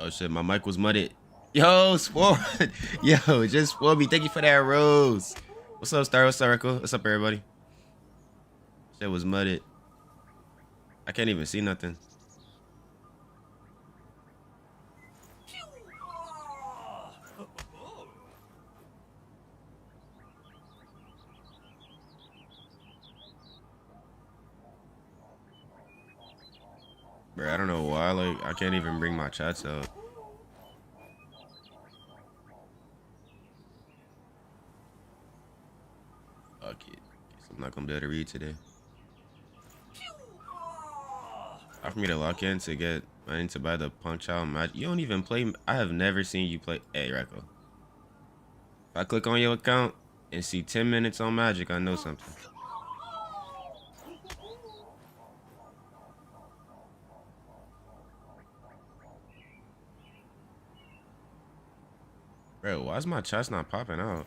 Oh shit, my mic was mudded. Yo, Sport. Yo, just Sport me. Thank you for that rose. What's up, Star? What's up, Rico? What's up, everybody? Shit was mudded. I can't even see nothing. Bro, I don't know why. Like, I can't even bring my chats up. Fuck it. Guess I'm not gonna be able to read today. For me to lock in to get, I need to buy the Punch Out Magic. You don't even play. I have never seen you play. Hey, Racco. If I click on your account and see 10 minutes on Magic, I know something. Bro, why is my chest not popping out?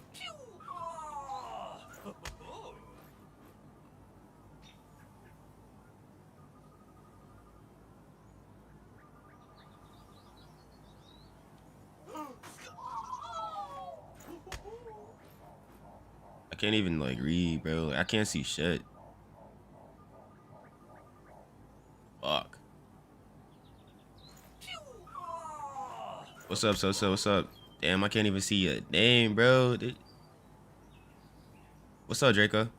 I can't even like read, bro. I can't see shit. Fuck. What's up, so what's up? Damn, I can't even see your name, bro. What's up, Draco?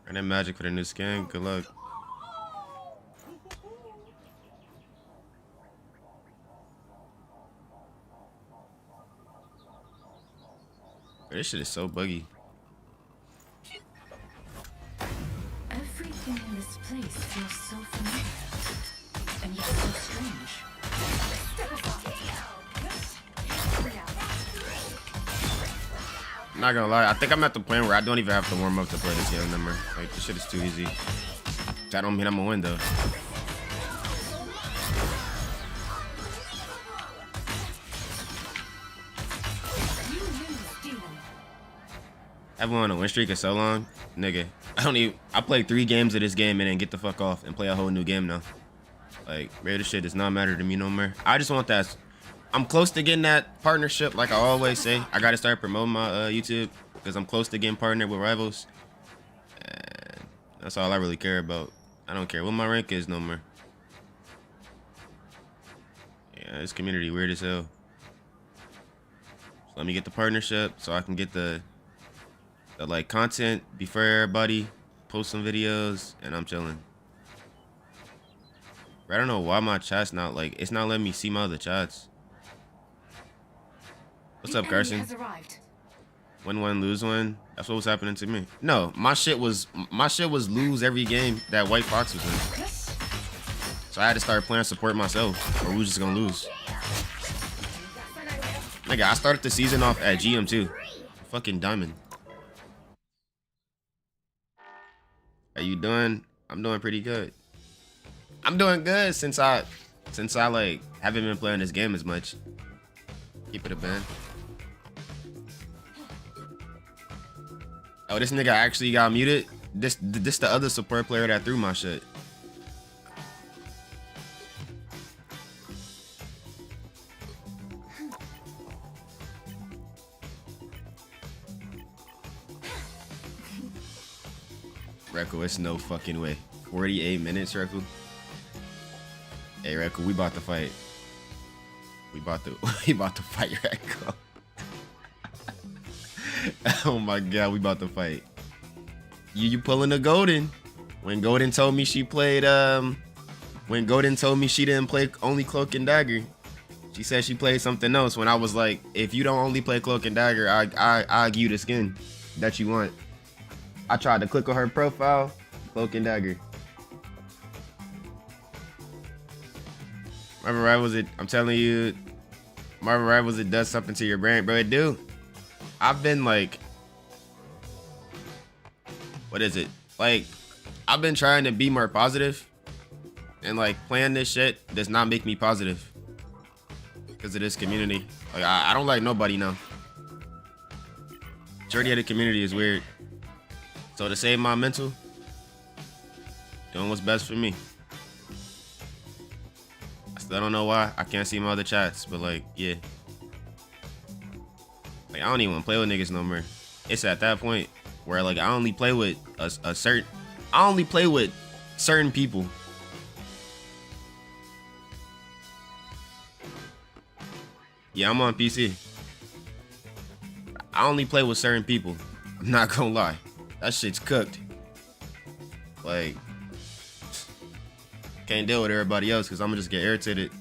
Run that Magic for the new skin. Good luck. Bro, this shit is so buggy. Everything in this place feels so familiar, and yet so strange. I'm not gonna lie, I think I'm at the point where I don't even have to warm up to play this game anymore. Like, this shit is too easy. That don't mean I'm gonna win, though. I've been on a win streak for so long, nigga. I played 3 games of this game and then get the fuck off and play a whole new game now. Like, bro, this shit does not matter to me no more. I just want that. I'm close to getting that partnership, like I always say. I gotta start promoting my YouTube because I'm close to getting partnered with rivals. And that's all I really care about. I don't care what my rank is no more. Yeah, this community weird as hell. So let me get the partnership so I can get the like content before everybody, post some videos, and I'm chilling. But I don't know why my chat's not like, it's not letting me see my other chats. What's up, Carson? Win one, lose one. That's what was happening to me. No, my shit was lose every game that White Fox was in. So I had to start playing support myself, or we was just gonna lose. Nigga, I started the season off at GM too. Fucking diamond. How you doing? I'm doing pretty good. I'm doing good since I like haven't been playing this game as much. Keep it a band. Oh, this nigga actually got muted. This the other support player that threw my shit. Reku, it's no fucking way. 48 minutes, Reku. Hey, Reku, we about to fight. We about to fight, Reku. Oh my god, we about to fight. You pulling a Golden. When Golden told me she played when Golden told me she didn't play only Cloak and Dagger, she said she played something else. When I was like, if you don't only play Cloak and Dagger, I'll give you the skin that you want. I tried to click on her profile, Cloak and Dagger. Marvel Rivals, I'm telling you, Marvel Rivals, it does something to your brain, bro. It do. I've been like, what is it? Like, I've been trying to be more positive, and like playing this shit does not make me positive because of this community. Like, I don't like nobody now. Majority of the community is weird. So to save my mental, doing what's best for me. So I don't know why I can't see my other chats, but like, yeah. Like I don't even want to play with niggas no more. It's at that point where like I only play with I only play with certain people. Yeah, I'm on PC. I only play with certain people. I'm not gonna lie. That shit's cooked. Like, can't deal with everybody else because I'm gonna just get irritated.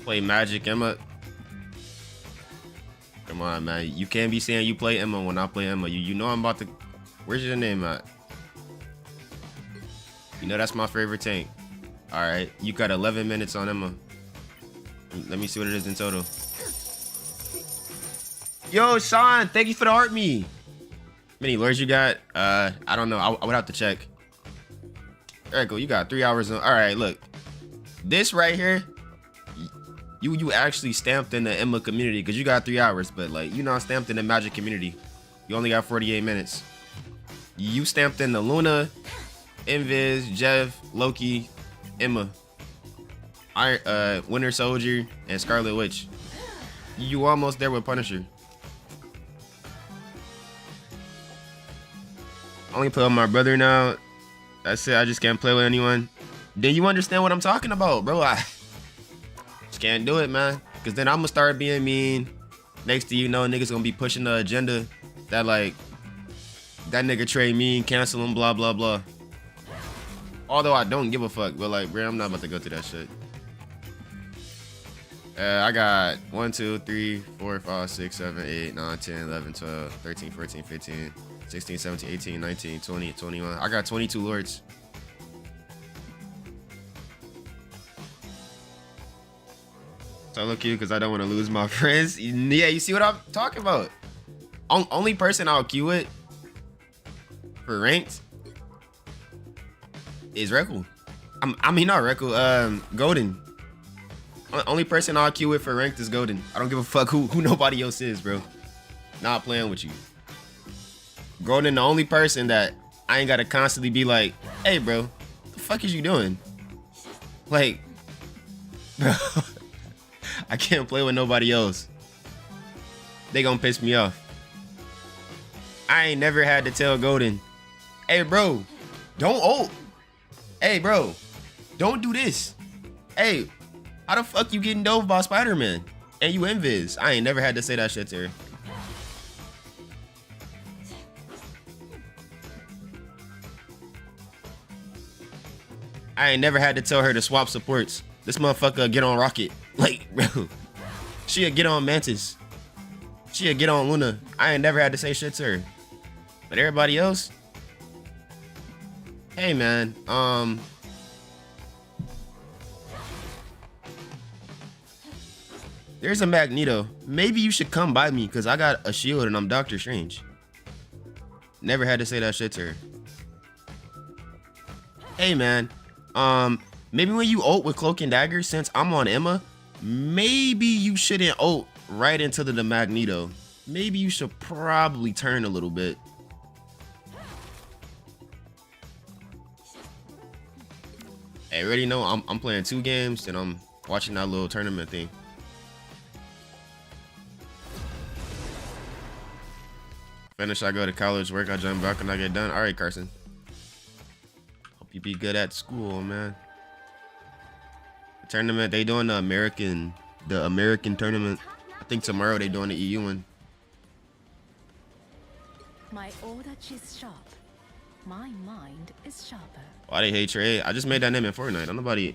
Play Magic, Emma. Come on, man. You can't be saying you play Emma when I play Emma. You know I'm about to... Where's your name at? You know that's my favorite tank. Alright, you got 11 minutes on Emma. Let me see what it is in total. Yo, Sean, thank you for the art me. How many lures you got? I don't know. I would have to check. Alright, cool. You got 3 hours on. Alright, look. This right here, you actually stamped in the Emma community because you got 3 hours, but like you not stamped in the Magic community. You only got 48 minutes. You stamped in the Luna, Invis, Jeff, Loki, Emma, Winter Soldier, and Scarlet Witch. You almost there with Punisher. Only play with my brother now. That's it. I just can't play with anyone. Then you understand what I'm talking about, bro. I just can't do it, man. Because then I'm going to start being mean. Next thing you know, niggas going to be pushing the agenda that, like, that nigga Trey mean, cancel him, blah, blah, blah. Although I don't give a fuck. But, like, bro, I'm not about to go through that shit. I got 1, 2, 3, 4, 5, 6, 7, 8, 9, 10, 11, 12, 13, 14, 15, 16, 17, 18, 19, 20, 21. I got 22 lords. So I look cute because I don't want to lose my friends. Yeah, you see what I'm talking about? Only person I'll queue it for ranked is Reckle. I mean, not Reckle, Golden. Only person I'll queue it for ranked is Golden. I don't give a fuck who nobody else is, bro. Not playing with you. Golden, the only person that I ain't gotta constantly be like, hey, bro, what the fuck is you doing? Like, bro, I can't play with nobody else. They gonna piss me off. I ain't never had to tell Golden, hey, bro, don't ult. Hey, bro, don't do this. Hey, how the fuck you getting dove by Spider-Man? And you invis. I ain't never had to say that shit to her. I ain't never had to tell her to swap supports. This motherfucker get on Rocket. Like, bro. She'll get on Mantis. She'll get on Luna. I ain't never had to say shit to her. But everybody else? Hey, man. There's a Magneto. Maybe you should come by me because I got a shield and I'm Doctor Strange. Never had to say that shit to her. Hey, man. Maybe when you ult with Cloak and Dagger, since I'm on Emma, maybe you shouldn't ult right into the Magneto. Maybe you should probably turn a little bit. Hey, already know I'm playing 2 games and I'm watching that little tournament thing. Finish, I go to college, work, I jump back when I get done. All right, Carson. Hope you be good at school, man. The tournament, they doing the American tournament. I think tomorrow they doing the EU one. My order is sharp. My mind is sharper. Why they hate Trey? I just made that name in Fortnite. I'm nobody.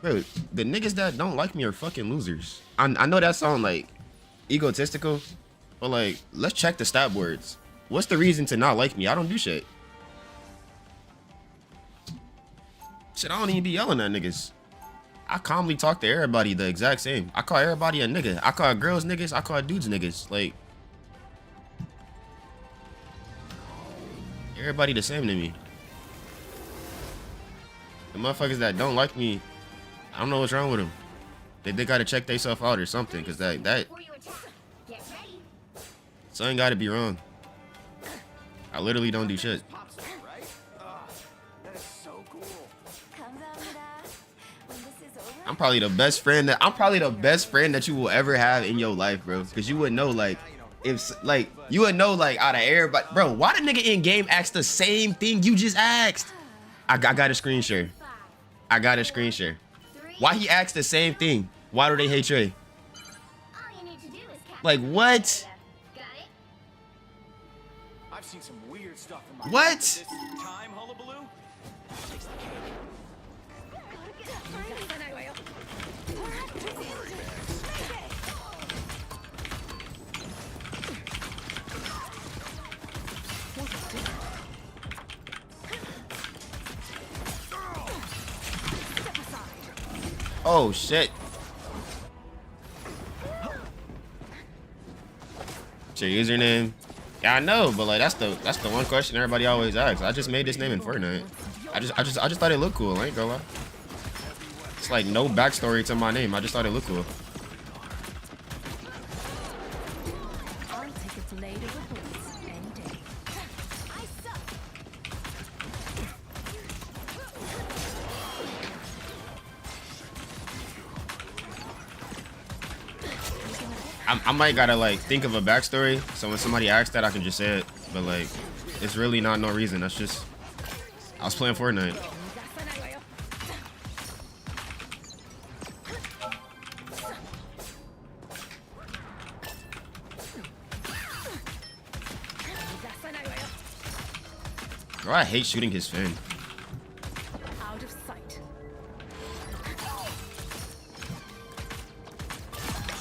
Bro, the niggas that don't like me are fucking losers. I know that sound like egotistical, but like, let's check the stat boards. What's the reason to not like me? I don't do shit. Shit, I don't even be yelling at niggas. I calmly talk to everybody the exact same. I call everybody a nigga. I call girls niggas. I call dudes niggas. Like, everybody the same to me. The motherfuckers that don't like me, I don't know what's wrong with them. They gotta check themselves out or something, cause that something gotta be wrong. I literally don't do shit. I'm probably the best friend that you will ever have in your life, bro. Because you would know, like, you would know, like, out of everybody, bro. Why the nigga in game asked the same thing you just asked? I got a screen share. I got a screen share. Why he asked the same thing? Why do they hate Trey? Like, what? I've seen some weird stuff in my What? This time, hullabaloo? Oh shit. What's your username? Yeah, I know, but like that's the one question everybody always asks. I just made this name in Fortnite. I just thought it looked cool. I ain't gonna lie. It's like no backstory to my name. I just thought it looked cool. I'll take its blade of a bullets any day. I suck. I might gotta like think of a backstory, so when somebody asks that, I can just say it. But like, it's really not no reason. That's just I was playing Fortnite. Bro, I hate shooting his fin. Out of sight.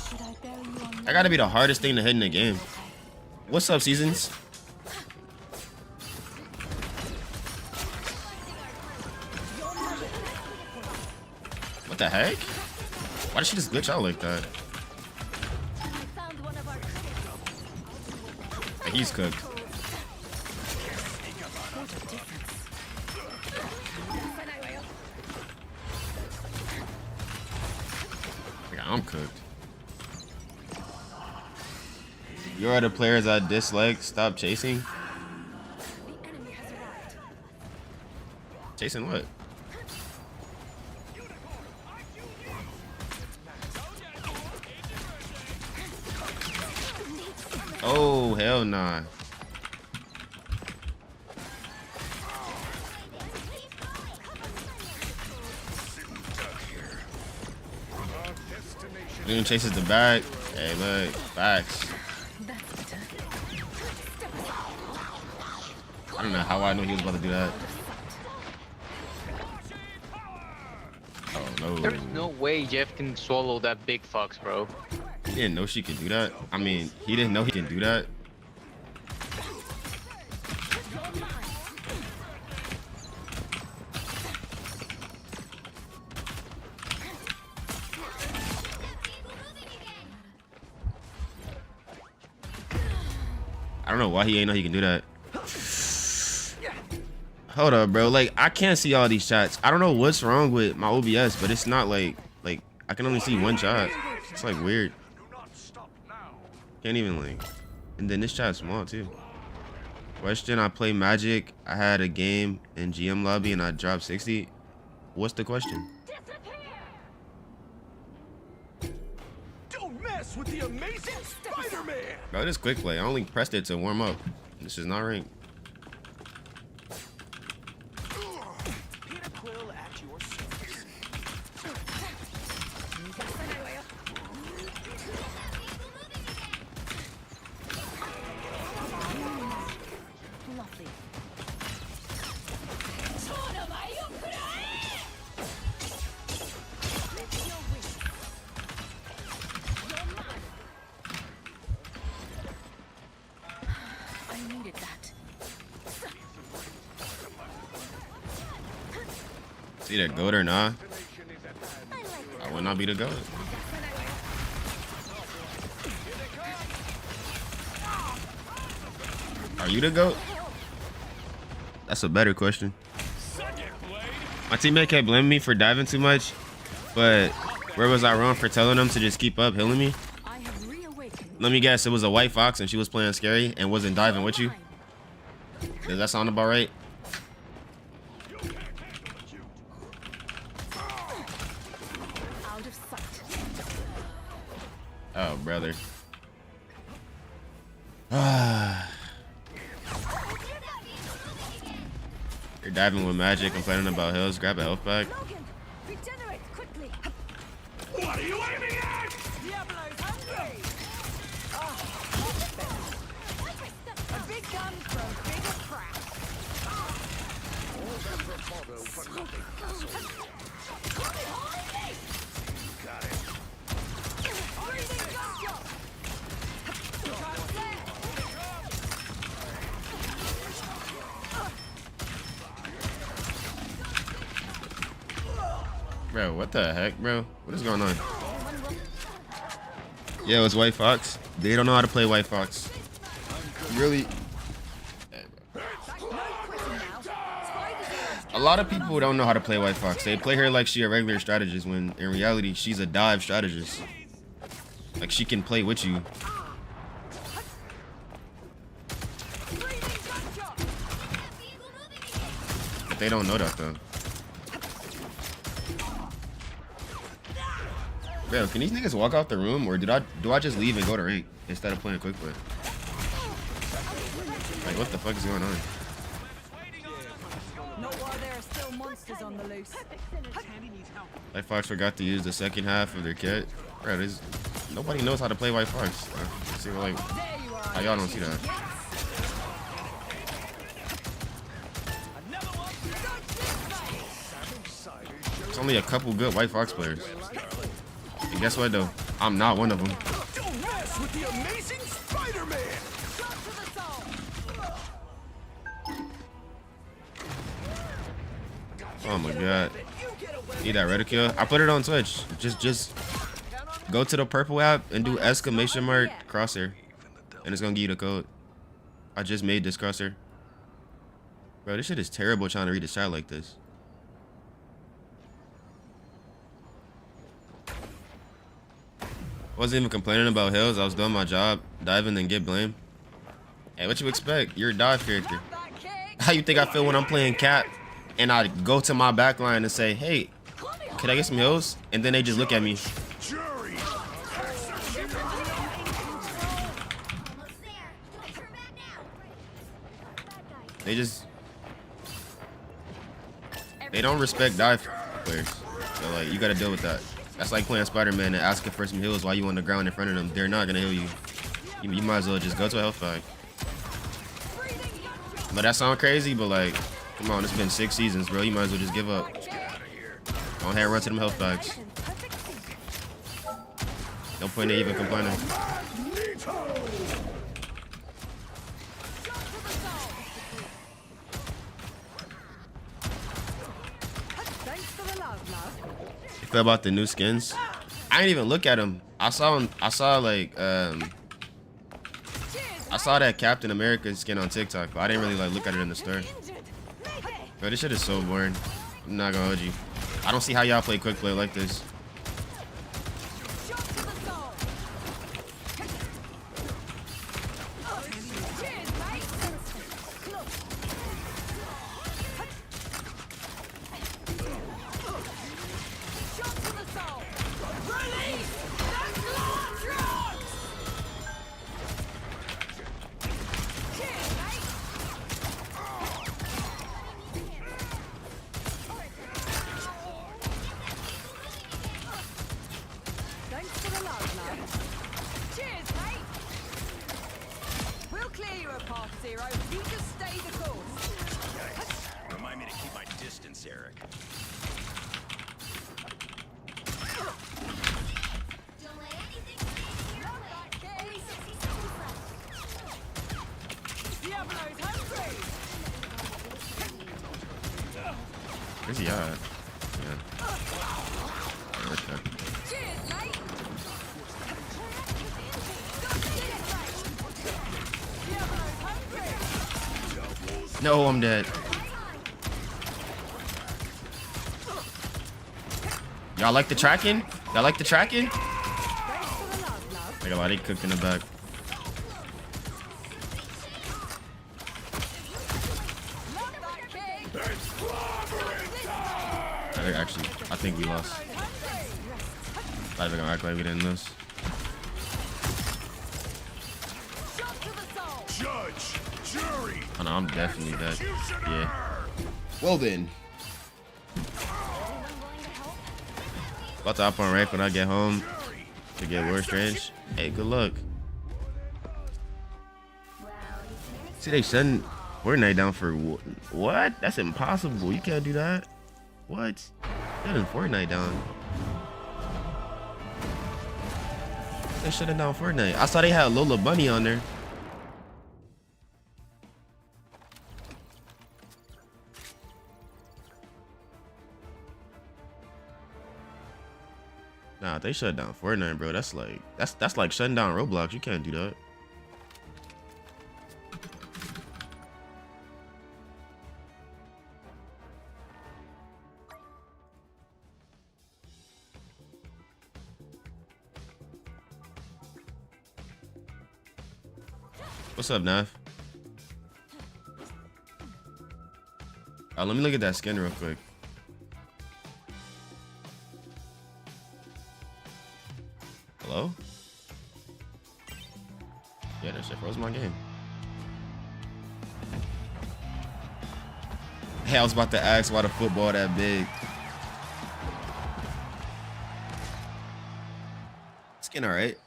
Should I bury you on That gotta be the hardest thing to hit in the game. What's up, Seasons? What the heck? Why did she just glitch out like that? found one of our Like, he's cooked. Like, I'm cooked. You're the players I dislike. Stop chasing. The enemy has arrived. Chasing what? Oh, hell nah. Doing chases the back. Hey, look. Facts. That's better. I don't know how I know he was about to do that. Oh, no. There's no way Jeff can swallow that big fox, bro. He didn't know she could do that. I mean, he didn't know he can do that. I don't know why he ain't know he can do that. Hold up, bro. Like, I can't see all these shots. I don't know what's wrong with my OBS, but it's not like I can only see one shot. It's like weird. Can't even like. And then this shot's small too. Question: I play Magic. I had a game in GM lobby and I dropped 60. What's the question? Don't mess with the amazing Spider-Man! Bro, this quick play. I only pressed it to warm up. This is not ranked. Peter Quill at your service. Lovely. I needed that. It's either goat or nah. I would not be the goat. Are you the goat? That's a better question. My teammate kept blaming me for diving too much, but where was I wrong for telling them to just keep up healing me? I have reawakened. Let me guess, it was a white fox and she was playing scary and wasn't diving with you? Does that sound about right? Oh, brother. You're diving with magic, complaining about hills. Grab a health pack. Logan, regenerate quickly. What are you aiming at? Diablo's hungry. A big gun for a bigger crap. Breathing gunshot. Bro, what the heck, bro? What is going on? Yo, it's White Fox. They don't know how to play White Fox. Really? A lot of people don't know how to play White Fox. They play her like she a regular strategist when in reality she's a dive strategist. Like she can play with you. But they don't know that though. Bro, can these niggas walk out the room or do I just leave and go to rank instead of playing quick play? Like what the fuck is going on? Not while there are still monsters on the loose. White Fox forgot to use the second half of their kit. Bro, nobody knows how to play White Fox. See, like, how y'all don't see that? There's only a couple good White Fox players. And guess what though? I'm not one of them. Don't mess with the amazing Spider-Man. Oh my god. Need that reticule? I put it on Twitch. Just go to the purple app and do exclamation mark crosshair. And it's gonna give you the code. I just made this crosshair. Bro, this shit is terrible trying to read the chat like this. Wasn't even complaining about hills. I was doing my job, diving and get blamed. Hey, what you expect? You're a dive character. How you think I feel when I'm playing Cap and I go to my backline and say, hey, can I get some hills? And then they just look at me. Jury. They don't respect dive players. So like, you gotta deal with that. That's like playing Spider-Man and asking for some heals while you on the ground in front of them. They're not gonna heal you. You might as well just go to a health pack. But that sound crazy, but like, come on, it's been 6 seasons, bro. You might as well just give up. Go ahead and run to them health packs. No point in even complaining. You feel about the new skins? I didn't even look at them. I saw like I saw that Captain America skin on TikTok, but I didn't really like look at it in the store. Bro, this shit is so boring. I'm not gonna hold you. I don't see how y'all play quick play like this. Remind me to keep my distance, Eric. Where's he at? Yeah. Okay. No, I'm dead. Y'all like the tracking? Y'all like the tracking? Like a lot of cooked in the back. Actually, I think we lost. Not even gonna act like we didn't lose. no, I'm definitely dead. Yeah. Well then. About to hop on rank when I get home to get War Strange. Hey, good luck. See, they shutting Fortnite down for what? That's impossible. You can't do that. What? Shutting Fortnite down. They're shutting down Fortnite. I saw they had Lola Bunny on there. Nah, they shut down Fortnite, bro. That's like shutting down Roblox. You can't do that. What's up, Nav? Let me look at that skin real quick. Hello? Yeah, that shit froze my game. Hey, I was about to ask why the football that big. Skin alright.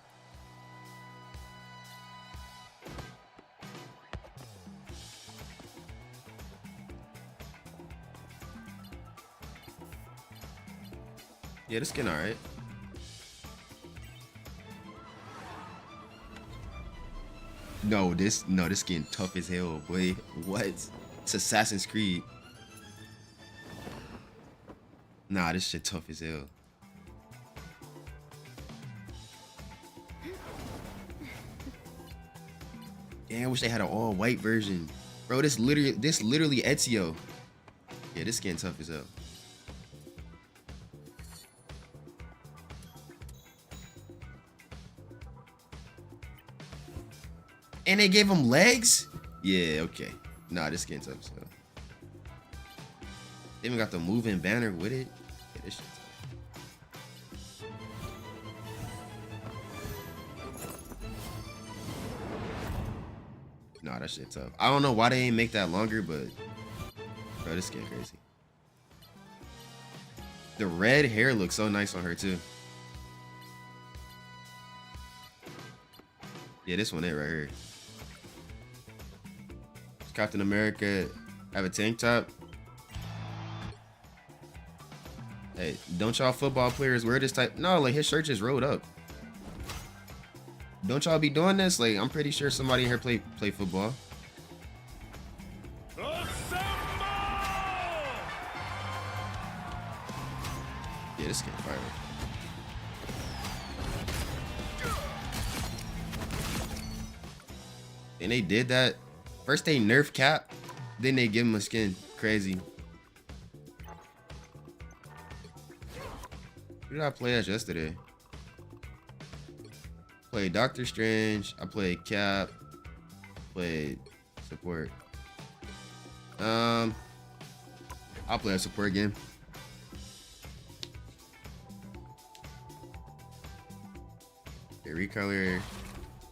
Yeah, the skin alright. No, this skin tough as hell, boy. What? It's Assassin's Creed. Nah, this shit tough as hell. Damn, I wish they had an all white version. Bro, this literally Ezio. Yeah, this skin tough as hell. And they gave him legs? Yeah, okay. Nah, this skin's up, so. They even got the moving banner with it. Yeah, this shit's up. Nah, that shit's up. I don't know why they ain't make that longer, but bro, this skin crazy. The red hair looks so nice on her too. Yeah, this one it right here. Captain America have a tank top. Hey, don't y'all football players wear this type? No, like his shirt just rolled up. Don't y'all be doing this? Like, I'm pretty sure somebody here play football. Assemble! Yeah, this skin fire. And they did that. First they nerf Cap, then they give him a skin. Crazy. Who did I play as yesterday? Played Doctor Strange. I played Cap. Played support. I'll play a support game. They recolor.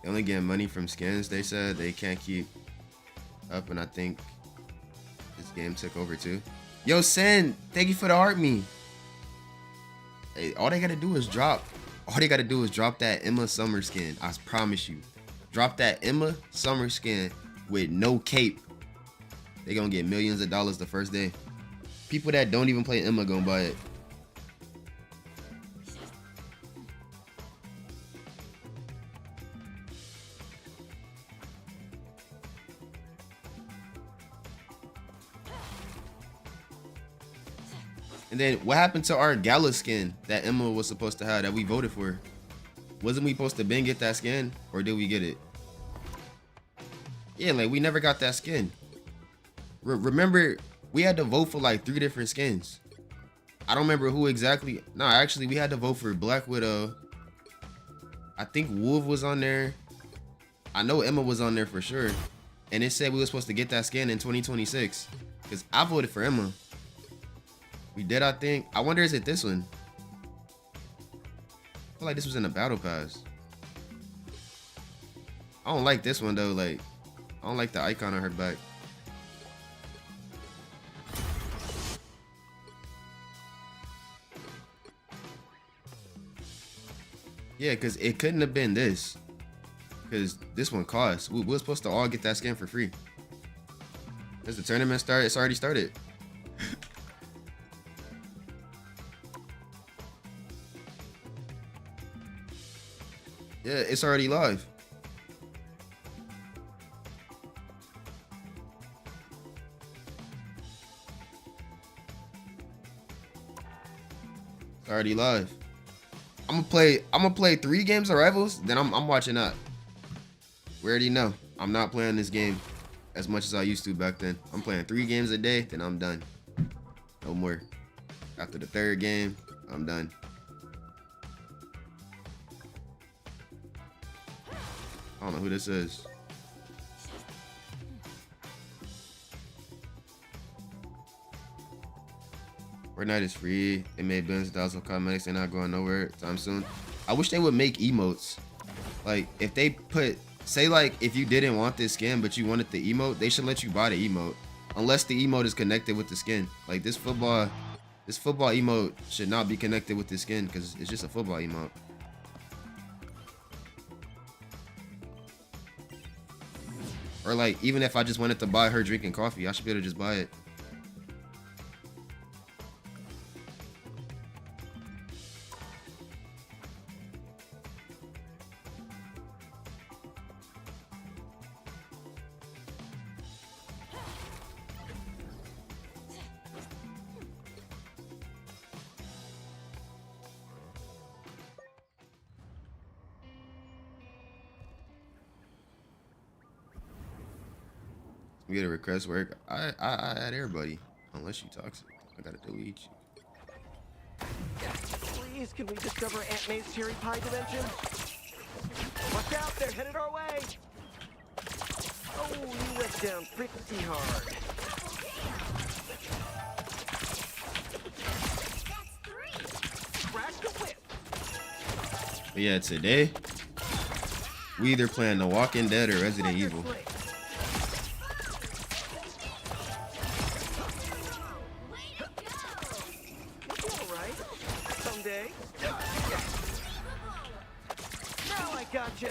They only get money from skins. They said they can't keep up, and I think this game took over too. Yo, Sen, thank you for the art me. Hey, all they gotta do is drop that Emma Summer skin. I promise you. Drop that Emma Summer skin with no cape. They gonna get millions of dollars the first day. People that don't even play Emma gonna buy it. And then what happened to our Gala skin that Emma was supposed to have that we voted for? Wasn't we supposed to Ben get that skin, or did we get it? Yeah, like we never got that skin. Remember, we had to vote for like 3 different skins. I don't remember who exactly. No, actually, we had to vote for Black Widow. I think Wolf was on there. I know Emma was on there for sure. And it said we were supposed to get that skin in 2026. Because I voted for Emma. We did, I think. I wonder, is it this one? I feel like this was in the battle pass. I don't like this one though. Like, I don't like the icon on her back. Yeah, because it couldn't have been this. Because this one costs. We were supposed to all get that skin for free. As the tournament started, it's already started. Yeah, it's already live. It's already live. I'm gonna play 3 games of Rivals, then I'm watching that. We already know. I'm not playing this game as much as I used to back then. I'm playing 3 games a day, then I'm done. No more. After the 3rd game, I'm done. I don't know who this is. Fortnite is free. They made billions of dollars of cosmetics. They're not going nowhere time soon. I wish they would make emotes. Like, if they put, say like, if you didn't want this skin, but you wanted the emote, they should let you buy the emote. Unless the emote is connected with the skin. Like, this football emote should not be connected with the skin because it's just a football emote. Or like, even if I just wanted to buy her drinking coffee, I should be able to just buy it. We get a request work. I add everybody. Unless you toxic. I gotta delete you. Please, can we discover Aunt May's cherry pie dimension? Watch out, they're headed our way! Oh, you went down pretty hard. Crash the whip! But yeah, today, we either playing The Walking Dead or Resident Evil. Now I gotcha.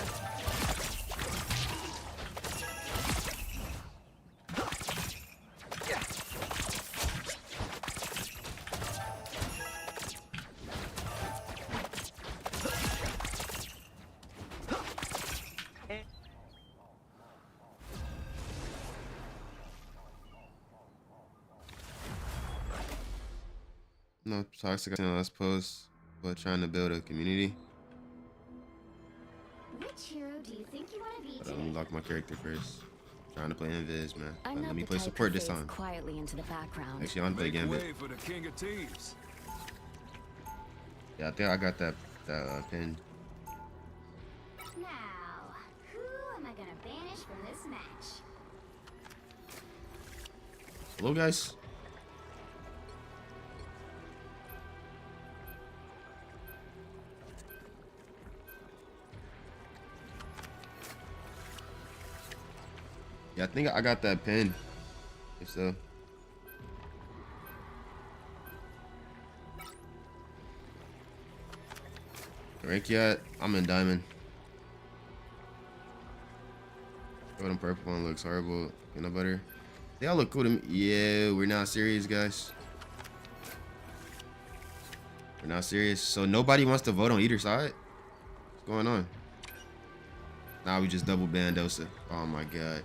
No toxic. I seen the last post, but trying to build a community. Which hero do you think you want to be? But let me lock my character first. Trying to play Invis, man. I'm But not let me the play type support who this fades time. quietly into the background. Actually, I want to play Gambit. Way for the King of Thieves. Yeah, I think I got that pin. Now, who am I gonna banish from this match? Hello, guys. Yeah, I think I got that pin. If so. Rank yet? I'm in diamond. Golden purple one looks horrible. Peanut butter. They all look cool to me. Yeah, we're not serious, guys. We're not serious. So nobody wants to vote on either side? What's going on? Now we just double ban Dosa. Oh my god.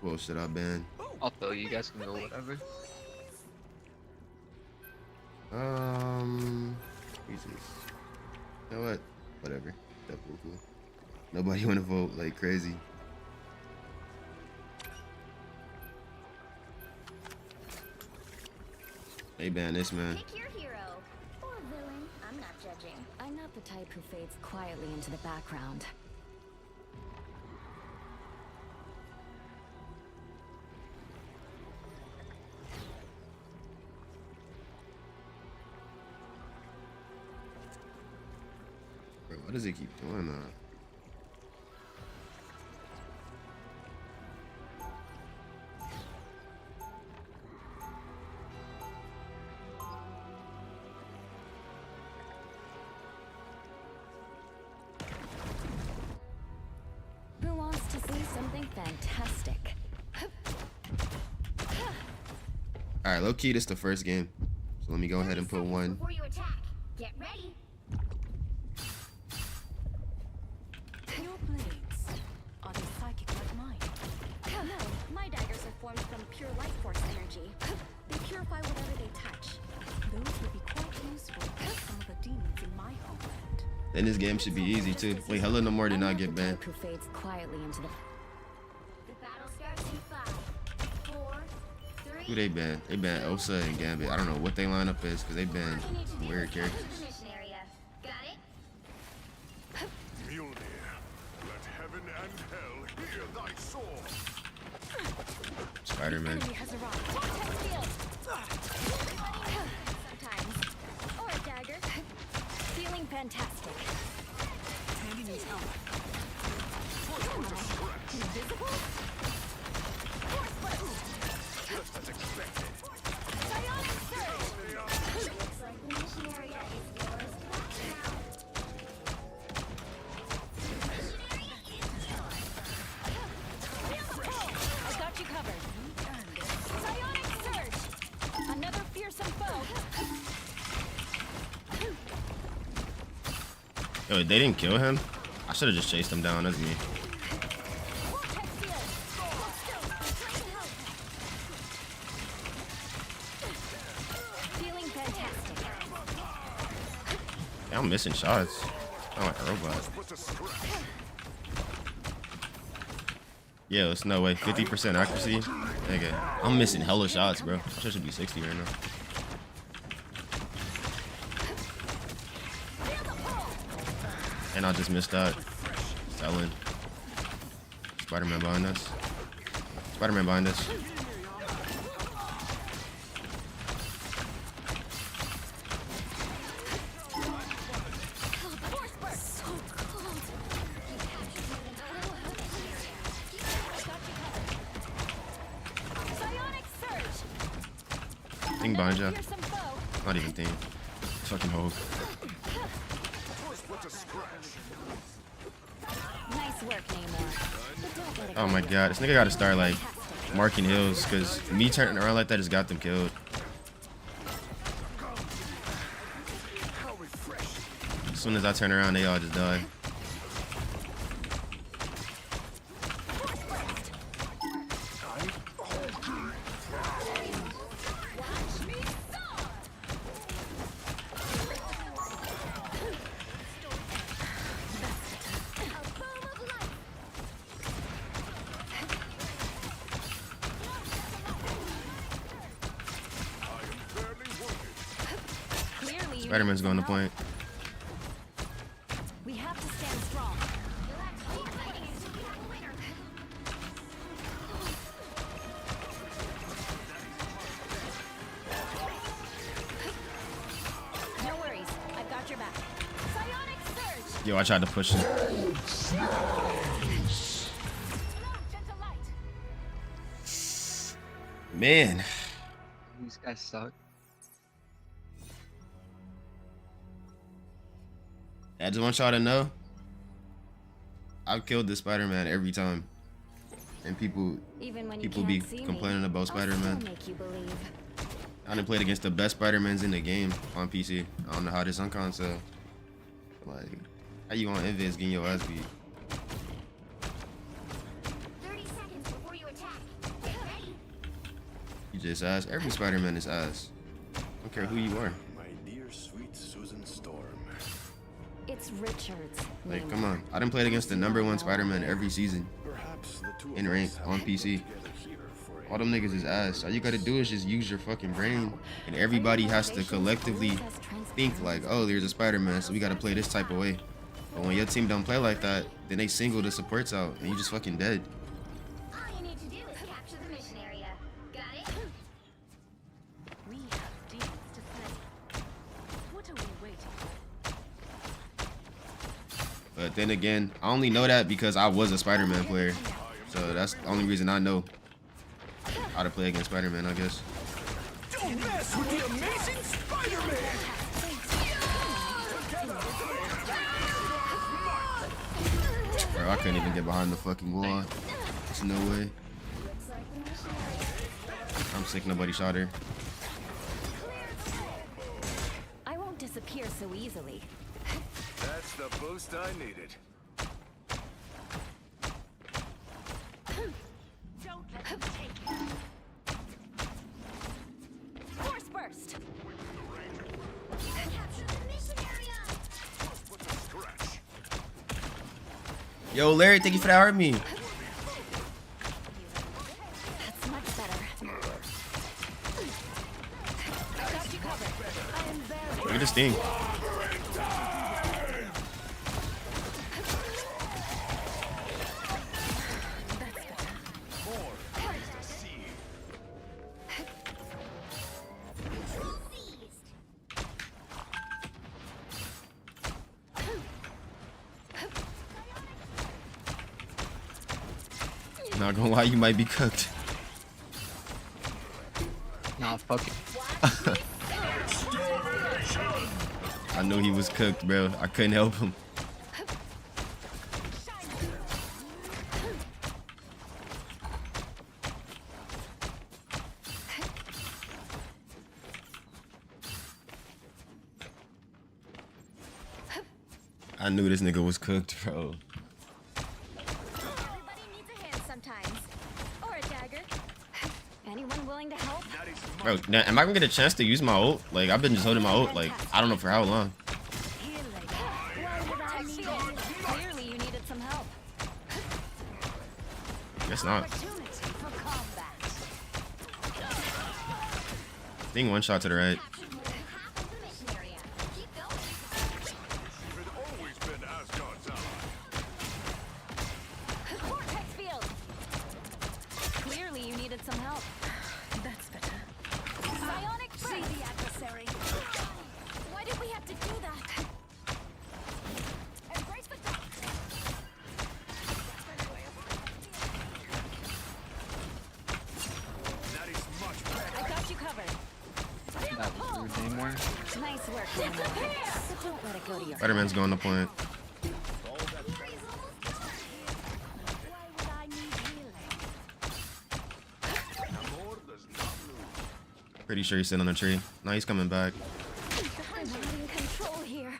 Bullshit, I ban. I'll tell you guys can go whatever. Jesus. You know what? Whatever. That's cool. Nobody wanna vote like crazy. They ban this man. Pick your hero. Or villain. I'm not judging. I'm not the type who fades quietly into the background. Bro, why does he keep doing that? something fantastic. All right, low key, this the first game, so let me go ahead and put one. Before you attack, get ready. Your blades, are they psychic like mine? No, my daggers are formed from pure life force energy. They purify whatever they touch. Those would be quite useful for some of the demons in my homeland. Then this game should be easy too. Wait, Hella No More did not get banned. Who fades quietly into the The battle starts in 5, 4, 3. Who they banned? They banned Osa and Gambit. I don't know what they lineup is because they banned All you need to do weird is capture characters. the mission area. Got it? Mjolnir, let heaven and hell hear thy sword. Spider-Man. enemy has arrived. Vortex field. Sometimes. Or a dagger. Feeling fantastic. Sandy needs help. Invisible? Just as expected. Psionic surge. Looks like the mission area is yours to watch now. Mission area is yours. I got you covered. Psionic surge. Another fearsome foe. Yo, they didn't kill him? I should have just chased him down. That's me. Vortex field. Feeling fantastic. Yeah, I'm missing shots. I'm like a robot. Put a scratch. Yeah, it's no way. 50% accuracy. Nigga, I'm missing hella shots, bro. I should be 60 right now. And I just missed out. Selling. Spider-Man behind us. Spider-Man behind us. Psionic surge. Thing behind you. Fearsome foe. Not even thing. Fucking hope. Put a scratch. Nice work, Namor. But don't let it Oh go my to your god, this nigga gotta start like fantastic. marking hills, cause me turning around like that just got them killed. How refreshing. As soon as I turn around, they all just die. Clearly, you Spider-Man's need going to some point. help. We have to stand strong. You'll have to keep fighting until we have a winner. No worries. I've got your back. Psionic surge. Yo, I tried to push him. Gentle light. Man. These guys suck. I just want y'all to know, I've killed this Spider-Man every time. And people Even when you be can't see complaining me, about I'll Spider-Man. still make you believe. I done played against the best Spider-Mans in the game on PC. I don't know how this on console. Like, how you on Invis getting your ass beat? 30 seconds before you attack. Get ready. You just ass. Every Spider-Man is ass. I don't care who you are. My dear sweet Susan Storm. It's Richards. Like, Namor. come on. I done played against the #1 Spider-Man every season. Perhaps the two In of rank, us have on to PC. work together here for a All them niggas is ass. All you gotta do is just use your fucking brain. And everybody has to collectively think like, oh, there's a Spider-Man, so we gotta play this type of way. But when your team don't play like that, then they single the supports out, and you just fucking dead. All you need to do is capture the mission area. Got it? We have demons to slay. What are we waiting for? But then again, I only know that because I was a Spider-Man player. So that's the only reason I know how to play against Spider-Man, I guess. Don't mess with the amazing Spider-Man! Bro, I couldn't even get behind the fucking wall. There's no way. I'm sick. Nobody shot her. I won't disappear so easily. That's the boost I needed. Don't let him take it. Force burst. Capture the mission area. What's a scratch? Yo, Larry, thank you for that hurt me. That's much better. Got you covered. I am very. Look at this thing. More eyes to see. Not gonna lie, you might be cooked. Nah, fuck it. I knew he was cooked, bro. I couldn't help him. I knew this nigga was cooked, bro. Everybody needs a hand sometimes. Or a dagger. Anyone willing to help? Bro, now, am I gonna get a chance to use my ult? Like, I've been just holding my ult, like, I don't know for how long. Why would I need it? Clearly you needed some help. Guess not. Opportunity for combat. Thing one shot to the right. Half of the mission area. Keep going. You've always been Asgard's ally. Vortex field. Clearly you needed some help. That's better. Psionic breath. See the adversary. Why did we have to do that? Embrace the dark. That is much better. I got you covered. Feel That the pull. rude anymore. Nice work, Disappear. But don't let it go to your Spider-Man's going to point. All that Why would I need healing? more does not lose. Pretty sure he's sitting on a tree. No, he's coming back. I'm not in control here.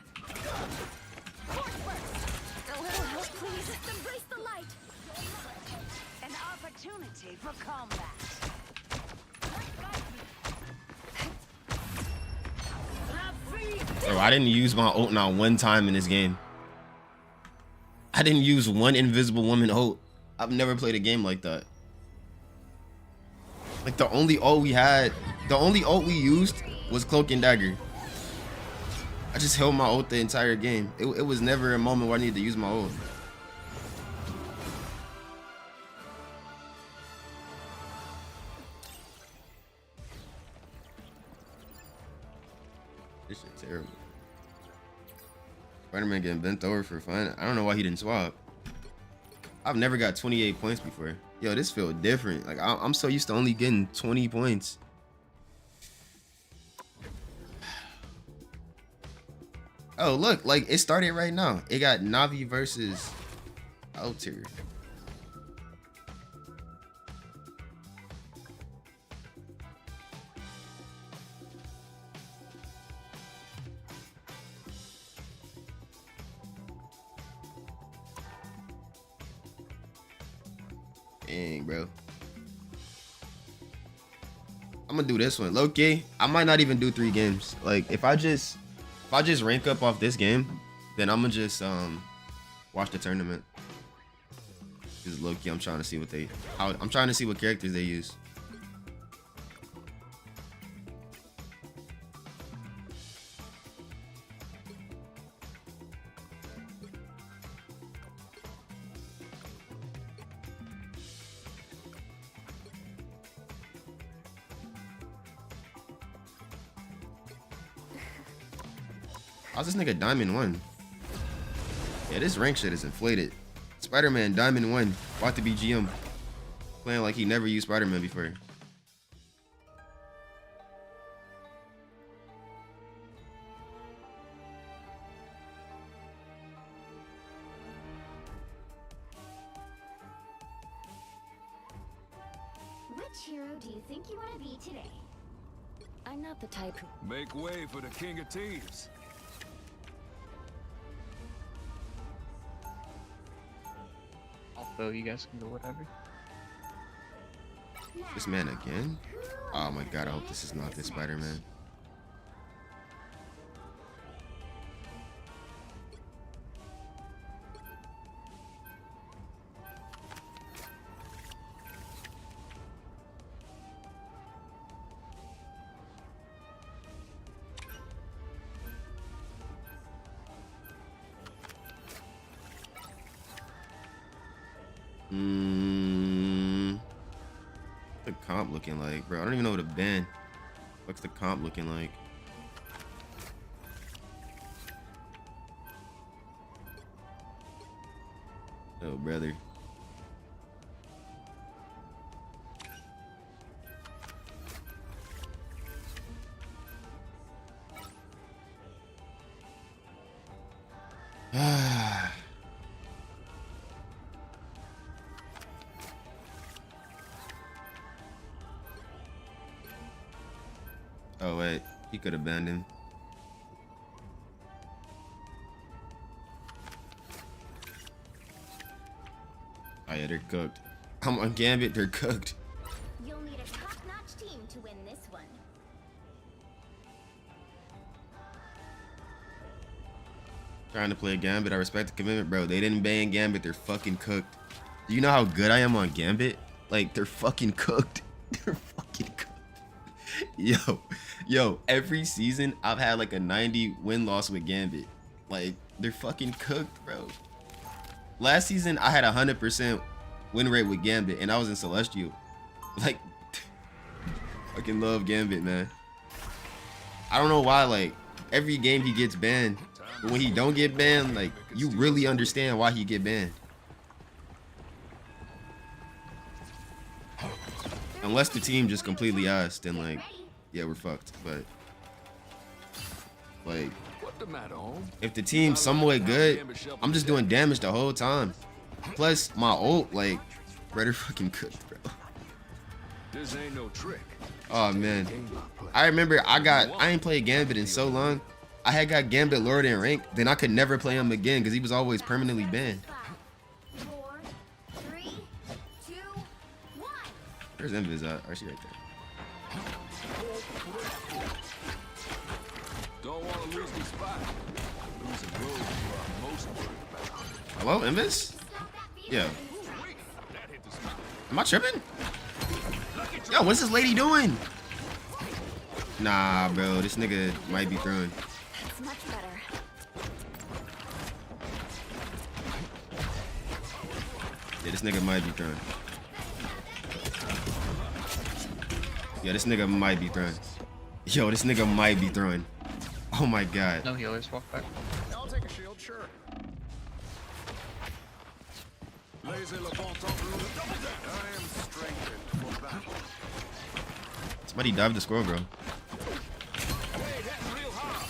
Force burst. A little help, please. Just embrace the light. An opportunity for combat. Bro, I didn't use my ult not one time in this game. I didn't use one invisible woman ult. I've never played a game like that. Like, the only ult we had, the only ult we used was Cloak and Dagger. I just held my ult the entire game. It was never a moment where I needed to use my ult. This shit terrible. Spider-Man getting bent over for fun. I don't know why he didn't swap. I've never got 28 points before. Yo, this feels different. Like, I'm so used to only getting 20 points. Oh, look, like, it started right now. It got Navi versus Alter. Dang, bro. I'm gonna do this one. Low-key, I might not even do 3 games. Like, if I just rank up off this game, then I'm gonna just watch the tournament. Cause low-key, I'm trying to see what I'm trying to see what characters they use. How's this nigga Diamond 1? Yeah, this rank shit is inflated. Spider-Man Diamond 1, about to be GM. Playing like he never used Spider-Man before. Which hero do you think you want to be today? I'm not the type who. Make way for the King of Thieves. Although you guys can do whatever. This man again? Oh my god, I hope this is not this Spider-Man. What's the comp looking like, bro? I don't even know what a band. What's the comp looking like? Oh, brother. Oh wait, he could have banned him. Oh yeah, they're cooked. I'm on Gambit, they're cooked. You'll need a top-notch team to win this one. Trying to play Gambit, I respect the commitment, bro. They didn't ban Gambit, they're fucking cooked. Do you know how good I am on Gambit? Like, they're fucking cooked. They're fucking cooked. Yo, every season I've had like a 90 win-loss with Gambit. Like, they're fucking cooked, bro. Last season I had 100% win rate with Gambit and I was in Celestial. Like, fucking love Gambit, man. I don't know why, like, every game he gets banned, but when he don't get banned, like, you really understand why he get banned. Unless the team just completely ass, then like, yeah, we're fucked. But like, What the matter, home? if the team's somewhat good, I'm just doing damage the whole time. Plus my ult, like, brother fucking cooked, bro. This ain't no trick. Oh man, I remember I ain't played Gambit in so long. I had got Gambit lower than rank, then I could never play him again because he was always permanently banned. 5, 4, 3, 2, 1. Where's Invis at? Oh, she right there. Don't want to lose the spot. Losing road is what I'm most worried about. Hello, Invis? Yeah. Am I tripping? Yo, what's this lady doing? Nah, bro, this nigga might be throwing. That's much better. Yeah, this nigga might be throwing. Yeah, this nigga might be throwing. Yo, this nigga might be throwing. Oh my god. No healers walk back. I'll take a shield, sure. Laissez le bon temps brûler. Double down. I am strengthened for battle. Somebody dive the squirrel, bro. Hey, that's real hard.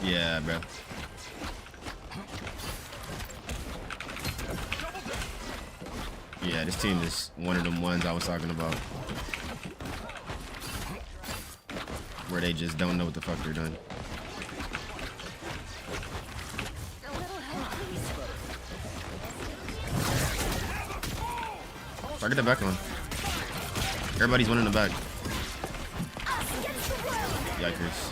Yeah, bro. Yeah, this team is one of them ones I was talking about. Where they just don't know what the fuck they're doing. A little help, please. Target the back on. Everybody's one in the back. Yikers.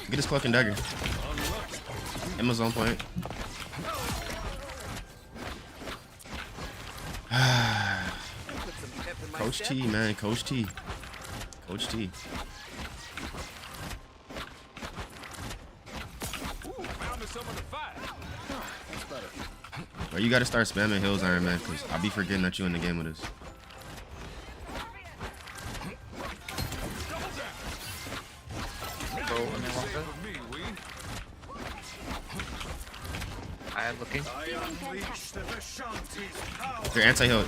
Get his fucking dagger. Emma's on point. Coach T, man. Coach T. Coach T. Found me someone to fight. Well, you gotta start spamming hills, Iron Man, because I'll be forgetting that you in the game with us. bad looking. Feeling fantastic. They're anti-heal. I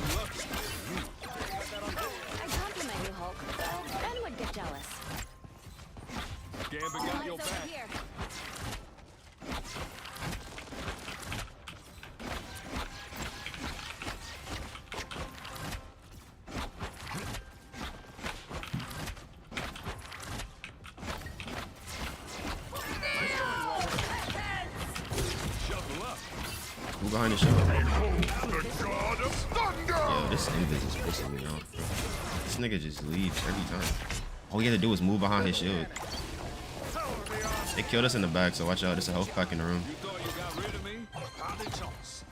compliment you, Hulk. Well, Ben would get jealous. Gambit got your Eyes over back. here. Shuffle up. Who behind the show? The god of thunder! Yo, this invis is pissing me off, bro. This nigga just leaves every time. All he had to do was move behind his shield. They killed us in the back, so watch out. There's a health pack in the room. You thought you got rid of me? Not a chance.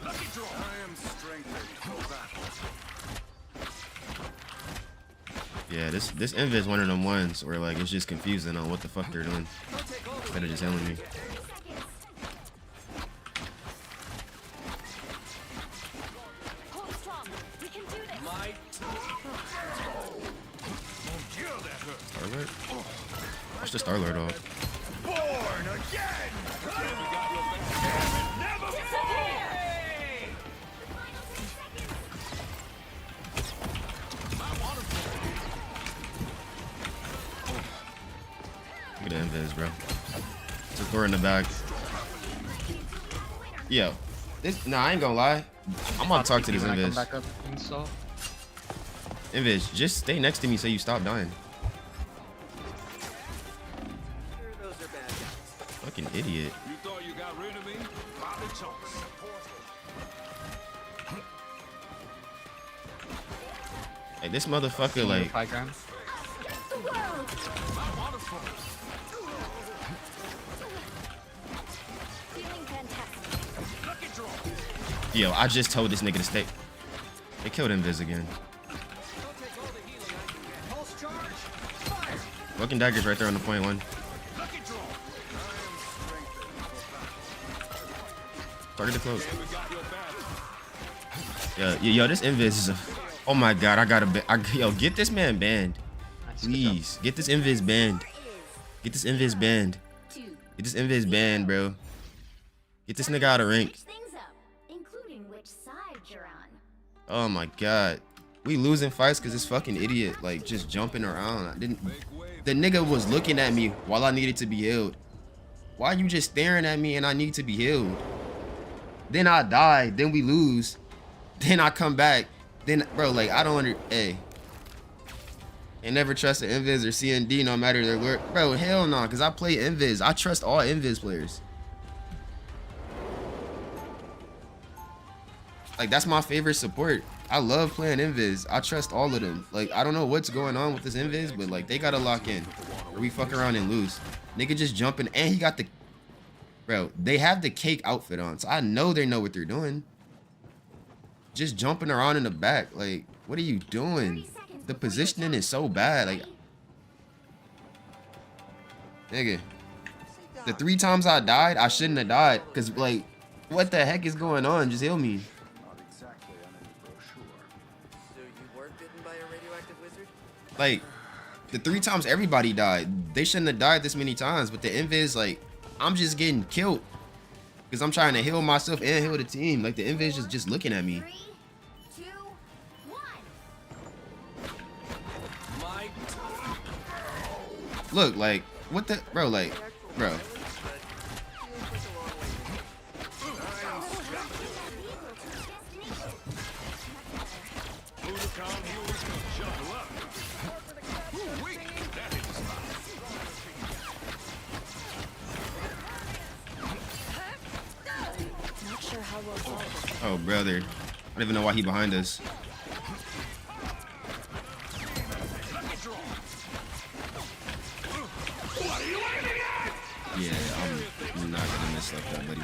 Lucky draw. I am strengthened for battle. Yeah, this invis is one of them ones where like it's just confusing on what the fuck they're doing. Instead of just healing me. 30 seconds. Hold strong. We can do this. Might. Oh, yeah, that hurt. Star-Lord? Watch the Star-Lord off. Born again! Gambit got your back. Never Look at the invis, bro. It's a Thor in the back. Yo, I ain't gonna lie. I'm gonna talk to this When I come invis. back up and install. Invis, just stay next to me so you stop dying. Sure, those are bad guys. Fucking idiot. You thought you got rid of me? Not a chance. Like this motherfucker, like High ground. Feeling fantastic. Lucky draw. yo, I just told this nigga to stay. They killed Invis again. Looking daggers right there on the point one. Lucky draw. Target the close. Gambit got your back. Yo, this Invis is a. Oh my god, I gotta. Yo, get this man banned. Nice, good job. Please, get this Invis banned. Get this Invis banned. Get this Invis banned, bro. Get this nigga out of rank. Switch things up, including which side you're on. Oh my god. We losing fights because this fucking idiot, like, just jumping around. I didn't. Make way. The nigga was looking at me while I needed to be healed. Why you just staring at me and I need to be healed? Then I die, then we lose. Then I come back. Then, bro, like, I don't hey. And never trust an Invis or CND no matter their lure. Bro, hell no, because I play Invis. I trust all Invis players. Like, that's my favorite support. I love playing Invis. I trust all of them. Like, I don't know what's going on with this Invis, but, like, they got to lock in. Or we fuck around and lose. Nigga just jumping. And he got the... Bro, they have the cake outfit on. So I know they know what they're doing. Just jumping around in the back. Like, what are you doing? The positioning is so bad. Like, nigga, the 3 times I died, I shouldn't have died. Because, like, what the heck is going on? Just heal me. Not exactly on any brochure. So you weren't bitten by a radioactive wizard? Like, the 3 times everybody died. They shouldn't have died this many times. But the Invis, like, I'm just getting killed. Because I'm trying to heal myself and heal the team. Like, the Invis is just looking at me. 3, 2, 1. Might. Look, like, what the... Bro, like, bro. Budokan heals. Shuffle up. Ooh, weak. That is Not sure how we'll solve this. Oh, brother. I don't even know why he behind us. Yeah, I'm not gonna miss like that, buddy.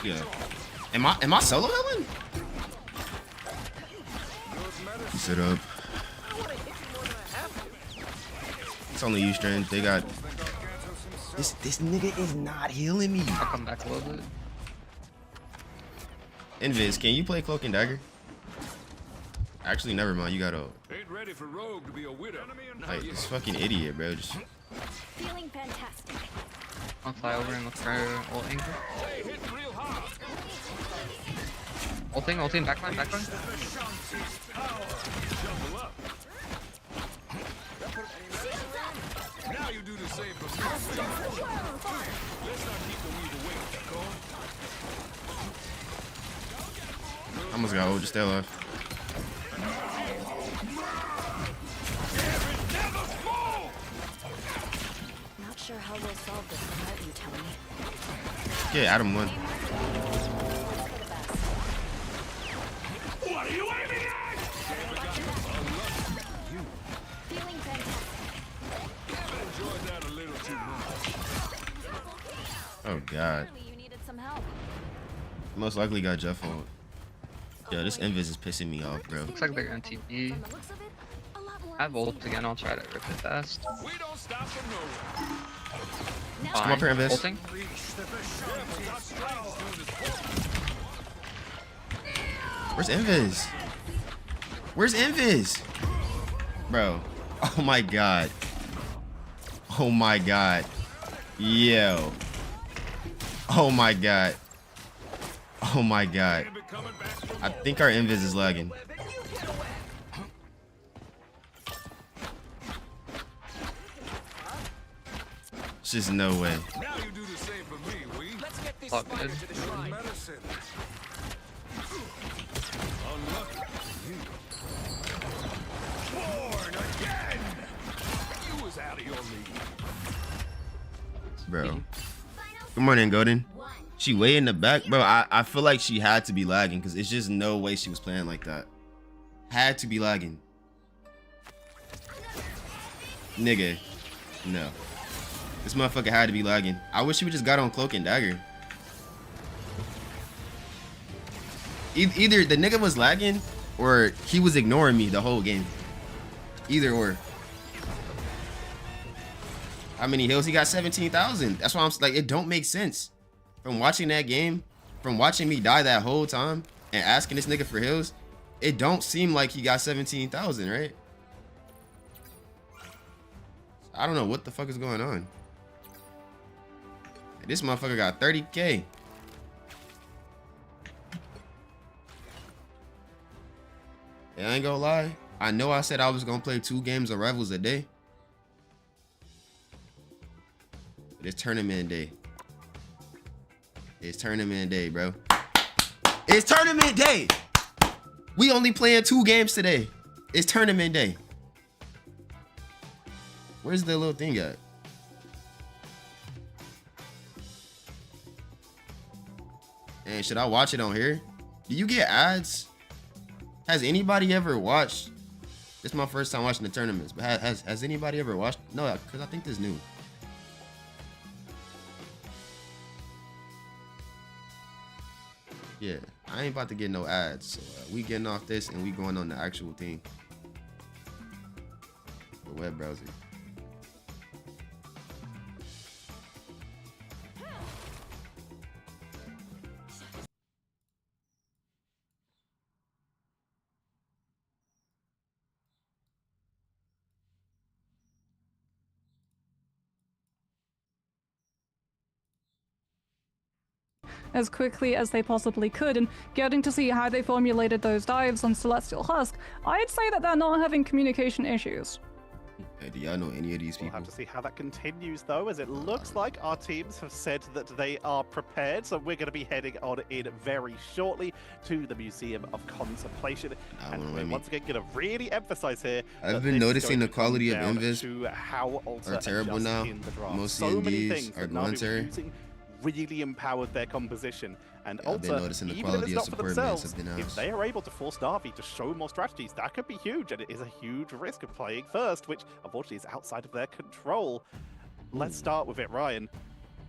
Yeah. Am I solo healing? Sit up. It's only you, Strange. They got This nigga is not healing me. I'll come back a little bit. Invis, can you play Cloak and Dagger? Actually, never mind. You gotta Ain't ready for Rogue to be a widow. like this fucking idiot, bro. Just Feeling fantastic. I'll fly over and look for ult angle. They hit real hard. Ulting, backline. Jumble up. Now you do the same for me. Let's not keep the weed away, Dakor. almost got old. Just stay alive. Not sure how we'll solve this without you, Tony. Yeah, Adam won. What are you aiming at? Feeling fantastic. Enjoyed that a little too much. Oh god. Clearly you needed some help. Most likely got Jeff on. Yo, this Invis is pissing me off, bro. Looks like they're gonna TP. From the looks of it, a lot more I have ult again. I'll try to rip it fast. We don't stop from nowhere. Come up here, Invis. Ulting. Where's Invis? Where's Invis? Bro. Oh my god. Oh my god. Yo. Oh my god. Oh my god. I think our Invis is lagging. There's just no way. Now you do the same for me, we. Let's get this All spider good. to the shrine. Medicine. Unlucky. Born again. You was out of your league. Bro. Good morning, Golden. She way in the back. Bro, I feel like she had to be lagging because it's just no way she was playing like that. Had to be lagging. Nigga. No. This motherfucker had to be lagging. I wish she would just got on Cloak and Dagger. Either the nigga was lagging or he was ignoring me the whole game. Either or. How many hills? He got 17,000. That's why I'm like, it don't make sense. From watching that game, from watching me die that whole time and asking this nigga for hills, it don't seem like he got 17,000, right? I don't know what the fuck is going on. This motherfucker got 30K. I ain't gonna lie. I know I said I was gonna play 2 games of Rivals a day. But it's tournament day. It's tournament day, bro. It's tournament day. We only playing 2 games today. It's tournament day. Where's the little thing at? And should I watch it on here? Do you get ads? Has anybody ever watched? This is my first time watching the tournaments, but has anybody ever watched? No, because I think this is new. Yeah, I ain't about to get no ads. So we getting off this and we going on the actual thing. The web browser. as quickly as they possibly could, and getting to see how they formulated those dives on Celestial Husk, I'd say that they're not having communication issues. Hey, do y'all know any of these We'll people? have to see how that continues, though, as it looks like our teams have said that they are prepared. So we're going to be heading on in very shortly to the Museum of Contemplation. And we're once again going to really emphasize here. I've been noticing the quality of invis to how Ultra are terrible now. in the draft. Most so many CNDs things are that going Na'Vi to. using really empowered their composition. And Yeah, I've been Ultra, noticing the even if quality it's of not for support mates themselves, have been if asked. they are able to force Na'Vi to show more strategies, that could be huge, and it is a huge risk of playing first, which unfortunately is outside of their control. Let's start with it, Ryan.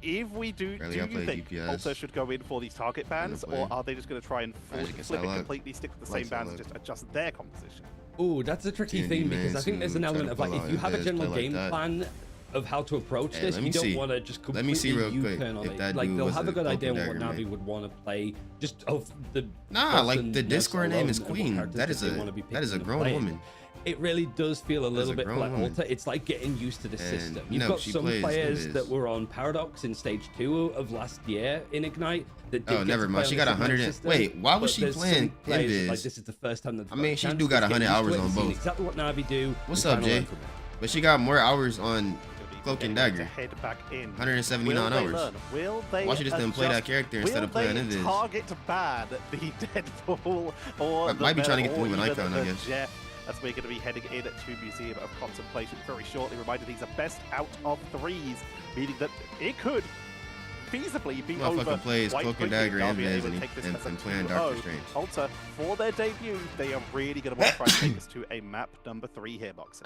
If we do Barely you outplayed think DPS. Ultra should go in for these target bans, play. or are they just going to try and Magic and flip it Psylocke. completely, stick with the Like same bans, and Psylocke. just adjust their composition? Oh, that's a tricky D&D thing because I man think there's to an try to element of like pull if out you have a Invis, general play like game that. plan of how to approach Hey, this. let You me don't see. want to just Let me see completely real quick U-turn on if it. that Like dude they'll was have a a good idea cloak of what and dagger, Navi would want to play. Just of the Nah, like person the Discord name is alone and what Queen. characteristics they wanna be That is a picking and grown playing. woman. It really does feel a little a bit grown like woman. Alter. It's like getting used to the And, system. you You've know, got she some plays players Invis. that were on Paradox in stage 2 of last year in Ignite that did Oh, get never to mind. play She on got the 100 Ignite system, wait, why was but she there's some playing players that, Invis? like, this is the first time that I mean, she do got 100 hours on both. Exactly what Navi do. What's and up, trying to Jay? learn from it. But she got more hours on Cloak and To Dagger. head back in. 179 Will they hours. learn? Will they Why she just didn't play that adjust? character instead of playing Will they Invis? target ban the Deadpool or Might be the trying to get the or move an even icon, I the guess. Jet? As we're going to be heading in to Museum of Contemplation very shortly. Reminder, these are best out of 3s, meaning that it could feasibly be over. Motherfucker plays quite Cloak and quickly. Dagger They'll and be Viz able to and take this and as a playing 2-0. Doctor Strange. Alter, for their debut, they are really going to want to try and take us to a map number 3 here, Boxer.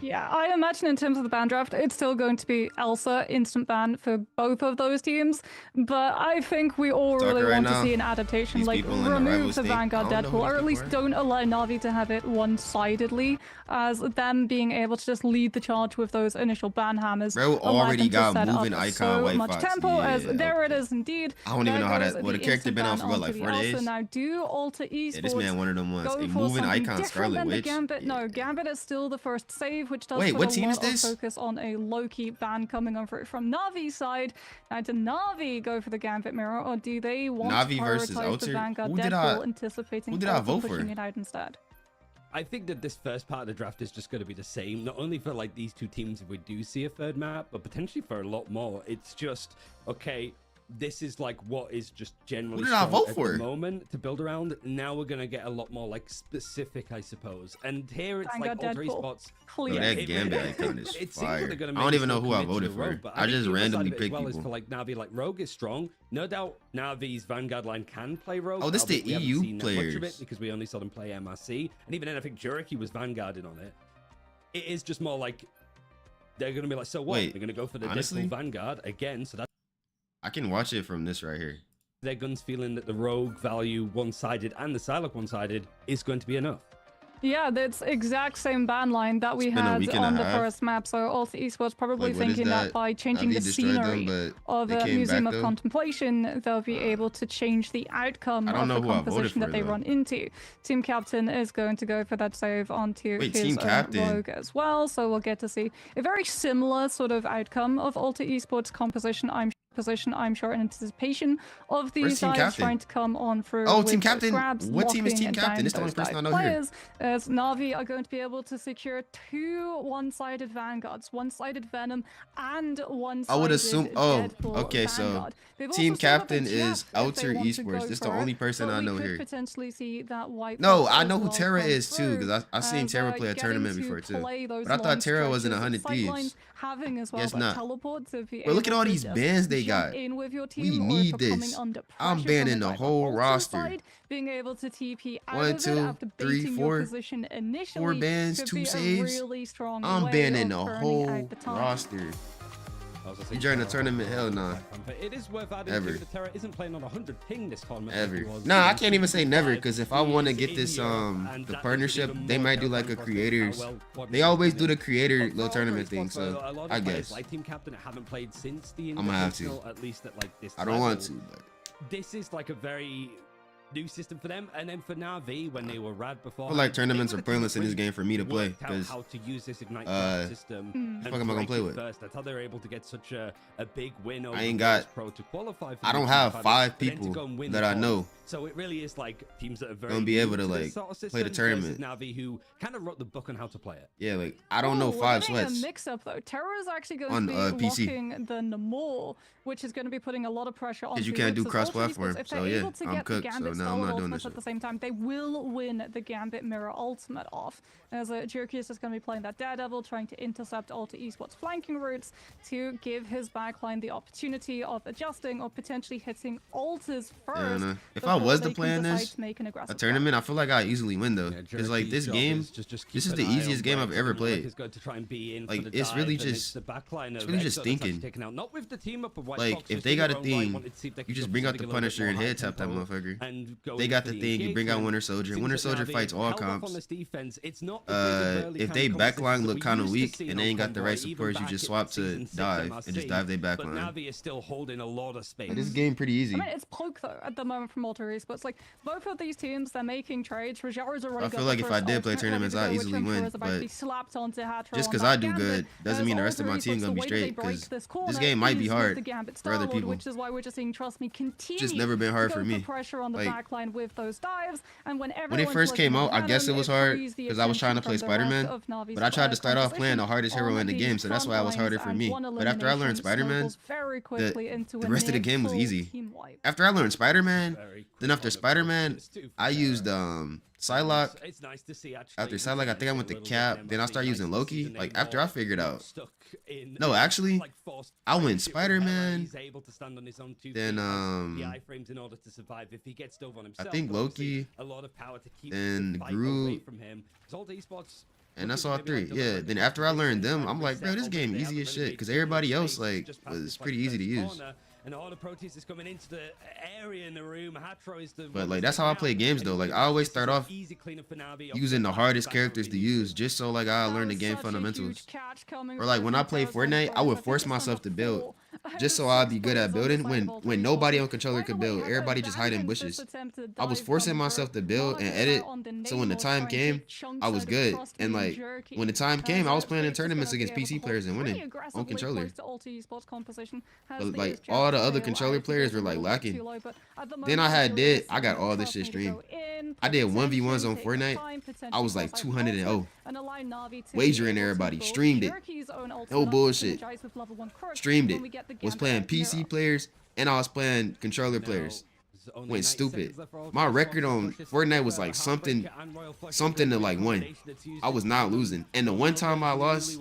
Yeah, I imagine in terms of the ban draft, it's still going to be Elsa instant ban for both of those teams. But I think we all Stalker really right want to now, see an adaptation, these like people in the remove rivals the think, Vanguard I don't know who Deadpool, or these at least people are. don't allow Navi to have it one-sidedly, as them being able to just lead the charge with those initial ban hammers. Bro allow already them to got set up moving icon so White much Fox. tempo, as Yeah, there it okay. is indeed. I don't even know how There that. goes Well, the the character instant been out ban for what, like onto 4 the Elsa. days? Now, do Alter Esports Yeah, this man one of them ones. go A for moving something icon, different Scarlet than the Witch. Gambit? Yeah. No, Gambit is still the first save, which does Wait, put what a team lot is this? of focus on a low-key ban coming over from Navi's side. Now, do Navi go for the Gambit mirror, or do they want Navi to versus prioritize the Alter? Vanguard Who did Deadpool, I- anticipating who did I Alter vote for? pushing it out instead? I think that this first part of the draft is just going to be the same, not only for like these two teams if we do see a third map, but potentially for a lot more. It's just, okay, this is like what is just generally Who did I strong vote at for? the moment to build around. Now we're going to get a lot more like specific, I suppose. And here it's Vanguard like Alter Deadpool. Esports. Bro, Clear. that It Gambit really- icon is it seems fire. like they're gonna I don't make even know who I some voted commit to the for. Rogue, but I think just the other side randomly of it as picked well is people. for like Navi, like Rogue is strong. No doubt Navi's Vanguard line can play Rogue. Oh, this Obviously, the we haven't EU seen that much of it players. because we only saw them play MRC, and even then I think Juriki was Vanguarding on it. It is just more like they're gonna be like, so what? Wait, They're gonna go for the honestly? Deadpool Vanguard again, so that's I can watch it from this right here. their guns feeling that the Rogue value one-sided and the Psylocke one-sided is going to be enough. Yeah, that's exact same ban line that we It's been a had week and a on the half. first map. So Alter Esports probably Like, what is thinking that that? by changing Navi the destroyed them, scenery but of they a came Museum back, of though. Contemplation, they'll be able to change the outcome I don't of know the who I voted composition for, that they though. run into. Team Captain is going to go for that save onto Wait, his Team own Captain? Rogue as well. So we'll get to see a very similar sort of outcome of Alter Esports composition, I'm sure, in anticipation of Where's these Team guys Captain? trying to come on through. Oh, with Team those Captain? grabs, What team is locking Team Captain? down It's the only those person dive I know here. players, as Navi are going to be able to secure 2 one-sided Vanguards, one-sided Venom and one-sided I would assume. Oh, Deadpool okay. So Vanguard. They've Team also set up a Captain Jet is if they Alter want to Esports. go This is the for it, only person but I we know could here. potentially see that White No, Fox I as know who well Terra come is too, because through, I seen as, Terra play a getting tournament to before too. play those But I long thought Terra was in stretches 100 of sight Thieves. lines, having as well Guess that not. teleport to be Bro, look at able all to these just bans they jump got. in with your We team, or need if you're coming this. under I'm pressure banning from the like whole Alter roster. side, being able to TP out 1, of it 2, after 3, baiting 4. your position initially 4 bans, could 2 be a saves. really strong I'm way banning of the turning whole out the time. roster. I was gonna You say join the Terra tournament? has Hell a nah. background, but it is worth adding Ever. too that Terra isn't playing on 100 ping this tournament. Ever. like he was Nah, I in can't even say never, 65. because if I want to He get is this in Europe, and the that partnership, makes it they even might do more like a terrifying creators. how well They always do the coordinated creator it is. little tournament thing, For a so lot of I players, guess like Team Captain that haven't played since the I'ma have to. Invitational, at least at like this I don't want level, to. But This is like a very new system for them, and then for Navi when they were rad before. I feel like tournaments are pointless in this game for me to play, Worked out because how to use this Ignite system. Hmm. and fuck am I gonna break play it with? First. That's how they're able to get such a big win over ain't US got- Pro to qualify for I the don't Team have Finals, 5 but then to people go and win that the I tournament. know So it really is like teams that are very gonna be able new to, this like, sort of play the system versus tournament. Navi, who kind of wrote the book on how to play it. yeah, like I don't know Ooh, we're 5 getting sweats. a mix-up though. Terra is actually going On, to be PC. locking the Namor, which is going to be putting a lot of pressure on. you can't do Alter Esports. cross-platform, If so they're yeah, able to I'm get cooked, the so Gambit no, style I'm of not doing ultimate this at shit. the same time, they will win the Gambit Mirror ultimate off. As Jerky is just going to be playing that Daredevil, trying to intercept Alter Esports' flanking routes to give his backline the opportunity of adjusting or potentially hitting Alters first. nah. If I was to before play they in can this, decide to make an a aggressive tournament, I feel like I easily win though. Yeah, Because like Jericho's this job game, is just keep this is an the eye on easiest game where I've ever Team Liquid played. is going to try and be in Like, for the it's really dive, and just- the backline it's of really just Exo that's actually thinking. taken out. Not with the team up of White Like Fox, if just they in got their a own right, thing, wanted to see if they you could just go bring for out the something a little bit Punisher and more head tap that high-tempo motherfucker. and and going They got for the thing. You bring out engagement. Winter Soldier. Seems Winter that Soldier Navi fights all held off comps. on this defense. It's not the big and burly If kind they of composition backline that look we kind of used to weak see and on they ain't got the right Convoy, even supports, you back just at swap to Season 6 dive and just MRC. dive they But backline. Navi is still holding a lot of space. This game pretty easy. I mean, it's poke though at the moment from Alter Esports. Like both of these teams, they're making trades. Rajaro's already I got feel the like if I first did play ultimate tournaments, ready I to go, easily which win. is about to be But slapped onto Hatro just on because that I do Gambit. good doesn't As mean the rest of Alter my team Esports, gonna be the way that they straight. break Because this corner this game might be is with hard the Gambit for other Starlord, people. which is why we're just seeing Trust Me continue Just never been hard to go for me. pressure on the Like, backline with those dives. And when when it first came out, I guess it was hard because I was trying to play Spider-Man. But I tried to start off playing the hardest hero in the game, so that's why it was harder for me. But after I learned Spider-Man, the rest of the game was easy. After I learned Spider-Man, then after Spider-Man, I used Psylocke. It's nice to see actually. After Psylocke, I think I went to Cap. Then I started using Loki. Like after I figured out. Stuck in, No, actually, like, forced I went friendship with Hera. Spider-Man. He's able to stand on his own 2 Then, feet, has the iframes in order to survive. If he gets dove on himself, think but obviously Loki, a lot of power to keep then the fight Groot, away from him. 'Cause all the esports and that's looking all maybe three. like the Yeah. Lord Then of after I the learned them, Rings, I'm like, bro, this reset, game although they easy as haven't shit. really Because made everybody too much else space, like just past was this, pretty like, easy to first use. corner, and all the Proteus is coming into the area in the room. Hatro is the But like that's how I play games though. Like I always start off using the hardest characters to use, just so like I learn the game fundamentals. Or like when I play Fortnite, I would force myself to build, just so I'd be good at building. When nobody on controller could build, everybody just hide in bushes. I was forcing myself to build and edit, so when the time came, I was good. And like when the time came, I was playing in tournaments against PC players and winning on controller. But like all the other controller players were like lacking. Then I got all this shit streamed. I did 1v1s on Fortnite. I was like 200-0. Wagering everybody. Streamed it. No bullshit. Streamed it. Was playing PC players and I was playing controller players. Went stupid. My record on Fortnite was like something to like 1. I was not losing. And the one time I lost,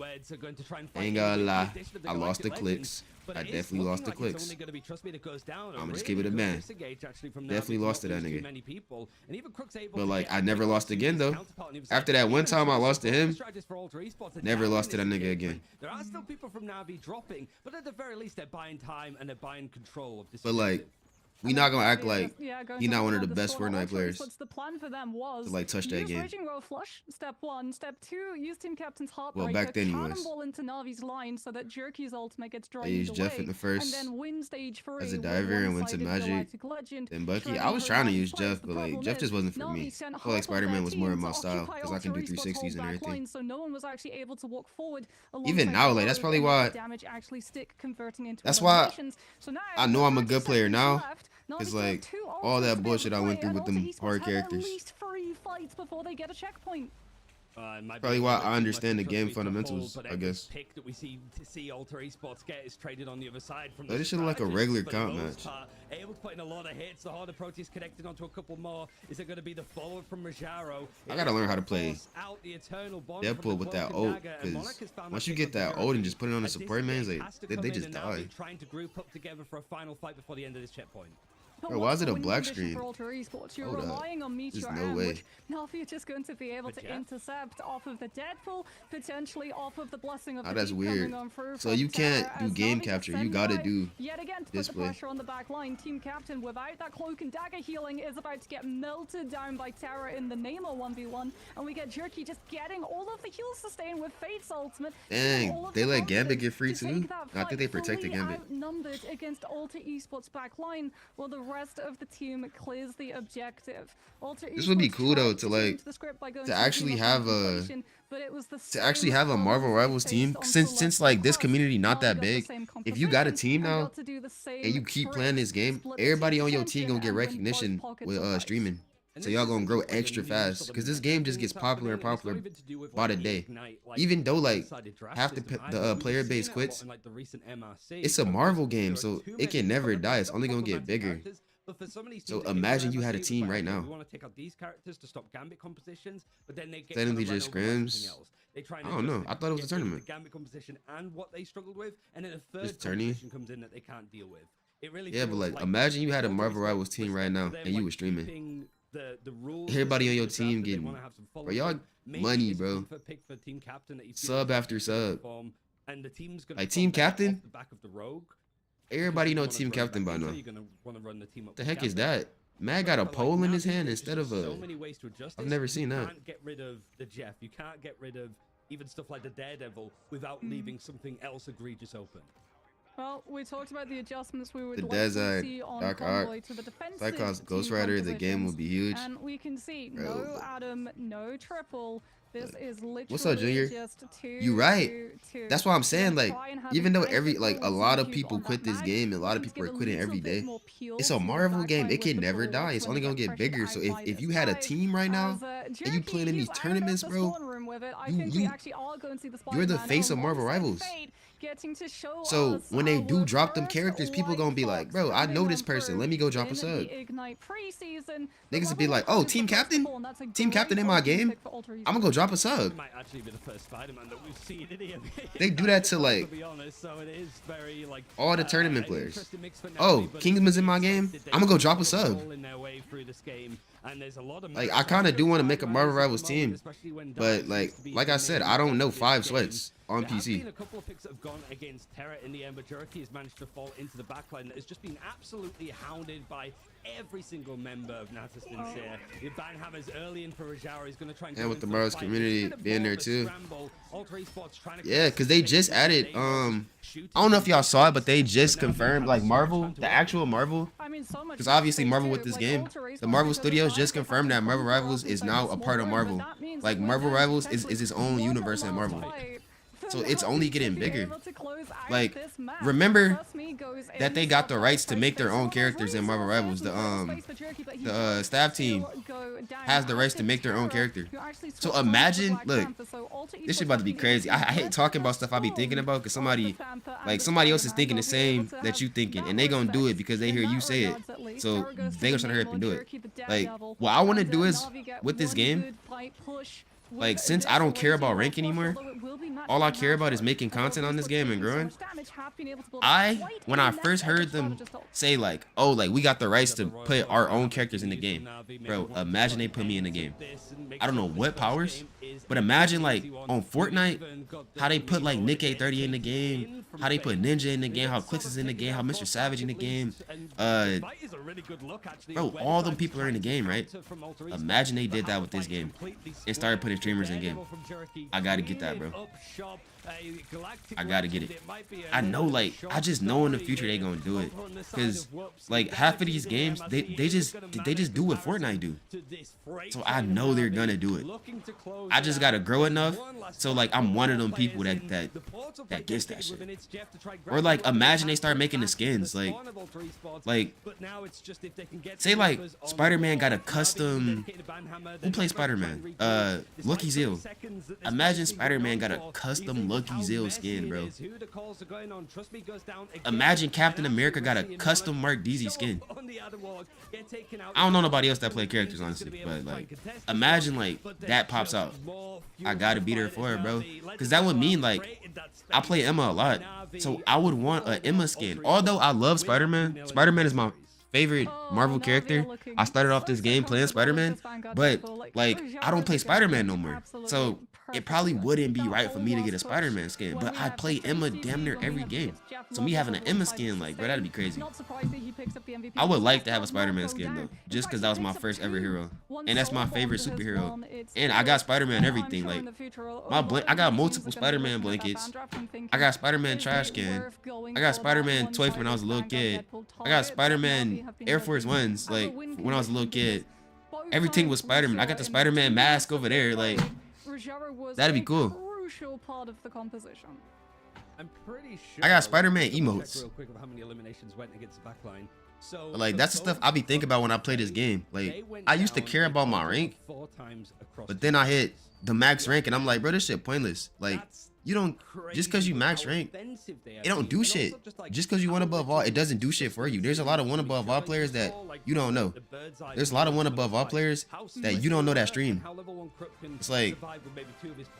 ain't gonna lie, I lost the clicks. I definitely lost the clicks. I'ma just keep it a man. Definitely lost to that nigga. But like I never lost again though. After that one time I lost to him, never lost to that nigga again. There are still people from Navi dropping, but at the very least they're buying time and they're buying control of this. But like we not gonna act like he not one of the best Fortnite players the plan for them was to like touch that use game. Raging Roll Flush, step 1. Step 2, use Team Captain's Heartbreaker, Well, back then he was. cannonball into Navi's line so that Jerky's ultimate gets drained I used away, Jeff in the first and then win stage 3 as a with diver and went to one-sided Magic, Galactic Legend, then Bucky. shredding I was her trying to last use place. Jeff, The but like problem Jeff is, just wasn't for Navi me. sent I feel like half of their Spider-Man was more in team my to style occupy because I can do Alter Esports' 360s whole and back everything. line, so no one was actually able to walk forward Even alongside now, the like that's road probably and why. let the damage actually stick, converting into That's why eliminations. So now, I know I'm a with good 30 player seconds now. left, Navi It's still have like 2 all ultimates that to be able bullshit to I went play, through with and them Alter Esports hard have characters. At least 3 fights before they get a checkpoint. Probably why I understand the game fundamentals, I guess. Pick that we see Alter Esports get is traded on the other side from This should look like a regular comp match. Able to put in a lot of hits. The harder Proteus connected onto a couple more. Is it going to be the follow from Rajaro? I gotta learn how to play Deadpool with that ult, because once you get that ult and just put it on the support mains, like they just die. Trying to group up together for a final fight before the end of this checkpoint. Bro, why is it a black screen? For Alter Esports, you're Hold up. relying on Meteor There's no Arm, way. which Navi are just going to be able to intercept off of the Deadpool, potentially off of the blessing of the that's Deep weird. coming on through So from you can't Terra do as game Navi gets capture. You sent gotta by. do Yet again to put the display. pressure on the back line. Team Captain, without that cloak and dagger healing, is about to get melted down by Terra in the Namor 1v1, and we get Jerky just getting all of the heals sustained with Fate's ultimate. Dang, they let Gambit get free too? I think they protected Gambit. Outnumbered against Alter Esports back line, while the rest of the team clears the objective. Alter This would be Esports cool though tried to change like the script by going to for actually team have a compensation, but it was the same Marvel problems Rivals they team faced on since select like this across. community not Navi that got the big. same If you got a composition team and now got to do the same and you keep script, playing this game, split the everybody team's on your team attention gonna get and win recognition both pockets with of ice. streaming. So y'all gonna grow extra fast because this game just gets popular and popular by the day. Even though like half the player base quits, it's a Marvel game, so it can never die. It's only gonna get bigger. So imagine you had a team right now. We want to take out these characters to stop Gambit compositions, but then they get Technically kinda just run over by scrims. something else. They try and I don't know. adjust I thought it was a get rid of tournament. The Gambit composition and what they struggled with, and then a third Just tourney? composition comes in that they can't deal with. It really Yeah, but feels like imagine you had a Marvel Rivals team right now and you were streaming. Everybody on your team getting, bro, y'all money, bro. Sub after sub. And the team's gonna Like team captain. off the back of the rogue. Everybody know team captain by now. You're gonna want to run the team up The with heck is Gambit. that? Mag got a pole in his hand There's instead of just a. so many ways to adjust I've this. never seen You that. can't get rid of the Jeff. You can't get rid of even stuff like the Daredevil without leaving something else egregious open. Well, we talked about the adjustments we would The like to Desert, see on Dark Convoy Arc, to the defensive Cyclops, team Ghost Rider, the game will compositions. be huge. And we can see Bro, no look. Adam, no triple. This is literally What's up, Junior? just two, You right. two. That's why I'm saying, like, Try and have even an though ethical a lot of execute people on quit that this mag, game, and a lot of looking to people are give quitting little every bit day. more peel It's to a the Marvel game. backline It with can the never ball die. It's when only they gonna get get pressured bigger. So out by if this you had a side. team right now, As, and you Jerky, playing in he's these out tournaments, of the bro, spawn room with it. I you- think you- we actually are going to see the you're the Spider-Man face of Marvel alongside Rivals. Fate getting to show So us when they our do drop them first characters, people gonna be like, White bro, I Fox know this coming person. through Let me go drop a in sub. the Ignite preseason. The Niggas would be level like, one oh, is team the first captain? of all, and that's a Team captain great in my option game? pick for Alter Ego. I'm gonna go drop a sub. It might actually be the first Spider-Man that we've seen in here. They do that to, like, be honest, so it is very, like, all the tournament an players. interesting mix for Oh, Navi, but Kingsman's in my it's game? that they I'm gonna go drop a struggle sub. rolling their way through this game, and there's a lot of Like, I kind of do want to make a Marvel Rivals team, especially when but Dark seems to be like I said, I dominating don't know this 5 game. sweats on There has PC. been a couple of picks that have gone against Terra in the end, but Jerky has managed to fall into the backline that has just been absolutely hounded by every single member of Natus Sincere. If Banhammer's early in for Rajara, he's going to try and And go with in the for Mars fight. community It's a bit being more there of a too. scramble. Alter Esports trying to Yeah, because they just added, I I don't know if y'all saw it, but they just confirmed, like, Marvel, the actual Marvel, I mean, so much because obviously space Marvel too. with this Like, game, Alter Esports the Marvel because Studios of just the confirmed that fact Marvel that Rivals Marvel is now a small part of room, but Marvel. that means Like, that we're Marvel going to Rivals is its own potentially universe in one Marvel. fight for So it's Navi only to getting be bigger. able to close out Like, this match. remember Trust me, goes that they in got the top rights to five make their space. own Well, characters in there's Marvel resources, Rivals. there's space for Jerky, but he The does staff still team go down. has the As rights to did make their own Terra, character. who actually So swapped onto the imagine, Black look, Panther, so Alter this shit Esports about to be actually crazy. I hate led talking the about stuff I be thinking about because somebody, Panther and like, the somebody else is Spider-Man. thinking the They'll be able same to that have you thinking, that and they gonna do it respect. because they In hear that you say it. regards, at least, So Terra goes to they gonna the try to hurry main up and do mode, it. Jerky the Like, Daredevil, what I want to and, do is, Navi get with this one game, good fight push with like, since I don't care about rank Desperation, anymore, although it will be matched all I by care about is Nashor. making content on this game and growing. So much damage, have been able to build I, quite when a I net first heard edge them strategist ult. say, like, oh, like, we got the rights to put our own characters in the game, bro, imagine they put me in the game. I don't know what powers, but imagine, like, on Fortnite, how they put, like, Nick 830 in the game, how they put Ninja in the game, how Clix is in the game, how Mr. Savage in the game. Bro, all them people are in the game, right? Imagine they did that with this game and started putting streamers in game. I gotta get that, bro. I gotta get it. I know, like, I just know in the future they gonna do it, cause like half of these games they just do what Fortnite do. So I know they're gonna do it. I just gotta grow enough so, like, I'm one of them people that gets that shit. Or, like, imagine they start making the skins, like say, like, Spider-Man got a custom. Who plays Spider-Man? Lucky Zeal. Imagine Spider-Man got a custom Lucky Zeal skin, bro. Imagine Captain America got a custom Mark DZ skin. I don't know nobody else that play characters, honestly, but, like, imagine, like, that pops out. I gotta be there for it, bro, because that would mean, like, I play Emma a lot, so I would want an Emma skin. Although I love Spider-Man, Spider-Man is my favorite Marvel character. I started off this game playing Spider-Man, but, like, I don't play Spider-Man no more, so it probably wouldn't be right for me to get a Spider-Man skin, but I play Emma damn near every game. So me having an Emma skin, like, bro, that'd be crazy. I would like to have a Spider-Man skin, though, just because that was my first ever hero, and that's my favorite superhero. And I got Spider-Man everything, like, I got multiple Spider-Man blankets. I got Spider-Man trash can. I got Spider-Man toy when I was a little kid. I got Spider-Man Air Force Ones, like, when I was a little kid. Everything was Spider-Man. I got the Spider-Man mask over there, like, that'd be cool. Crucial part of the composition. I'm pretty sure I got Spider-Man check emotes. real quick of how many eliminations went against the backline. So, But, like, that's the stuff I be thinking about when I play this game. Like, I used to care about my rank, but then I hit the max rank and I'm like, bro, this shit pointless. Like, you don't, just because you max rank, it don't do shit. Just because you one above all, it doesn't do shit for you. There's a lot of one above all players that you don't know. There's a lot of one above all players that you don't know that stream. It's like,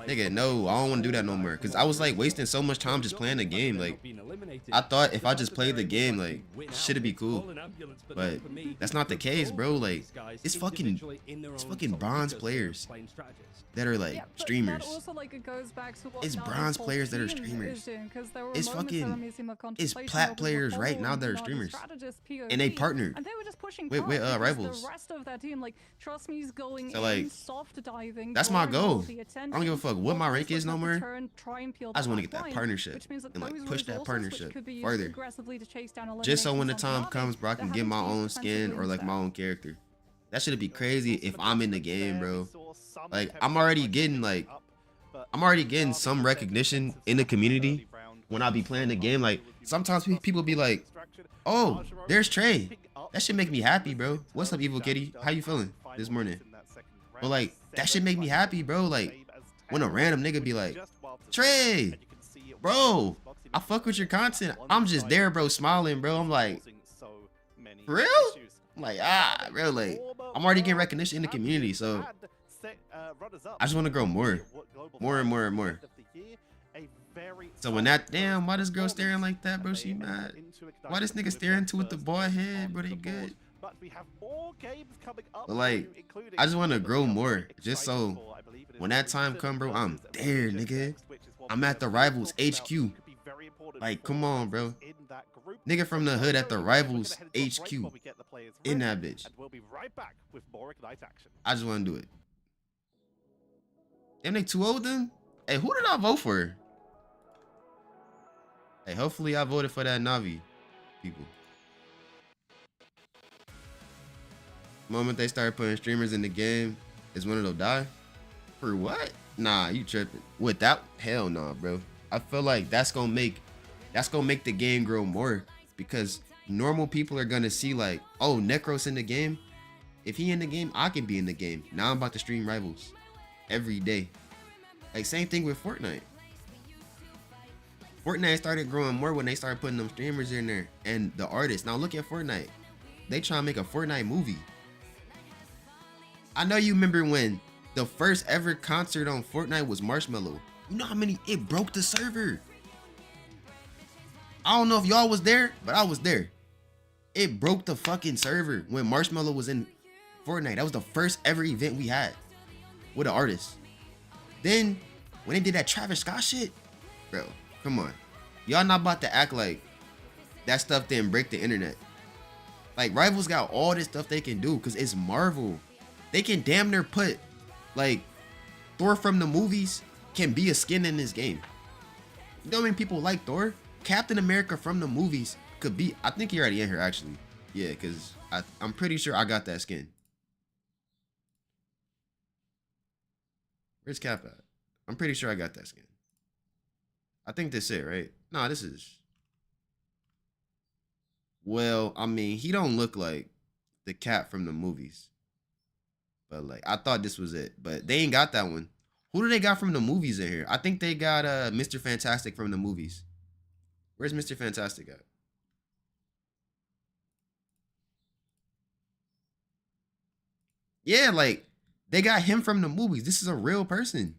nigga, no, I don't want to do that no more. Because I was, like, wasting so much time just playing the game. Like, I thought if I just played the game, like, shit'd be cool. But that's not the case, bro. Like, it's fucking bronze players that are, like, streamers. Also, like, it goes back to what It's Navi bronze players that are streamers. It's fucking it's plat players right now that are streamers, and they partnered. And they were just pushing with rivals. The rest of that team, like, trust me, is going So, like, in, soft diving. that's my drawing all goal. the I don't give a fuck what my rank is no more. Try and peel I just the want to get back that line, partnership which means that and like those push that resources, partnership which could be used further. aggressively to chase down Just so when the eliminations time on comes, bro, I they're can get having my to use own defensive skin or wins like there. my own character. That should be crazy if I'm in the game, bro. Like I'm already getting some recognition in the community when I be playing the game. Like sometimes people be like, "Oh, there's Trey." That should make me happy, bro. What's up, Evil Kitty? How you feeling this morning? But like that should make me happy, bro. Like when a random nigga be like, "Trey, bro, I fuck with your content." I'm just there, bro, smiling, bro. I'm like, for real? I'm like, bro, like I'm already getting recognition in the community, so I just want to grow more and more. So when that, damn, why this girl staring like that, bro? She mad. Why this nigga staring to with the boy head, bro? They good. But like, I just want to grow more, just so when that time come, bro, I'm there, nigga. I'm at the Rivals HQ. Like, come on, bro. Nigga from the hood at the Rivals HQ. In that bitch. I just want to do it. Damn, they too old then? Hey, who did I vote for? Hey, hopefully I voted for that Navi people. Moment they start putting streamers in the game is when it'll die. For what? Nah, you tripping. Without, hell nah, bro. I feel like that's gonna make the game grow more, because normal people are gonna see like, oh, Necros in the game. If he in the game, I can be in the game. Now I'm about to stream Rivals every day. Like same thing with Fortnite. Fortnite started growing more when they started putting them streamers in there and the artists. Now look at Fortnite. They try to make a Fortnite movie. I know you remember when the first ever concert on Fortnite was Marshmello. You know how many, it broke the server. I don't know if y'all was there, but I was there. It broke the fucking server when Marshmello was in Fortnite. That was the first ever event we had with an artist. Then when they did that Travis Scott shit, bro, come on. Y'all not about to act like that stuff didn't break the internet. Like Rivals got all this stuff they can do because it's Marvel. They can damn near put like Thor from the movies can be a skin in this game. You know how many people like Thor? Captain America from the movies could be, I think he already in here actually. Yeah, because I'm pretty sure I got that skin. Where's Cap at? I'm pretty sure I got that skin. I think this it, right? Nah, this is. Well, I mean, he don't look like the Cap from the movies. But like, I thought this was it. But they ain't got that one. Who do they got from the movies in here? I think they got Mr. Fantastic from the movies. Where's Mr. Fantastic at? Yeah, like, they got him from the movies. This is a real person.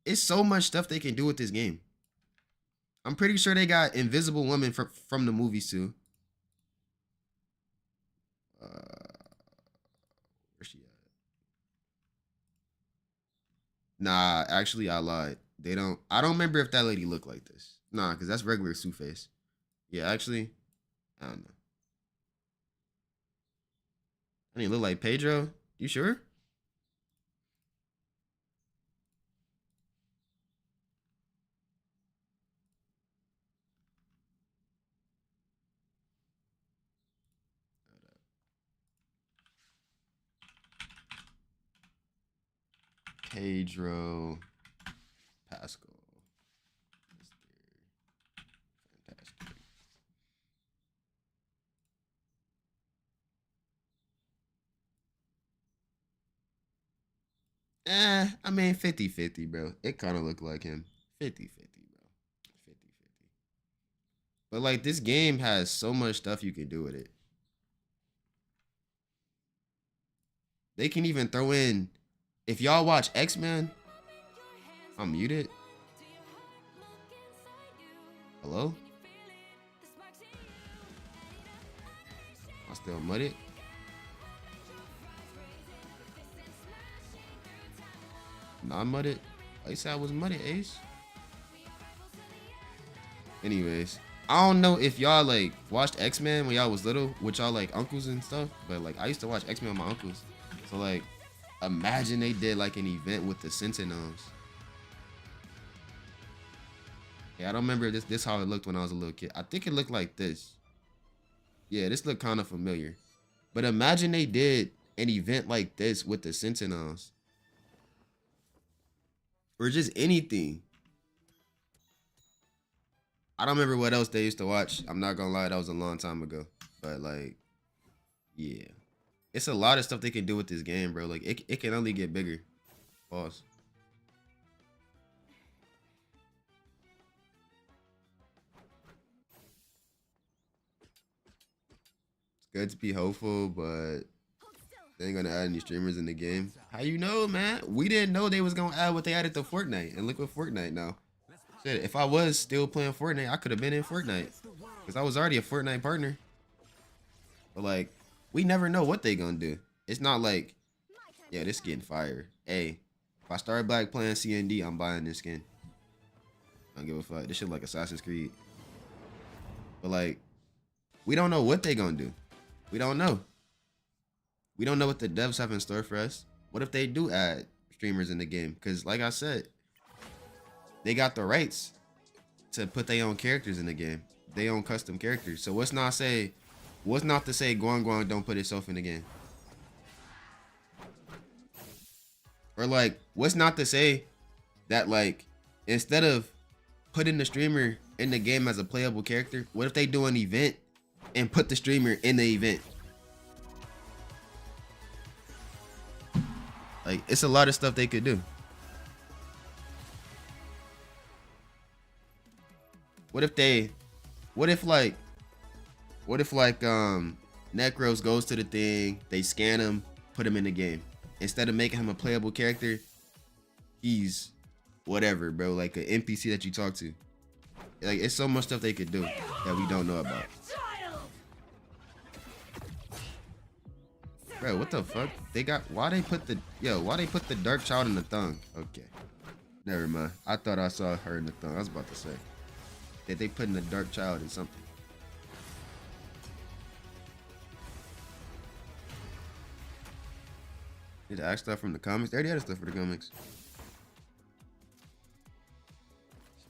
It's so much stuff they can do with this game. I'm pretty sure they got Invisible Woman from the movies too. Where's she at? Nah, actually I lied. I don't remember if that lady looked like this. Nah, because that's regular Sue face. Yeah, actually, I don't know. I didn't look like Pedro. You sure? Pedro Pascal. Fantastic. I mean 50-50, bro. It kind of looked like him. 50-50, bro. 50-50. But like this game has so much stuff you can do with it. They can even throw in, if y'all watch X-Men, I'm muted. Hello? I still muted. Not muted. I said I was muted, Ace. Anyways, I don't know if y'all like watched X-Men when y'all was little with y'all like uncles and stuff, but like I used to watch X-Men with my uncles. So like, imagine they did like an event with the Sentinels. Yeah, I don't remember this how it looked when I was a little kid. I think it looked like this. Yeah, this looked kind of familiar. But imagine they did an event like this with the Sentinels. Or just anything. I don't remember what else they used to watch. I'm not gonna lie, that was a long time ago. But like, yeah. It's a lot of stuff they can do with this game, bro. Like, it can only get bigger. Pause. It's good to be hopeful, but they ain't gonna add any streamers in the game. How you know, man? We didn't know they was gonna add what they added to Fortnite. And look what Fortnite now. Shit, if I was still playing Fortnite, I could have been in Fortnite. Because I was already a Fortnite partner. But like, we never know what they gonna do. It's not like, yeah, this skin fire. Hey, if I start back playing CND, I'm buying this skin. I don't give a fuck. This shit like Assassin's Creed. But like, we don't know what they gonna do. We don't know. We don't know what the devs have in store for us. What if they do add streamers in the game? Because like I said, they got the rights to put their own characters in the game. They own custom characters. So what's not to say Guang don't put itself in the game? Or like, what's not to say that like, instead of putting the streamer in the game as a playable character, what if they do an event and put the streamer in the event? Like, it's a lot of stuff they could do. What if Necros goes to the thing, they scan him, put him in the game. Instead of making him a playable character, he's whatever, bro, like an NPC that you talk to. Like, it's so much stuff they could do that we don't know about. Bro, what the fuck? Why they put the dark child in the thong? Okay. Never mind. I thought I saw her in the thong. I was about to say that they put in the dark child in something. Need to ask stuff from the comics. They already had stuff for the comics.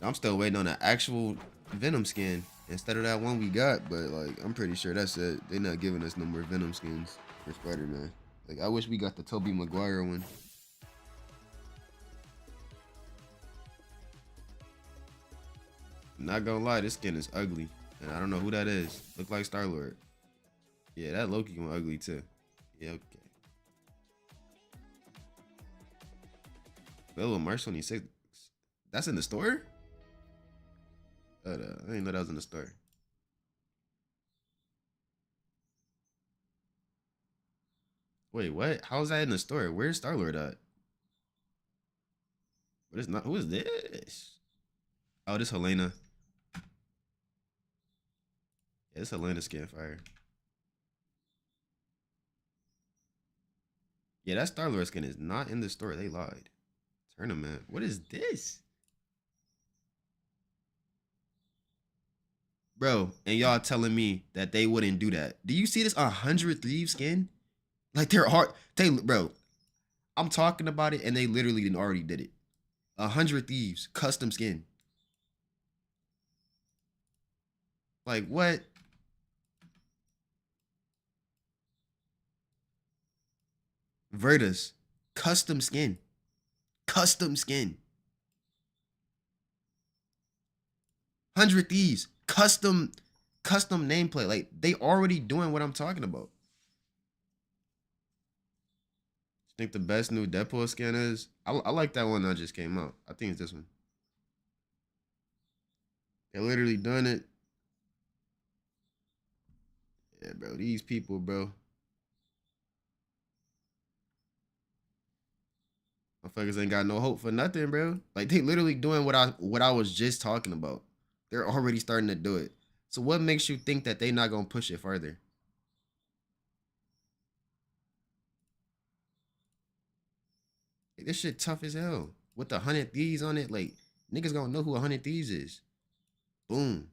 I'm still waiting on an actual Venom skin instead of that one we got, but like, I'm pretty sure that's it. They're not giving us no more Venom skins for Spider-Man. Like, I wish we got the Tobey Maguire one. I'm not gonna lie, this skin is ugly. And I don't know who that is. Look like Star-Lord. Yeah, that Loki one ugly too. Yeah, okay. Bill March 26th. That's in the store? I didn't know that was in the store. Wait, what? How is that in the store? Where's Star-Lord at? But it's not. Who is this? Oh, this Helena. Yeah, this Helena skin fire. Yeah, that Star-Lord skin is not in the store. They lied. Tournament. What is this? Bro, and y'all telling me that they wouldn't do that. Do you see this 100 Thieves skin? Like, they're hard. Bro, I'm talking about it and they literally already did it. 100 Thieves, custom skin. Like, what? Virtus, custom skin. Custom skin. 100 Thieves, custom nameplate. Like, they already doing what I'm talking about. I think the best new Deadpool skin is, I like that one that just came out. I think it's this one. They're literally doing it. Yeah, bro, these people, bro. Motherfuckers ain't got no hope for nothing, bro. Like, they literally doing what I was just talking about. They're already starting to do it. So what makes you think that they not gonna push it further? Like, this shit tough as hell. With the 100 Thieves on it, like, niggas gonna know who 100 Thieves is. Boom.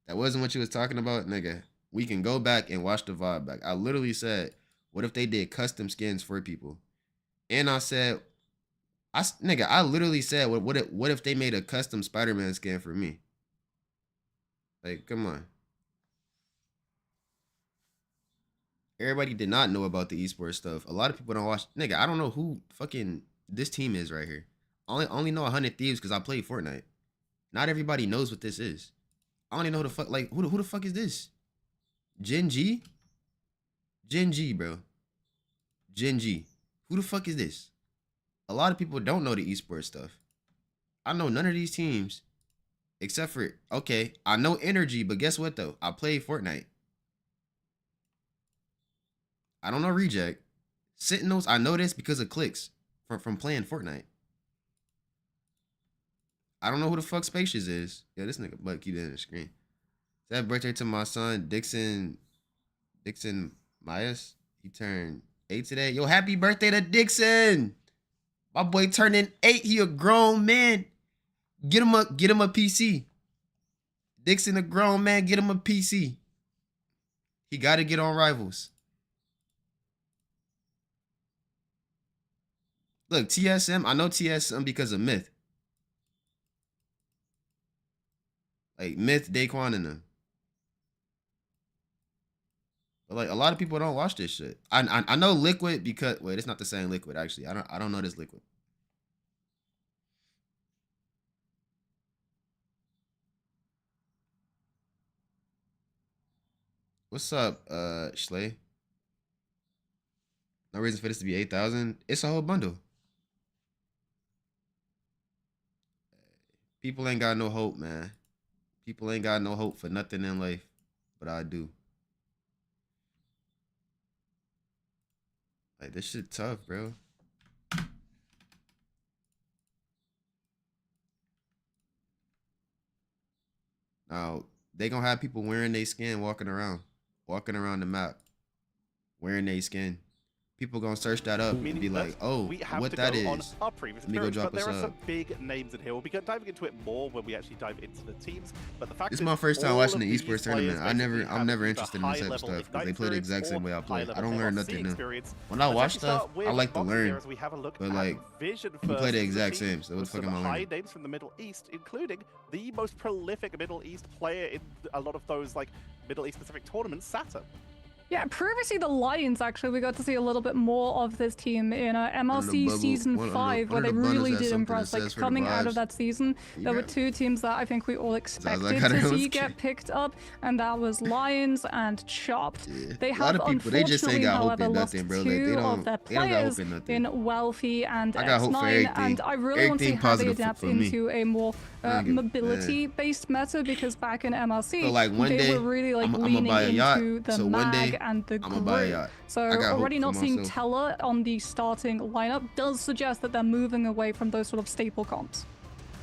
That wasn't what you was talking about, nigga. We can go back and watch the vibe back. I literally said, what if they did custom skins for people? And I said, nigga, I literally said, what if they made a custom Spider-Man skin for me? Like, come on. Everybody did not know about the esports stuff. A lot of people don't watch. Nigga, I don't know who fucking this team is right here. I only know 100 Thieves because I played Fortnite. Not everybody knows what this is. I don't even know who the fuck, like, who the fuck is this? Gen G? Gen G, bro. Gen G. Who the fuck is this? A lot of people don't know the esports stuff. I know none of these teams except for, okay, I know Energy, but guess what though? I played Fortnite. I don't know Reject. Sentinels, I know this because of clicks from playing Fortnite. I don't know who the fuck Spacious is. Yeah, this nigga butt keep it in the screen. Happy birthday to my son, Dixon Myers. He turned 8 today. Yo, happy birthday to Dixon. My boy turning 8. He a grown man. Get him a PC. Dixon a grown man. Get him a PC. He got to get on Rivals. Look, TSM. I know TSM because of Myth. Like Myth, Daquan, and them. But like a lot of people don't watch this shit. I know Liquid because wait, it's not the same Liquid actually. I don't know this Liquid. What's up, Schley? No reason for this to be 8,000. It's a whole bundle. People ain't got no hope, man. People ain't got no hope for nothing in life, but I do. Like this shit tough, bro. Now they gonna have people wearing their skin, walking around the map, wearing their skin. People gonna search that up and be like, "Oh, what that is?" Let me go drop a sub. There are some big names in here. We'll be diving into it more when we actually dive into the teams. But the fact This is my first time watching the esports tournament. I'm never interested in this type of stuff because they play the exact same way I play. I don't learn nothing new. When I watch stuff, I like to learn, but like we play the exact same. So what the fuck am I learning? High names from the Middle East, including the most prolific Middle East player in a lot of those like Middle East specific tournaments, Saturn. Yeah, previously the Lions, actually, we got to see a little bit more of this team in MLC Season 5, where they really did impress. Like, coming out of that season, there were two teams that I think we all expected to see get picked up, and that was Lions and Chopped. Yeah. They have, unfortunately, however, lost nothing, bro. two Like, of their players in Wealthy and X9, and I really want to see how they adapt into a more mobility-based meta, because back in MLC, they were really like leaning into the mag and the group. So already not seeing Teller on the starting lineup does suggest that they're moving away from those sort of staple comps.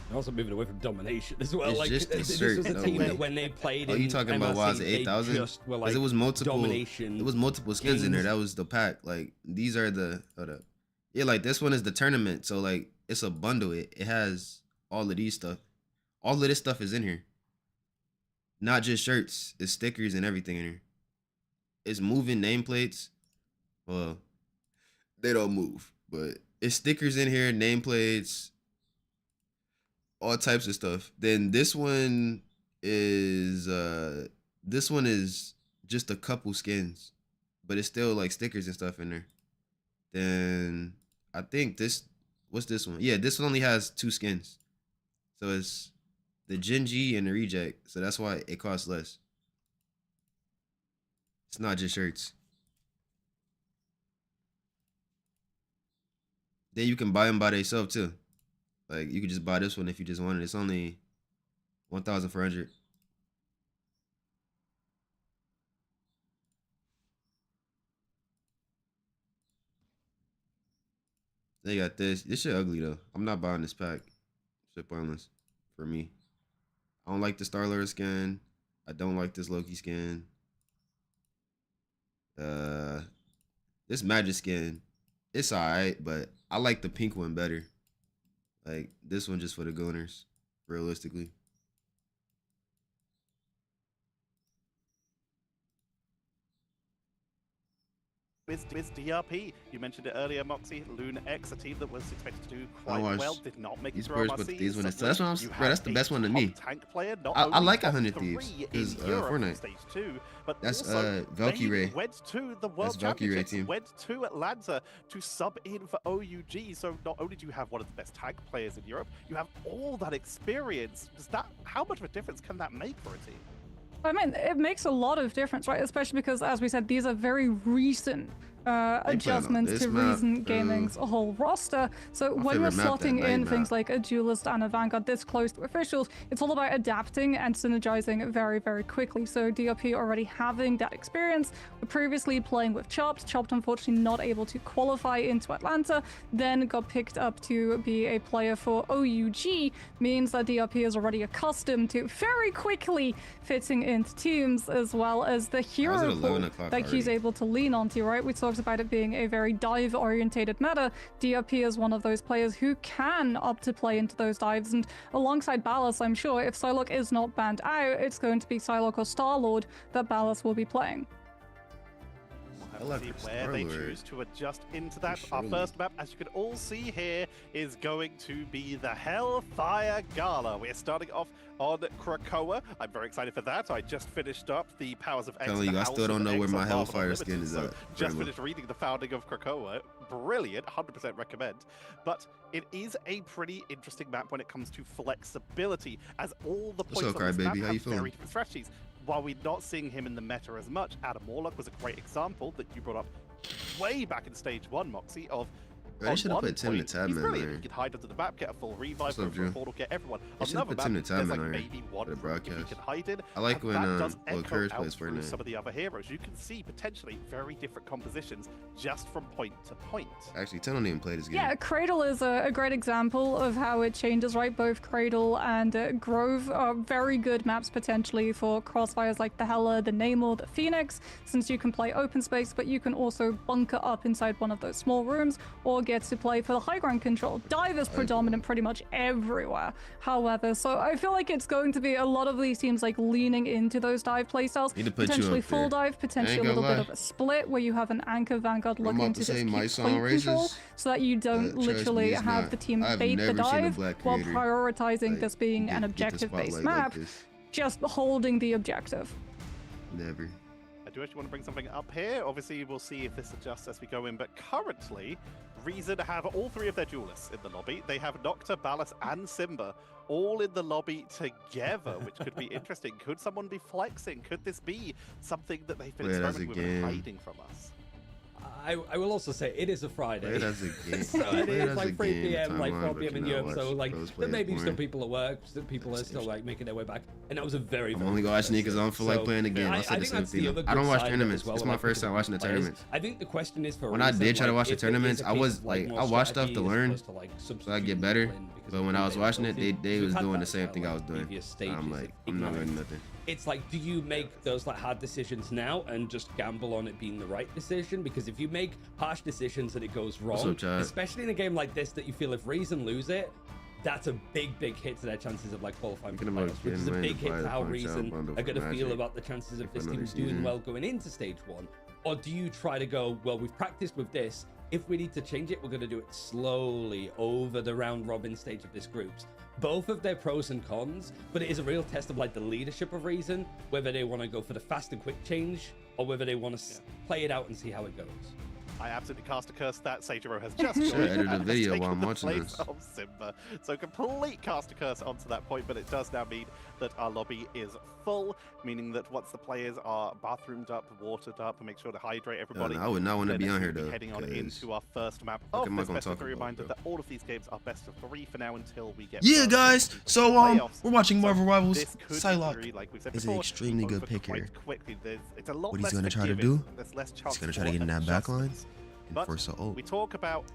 They're also moving away from domination as well. It's like just this was a team that when they played. Oh, you talking about why is it 8,000? Because it was multiple. It was multiple skins in there. That was the pack. Like these are the. Hold up. Yeah, like this one is the tournament. So like it's a bundle. It has all of these stuff. All of this stuff is in here. Not just shirts. It's stickers and everything in here. It's moving nameplates. Well, they don't move, but it's stickers in here, nameplates, all types of stuff. Then this one is just a couple skins, but it's still like stickers and stuff in there. Then I think what's this one? Yeah, this one only has 2 skins. So it's the Gen G and the Reject. So that's why it costs less. It's not just shirts. Then you can buy them by themselves too. Like you could just buy this one if you just wanted. It's only 1,400. They got this. This shit ugly though. I'm not buying this pack. Shit pointless for me. I don't like the Star-Lord skin. I don't like this Loki skin. This Magic skin, it's alright, but I like the pink one better. Like this one just for the Gooners, realistically. is DRP. You mentioned it earlier, Moxie. Loon X, a team that was expected to do quite well, did not make it through Esports, but MRC. these winners. Suddenly, That's what I'm. you Bro, have that's the best a one to me. top tank player, not I only like top 100 3 Thieves in because Europe Fortnite. Stage 2, but That's also Valkyrie. they went to the World That's Valkyrie Championships, team. went to Atlanta to sub in for OUG. So not only do you have one of the best tank players in Europe, you have all that experience. How much of a difference can that make for a team? I mean, it makes a lot of difference, right? Especially because, as we said, these are very recent adjustments to Reason Gaming's whole roster. So when we're slotting in things like a Duelist and a Vanguard this close to officials, it's all about adapting and synergizing very, very quickly. So DRP already having that experience, previously playing with Chopped. Chopped unfortunately not able to qualify into Atlanta, then got picked up to be a player for OUG, means that DRP is already accustomed to very quickly fitting into teams, as well as the hero pool that he's able to lean onto, right? We talked about it being a very dive-orientated meta. DRP is one of those players who can opt to play into those dives, and alongside Ballas, I'm sure if Psylocke is not banned out, it's going to be Psylocke or Star-Lord that Ballas will be playing. We'll have to see where they choose to adjust into that. Our first map, as you can all see here, is going to be the Hellfire Gala. We're starting off on Krakoa. I'm very excited for that. I just finished up the Powers of X. I still don't know where my Hellfire skin is at. Just finished reading the founding of Krakoa. Brilliant, 100% recommend. But it is a pretty interesting map when it comes to flexibility, as all the points on this map have very different strategies. While we're not seeing him in the meta as much, Adam Warlock was a great example that you brought up way back in stage 1, Moxie, of I should have put Tim the Tab Man there. You can hide under the map, get a full revive, go for a portal, get everyone. I should have put Tim the Tab Man maybe one the broadcast. you can hide in. I like when Curse plays through Fortnite. some of the other heroes. You can see potentially very different compositions just from point to point. Actually, Tim don't even play this game. Yeah, Cradle is a great example of how it changes, right? Both Cradle and Grove are very good maps potentially for crossfires like the Hela, the Namor, the Phoenix, since you can play open space, but you can also bunker up inside one of those small rooms or get to play for the high ground control. Dive is predominant pretty much everywhere, however, so I feel like it's going to be a lot of these teams like leaning into those dive playstyles, potentially full dive, potentially a little bit of a split where you have an anchor Vanguard looking to just keep point control so that you don't literally have the team bait the dive while prioritizing this being an objective-based map, just holding the objective. Never. I do actually want to bring something up here. Obviously, we'll see if this adjusts as we go in, but currently, Reason have all 3 of their duelists in the lobby. They have Nocta, Ballas, and Simba all in the lobby together, which could be interesting. Could someone be flexing? Could this be something that they've been experimenting with and hiding from us? I will also say it is a Friday. It is a game. So it is like 3 p.m., like 4 p.m. in Europe. So like there may be some people at work, some people are still like making their way back. And that was a very. I'm only gonna watch sneakers on for like playing the game. I said the same thing. I don't watch tournaments. It's my first time watching the tournaments. I think the question is for when I did try to watch the tournaments, I was like I watched stuff to learn so I get better. But when I was watching it, they was doing the same thing I was doing. I'm like, I'm not learning nothing. It's like, do you make those like hard decisions now and just gamble on it being the right decision? Because if you make harsh decisions and it goes wrong, especially in a game like this that you feel if Reason lose it, that's a big hit to their chances of like qualifying for playoffs, which is a big hit to how Reason are going to feel about the chances of this team doing well going into stage 1. Or do you try to go, well, we've practiced with this. If we need to change it, we're going to do it slowly over the round robin stage of this groups. Both of their pros and cons, but it is a real test of like the leadership of Reason, whether they want to go for the fast and quick change or whether they want to play it out and see how it goes. I absolutely cast a curse that Seijiro has just joined. Edited a video while I'm watching this. Of Simba. So complete cast a curse onto that point, but it does now mean that our lobby is full, meaning that once the players are bathroomed up, watered up, and make sure to hydrate everybody. I would not want to be on here though. Heading on into our first map of this best of 3 reminder that all of these games are best of 3 for now until we get. Yeah, guys. So we're watching Marvel Rivals. Psylocke is an extremely good pick here. What he's gonna try to do? He's gonna try to get in that backline and force an ult. We talk about.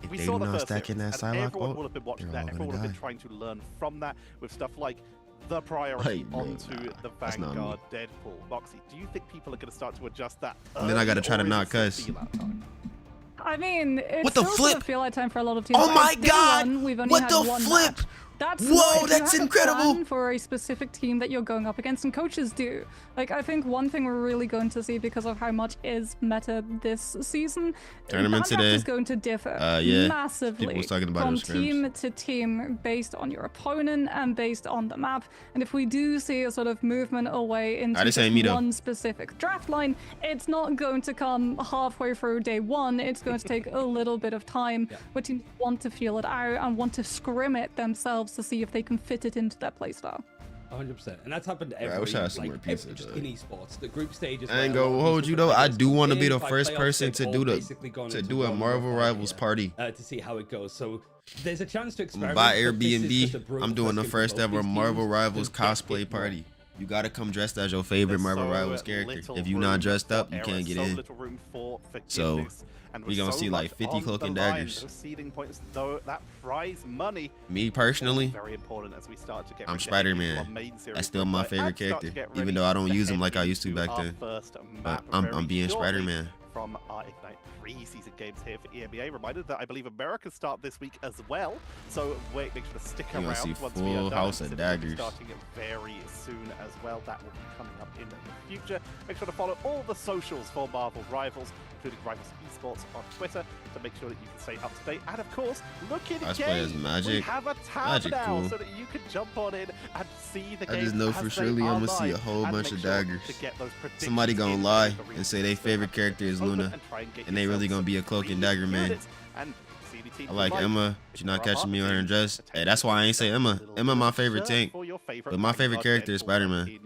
If they do not stack in that Psylocke everyone will have been watching that. Everyone will have been trying to learn from that with stuff like the priority onto the Vanguard Deadpool. Moxie, do you think people are going to start to adjust that? And then I got to try to not cuss. I mean, it's what the still flip? Sort of feel like time for a lot of teams. Oh my god! We've only what had the one flip? match. That's Whoa, not, if you that's have a incredible. plan for a specific team that you're going up against, and coaches do. Like, I think one thing we're really going to see because of how much is meta this season, Tournament band draft today. is going to differ Yeah. massively People was talking about from it on scrims. team to team based on your opponent and based on the map. And if we do see a sort of movement away into this just ain't me, though. one specific draft line, it's not going to come halfway through day one. It's going to take a little bit of time, but teams want to feel it out and want to scrim it themselves to see if they can fit it into their playstyle. 100%, and that's happened every, I wish I had some more like, pizza, just though. in esports. The group stages. I ain't where a lot gonna of hold these you different though. I players do come want to be in the by first playoffs, person they've to all do basically gone to into do a one Marvel more Rivals fight, party. to see how it goes. So there's a chance to experiment. Buy but this is just a Airbnb. brutal I'm doing the question for first both ever these Marvel teams. Rivals Just get cosplay it more. party. You gotta come dressed as your favorite There's Marvel so Rivals character. little If you're room not dressed for up, you error, can't get so in. little room for So, forgiveness. And we with gonna so see like much 50 on cloak the and line, daggers. those seeding points, though, that prize money. Me personally, Very important as we start to get I'm ready to Spider-Man. head into our main series That's still my play favorite and start to character, get even ready though I don't to use him head like I used to into back our then. first But map I'm very being shortly Spider-Man. from our Ignite pre-season games here for EMEA. Reminded that I believe America start this week as well, so make sure to stick You're gonna around see once we are full done. house of Consider we'll be daggers. starting very soon as well. That will be coming up in the future. Make sure to follow all the socials for Marvel Rivals, including Rivals Esports on Twitter, to make sure that you can stay up to date. And of course, look in Let's play as game. We Magic. have a tab Magic now, cool. so that you can jump on in and see the I game. just know as for they surely are I'm gonna see a live, whole and bunch make of sure daggers. to get those predictions Somebody gonna in lie the and say their favorite character is open Luna, and try and get and they really yourselves gonna be a some cloak and free dagger man. units and see the team I like you Emma, but you're not catching me on her dress. Hey, that's why I ain't say Emma. Emma my favorite tank, but my favorite character is Spider-Man.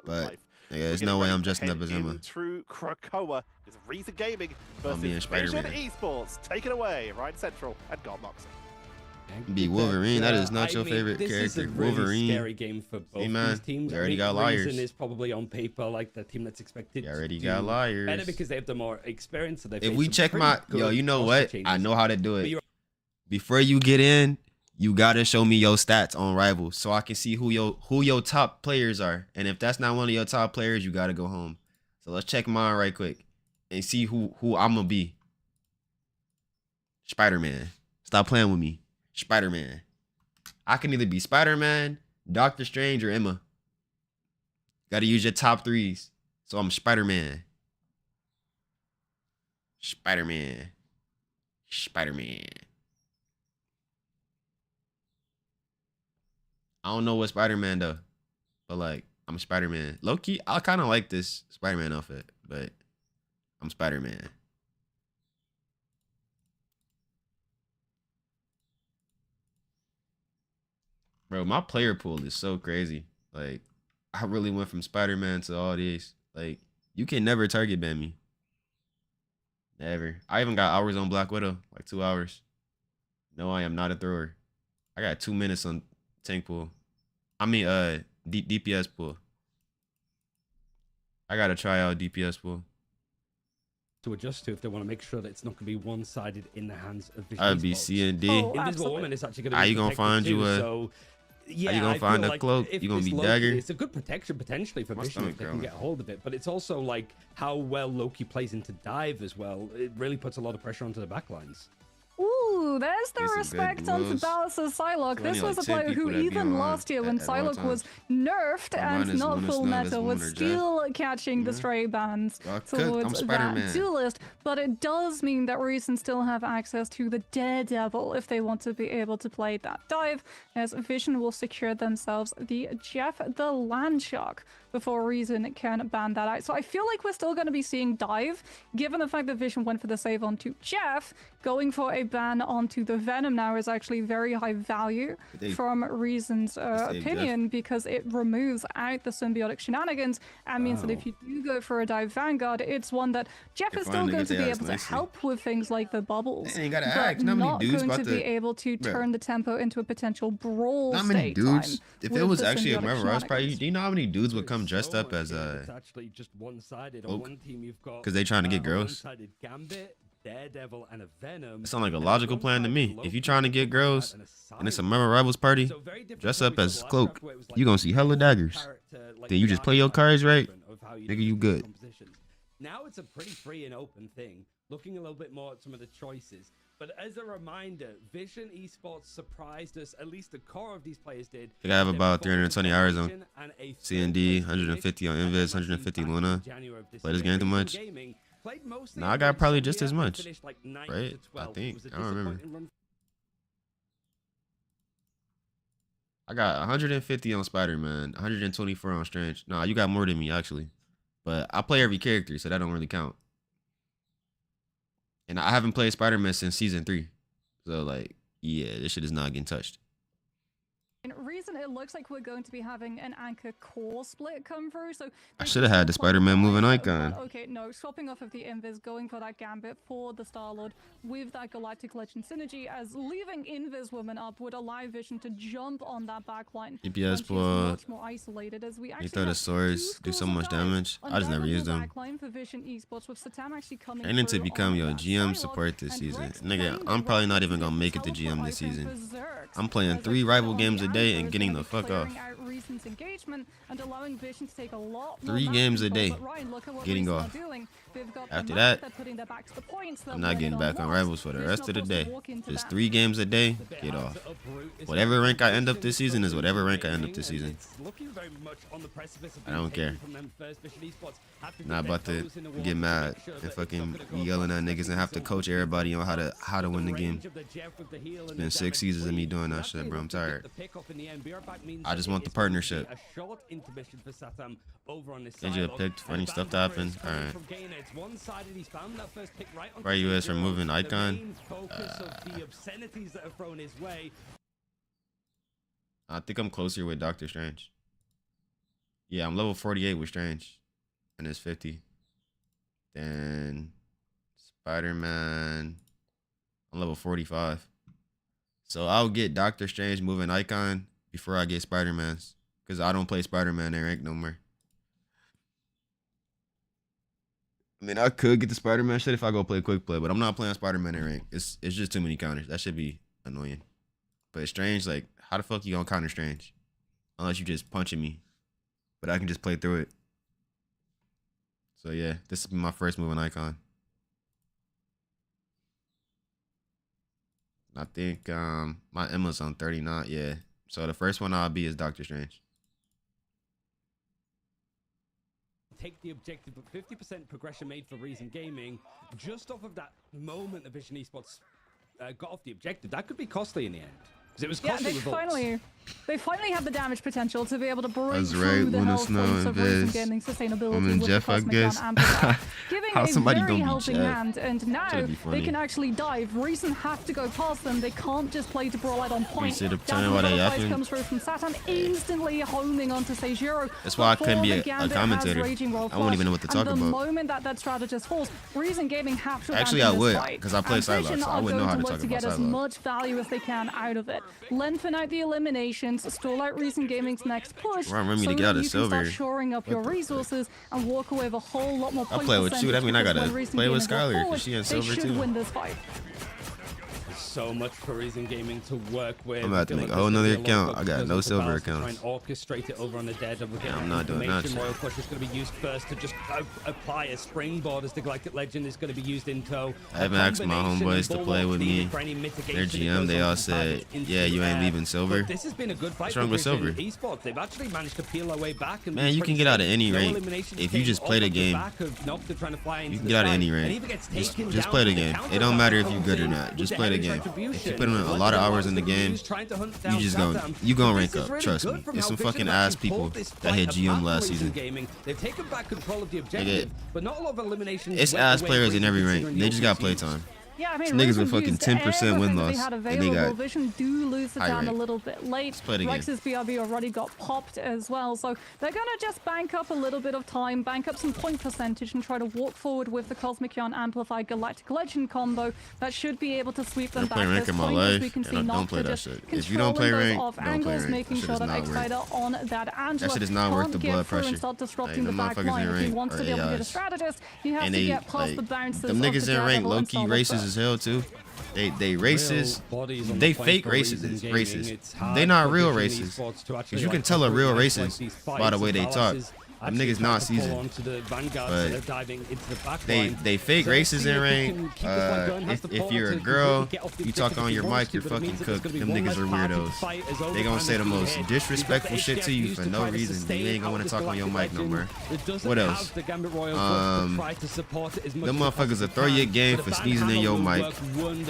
But yeah, there's no way I'm dressing up as Emma. True Krakoa is Reason Gaming I'm being versus Vision Spider-Man. Esports. Take it away, Ryan Central and Godmox. Be Wolverine. That is not I your mean, favorite this is a character. really Wolverine. scary game for both See, man, these teams. we already I think got liars. Reason is probably on paper like the team that's expected. You already to got do liars. better because they have the more experience. So If we check my you know roster what? changes. I know how to do But it. you're- Before you get in, you gotta show me your stats on Rivals so I can see who your top players are. And if that's not one of your top players, you gotta go home. So let's check mine right quick and see who I'm gonna be. Spider-Man. Stop playing with me. Spider-Man. I can either be Spider-Man, Doctor Strange, or Emma. Gotta use your top threes. So I'm Spider-Man. Spider-Man. Spider-Man. I don't know what Spider-Man though, but like I'm Spider-Man. Low-key, I kind of like this Spider-Man outfit, but I'm Spider-Man. Bro, my player pool is so crazy. Like, I really went from Spider-Man to all these. Like, you can never target ban me. Never. I even got hours on Black Widow, like 2 hours. No, I am not a thrower. I got 2 minutes on tank pool. I mean, DPS pool. I gotta try out DPS pool. to adjust to if they want to make sure that it's not going to be one-sided in the hands of Vision I'd be Esports. C and D. Oh, Invisible absolutely. Woman is actually going to How be you gonna protected find you too, a- so yeah, you gonna I find feel a like cloak? if You gonna this be Loki- dagger? It's a good protection potentially for My Vision if stomach they can growling. get a hold of it, but it's also like how well Loki plays into dive as well. It really puts a lot of pressure onto the backlines. Ooh, there's the These are good respect onto duos. Dallas's Psylocke. There's This only was a like 10 player who people that be even on last year when at one Psylocke time. was nerfed Mine and is not Luna full Snub, meta it's was Luna Jack. still catching the Yeah. stray bans Y'all cooked. I'm towards that Spider-Man. duelist, but it does mean that Reason still have access to the Daredevil if they want to be able to play that dive, as Vision will secure themselves the Jeff the Landshark before Reason can ban that out. So I feel like we're still going to be seeing dive, given the fact that Vision went for the save onto Jeff. Going for a ban onto the Venom now is actually very high value They- from Reason's saved opinion, because it removes out the symbiotic shenanigans and means that Wow. if you do go for a dive Vanguard, it's one that Jeff They're is still finally going to get be their ass able to nicely. help with things like the bubbles, They ain't gotta but ask. Not many not dudes going about to be to- able to Bruh. turn the tempo into a potential brawl Not many state dudes. time If with it was the actually a symbiotic Marvel Ross party, shenanigans. do you know how many dudes would come There's dressed so up much as here that's actually just one-sided. On Oak. one team you've got 'Cause they trying to get a girls? one-sided Gambit, Daredevil, and a Venom. That sound like a and logical one plan to side me. Loki, If you trying to get girls and and it's a Silent. Marvel Rivals party, So very different dress from up what we as saw last Cloak. draft, where it was You gonna see hella one daggers. character, like Then you just play your guide cards right, of how you nigga, do you different good. compositions. Now it's a pretty free and open thing. Looking a little bit more at some of the choices. But as a reminder, Vision Esports surprised us, at least the core of these players did. I think I have about 320 hours on And a CND, 150 on Invis, 150 Luna. Play this game too much? Nah, I got probably just as much, right? I think. I don't remember. I got 150 on Spider-Man, 124 on Strange. Nah, you got more than me, actually. But I play every character, so that don't really count. And I haven't played Spider-Man since season 3. So, like, yeah, this shit is not getting touched. Reason it looks like we're going to be having an anchor core split come through, so I should have had the Spider-Man moving icon. Okay, no, swapping off of the Invis, going for that Gambit for the Star-Lord with that Galactic Legend synergy, as leaving Invis woman up would allow Vision to jump on that backline. DPS ball. Much more isolated, as we You throw the swords, do so much damage. I just never used them. For Vision Esports, with Satam actually coming I need to through become on your that GM Psylocke, support this and season. Rex Nigga, playing I'm probably not the even gonna make it to teleport GM this open season. for Zerx, I'm playing as 3 it's rival on games the a day Anchor and is getting gonna the be fuck off. clearing out Reason's engagement and allowing Vision to take a lot more 3 map games a control. day But Ryan, look at what getting Reason are off. doing. They've got After the map, that, they're putting their backs to points, they're I'm not winning getting back on lots. rivals for the Vision, rest of the course, day. will walk into Just that. 3 games a day, get off. Whatever rank I end up this season is whatever rank I end up this season. I don't care. Not about to get mad and fucking be yelling at niggas and have to coach everybody on how to win the game. It's been 6 seasons of me doing that shit, bro. I'm tired. I just want the partnership. Did you pick funny stuff to happen? Alright. Where you is for moving icon? I think I'm closer with Doctor Strange. Yeah, I'm level 48 with Strange. And it's 50. Then Spider-Man. I'm level 45. So I'll get Doctor Strange moving icon before I get Spider-Man's. Because I don't play Spider-Man in rank no more. I mean, I could get the Spider-Man shit if I go play quick play, but I'm not playing Spider-Man in rank. It's just too many counters. That should be annoying. But Strange, like, how the fuck you gonna counter Strange? Unless you just punching me. But I can just play through it. So yeah, this will be my first moving icon. I think my Emma's on 39, yeah. So the first one I'll be is Doctor Strange. Take the objective, but 50% progression made for Reason Gaming. Just off of that moment that Vision Esports got off the objective, that could be costly in the end. Because it was costly they finally have the damage potential to be able to break That's through right, the Luna health Snow points and of Reason Viz. Gaming sustainability I'm in with Jeff, the I Cosmic guess. Gun Amplifier, giving How a somebody very gonna be helping Jeff? hand, and now That'd be they funny. can actually dive. Reason have to go past them. They can't just play to brawl out on point. see the Down time while they Butterflies yapping? comes through from Satan, instantly homing onto Seijiro. That's why I couldn't be Before a the Gambit commentator. has Raging Roll I won't even know what to Flush, talk and the about. moment that strategist falls, Reason Gaming have to Actually, I abandon this would, fight. 'cause I play And Psylocke, Vision so I are wouldn't know going how to look talk to about get as Psylocke. much value as they can out of it. Lengthen out the eliminations, stall out Reason Gaming's next push, Run me so to get that out of you can silver. start shoring up your resources and walk away with a whole lot more I'll point play with you. That percentage, mean I because gotta when Reason play with Gaming go Skylar, 'cause forward, she in they silver should too. win this fight. so much for Reason Gaming to work with. I'm about to make a whole nother account. I got no silver accounts. Try and orchestrate it over on the Daredevil. Yeah, I'm not doing that shit. Royal Flush is going to be used first to just apply a springboard as the Galactic Legend is going to be used into. I haven't asked my homeboys to play with me. Their GM, they all said, yeah, you ain't leaving silver. This has been a good fight. What's wrong with silver? Esports. They've actually managed to peel their way back. And Man, you can get out of any rank. If you just play the game, you can get out of any rank. Just play the game. It don't matter if you're good or not. Just play the game. If you put in a lot of hours in the game, you just gonna rank up. Trust me. It's some fucking ass people that hit GM last season. They've taken back control of the objective, but not a lot of eliminations. It's ass players in every rank. They just got playtime. Yeah, I mean, Niggas Reason with fucking used 10% win everything that loss, they had and they available. got Vision do lose it high down a rank. little bit late. play it again. Rex's BRB already got popped as well, so they're gonna just bank up a little bit of time, bank up some point percentage, and try to walk forward with the Cosmic Yarn Amplified Galactic Legend combo. That should be able to sweep them I back. play rank This in my point, as life, we can see, and I don't Nocta play that just shit. If you don't play controlling rank, those off don't play angles, rank. making That shit sure is that not worth Exciter on that Angela shit is not worth can't the get blood through and pressure. start disrupting Like, the them back motherfuckers line. in If he rank wants to are be able to get a AIs. strategist, he has And to they, get past like, the bounces them of the niggas in rank Daredevil low and key solve it racist first. as hell too. They racist. Bodies on They the point fake for racist. Reason Racist. Gaming. It's hard They not for real Vision racist. Esports to actually, Cause you can like, tell a real progress racist like these by the fights way and they talk. balances. Them niggas not seasoned. Onto the Vanguard, But diving into the back they fake races in rank. If you're a girl, you talk on your mic, you're fucking cooked. Them niggas are weirdos. They gonna say the most disrespectful shit to you for no reason. You ain't gonna want to talk on your mic no more. What else? Them motherfuckers will throw your game for sneezing in your mic.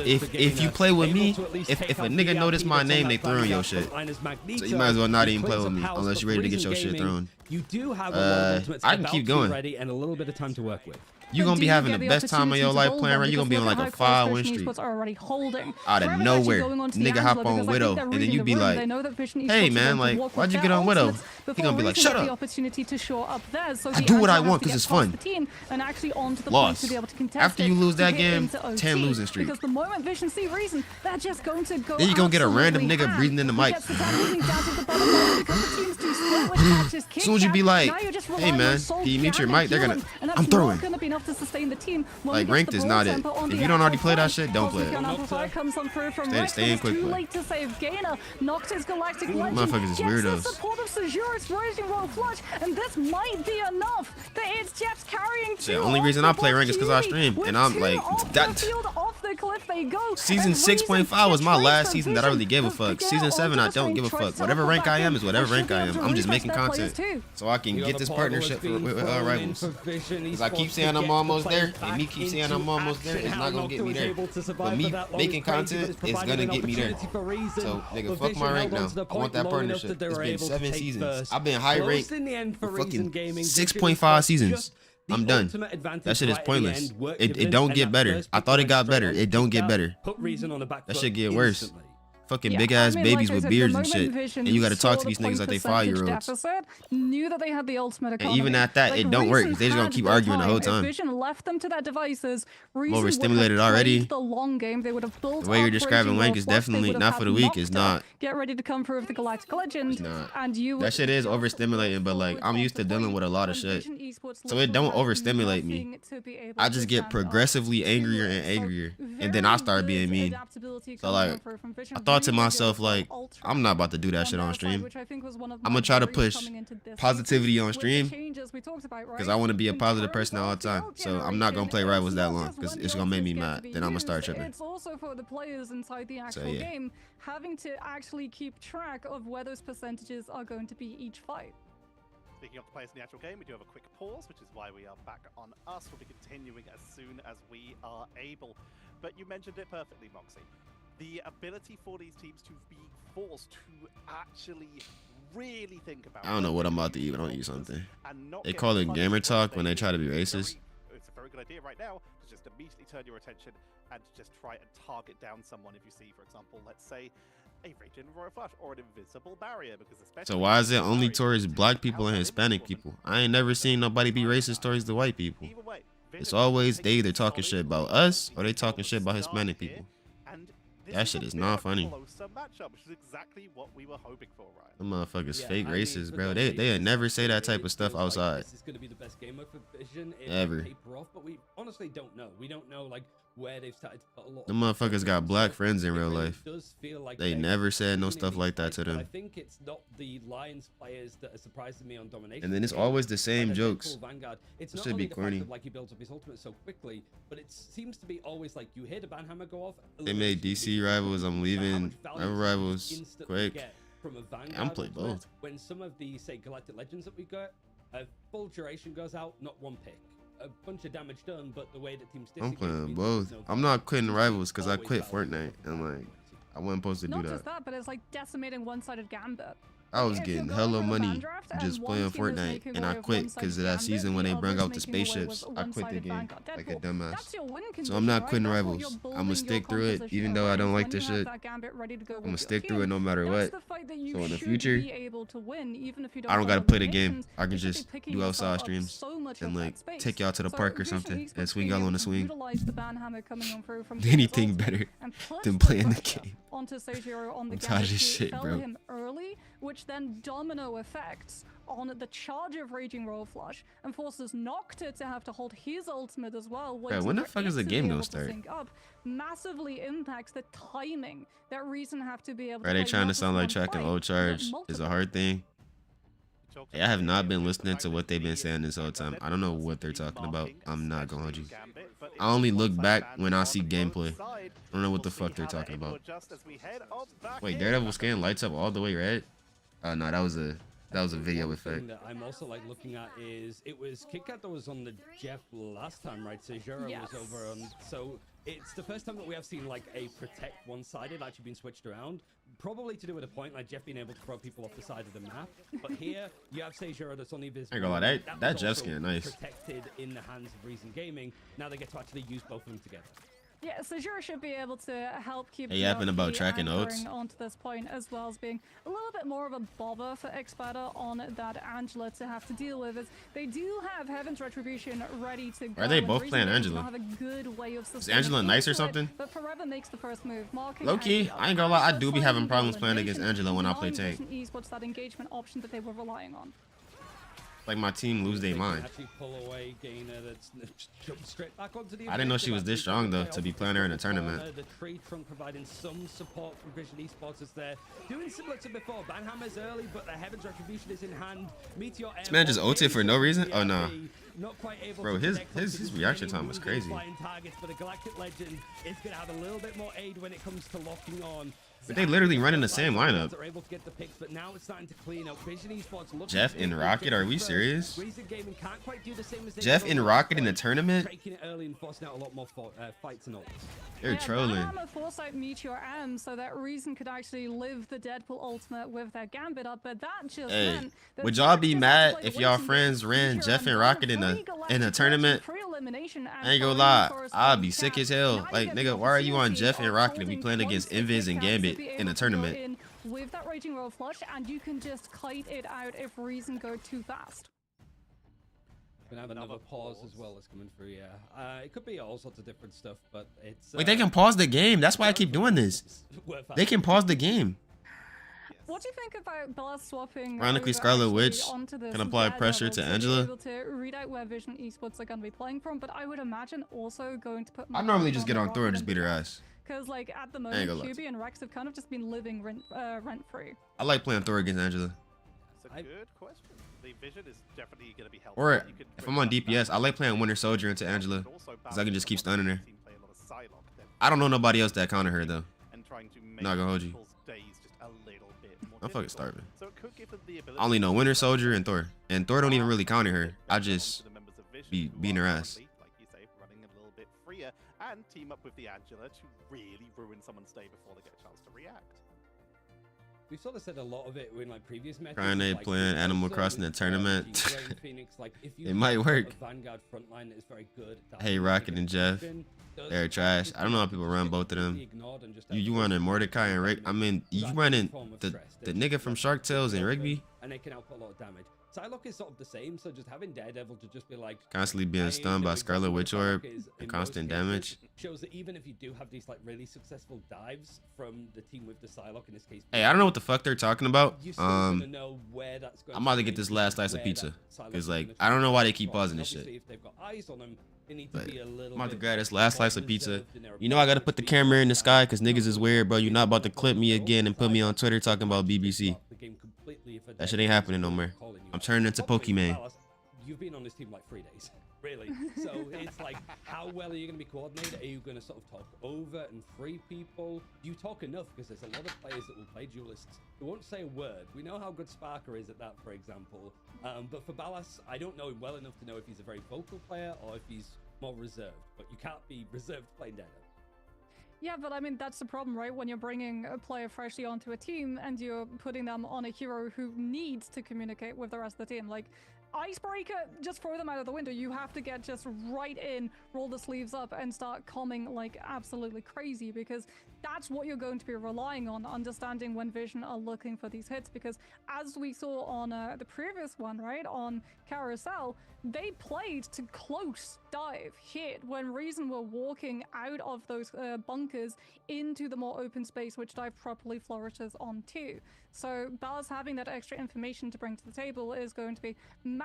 If you play with me, if a nigga notice my name, they throwing your shit. So you might as well not even play with me unless you're ready to get your shit thrown. You do have a lot of ultimates I can keep going. ready and a little bit of time to work with. You're gonna be having the best time of your life playing right. You're gonna be on like a 5-win streak. Out of nowhere, nigga hop on Widow, and then you be like, hey man, like, why'd you get on Widow? He gonna be like, shut up. I do what I want because it's fun. Lost. After you lose that game, 10 losing streak. Because the moment Vision see reason, they're just going to go. Then you gonna get a random nigga breathing in the mic. As soon as you be like, hey man, can you mute your mic? They're gonna, I'm throwing. Like ranked is not it. If you don't already play that shit, don't play it. Stay in quick play. Motherfuckers is weirdos. The only reason I play rank is because I stream, and I'm like that. Season 6.5 was my last season that I really gave a fuck. Season 7 I don't give a fuck. Whatever rank I am is whatever rank I am. I'm just making content so I can get this partnership with rivals. Because I keep saying I'm almost there, and me keep saying I'm almost there, it's not gonna get me there. But me making content is gonna get me there. So nigga, fuck my rank now. I want that partnership. It's been 7 seasons. I've been high ranked for fucking 6.5 seasons. I'm done. That shit is pointless. It don't get better. I thought it got better. It don't get better. That shit get worse. Fucking big ass babies with beards and shit, and you gotta talk to these niggas like they 5-year-olds. Knew that they had the ultimate and even at that, it don't work. They just gonna keep arguing the whole time. Vision left them to their devices. Overstimulated already. The long game, they would have built the way you're describing Wank is definitely not for the weak. It's not. Get ready to come prove the Galactic Legend. And you. That shit is overstimulating, but like I'm used to dealing with a lot of shit, so it don't overstimulate me. I just get progressively angrier and angrier, and then I start being mean. So like, I thought to myself, like, I'm not about to do that shit on stream. I'm gonna try to push positivity on stream because I want to be a positive person all the time. So I'm not gonna play rivals that long because it's gonna make me mad. Then I'm gonna start tripping. It's also for the players inside the actual game having to actually keep track of where those percentages are going to be each fight. Speaking of the players in the actual game, we do have a quick pause, which is why we are back on us. We'll be continuing as soon as we are able. But you mentioned it perfectly, Moxie. The ability for these teams to be forced to actually really think about. I don't know what I'm about to eat, but I don't eat something. They call it gamer talk when they try to be racist. It's a very good idea right now to just immediately turn your attention and just try and target down someone. If you see, for example, let's say a Raging Royal Flush or an invisible barrier, because especially. So why is it only towards black people and Hispanic people? I ain't never seen nobody be racist towards the white people. It's always they either talking shit about us or they talking shit about Hispanic people. That shit is not funny. Them motherfuckers fake racist, bro. They never say that type of stuff outside. This is gonna be the best game mode for Vision. Ever. Taper off, but we honestly don't know. We don't know like where they've started to put a lot. Them motherfuckers got black friends in real life. Like they never said no stuff like that to them. I think it's not the Lions players that are surprising me on domination. And then it's always the same jokes. It's it not should be corny. Like he builds up his ultimate so quickly, but it seems to be always like you hear the banhammer go off. They made DC rivals. I'm leaving. Rival rivals quick. I'm playing both. When some of the say Galactic Legends that we got, a full duration goes out, not one pick. A bunch of damage done, but the way that teams. I'm playing both. I'm not quitting rivals because I quit Fortnite and like I wasn't supposed to do that. Not just that, but it's like decimating one-sided gambit. I was getting hella money just playing Fortnite, and I quit because of that season when they brought out the spaceships. I quit the game like a dumbass. So I'm not quitting rivals. I'm gonna stick through it, even though I don't like this shit. I'm gonna stick through it no matter what. So in the future, I don't gotta play the game. I can just do outside streams and like take y'all to the park or something and swing y'all on the swing. Anything better than playing the game. I'm tired of this shit, bro. Which then domino effects on the charge of Raging Royal Flush and forces Nocta to have to hold his ultimate as well. Bro, when the fuck is the game gonna start? Massively impacts the timing that Reason have to be able to. Are they trying to sound like tracking low charge is a hard thing? Hey, I have not been listening to what they've been saying this whole time. I don't know what they're talking about. I'm not gonna hold you. I only look back when I see gameplay. I don't know what the fuck they're talking about. Wait, Daredevil scan lights up all the way red? No, that was a video effect. Thing that I'm also like looking at is it was KitKat that was on the Jeff last time, right? So Jura Yes. was over on. So it's the first time that we have seen like a protect one-sided actually being switched around. Probably to do with a point like Jeff being able to throw people off the side of the map. But here you have Seijura that's only visible. I ain't gonna lie, that was Jeff also skin nice. Protected in the hands of Reason Gaming. Now they get to actually use both of them together. Yeah, so Zero should be able to help keep Hey, yapping about Yoki tracking anchoring notes. onto this point, as well as being a little bit more of a bother for Xpata on that Angela to have to deal with. As they do have Heaven's Retribution ready to go. Are they and both Reason playing Gaming Angela? Have a good way of Is Angela nice or into it, something? But Forever makes the first move. Marking Low key, out I ain't gonna lie, I the do be having final problems playing against elimination, Angela when I play denying tank. Vision Esports that engagement option that they were relying on. Like my team lose their They can mind. actually pull away Gainer that's jumped straight back onto the I didn't know she was this strong though to be playing her in a tournament. The tree trunk providing some support from Vision Esports as they're doing similar to before. Banhammer's early, but the Heaven's Retribution is in hand. Meteor This man just ulted for no reason? Oh no. Not quite able Bro, to his connect onto this reaction remaining time was moving crazy. flying targets, but the Galactic Legend is going to have a little bit more aid when it comes to locking on. But they literally running the same lineup. They're able to get the picks, but now it's starting to clean up. Vision Esports looking Jeff and Rocket, are we serious? Reason Gaming can't quite do the same as they Jeff did and on Rocket in the last fight, tournament? Taking it early and forcing out a lot more fights and all. They're Yeah, trolling. Banhammer forced out Meteor M so that Reason could actually live the Deadpool ultimate with their Gambit up, but that just Hey, meant that would y'all Zach be just mad had to if play y'all waiting friends game. ran Meteor Jeff M and won Rocket in free a Galactic tournament? pre-elimination, and I ain't gonna for lie, Reason I'll be corresponding sick cap. as hell. Now you Like, get the nigga, why are you on opportunity Jeff and of Rocket and we holding playing close against to Invis Kit and Kat to Gambit be in able a to go tournament? in with that Raging Roll flush, and you can just kite it out if Reason go too fast. Gonna have another pause as well that's coming through, yeah. It could be all sorts of different stuff, but it's... Wait, they can pause the game. That's why I keep doing this. They can pause the game. What do you think about Bella swapping Ironically, over Scarlet actually Witch onto this can apply Daredevil pressure to be Angela? able to read out where Vision Esports are going to be playing from, but I would imagine also going to put. I normally just get on Thor and just beat her ass. Because like at the ain't moment, gonna lie to QB and Rex have kind of just been living rent free. I like playing Thor against Angela. That's a good question. The vision is definitely going to be helpful. Or You could if I'm on bring DPS, I like playing Winter Soldier into Angela. Because I can just keep stunning her. I don't know nobody else that counter her though. Not gonna hold you. I'm fucking starving. So it could give them the ability I only know Winter Soldier and Thor. And Thor don't even really counter her. I just be beating her ass. Like you say, running a little bit freer and team up with the Angela to really ruin someone's day before they get a chance to react. We've sort of said a lot of it in like previous methods. Trying to like, playing Animal so, Crossing the tournament. Jean Phoenix, like, if you It might have work. a Vanguard frontline that is very good. Hey, Rocket and Jeff. They're trash. I don't know how people run both of them. You running Mordecai and Rick. I mean, you running the nigga from Shark Tales and Rigby. And they can output a lot of damage. Psylocke is sort of the same, so just having Daredevil to just be like Constantly being stunned by Scarlet Witch Orb and constant damage. Shows that even if you do have these like really successful dives from the team with the Psylocke in this case. Hey, I don't know what the fuck they're talking about. You're still gonna know where that's going I'm about to get be, this last slice of where pizza. that Psylocke Cause is like gonna I don't know why they come keep from. pausing this Obviously, shit. if they've got eyes on them, they need to But be a little I'm about to bit grab this last more slice of pizza. reserved in their You know I gotta approach put the to camera in the people. sky cause niggas is weird, bro. You're not about to clip me again and put me on Twitter talking about BBC. The game completely if a That shit ain't happening no more. calling you I'm out. turning into Obviously, Pokemon. Dallas, you've been on this team like 3 days, really. So it's like, how well are you going to be coordinated? Are you going to sort of talk over and free people? Do you talk enough? Because there's a lot of players that will play duelists who won't say a word. We know how good Sparker is at that, for example. But for Ballas, I don't know him well enough to know if he's a very vocal player or if he's more reserved. But you can't be reserved playing Daredevil. Yeah, but I mean, that's the problem, right? When you're bringing a player freshly onto a team and you're putting them on a hero who needs to communicate with the rest of the team. Like, Icebreaker, just throw them out of the window. You have to get just right in, roll the sleeves up, and start calming like absolutely crazy, because that's what you're going to be relying on, understanding when Vision are looking for these hits. Because as we saw on the previous one, right, on Carousel, they played to close dive hit when Reason were walking out of those bunkers into the more open space, which dive properly flourishes on too. So Ballas having that extra information to bring to the table is going to be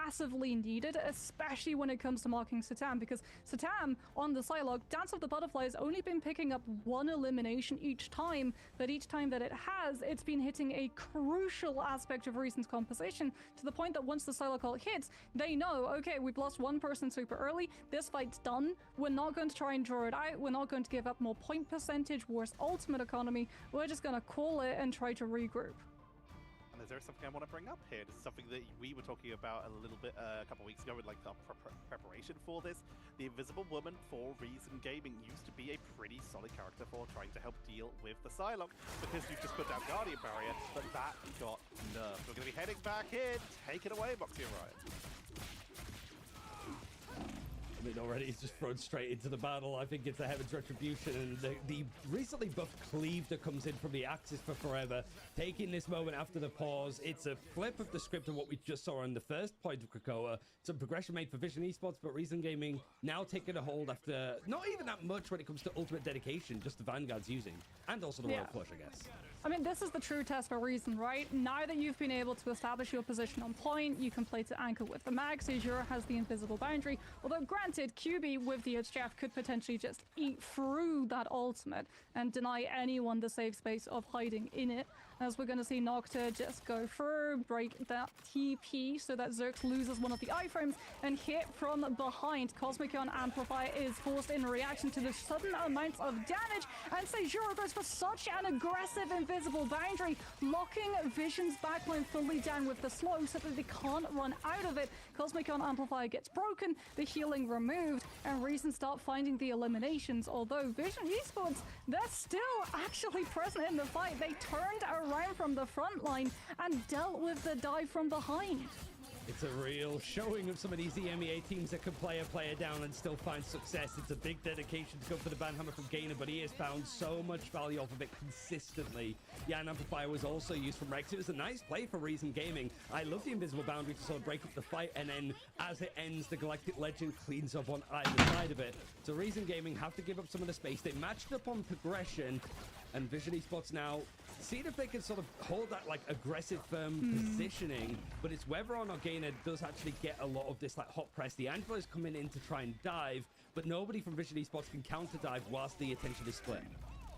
massively needed, especially when it comes to marking Satam, because Satam on the Psylocke, Dance of the Butterfly has only been picking up 1 elimination each time, but each time that it has, it's been hitting a crucial aspect of Reason's composition, to the point that once the Psylocke ult hits, they know, okay, we've lost 1 person super early, this fight's done, we're not going to try and draw it out, we're not going to give up more point percentage, worse ultimate economy, we're just going to call it and try to regroup. And is there something I want to bring up here? This is something that we were talking about a little bit a couple of weeks ago with like the preparation for this. The Invisible Woman for Reason Gaming used to be a pretty solid character for trying to help deal with the Psylocke, because you've just put down Guardian Barrier, but that got nerfed. We're going to be heading back in. Take it away, Moxie and Riot. I mean, already he's just thrown straight into the battle. I think it's a Heaven's Retribution, and the recently buffed Cleave that comes in from the Axis for Forever, taking this moment after the pause. It's a flip of the script of what we just saw on the first point of Krakoa. Some progression made for Vision Esports, but Reason Gaming now taking a hold after not even that much when it comes to ultimate dedication, just the Vanguard's using, and also the Royal Flush, I guess. I mean, this is the true test for Reason, right? Now that you've been able to establish your position on point, you can play to anchor with the mag, Azure has the invisible boundary, although granted, QB with the HJF could potentially just eat through that ultimate and deny anyone the safe space of hiding in it, as we're going to see Nocta just go through, break that TP so that Zerx loses one of the iframes and hit from behind. Cosmic Ion Amplify is forced in reaction to the sudden amounts of damage, and Seijuro goes for such an aggressive invisible boundary, locking Vision's backline fully down with the slow so that they can't run out of it. Cosmic Ion Amplify gets broken, the healing removed, and Reason start finding the eliminations, although Vision Esports, they're still actually present in the fight. They turned around from the front line and dealt with the dive from behind. It's a real showing of some of these EMEA teams that can play a player down and still find success. It's a big dedication to go for the Banhammer from Gainer, but he has found so much value off of it consistently. Yeah, and Amplifier was also used from Rex. It was a nice play for Reason Gaming. I love the invisible boundary to sort of break up the fight, and then as it ends, the Galactic Legend cleans up on either side of it. So Reason Gaming have to give up some of the space. They matched up on progression, and Vision Esports now see if they can sort of hold that like aggressive, firm positioning, but it's whether or not Gainer does actually get a lot of this like hot press. The Angela is coming in to try and dive, but nobody from Vision Esports can counter dive whilst the attention is split.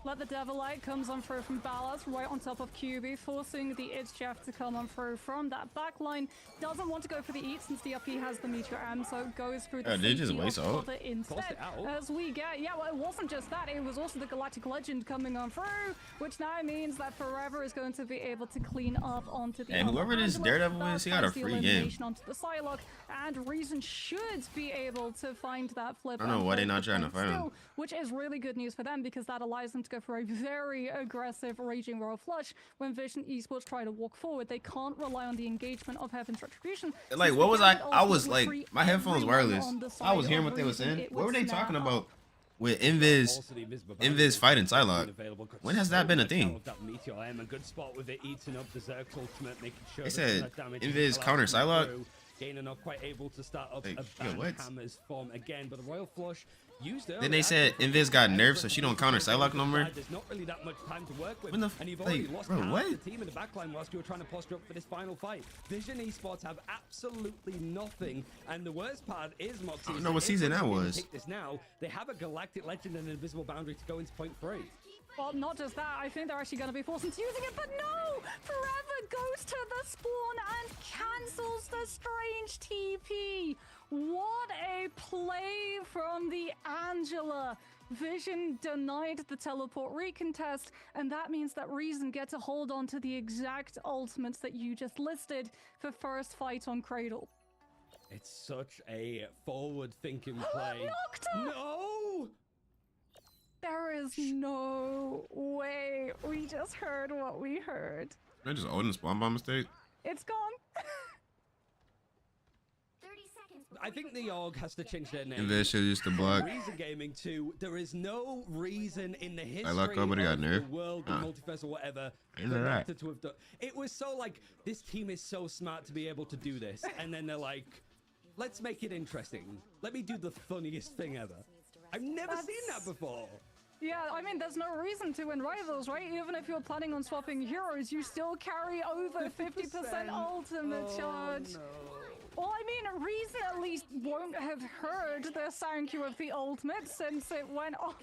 Let the Devilite comes on through from Ballas, right on top of QB, forcing the Jeff to come on through from that backline. Doesn't want to go for the eat since the up he has the Meteor M, so goes through the they just waste out. instead. As we get, well, it wasn't just that, it was also the Galactic Legend coming on through, which now means that Forever is going to be able to clean up onto the and whoever this Daredevil is, he got a free game. Onto the Psylocke, and Reason should be able to find that flip. I don't know why they're not trying to fight him. Which is really good news for them, because that allows them to go for a very aggressive Raging Royal Flush. When Vision Esports try to walk forward, they can't rely on the engagement of Heaven's Retribution. Like, what was I was like, my headphones wireless. I was hearing what they were saying. What were they talking about with Invis fighting Psylocke? When has that been a thing? They said Invis counter Psylocke. Gainer not quite able to start up a Hammer's form again, but the Royal Flush used it. Then they said Invis got nerfed, so she don't counter Psylocke no more. There's not really that much time to work with, and you've already lost half what? the team in the backline whilst you were trying to posture up for this final fight. Vision Esports have absolutely nothing, and the worst part is Moxie. I don't know what season that was. Take this now. They have a Galactic Legend and an Invisible Boundary to go into point 3. Well, not just that, I think they're actually going to be forced into using it, but no! Forever goes to the spawn and cancels the strange TP. What a play from the Angela. Vision denied the teleport recontest, and that means that Reason get to hold on to the exact ultimates that you just listed for first fight on Cradle. It's such a forward-thinking play. No! There is no way. We just heard what we heard. I just Odin spawn by mistake. It's gone. 30 seconds. I think the org has to change their name. Invis should use the block. Reason Gaming 2. There is no reason in the history like of got the world, the multiverse or whatever, to have done. It was so like, this team is so smart to be able to do this, and then they're like, let's make it interesting. Let me do the funniest thing ever. I've never seen that before. Yeah, I mean, there's no reason to in Rivals, right? Even if you're planning on swapping heroes, you still carry over 50% ultimate charge. No. Well, I mean, Reason at least won't have heard the sound cue of the ultimate since it went off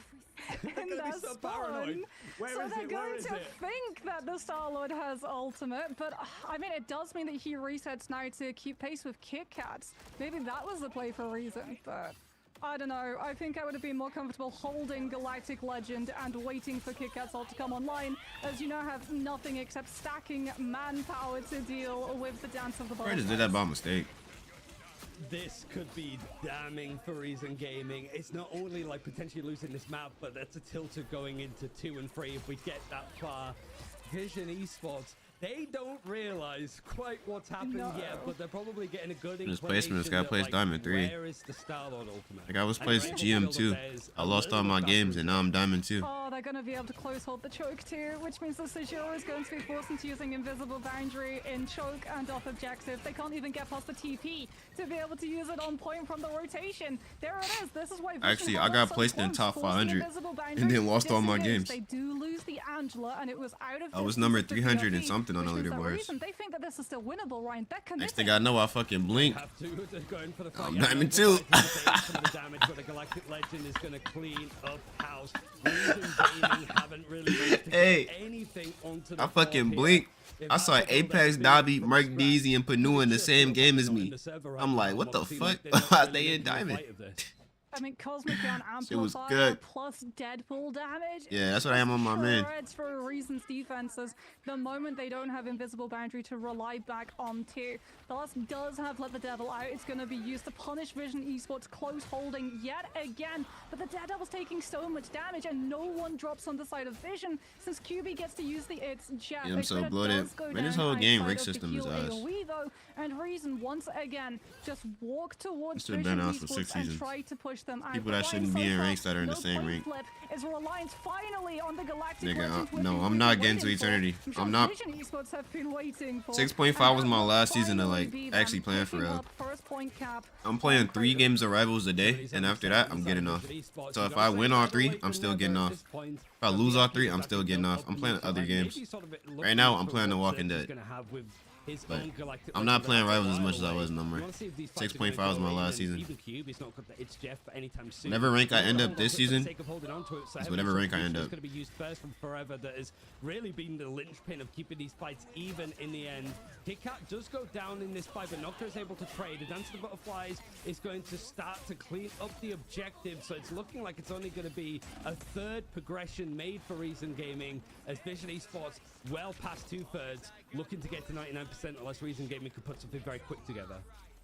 in their so spawn. paranoid. Where So is they're it? Where going is to it? think that the Star-Lord has ultimate, but I mean, it does mean that he resets now to keep pace with Kit Kats. Maybe that was the play for Reason, but I don't know. I think I would have been more comfortable holding Galactic Legend and waiting for Kit Kat's ult to come online, as you now have nothing except stacking manpower to deal with the Dance of the I just did that by mistake. This could be damning for Reason Gaming. It's not only like potentially losing this map, but that's a tilter going into 2 and 3 if we get that far. Vision Esports, they don't realize quite what's happened yet, but they're probably getting a good This placement, this guy plays Diamond 3. Where is the Star-Lord ultimate? Like I was placed GM 2. I lost all my games and now I'm Diamond 2. Oh, they're going to be able to close hold the choke too, which means the Sejour is going to be forced into using Invisible Boundary in choke and off objective. They can't even get past the TP to be able to use it on point from the rotation. There it is. This is why Vision Actually, held I got up so placed in close, top forcing 500 Invisible and Boundary then lost all my disengage. games. They do lose the Angela, and it was out of I was distance number of the 300 and PRP, something on the which means that leaderboards. Reason, they think that this is still winnable, Ryan. They're committed. Next thing I know, I fucking blink. Have to. They're going for the fight. I'm Diamond 2. Some of the damage, but the Galactic Legend is going to clean up house. Reason Gaming haven't really managed to Hey, get anything onto the I fucking board blink. here. I saw Apex, Dobby, Mark Deasy, and Panu in the same game as me. I'm like, what the fuck? They in Diamond. I mean, Cosmic Gun Shit was Amplifier good. plus Deadpool damage. Yeah, that's what I am on my man. Shreds for Reason's defenses the moment they don't have Invisible Boundary to rely back onto. The last does have Let the Devil out. It's going to be used to punish Vision Esports close holding yet again. But the Daredevil's taking so much damage and no one drops on the side of Vision since QB gets to use the It's Jeff. Yeah, I'm so Except it bloated. does go Man, this down whole game outside rig of the system is heal ass. AoE though, and Reason once again just walk towards This should've Vision been out for Esports 6 and seasons. try to push them out. People But that Ryan, shouldn't be so in far, ranks that are in the no same point rank. flip is Reliance finally on the Galactic Nigga, Legend, which no, we've I'm been not getting to waiting for. eternity. sure I'm not. Vision Esports have been waiting for. 6.5 was my And last season to finally like be them actually playing for picking real. up first point cap. I'm playing 3 games of Rivals a day, and after that, I'm getting off. So if I win all 3, I'm still getting off. If I lose all 3, I'm still getting off. I'm playing other games. Right now, I'm playing The Walking Dead. But I'm not playing Rivals as much as I was no more. 6.5 was my last season. Whatever rank I end up this season is whatever rank I end up. Going to be used first from forever. That has really been the linchpin of keeping these fights even in the end. Kit Kat does go down in this fight, but Nocta is able to trade. The Dance of the Butterflies is going to start to clean up the objective, so it's looking like it's only going to be a third progression made for Reason Gaming as Vision Esports well past 2/3, looking to get to 99% unless Reason Gaming could put something very quick together.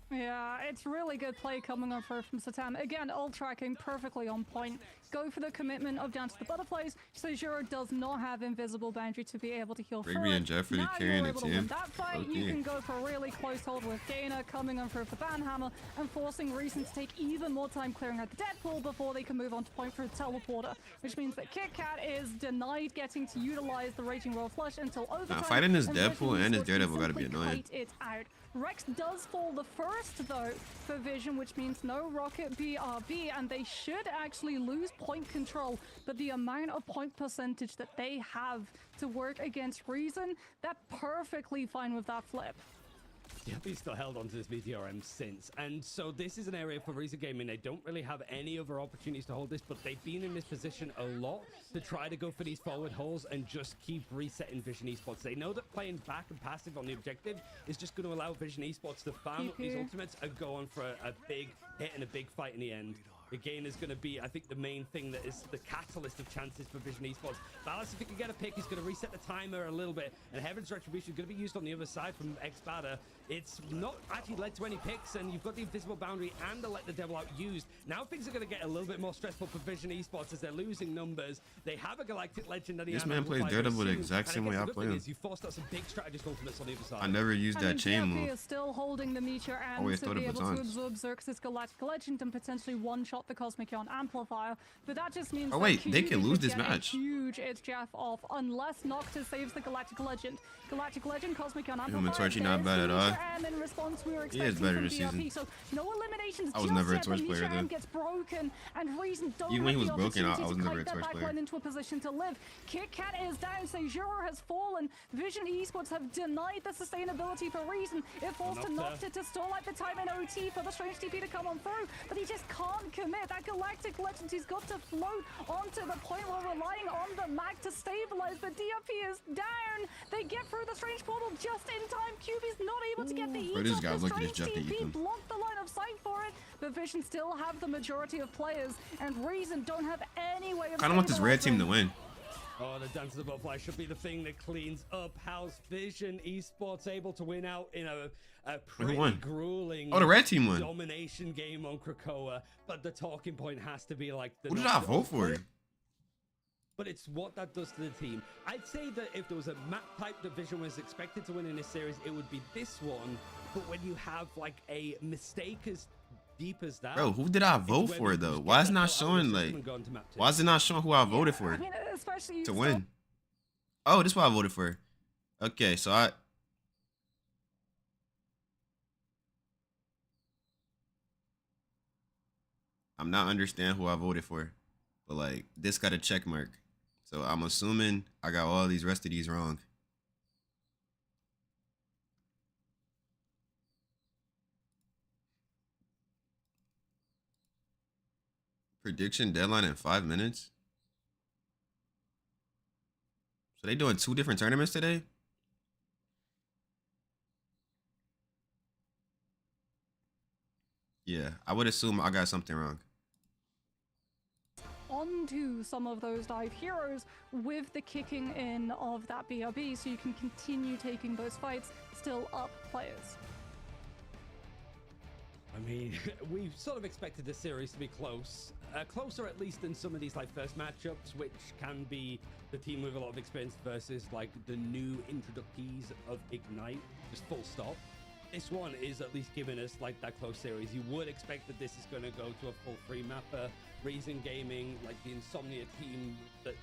Yeah, it's really good play coming on from Satan. Again, ult tracking perfectly on point. Go for the commitment of Dance to the Butterflies. Sejour does not have Invisible Boundary to be able to heal Rigby through it. and Jeffrey Now carrying you're the able to win team. that fight. Okay. You can go for a really close hold with Dana coming on through for Banhammer and forcing Reason to take even more time clearing out the Deadpool before they can move on to point for the Teleporter, which means that Kit Kat is denied getting to utilize the Raging Royal Flush until overtime. fighting this and Deadpool Vision and this Esports Daredevil can gotta be simply annoying. kite it out. Rex does fall the first though for Vision, which means no Rocket BRB, and they should actually lose point control, but the amount of point percentage that they have to work against Reason, they're perfectly fine with that flip. Yeah, he's still held onto this VTRM since, and so this is an area for Reason Gaming. They don't really have any other opportunities to hold this, but they've been in this position a lot to try to go for these forward holes and just keep resetting Vision Esports. They know that playing back and passive on the objective is just going to allow Vision Esports to farm up these ultimates and go on for a big hit and a big fight in the end. The gain is going to be, I think, the main thing that is the catalyst of chances for Vision Esports. Ballas, if he can get a pick, he's going to reset the timer a little bit, and Heaven's Retribution is going to be used on the other side from X-Bada. It's not actually led to any picks, and you've got the Invisible Boundary and the Let the Devil Out used. Now things are going to get a little bit more stressful for Vision Esports as they're losing numbers. They have a Galactic Legend. This man plays Daredevil the exact same way I play him. You forced out some big strategist ultimates on the other side. I never used that chain PRP move. is still holding the Meteor and Always to throw be the able to batons. absorb Xerxes' Galactic Legend and potentially one-shot the Cosmic Yawn amplifier, but that just means Oh that wait, they QB can lose could this get a match. huge It's Jeff off unless Noctis saves the Galactic Legend. Galactic Legend, Cosmic Yawn Human amplifier. Torch, not bad at all. And in response, we were He is expecting better from this DRP, season. so no eliminations I was just never a yet, Torch but player, Nisha though. M gets broken, and Reason don't Even when have he the was broken, I opportunity was to never a kite Torch that player. backline into a position to live. Kit Kat is down, Seijuro has fallen. Vision Esports have denied the sustainability for Reason. It falls to Noctis to stall out the time in OT for the Strange TP to come on through, but he just can't commit. That Galactic Legend, he's got to float onto the point where relying on the mag to stabilize, but DRP is down. They get through the Strange Portal just in time. QB's not able to get the Bro, eat this off guy the look at this Strange Jeff that you TP, can- blocked the line of sight for it, but Vision still have the majority of players, and Reason don't have any way of I don't want this red team to win. Oh, the Dance of the Butterfly should be the thing that cleans up. How's Vision Esports able to win out in a pretty won? grueling Oh, the red team won. domination game on Krakoa? But the talking point has to be like the. Who did I vote for? But it's what that does to the team. I'd say that if there was a map type that Vision was expected to win in this series, it would be this one. But when you have like a mistake as deep as that, Bro, who did I it's vote when for you though? just Why get is it that not thought, "Oh, showing this is like? gonna go into map two." Why is it not showing who I voted for I mean, especially to win? Oh, this is what I voted for. Okay, so I'm not understand who I voted for, but like this got a check mark, so I'm assuming I got all these rest of these wrong. Prediction deadline in 5 minutes. So they doing 2 different tournaments today? Yeah, I would assume I got something wrong. Onto some of those dive heroes with the kicking in of that BRB, so you can continue taking those fights still up players. I mean, we sort of expected the series to be close. Closer at least than some of these like first matchups, which can be the team with a lot of experience versus like the new introductees of Ignite, just full stop. This one is at least giving us like that close series. You would expect that this is going to go to a full free mapper. Reason Gaming, like the Insomnia team that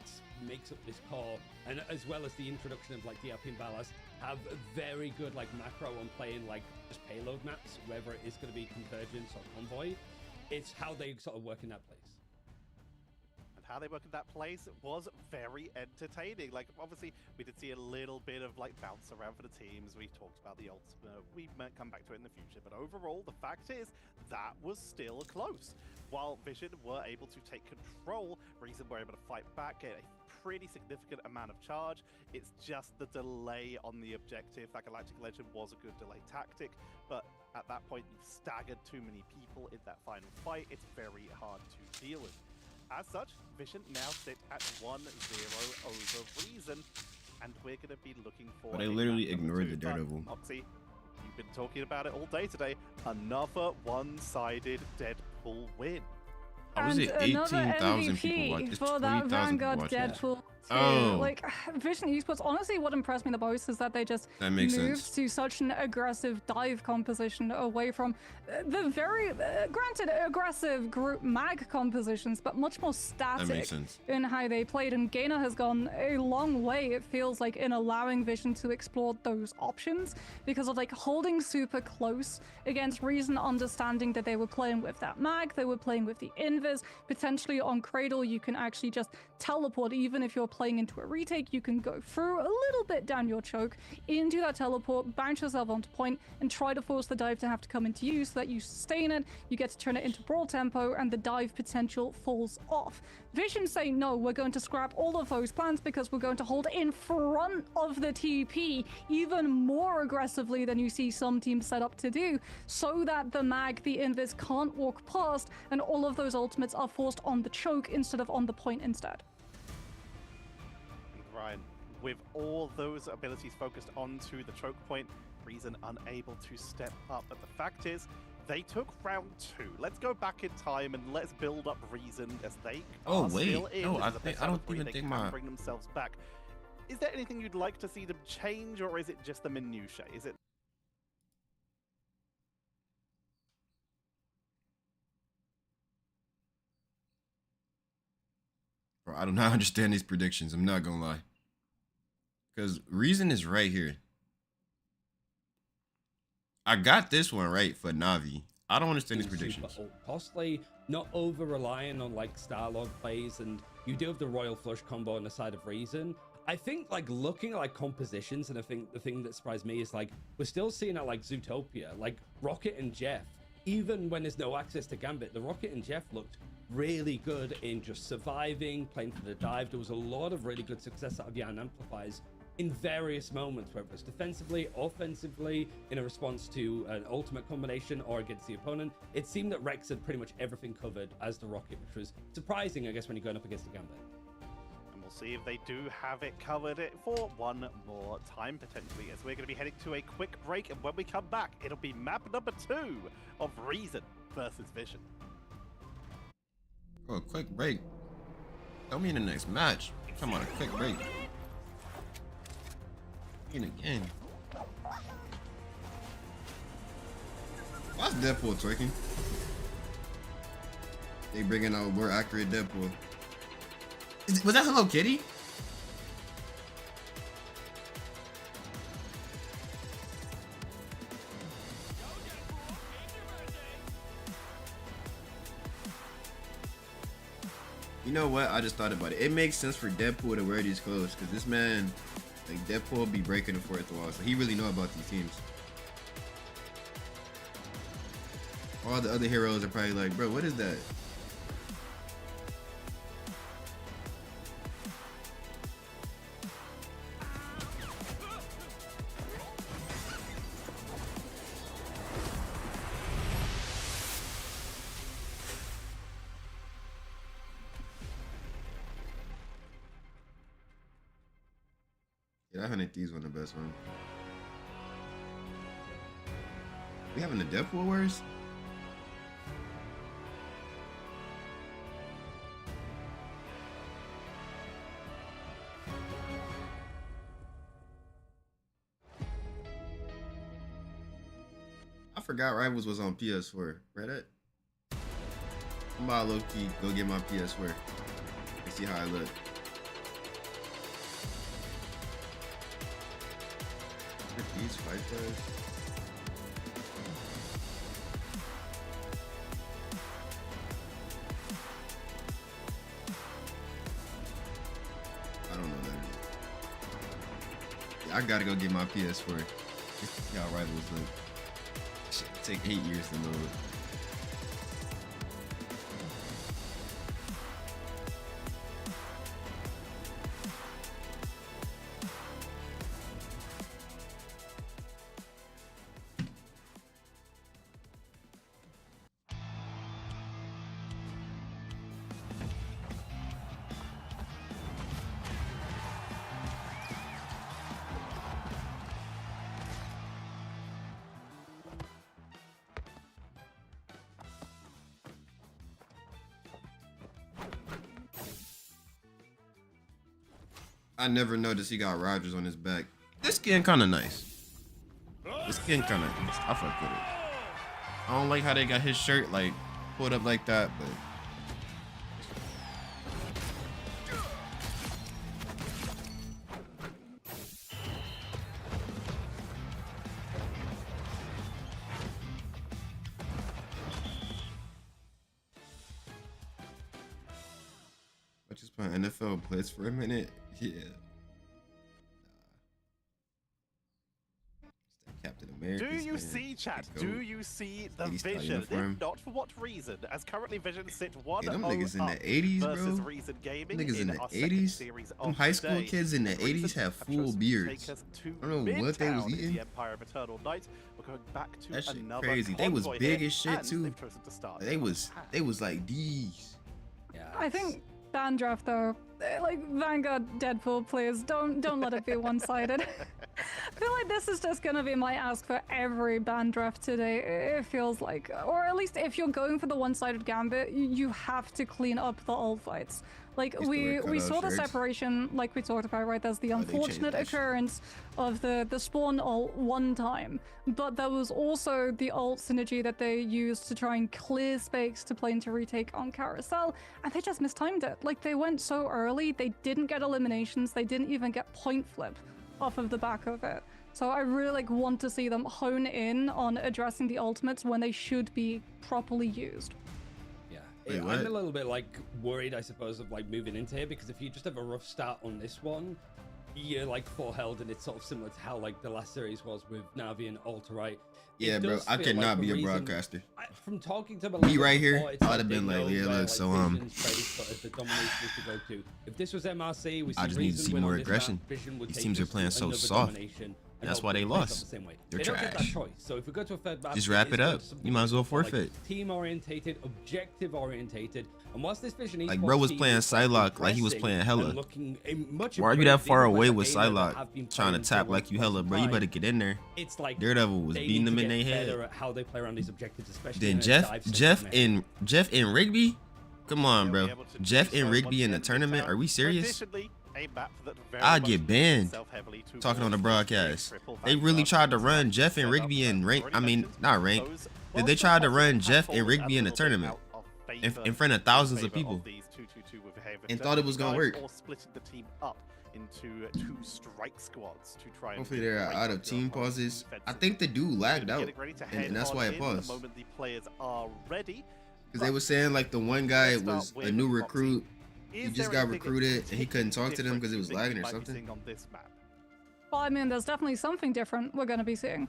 makes up this core, and as well as the introduction of like DRP and Ballas, have very good like macro on playing like just payload maps, whether it is going to be Convergence or Convoy. It's how they sort of work in that place. And how they work in that place was very entertaining. Like, obviously, we did see a little bit of like bounce around for the teams. We talked about the ultimate. We might come back to it in the future, but overall, the fact is that was still close. While Vision were able to take control, Reason were able to fight back, get a pretty significant amount of charge. It's just the delay on the objective. That Galactic Legend was a good delay tactic, but at that point, you've staggered too many people in that final fight. It's very hard to deal with. As such, Vision now sit at 1-0 over Reason, and we're going to be looking for... But they a literally match number ignored 2. the Daredevil. Moxie, you've been talking about it all day today. Another one-sided Deadpool win. How was it And another 18,000 people MVP watch? It's for that 20,000 Vanguard people watching. Deadpool. Oh. Like, Vision Esports, honestly, what impressed me the most is that they just That makes moved sense. to such an aggressive dive composition away from the very, granted, aggressive group mag compositions, but much more static makes sense. in how they played. And Gainer has gone a long way, it feels like, in allowing Vision to explore those options because of, like, holding super close against Reason, understanding that they were playing with that mag, they were playing with the invis. Potentially on Cradle, you can actually just teleport, even if you're playing into a retake, you can go through a little bit down your choke into that teleport, bounce yourself onto point, and try to force the dive to have to come into you so that you sustain it, you get to turn it into brawl tempo, and the dive potential falls off. Vision say no, we're going to scrap all of those plans because we're going to hold in front of the TP even more aggressively than you see some teams set up to do, so that the mag, the invis can't walk past, and all of those ultimates are forced on the choke instead of on the point instead. Ryan, with all those abilities focused onto the choke point, Reason unable to step up. But the fact is, they took round 2. Let's go back in time and let's build up Reason as they Oh, are wait. still in. No, This I is a think- best I out don't of 3. even They think can my- bring themselves back. Is there anything you'd like to see them change, or is it just the minutiae? Is it Bro, I do not understand these predictions. I'm not gonna lie. Because reason is right here. I got this one right for Navi. I don't understand these predictions. Costly, not over relying on like Starlord plays, and you do have the Royal Flush combo on the side of Reason. I think like looking at like compositions, and I think the thing that surprised me is like we're still seeing at like Zootopia, like Rocket and Jeff, even when there's no access to Gambit, the Rocket and Jeff looked really good in just surviving, playing for the dive. There was a lot of really good success out of Yan Amplifiers in various moments, whether it's defensively, offensively, in a response to an ultimate combination or against the opponent. It seemed that Rex had pretty much everything covered as the Rocket, which was surprising, I guess, when you're going up against the Gambit. And we'll see if they do have it covered for one more time, potentially, as we're going to be heading to a quick break. And when we come back, it'll be map number 2 of Reason versus Vision. Oh, a quick break. Don't mean the next match. Come on, a quick break. Again. Why's Deadpool twerking? They bringing out more accurate Deadpool. Was that Hello Kitty? You know what? I just thought about it. It makes sense for Deadpool to wear these clothes because this man, like, Deadpool be breaking the fourth wall, so he really know about these teams. All the other heroes are probably like, bro, what is that? Yeah, that 100 Thieves one of the best one. We having the Deadpool Wars? I forgot Rivals was on PS4. Read it? I'm about low key go get my PS4 and see how I look. These fight players. I don't know that. Yeah, I gotta go get my PS4. Just to see how Rivals look. Shit, take 8 years to load. I never noticed he got Rogers on his back. This skin kind of nice. This skin kind of nice. I fuck with it. I don't like how they got his shirt like pulled up like that, but I just put NFL Blitz for a minute. Yeah. Captain America. Do you see, chat? Do you see the Vision? If not, for what reason? As currently Vision sit 1-0 them niggas in the 80s, versus bro. Reason Gaming. Niggas in the 80s. Them high school kids in the 80s have full beards. I don't know what they was eating. The Empire of Eternal Night. We're going back to that shit another crazy. They was big here, as shit too. They was like these. Yeah. I think ban draft though, like Vanguard Deadpool, please don't let it be one-sided. I feel like this is just gonna be my ask for every ban draft today. It feels like, or at least if you're going for the one-sided gambit, you have to clean up the old fights. Like Used to wear we cutout saw the shirts. separation, like we talked about, right? There's the Oh, they changed unfortunate that shit. occurrence of the spawn ult one time, but there was also the ult synergy that they used to try and clear space to play into retake on Carousel, and they just mistimed it. Like they went so early, they didn't get eliminations, they didn't even get point flip off of the back of it. So I really want to see them hone in on addressing the ultimates when they should be properly used. Yeah, Wait, I'm what? a little bit like worried, I suppose, of like moving into here, because if you just have a rough start on this one, you're like full held, and it's sort of similar to how like the last series was with Navi and Alter. Yeah, bro, I cannot be a broadcaster. From talking to Me right here, before, it's I'd like have been they like, know yeah, where, look, so, Vision's place, but the domination is to go to. If this was MRC, we see I just need to Reason see win on more this aggression. map, Vision would These take teams are us to playing so another soft. domination, And that's why they hopefully plays lost. out the same way. They're They don't get that trash. choice. So if we go to a third map, Just wrap it up. You might as well forfeit. Team orientated, objective orientated, and whilst this Vision Like, esports bro was team playing is, like, Psylocke like he was progressing playing and hella. looking much Why are you that improved, far even away as a with gamer that have Psylocke been trying to playing tap for like you quite hella, some bro? You time? better get in there. It's like Daredevil was they beating need them to in their get head. better at how they play around these objectives, especially Then in a Jeff dive-centric meta. and Rigby? Come on, They'll bro. be able to Jeff do and so Rigby in once the again, tournament? Midtown. Are we serious? Traditionally, a map that very I'd much get banned lends itself heavily talking on the towards broadcast. triple They really vanguard tried to teams run like Jeff and setup Rigby in that rank. already I mean, mentioned. not rank. Those Did they also try to possibly run Jeff fallen and Rigby a in the little bit tournament? out of In favor front of thousands of favor people. these 2-2-2 with behavior And to thought it was gonna guys, work. or splitting the team up into two strike squads to try and Hopefully they're break out up of your team opponent's pauses. I defensive. think the dude lagged out, Getting ready to head and that's on why it in paused. The moment the players are ready. Because they were saying like the one guy Let's start was a with new Foxy. recruit. Is He just there got anything recruited and he couldn't talk to them different because it was you think lagging we or might be something. seeing on this map? Well, I mean, there's definitely something different we're going to be seeing.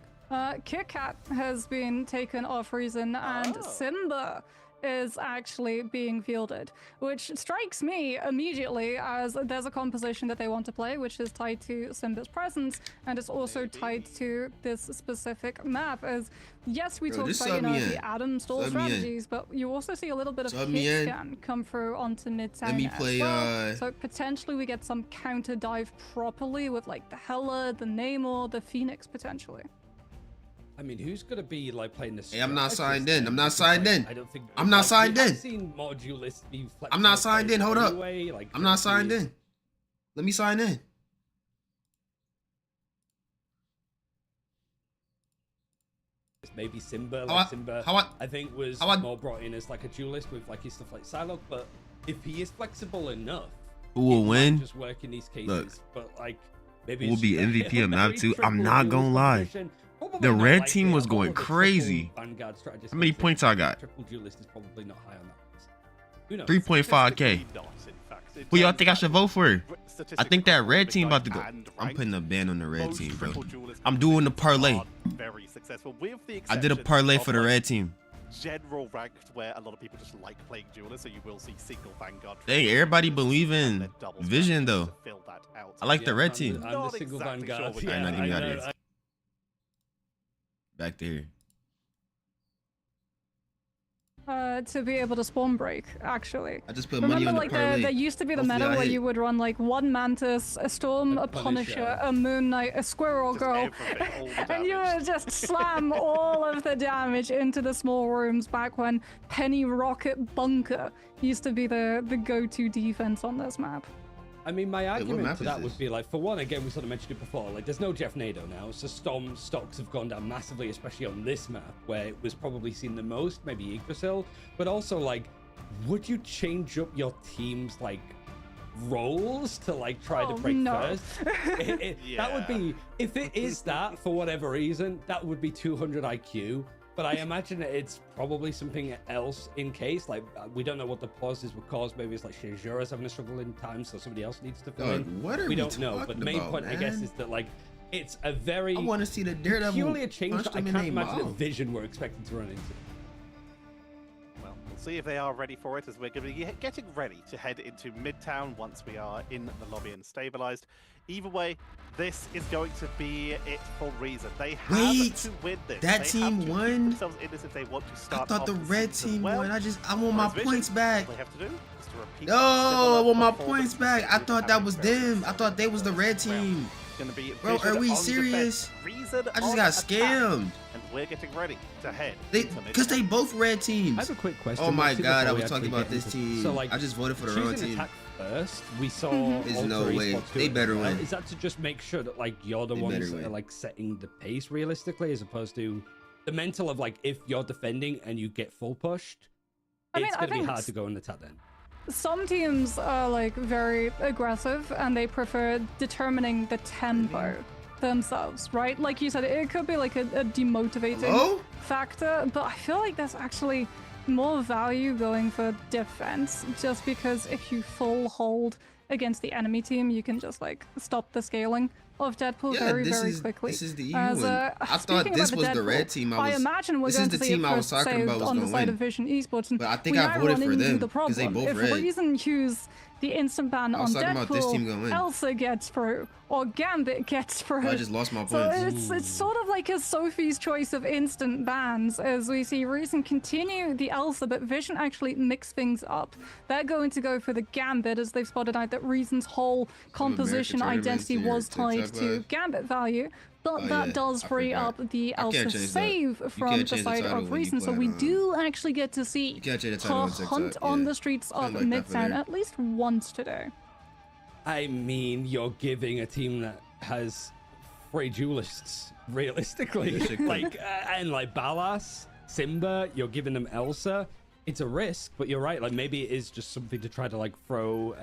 Kit Kat has been taken off Reason, and Oh. Simba is actually being fielded, which strikes me immediately as there's a composition that they want to play, which is tied to Simba's presence, and it's also tied to this specific map. As yes, we Bro, talked just about, you sub know, me in. the Adam stall Sub me in. strategies, but you also see a little bit of Sub me hit in. scan come through onto Midtown Let me as play, well. So potentially we get some counter dive properly with like the Hela, the Namor, the Phoenix potentially. I mean, who's gonna be like playing this? Hey, I'm not strategist signed in. then? I'm not Because, signed like, in. I don't think I'm not like, signed we have in. seen more duelists be I'm not flexible signed in. players Hold up. anyway, like, I'm not signed Hercules- in. Let me sign in. Maybe Simba, How like I- Simba, how I- I think was how I- more brought in as like a duelist with like his stuff like Psylocke, but if he is flexible enough, Who will it might win? just work in these cases. Look, but like maybe who will it's be just a MVP of map very 2? I'm triple not duelist gonna lie. competition. Probably The not red like team the- was although going the triple crazy. Vanguard strategist How many competition, points I got? Triple duelist is probably not high on that list. Who knows? 3.5k. Statistically not, in fact. It Who y'all turns think I out should vote for? statistics I think that across red the team big about to go. and I'm ranked, putting a ban on the red most team, bro. triple duelist I'm doing the competitions parlay. are very successful, with the I did a exception parlay of, for the like, red team. general ranked where a lot of people just like playing duelists, so you will see single Vanguard. Dang, everybody believe and in then double Vision strategies though. to fill that out. I like the Yeah, red I'm team. the Not single exactly Vanguard. sure what Yeah, Alright, now give me I out of know. here. Back to here. To be able to spawn break, actually. I just put money Remember, on the like, parlay. there used to be the Hopefully meta I where hit. you would run, like, one Mantis, a Storm, a Punisher, a Moon Knight, a Squirrel Just Girl, everything, all the and you damage. would just slam all of the damage into the small rooms back when Penny Rocket Bunker used to be the go-to defense on this map. I mean, my what argument map to is that this? would be like, for one, again, we sort of mentioned it before, like, there's no Jeff Nado now, so Storm stocks have gone down massively, especially on this map, where it was probably seen the most, maybe Yggdrasil, but also, like, would you change up your team's, like, roles to, like, try to break no. first? That would be, if it is that, for whatever reason, that would be 200 IQ, but I imagine that it's probably something else in case. Like, we don't know what the pauses would cause. Maybe it's like Shinjura's having a struggle in time, so somebody else needs to fill Dog, in. what are we we don't know. But talking the main about, point, I guess, man? is that, like, it's a very I want to see the Daredevil peculiar change punch that I them in can't their imagine a mouth. Vision we're expecting to run into. Well, we'll see if they are ready for it, as we're going to be getting ready to head into Midtown once we are in the lobby and stabilized. Either way, this is going to be it for Reason. They have Wait, to win this. that They team have to keep won? themselves in this if they want to I start thought off the red season team well. won. I want my Whereas Vision, points back. All they have to do is to repeat No, I want my points performance back. I with thought that having was very them. I thought they was the red well, team. It's gonna be Bro, Vision are we on serious? defense. Reason I just on got attack. scammed. and we're getting ready to head. Because they both red teams. I have a quick question. Oh my too, god, I before we was talking actually about get this into- team. So like, I just voted for the wrong choosing team. attack first. We saw. There's Alter no way. Esports do They it better well. win. Is that to just make sure that like you're the They ones better that are win. like setting the pace realistically, as opposed to the mental of like if you're defending and you get full pushed, it's gonna be hard to go and attack then. Some teams are like very aggressive and they prefer determining the tempo themselves, right? Like you said, it could be like a demotivating factor, but I feel like there's actually more value going for defense, just because if you full hold against the enemy team, you can just like stop the scaling of Deadpool very quickly. This is the EU one. I thought this was the red team. I imagine we're this going is to the see team it I was first talking saved about was on the gonna side win. of Vision Esports, and But I think we I might voted run for into them the because they problem. both If red. Reason choose the instant ban I on was talking about this team gonna Deadpool, win. Elsa gets through, or Gambit gets through. I just lost my So points. it's sort of like a Sophie's choice of instant bans, as we see Reason continue the Elsa, but Vision actually mix things up. They're going to go for the Gambit, as they've spotted out that Reason's whole composition identity was tied to Gambit value. But that does free up the Elsa save from the side of Reason, so we do actually get to see her hunt on the streets of Midtown at least once today. I mean, you're giving a team that has 3 duelists, realistically. Like, and like Balas, Simba, you're giving them Elsa. It's a risk, but you're right. Like, maybe it is just something to try to like throw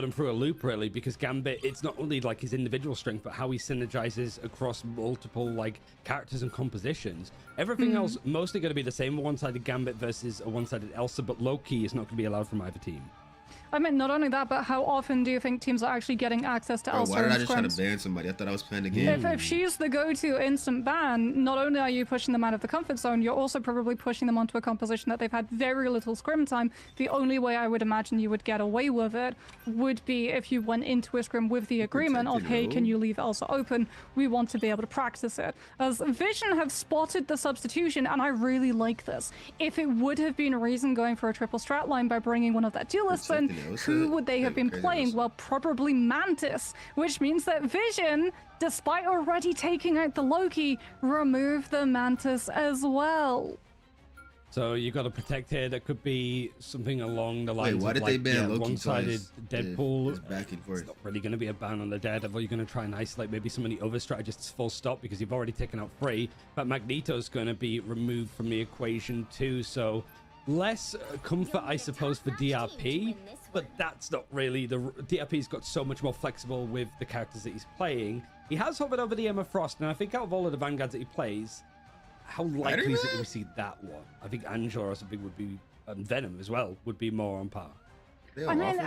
them through a loop, really, because Gambit, it's not only like his individual strength, but how he synergizes across multiple like characters and compositions. Everything else mostly going to be the same. A one-sided Gambit versus a one-sided Elsa, but Loki is not going to be allowed from either team. I mean, not only that, but how often do you think teams are actually getting access to Elsa? Why did I and just try to scrims? ban somebody? I thought I was playing the game. If she's the go-to instant ban, not only are you pushing them out of the comfort zone, you're also probably pushing them onto a composition that they've had very little scrim time. The only way I would imagine you would get away with it would be if you went into a scrim with the agreement of, hey, can you leave Elsa open? We want to be able to practice it. As Vision have spotted the substitution, and I really like this. If it would have been Reason going for a triple strat line by bringing one of their duelists in, who would they have been playing? Well, probably Mantis, which means that Vision, despite already taking out the Loki, removed the Mantis as well. So you got to protect here. That could be something along the lines why of did like, they ban Loki one-sided twice? Deadpool. It's back and forth. It's not really going to be a ban on the Daredevil. You're going to try and isolate maybe some of the other strategists full stop because you've already taken out 3. But Magneto's going to be removed from the equation too. So less comfort, I suppose, for DRP. But that's not really the DRP's got so much more flexible with the characters that he's playing. He has hovered over the Emma Frost, and I think out of all of the Vanguards that he plays, how likely is it that we see that one? I think Angela or something would be, and Venom as well, would be more on par. I mean,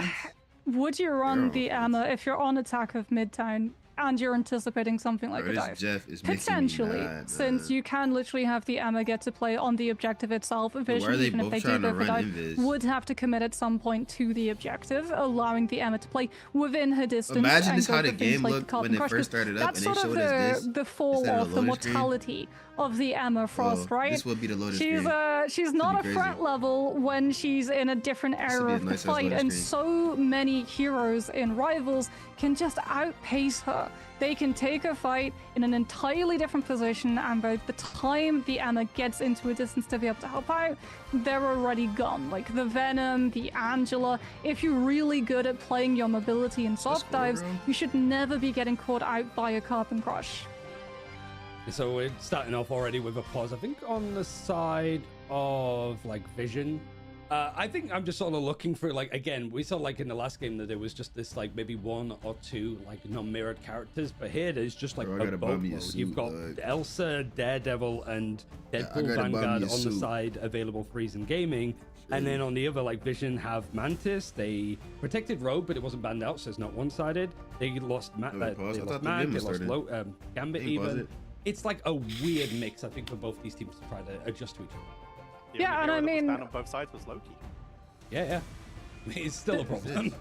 would you run the Emma if you're on attack of Midtown and you're anticipating something like a dive? Jeff is potentially, since you can literally have the Emma get to play on the objective itself. Vision, even if they do go for dive, would have to commit at some point to the objective, allowing the Emma to play within her distance. Imagine this and how go the for things game like looked Carbon when it Crush, first 'cause started up, that's and they sort of showed us this the fall instead of off, the the loading screen. mortality of the Emma Frost, right? This would be the loading she's screen. She's not a crazy. threat level when she's in a different be era a of the nice-ass fight, loading and screen. so many heroes in Rivals can just outpace her. They can take a fight in an entirely different position, and by the time the Emma gets into a distance to be able to help out, they're already gone. Like the Venom, the Angela. If you're really good at playing your mobility and soft dives, you should never be getting caught out by a Carbon Crush. So we're starting off already with a pause. I think on the side of like Vision, I think I'm just sort of looking for like, again, we saw like in the last game that there was just this like maybe 1 or 2 like non-mirrored characters, but here there's just like a boatload. You've got Elsa, Daredevil, and Deadpool Vanguard on the side available for Reason Gaming. And then on the other, like Vision have Mantis. They protected Rogue, but it wasn't banned out, so it's not one-sided. They lost Mag, they lost Gambit even. It's like a weird mix, I think, for both these teams to try to adjust to each other. Yeah, and I mean, on both sides was Loki. Yeah. It's still a problem.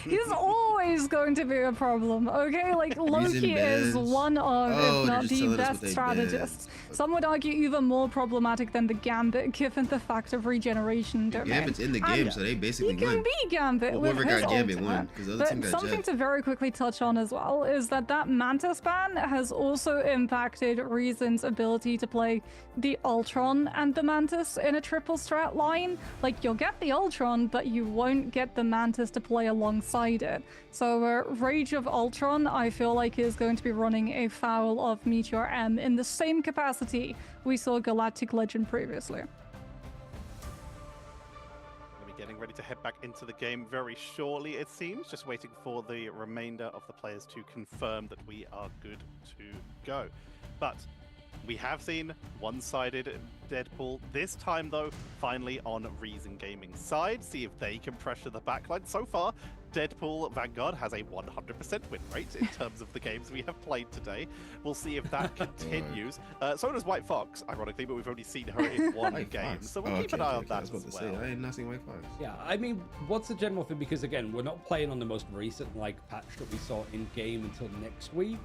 He's always going to be a problem, okay? Like, Loki is bans. one of, Oh, if they're not just the telling us what best they strategists. ban. Some would argue even more problematic than the Gambit, given the fact of regeneration domain. Gambit's in the game, so they basically He can won. be Gambit Well, with whoever his got Gambit ultimate. won, 'cause the other team But got something Jet. to very quickly touch on as well is that Mantis ban has also impacted Reason's ability to play the Ultron and the Mantis in a triple strat line. Like, you'll get the Ultron, but you won't get the Mantis to play alongside it. So Rage of Ultron, I feel like, is going to be running afoul of Meteor M in the same capacity we saw Galactic Legend previously. We'll be getting ready to head back into the game very shortly, it seems. Just waiting for the remainder of the players to confirm that we are good to go. But we have seen one-sided Deadpool. This time, though, finally on Reason Gaming's side. See if they can pressure the backline. So far, Deadpool Vanguard has a 100% win rate in terms of the games we have played today. We'll see if that continues. So does White Fox, ironically, but we've only seen her in one White game. Fox. So we'll keep an eye on that as well. I ain't not seen White Fox. Yeah, I mean, what's the general thing? Because again, we're not playing on the most recent like patch that we saw in game until next week.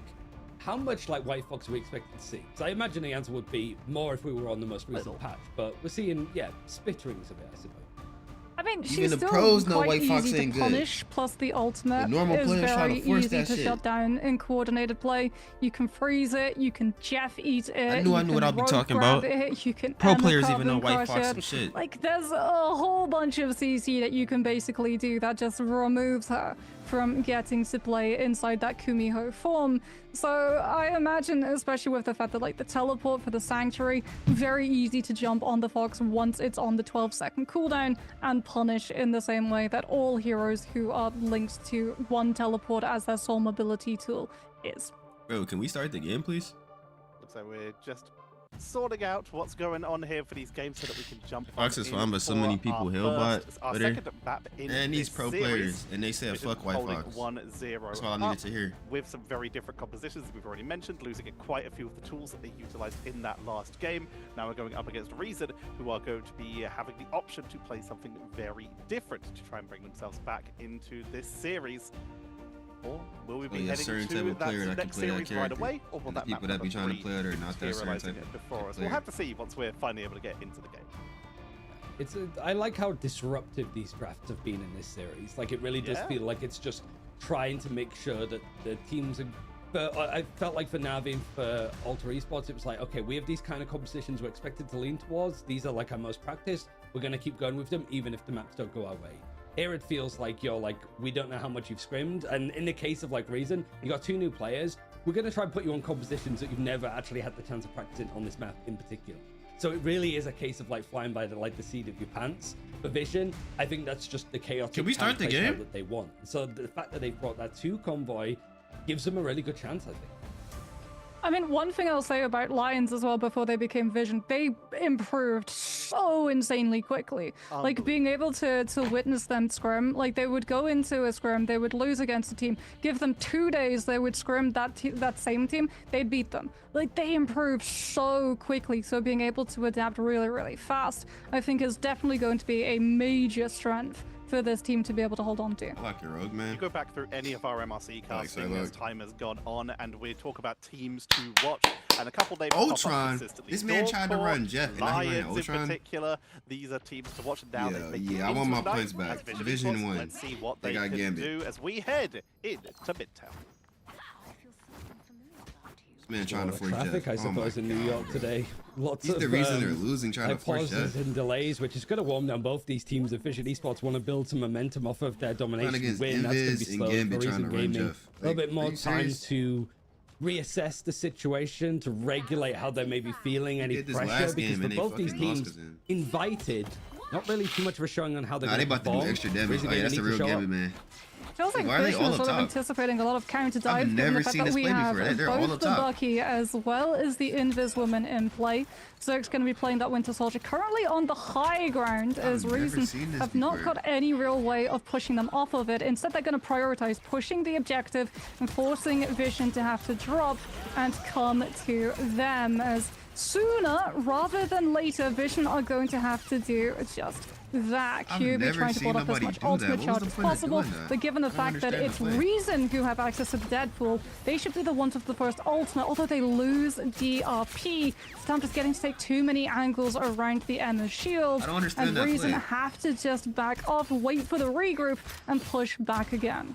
How much like White Fox are we expecting to see? So I imagine the answer would be more if we were on the most recent patch, but we're seeing spitterings of it, I suppose. I mean, Even she's the still pros know quite White Fox easy ain't to good. punish, plus the ultimate The normal is players try very to force easy that to shit. shut down in coordinated play. You can freeze it, you can Jeff eat it, I knew you what can I'll be rogue talking grab about. it, you can Pro Emma players Carbon even know White crush Fox it. some shit. Like, there's a whole bunch of CC that you can basically do that just removes her from getting to play inside that Kumiho form. So I imagine, especially with the fact that like the teleport for the Sanctuary, very easy to jump on the Fox once it's on the 12-second cooldown and punish in the same way that all heroes who are linked to one teleport as their sole mobility tool is. Bro, can we start the game, please? Looks like we're just sorting out what's going on here for these games so that we can jump Fox on is in fine, but so for many people our Hellbot first- our with her. second map in And these this pro series, players, and they said which is fuck White holding Fox. 1-0 That's all I needed up to hear. with some very different compositions that we've already mentioned, losing quite a few of the tools that they utilized in that last game. Now we're going up against Reason, who are going to be having the option to play something very different to try and bring themselves back into this series. Or will we be Only a heading certain to type of player that can next play that series right character. away, or will And the that people map that be have trying to three play it are not that certain materializing type it of before us? We'll player. have to see once we're finally able to get into the game. I like how disruptive these drafts have been in this series. Like, it really does Yeah. feel like it's just trying to make sure that the teams are. But I felt like for Navi and for Alter Esports, it was like, okay, we have these kind of compositions we're expected to lean towards. These are like our most practiced. We're going to keep going with them, even if the maps don't go our way. Here it feels like you're like, we don't know how much you've scrimmed. And in the case of like Reason, you got 2 new players. We're going to try and put you on compositions that you've never actually had the chance of practicing on this map in particular. So it really is a case of like flying by the seat of your pants. For Vision, I think that's just the chaotic Can we start kind of the playstyle game? that they want. So the fact that they've brought that to Convoy gives them a really good chance, I think. I mean, one thing I'll say about Lions as well before they became Vision, they improved so insanely quickly. Like, being able to witness them scrim, like, they would go into a scrim, they would lose against a team, give them 2 days, they would scrim that same team, they'd beat them. Like, they improved so quickly, so being able to adapt really, really fast, I think is definitely going to be a major strength for this team to be able to hold on to. I like your rogue, man. You go back through any of our MRC casting Psylocke. as time has gone on, and we talk about teams to watch, and a couple names pop up Ultron. consistently. This man tried to Dogport, run Jeff, and now he ran Lions Ultron. in particular, these are teams to watch now. Yeah, they yeah, I want my points back. Vision won. Let's see what They they got can Gambit. do as we head into Midtown. This man trying to force Traffic, Jeff. I suppose, oh my in New God, York bro. today. Lots He's of the reason they're losing, trying to force pauses Jeff. and delays, which is going to warm down both these teams. If Vision Esports want to build some momentum off of their domination against win, that's going to be Invis and slow. Gambit For trying Reason to run Gaming, Jeff. a little Like, bit are more you time serious? to reassess the situation, to regulate how they may be feeling, any did this pressure, last because game for and they both these fucking lost teams 'cause of him. invited, not really too much of a showing on how they're Nah, they going to about to do extra damage. Reason Oh, yeah, Gaming that's the need to real show up. Gambit, man. Feels like Why are they Vision all is up sort of top? anticipating a lot of counter dive, given never the fact seen that this we play have before. They're all both up the top. Bucky as well as the Invis woman in play. Zerk's going to be playing that Winter Soldier currently on the high ground, as never Reason seen this have not before. got any real way of pushing them off of it. Instead, they're going to prioritize pushing the objective and forcing Vision to have to drop and come to them, as sooner rather than later, Vision are going to have to do just that. I've QB never trying to seen build up as nobody much do ultimate that. What was charge the as point of possible, doing that? but given the I don't fact that understand it's the play. Reason who have access to the Deadpool, they should be the ones with the first ultimate, although they lose DRP. Stamp is getting to take too many angles around the Emma's shield, I don't understand and that Reason play. have to just back off, wait for the regroup, and push back again.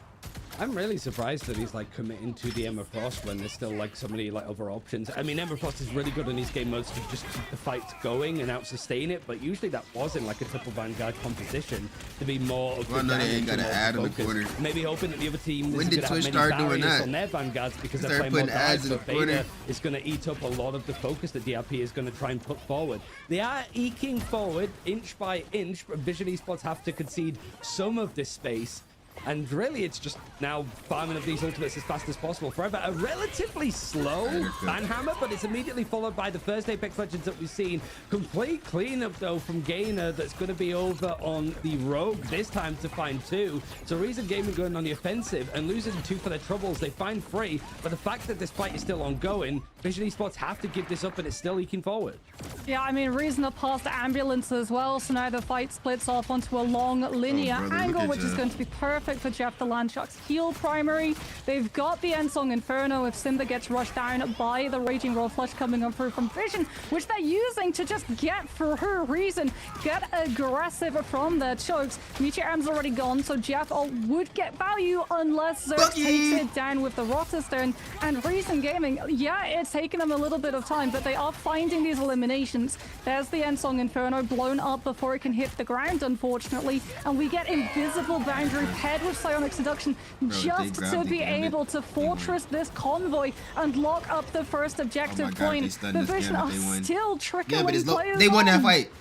I'm really surprised that he's like committing to the Emma Frost when there's still like so many like other options. I mean, Emma Frost is really good in these game modes to just keep the fight going and out sustain it, but usually that was in like a triple Vanguard composition to be more of the Well, no, they damage ain't got and an more ad in the focus. corner. Maybe hoping that the other team When isn't did gonna Twitch have many start doing barriers that? on their Vanguards because They they're started playing more putting ads dive, in but the corner. Beta is going to eat up a lot of the focus that DRP is going to try and put forward. They are eking forward inch by inch, but Vision Esports have to concede some of this space. And really, it's just now farming up these ultimates as fast as possible. Forever, a relatively slow banhammer, but it's immediately followed by the first Apex Legends that we've seen. Complete cleanup, though, from Gainer that's going to be over on the Rogue this time to find 2. So Reason Gaming going on the offensive and losing 2 for their troubles. They find 3, but the fact that this fight is still ongoing, Vision Esports have to give this up, and it's still eking forward. Yeah, I mean, Reason are past the ambulance as well, so now the fight splits off onto a long linear brother, angle, look at which is ya. going to be perfect for Jeff the Landshark's heal primary. They've got the Endsong Inferno if Simba gets rushed down by the Raging Roll Flush coming on through from Vision, which they're using to just get for her Reason, get aggressive from their chokes. Meteor M's already gone, so Jeff would get value unless Zerk takes it down with the Rotterdam. And Reason Gaming, yeah, it's taken them a little bit of time, but they are finding these eliminations. There's the Endsong Inferno blown up before it can hit the ground, unfortunately, and we get Invisible Boundary paired with Psionic Seduction just to be able to fortress this convoy and lock up the first objective God, they point. stunned The this Vision game, are but they win. still Yeah, trickling but it's players they won that on. fight.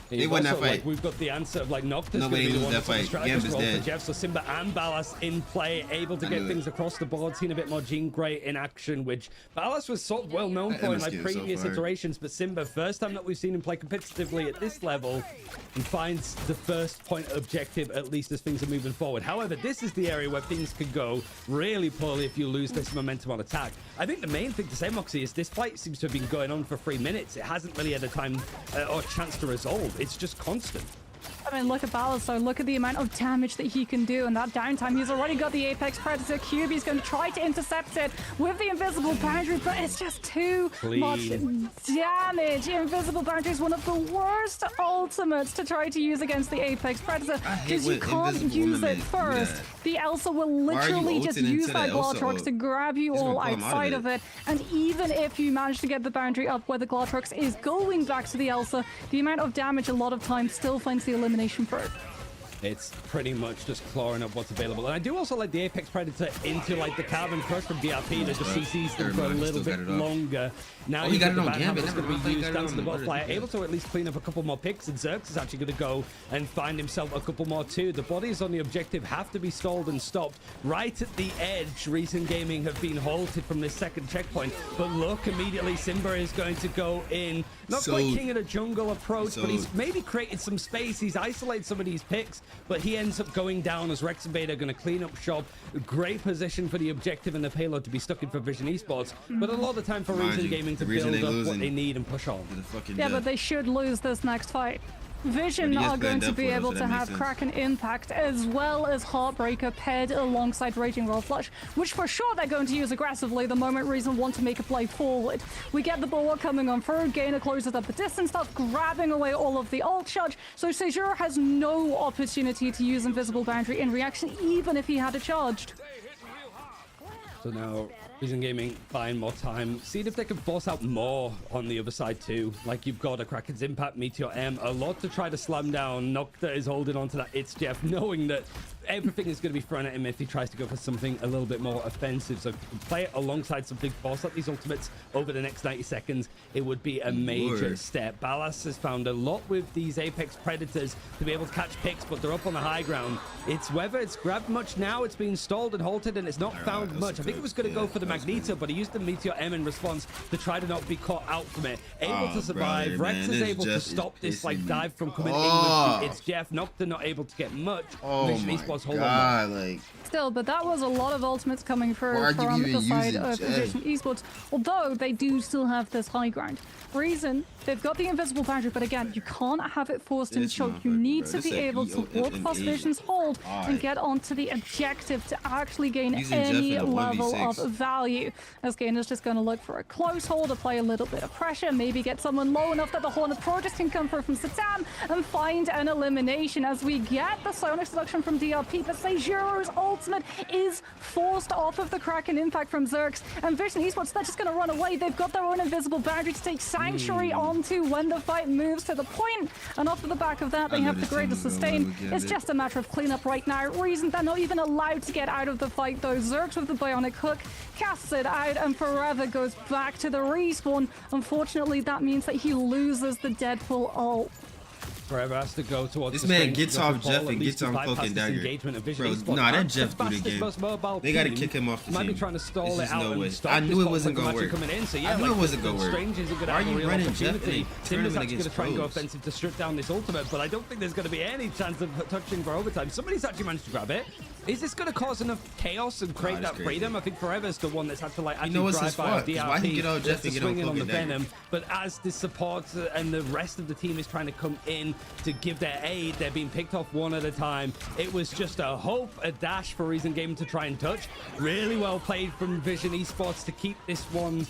They won that Also, fight. like, we've got the answer of like Noctis No going way to be they the lose one that that's on the fight. strategist Gambit's role for dead. Jeff. So Simba and Ballas in play, able to get knew things it. across the board, seeing a bit more Jean Grey in action, which Ballas was sort of well known for in Emma's like skin so previous fire. iterations. But Simba, first time that we've seen him play competitively at this level, and finds the first point objective at least as things are moving forward. However, this is the area where things could go really poorly if you lose this momentum on attack. I think the main thing to say, Moxie, is this fight seems to have been going on for 3 minutes. It hasn't really had a time or chance to resolve. It's just constant. I mean, look at Ballas, so look at the amount of damage that he can do in that downtime. He's already got the Apex Predator cube. He's going to try to intercept it with the Invisible Boundary, but it's just too much damage. Invisible Boundary is one of the worst ultimates to try to use against the Apex Predator because you when can't Invisible use women it do first. that. The Elsa will Why are you literally just ulting use into that the Elsa Glatrox ult? to grab you He's gonna all pull him out of outside it. of it. And even if you manage to get the boundary up where the Glatrox is going back to the Elsa, the amount of damage a lot of times still finds the elimination through. It's pretty much just clawing up what's available. And I do also like the Apex Predator into like the Carbon Crush from DRP that just CCs them for a little bit longer. Now he you've got got it the on Gambit. Banhammer that's Never going to mind. be He used got it down to on the what bottom is flyer, it? able to at least clean up a couple more picks, and Xerx is actually going to go and find himself a couple more too. The bodies on the objective have to be stalled and stopped. Right at the edge, Reason Gaming have been halted from this second checkpoint. But look, immediately Simba is going to go in. Not quite King of the Jungle approach, but he's maybe created some space. He's isolated some of these picks, but he ends up going down as Rex and Beta are going to clean up shop. Great position for the objective and the payload to be stuck in for Vision Esports, but a lot of time for Reason Gaming to build up what they need and push on. Yeah, but they should lose this next fight. Vision are going to be able to have Kraken Impact as well as Heartbreaker paired alongside Raging Roll Flush, which for sure they're going to use aggressively the moment Reason want to make a play forward. We get the Bulwark coming on through, Gainer closes up the distance, starts grabbing away all of the ult charge, so Sejour has no opportunity to use Invisible Boundary in reaction, even if he had it charged. So now Reason Gaming buying more time. See if they can force out more on the other side too. Like you've got a Kraken's Impact, Meteor M, a lot to try to slam down. Nocta is holding on to that. It's Jeff, knowing that everything is going to be thrown at him if he tries to go for something a little bit more offensive. So if you can play it alongside some big force like these ultimates over the next 90 seconds, it would be a major step. Ballas has found a lot with these Apex Predators to be able to catch picks, but they're up on the high ground. It's whether it's grabbed much now, it's been stalled and halted, and it's not found much. I think it was going to go for the Magneto, but he used the Meteor M in response to try to not be caught out from it. Able to survive. Brother, Rex man, is this able to just stop is this like pissing me dive from coming in off. with it's Jeff. Nocta not able to get much. Oh Vision my Esports Esports. Hold God, on. like Still, but that was a lot of ultimates coming through Why are you from even the side using of Jet? Vision Esports. Although they do still have this high ground. Reason, they've got the invisible boundary, but again, you can't have it forced in This choke. You motherfucker, need bro. to This be a able to walk past EONA. Vision's hold Why? and get onto the objective to actually gain Using Jeff any in a level 1v6. of value. As Gain is just going to look for a close hold, apply a little bit of pressure, maybe get someone low enough that the Hornet Protest can come through from Satan and find an elimination as we get the Sonic Seduction from DRP, but Seijuro's ultimate is forced off of the Kraken impact from Zerx, and Vision Esports, they're just going to run away. They've got their own invisible boundary to take Sanctuary onto when the fight moves to the point, and off of the back of that, they have the greatest sustain. It's just a matter of cleanup right now. Reason they're not even allowed to get out of the fight, though. Zerx with the bionic hook casts it out, and Forever goes back to the respawn. Unfortunately, that means that he loses the Deadpool ult. Forever has to go towards This the man strength gets of off the ball, Jeff at and least gets on to Cloak bypass and this Dagger. engagement of Vision Bro, Esports. nah, that And Jeff the threw the fastest, game. most mobile They gotta team kick him off the might be team. trying to stall There's it just out no and way. stop I knew this it ball wasn't from gonna actually work. coming in. So I yeah, knew it like, wasn't gonna the work. Strangers are gonna Why are have a you real running Jeff opportunity. in? Timber's Tournament actually gonna against try and go pros. offensive to strip down this ultimate, but I don't think there's gonna be any chance of touching for overtime. Somebody's actually managed to grab it. Is this going to cause enough chaos and create that that's freedom? crazy. I think Forever's the one that's had to like You know actually it's drive his by fault, a 'cause why he DRP get out Jeff to and get on swing in on the Cloak and Dagger? Venom. But as the support and the rest of the team is trying to come in to give their aid, they're being picked off one at a time. It was just a hope, a dash for Reason Gaming to try and touch. Really well played from Vision Esports to keep this one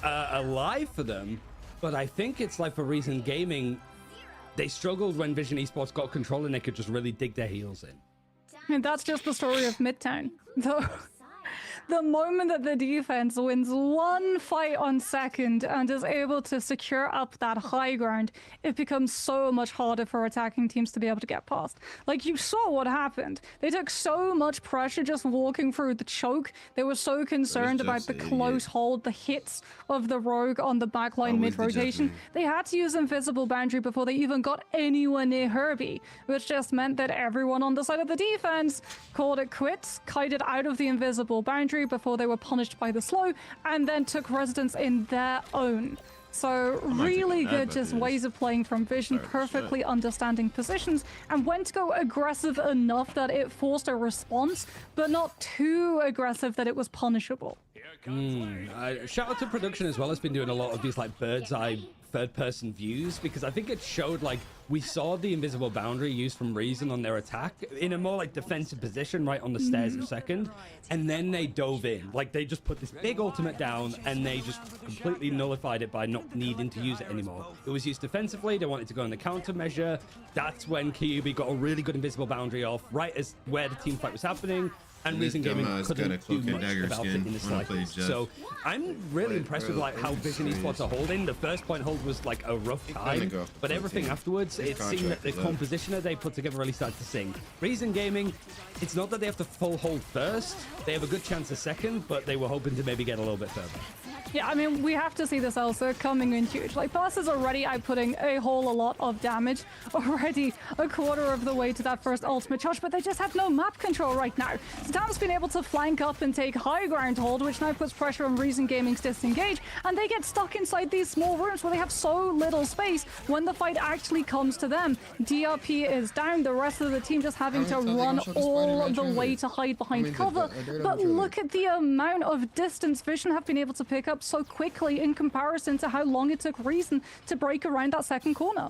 alive for them. But I think it's like for Reason Gaming, they struggled when Vision Esports got control and they could just really dig their heels in. And that's just the story of Midtown. The moment that the defense wins one fight on second and is able to secure up that high ground, it becomes so much harder for attacking teams to be able to get past. Like, you saw what happened. They took so much pressure just walking through the choke. They were so concerned about the close hold, the hits of the Rogue on the backline mid-rotation. They had to use Invisible Boundary before they even got anywhere near Herbie, which just meant that everyone on the side of the defense called it quits, kited out of the Invisible Boundary before they were punished by the slow, and then took residence in their own. So really good just ways of playing from Vision, perfectly understanding positions and when to go aggressive enough that it forced a response, but not too aggressive that it was punishable. Shout out to production as well. It's been doing a lot of these like bird's eye third-person views, because I think it showed like we saw the invisible boundary used from Reason on their attack in a more like defensive position right on the stairs of second, and then they dove in. Like they just put this big ultimate down and they just completely nullified it by not needing to use it anymore. It was used defensively. They wanted to go in the countermeasure. That's when Kyubi got a really good invisible boundary off right as where the team fight was happening. And Reason Gaming couldn't do much about it in the slightest. So I'm really impressed with like how Vision Esports are holding. The first point hold was like a rough time, but everything afterwards, it seemed that the composition that they put together really started to sing. Reason Gaming, it's not that they have to full hold first. They have a good chance of second, but they were hoping to maybe get a little bit further. Yeah, I mean, we have to see this also coming in huge. Like, Boss is already outputting a whole lot of damage, already a quarter of the way to that first ultimate charge, but they just have no map control right now. Satan's been able to flank up and take high ground hold, which now puts pressure on Reason Gaming's disengage, and they get stuck inside these small rooms where they have so little space when the fight actually comes to them. DRP is down, the rest of the team just having to run all the way to hide behind cover. But look at the amount of distance Vision have been able to pick up so quickly in comparison to how long it took Reason to break around that second corner.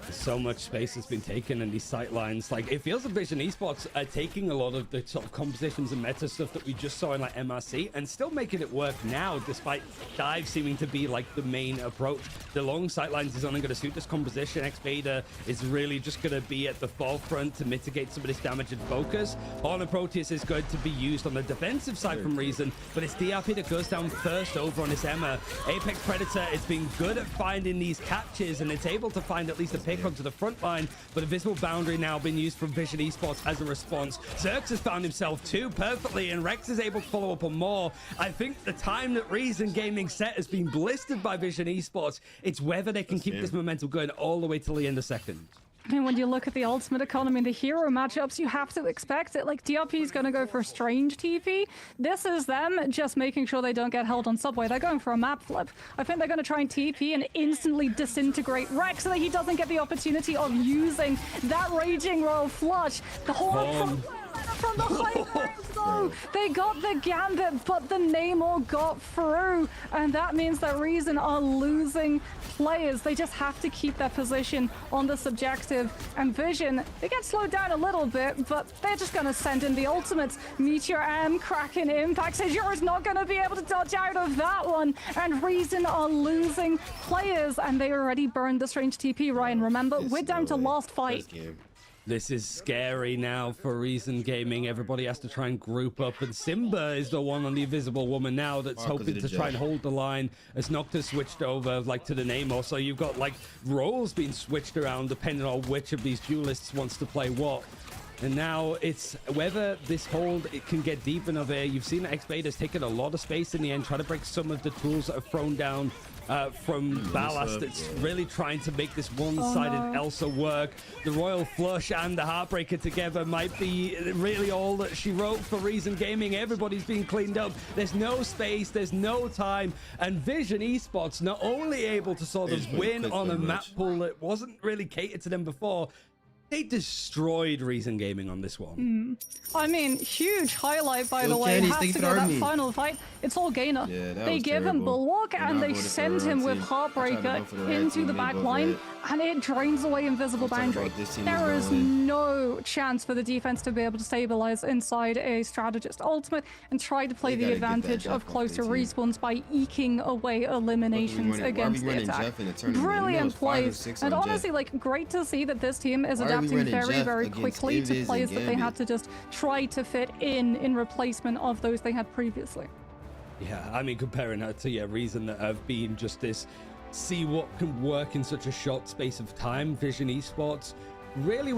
So much space has been taken in these sight lines. Like, it feels like Vision Esports are taking a lot of the sort of compositions and meta stuff that we just saw in like MRC and still making it work now, despite dive seeming to be like the main approach. The long sight lines is only going to suit this composition. X-Beta is really just going to be at the forefront to mitigate some of this damage and focus. Honor Proteus is going to be used on the defensive side from Reason, but it's DRP that goes down first over on this Emma. Apex Predator is being good at finding these catches, and it's able to find at least a pick onto the front line, but a visible boundary now being used from Vision Esports as a response. Zerx has found himself too perfectly, and Rex is able to follow up on more. I think the time that Reason Gaming set has been blistered by Vision Esports. It's whether they can keep this momentum going all the way till the end of second. I mean, when you look at the ultimate economy and the hero matchups, you have to expect it. Like, DRP is going to go for strange TP. This is them just making sure they don't get held on subway. They're going for a map flip. I think they're going to try and TP and instantly disintegrate Rex so that he doesn't get the opportunity of using that Raging Royal Flush. The whole from the high ground, though. They got the Gambit, but the Namor got through, and that means that Reason are losing players. They just have to keep their position on the subjective, and Vision, they get slowed down a little bit, but they're just going to send in the ultimates. Meteor M, Kraken Impact. Azure is not going to be able to dodge out of that one, and Reason are losing players, and they already burned the strange TP. Ryan, remember, we're down to last fight. This is scary now for Reason Gaming. Everybody has to try and group up, and Simba is the one on the Invisible Woman now that's hoping to try and hold the line as Nocta switched over like to the Namor. So you've got like roles being switched around depending on which of these duelists wants to play what. And now it's whether this hold it can get deep enough here. You've seen that X-Bait has taken a lot of space in the end, try to break some of the tools that are thrown down from Ballast. It's really trying to make this one-sided Elsa work. The Royal Flush and the Heartbreaker together might be really all that she wrote for Reason Gaming. Everybody's being cleaned up. There's no space, there's no time, and Vision Esports not only able to sort of win on a map pool that wasn't really catered to them before, they destroyed Reason Gaming on this one. I mean, huge highlight, by the way. Has to go that final fight. It's all Gainer. Yeah, they give him Bulwark and they send him with Heartbreaker into the back line, and it drains away Invisible Boundary. There is no chance for the defense to be able to stabilize inside a strategist ultimate and try to play the advantage of closer respawns by eking away eliminations against the attack. Brilliant plays, and honestly, like, great to see that this team is adapting very quickly to players that they had to just try to fit in replacement of those they had previously. Yeah, I mean, comparing her to Reason that have been just this see what can work in such a short space of time. Vision Esports really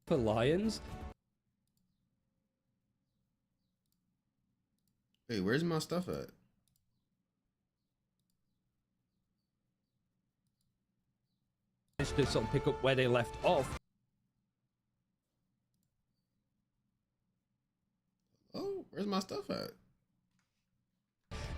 for Lions. Hey, where's my stuff at? To sort of pick up where they left off. Oh, where's my stuff at?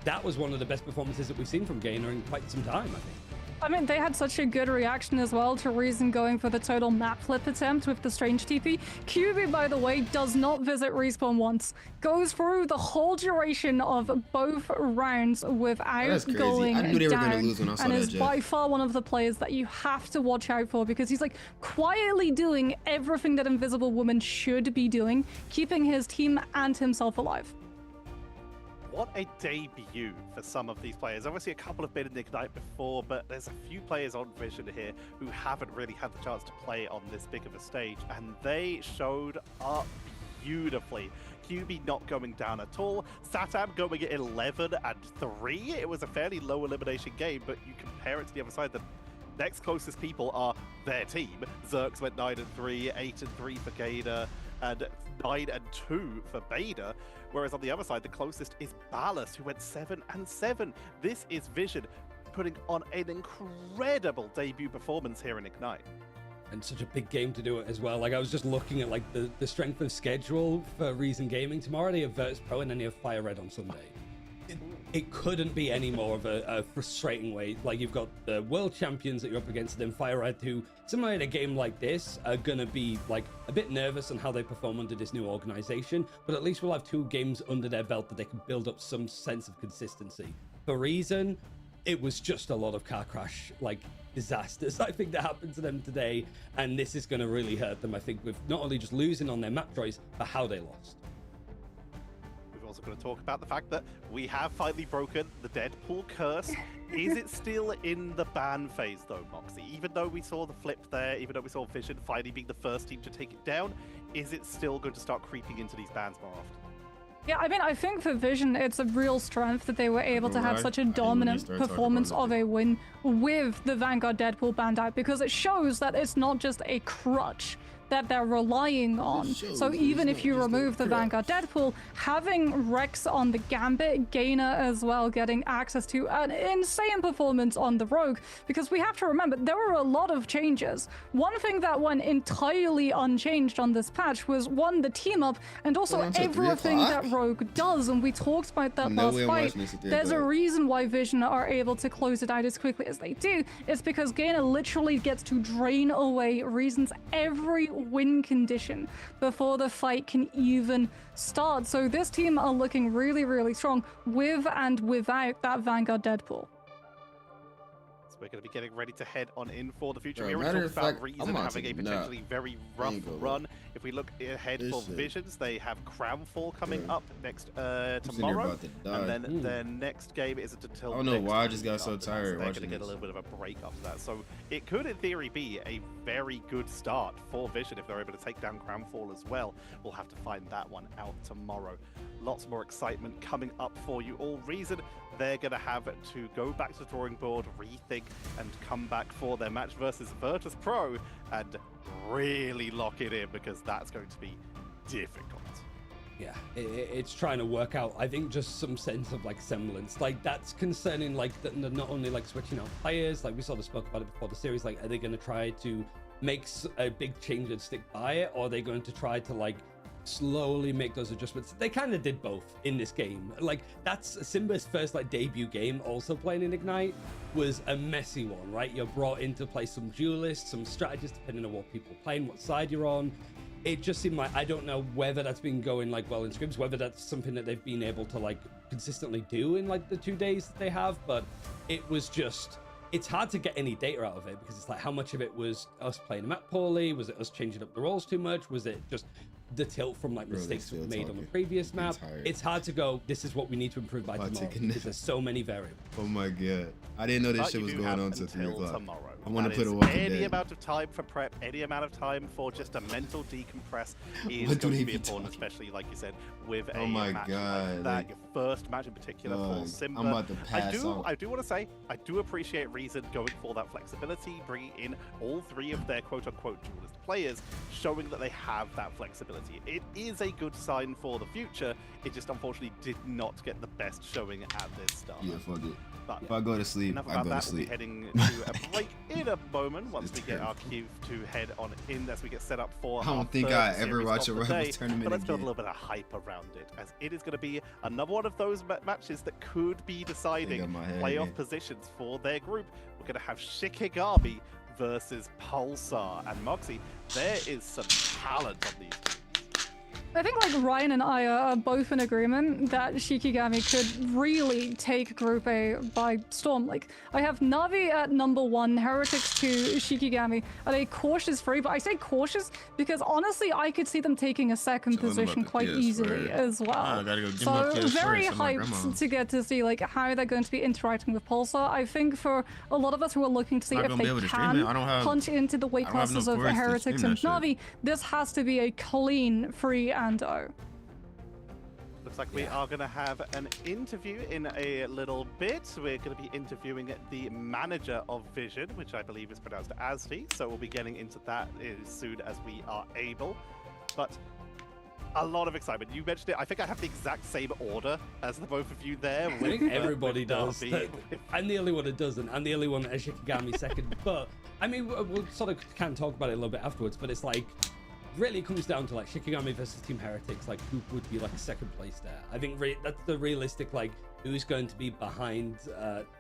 That was one of the best performances that we've seen from Gainer in quite some time, I think. I mean, they had such a good reaction as well to Reason going for the total map flip attempt with the strange TP. QB, by the way, does not visit respawn once. Goes through the whole duration of both rounds without going I knew they were down, gonna lose when I saw and that, is by far one of the players that you have to watch out for, because he's like quietly doing everything that Invisible Woman should be doing, keeping his team and himself alive. What a debut for some of these players. Obviously, a couple have been in the Ignite before, but there's a few players on Vision here who haven't really had the chance to play on this big of a stage, and they showed up beautifully. QB not going down at all. Satam going at 11-3. It was a fairly low elimination game, but you compare it to the other side, the next closest people are their team. Zerx went 9-3, 8-3 for Gainer, and 9-2 for Beta. Whereas on the other side, the closest is Ballast, who went 7-7. This is Vision putting on an incredible debut performance here in Ignite. And such a big game to do it as well. Like, I was just looking at like the strength of schedule for Reason Gaming. Tomorrow they have Virtus Pro and then they have Fire Red on Sunday. It couldn't be any more of a frustrating way. Like, you've got the world champions that you're up against, and then Fire Red, who, similar in a game like this, are gonna be like a bit nervous on how they perform under this new organization, but at least we'll have 2 games under their belt that they can build up some sense of consistency. For Reason, it was just a lot of car crash, like, disasters, I think, that happened to them today, and this is gonna really hurt them, I think, with not only just losing on their map choice, but how they lost. Also going to talk about the fact that we have finally broken the Deadpool curse. Is it still in the ban phase though, Moxie? Even though we saw the flip there, even though we saw Vision finally being the first team to take it down, is it still going to start creeping into these bans more often? Yeah, I mean, I think for Vision, it's a real strength that they were able to have such a dominant performance of a win with the Vanguard Deadpool banned out, because it shows that it's not just a crutch that they're relying on. So even if you remove the Vanguard Deadpool, having Rex on the Gambit, Gainer as well getting access to an insane performance on the Rogue, because we have to remember there were a lot of changes. One thing that went entirely unchanged on this patch was one, the team up, and also everything that Rogue does, and we talked about that last fight. There's a reason why Vision are able to close it out as quickly as they do. It's because Gainer literally gets to drain away Reason's every win condition before the fight can even start. So this team are looking really, really strong with and without that Vanguard Deadpool. So we're going to be getting ready to head on in for the future. Bro, Here we matter talk of about fact, Reason having a potentially very rough run. If we look ahead for Visions, they have Crownfall coming up next tomorrow, and then their next game isn't until I don't know why I just got so tired. They're going to get a little bit of a break after that. So it could, in theory, be a very good start for Vision if they're able to take down Crownfall as well. We'll have to find that one out tomorrow. Lots more excitement coming up for you all. Reason they're going to have to go back to the drawing board, rethink, and come back for their match versus Virtus Pro and really lock it in, because that's going to be difficult. Yeah, it's trying to work out, I think, just some sense of like semblance. Like that's concerning, like that not only like switching out players, like we sort of spoke about it before the series, like are they going to try to make a big change and stick by it, or are they going to try to like slowly make those adjustments? They kind of did both in this game. Like that's Simba's first like debut game, also playing in Ignite, was a messy one, right? You're brought in to play some duelists, some strategists, depending on what people are playing, what side you're on. It just seemed like, I don't know whether that's been going like well in scrims, whether that's something that they've been able to like consistently do in like the 2 days that they have, but it was just, it's hard to get any data out of it, because it's like how much of it was us playing the map poorly, was it us changing up the roles too much, was it just the tilt from like mistakes we made on the previous map? It's hard to go, this is what we need to improve by tomorrow, because there's so many variables. Oh my god, I didn't know this shit was going on until 3 o'clock. Tomorrow. I want to put a walking any amount of time for prep, any amount of time for just a mental decompress is going to be important, especially like you said, with a match like that, your first match in particular for Simba. I'm about to pass I do want to say, I do appreciate Reason going for that flexibility, bringing in all 3 of their quote-unquote duelist players, showing that they have that flexibility. It is a good sign for the future. It just unfortunately did not get the best showing at this start. Yeah, fuck it. But if I go to sleep, I go to sleep. We'll be heading to a break in a moment once we get our cue to head on in as we get set up for I don't think I ever watch a Rebels tournament but let's build a again. little bit of hype around it, as it is going to be another one of those matches that could be deciding playoff positions for their group. We're going to have Shikigami versus Pulsar, and Moxie, there is some talent on these teams. I think like Ryan and I are both in agreement that Shikigami could really take Group A by storm. Like, I have Navi at number 1, Heretics 2, Shikigami at a cautious 3, but I say cautious because honestly I could see them taking a second position quite easily as well. So very hyped to get to see like how they're going to be interacting with Pulsar. I think for a lot of us who are looking to see if they can punch into the weight classes of Heretics and Navi, this has to be a clean 3-0. Looks like we are going to have an interview in a little bit. We're going to be interviewing the manager of Vision, which I believe is pronounced Azti, so we'll be getting into that as soon as we are able. But a lot of excitement. You mentioned it. I think I have the exact same order as the both of you there. I think everybody does. I'm the only one that doesn't. I'm the only one that has Shikigami second. But, I mean, we'll sort of kind of talk about it a little bit afterwards, but it's like, really comes down to like Shikigami versus Team Heretics, like who would be like a second place there. I think that's the realistic, like who's going to be behind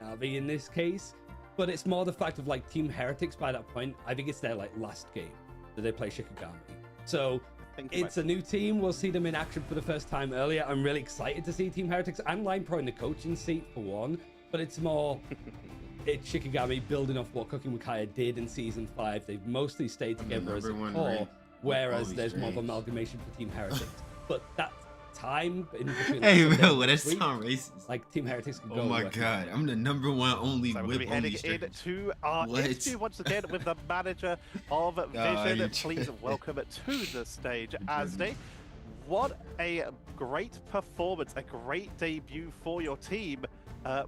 Navi in this case. But it's more the fact of like Team Heretics by that point, I think it's their like last game that they play Shikigami. So it's a new team. We'll see them in action for the first time earlier. I'm really excited to see Team Heretics and Line Pro in the coaching seat for one, but it's more it's Shikigami building off what Cooking with Kaya did in Season 5. They've mostly stayed together as a core. Whereas there's more of amalgamation for Team Heretics. But that time in between... Hey, bro, that sound racist. Like, Team Heretics can go... Oh my god, I'm the number 1 only so whip we're heading into our interview once again with the manager of Vision. Please welcome to the stage, Azde. What a great performance, a great debut for your team.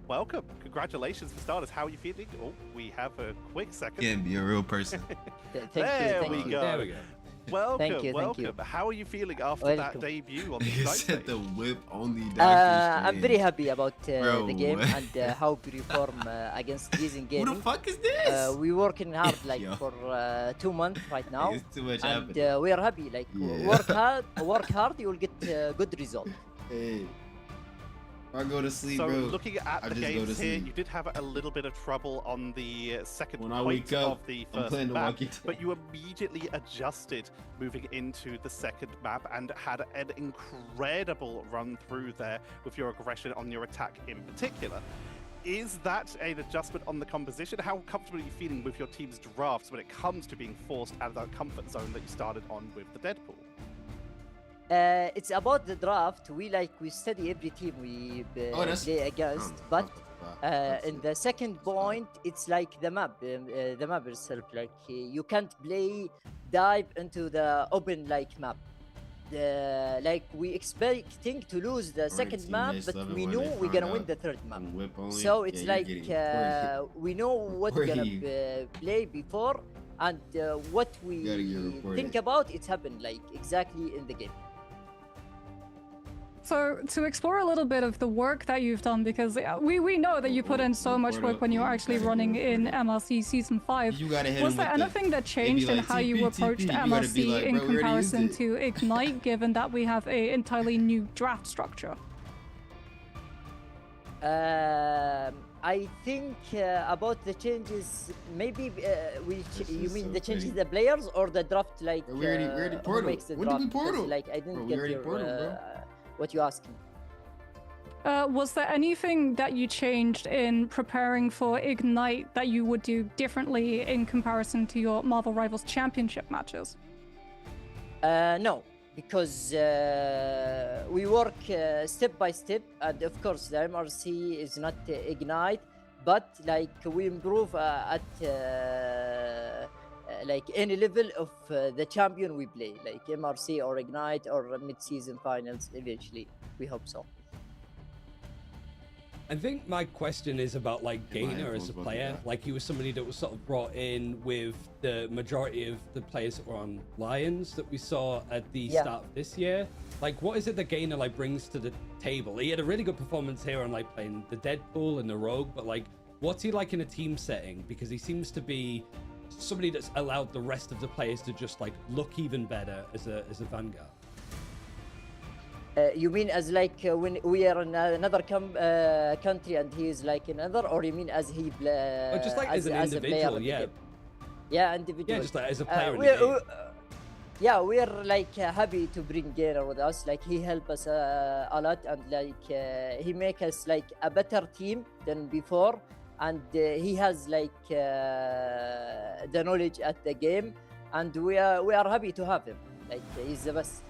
Welcome. Congratulations for starters. How are you feeling? Oh, we have a quick second. Can't be a real person. There we go. There we go. welcome, Thank you, thank welcome. you. How are you feeling after Welcome. that debut on the He Ignite said stage? the whip only I'm very happy about Bro, the game what? and how we perform against Vision Who the Gaming. fuck is this? We working hard like Yo. for 2 months right now, It's too much and happening. we are happy. Like Yeah. work hard, you will get good result. Hey. If I go to sleep, So bro. looking at I the just go games to here, sleep. you did have a little bit of trouble on the second When I point wake up, of the I'm first playing the map, walkie-talkie. but you immediately adjusted moving into the second map and had an incredible run through there with your aggression on your attack in particular. Is that an adjustment on the composition? How comfortable are you feeling with your team's drafts when it comes to being forced out of that comfort zone that you started on with the Deadpool? It's about the draft. We study every team we play against, but in the second point, it's like the map itself. Like you can't dive into the open map. Like we expecting to lose the second map, but we knew we're gonna win the third map. So it's we know what we're gonna play before, and what we think about it's happened like exactly in the game. So to explore a little bit of the work that you've done, because we know that you put in so much work when you were actually running in MLC Season 5. You gotta hit Was him there with anything that changed like, in how you TP, approached you gotta be MLC like, in bro, we already used comparison it. to Ignite, given that we have an entirely new draft structure? I think about the changes, maybe you mean the changes the players or the draft, like we already who portal. makes the When draft? did we portal? 'Cause, like I Bro, didn't we get already your portal, bro. what you asking. Was there anything that you changed in preparing for Ignite that you would do differently in comparison to your Marvel Rivals Championship matches? No, because we work step by step, and of course the MRC is not Ignite, but like we improve at like any level of the champion we play, like MRC or Ignite or mid-season finals eventually. We hope so. I think my question is about like Gainer as a player. Like he was somebody that was sort of brought in with the majority of the players that were on Lions that we saw at the start of this year. Like what is it that Gainer like brings to the table? He had a really good performance here on like playing the Deadpool and the Rogue, but like what's he like in a team setting? Because he seems to be somebody that's allowed the rest of the players to just like look even better as a Vanguard. You mean as like when we are in another country and he is like another, or you mean as he Or just like as an individual, yeah. Yeah, individual. Yeah, just like as a player in the game. Yeah, we're like happy to bring Gainer with us. Like he helped us a lot, and like he make us like a better team than before, and he has like the knowledge at the game, and we are happy to have him. Like he's the best.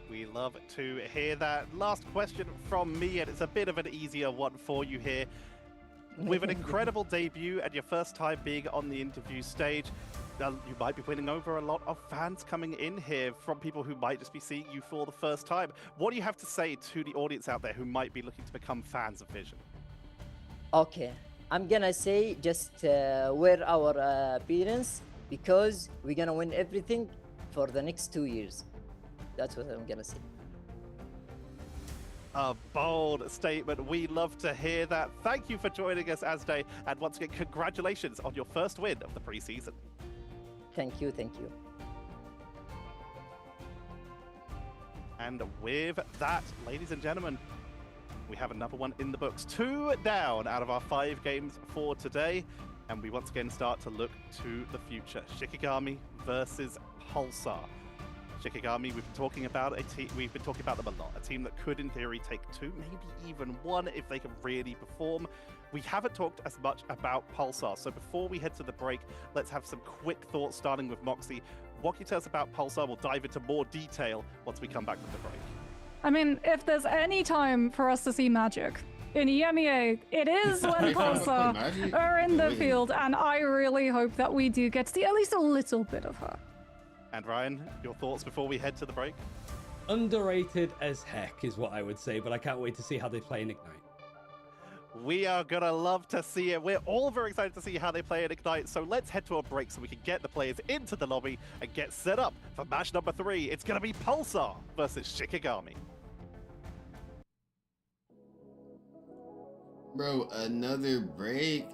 We love to hear that. Last question from me, and it's a bit of an easier one for you here. With an incredible debut and your first time being on the interview stage, you might be winning over a lot of fans coming in here from people who might just be seeing you for the first time. What do you have to say to the audience out there who might be looking to become fans of Vision? Okay, I'm gonna say just wear our appearance, because we're gonna win everything for the next 2 years. That's what I'm gonna say. A bold statement. We love to hear that. Thank you for joining us, Asday, and once again, congratulations on your first win of the preseason. Thank you, thank you. And with that, ladies and gentlemen, we have another one in the books. 2 down out of our 5 games for today, and we once again start to look to the future. Shikigami versus Pulsar. Shikigami, we've been talking about we've been talking about them a lot. A team that could, in theory, take 2, maybe even 1 if they can really perform. We haven't talked as much about Pulsar, so before we head to the break, let's have some quick thoughts, starting with Moxie. What can you tell us about Pulsar? We'll dive into more detail once we come back from the break. I mean, if there's any time for us to see magic in EMEA, it is when Pulsar are in the field, and I really hope that we do get to see at least a little bit of her. And Ryan, your thoughts before we head to the break? Underrated as heck is what I would say, but I can't wait to see how they play in Ignite. We are gonna love to see it. We're all very excited to see how they play at Ignite, so let's head to a break so we can get the players into the lobby and get set up for match number 3. It's gonna be Pulsar versus Shikigami. Bro, another break?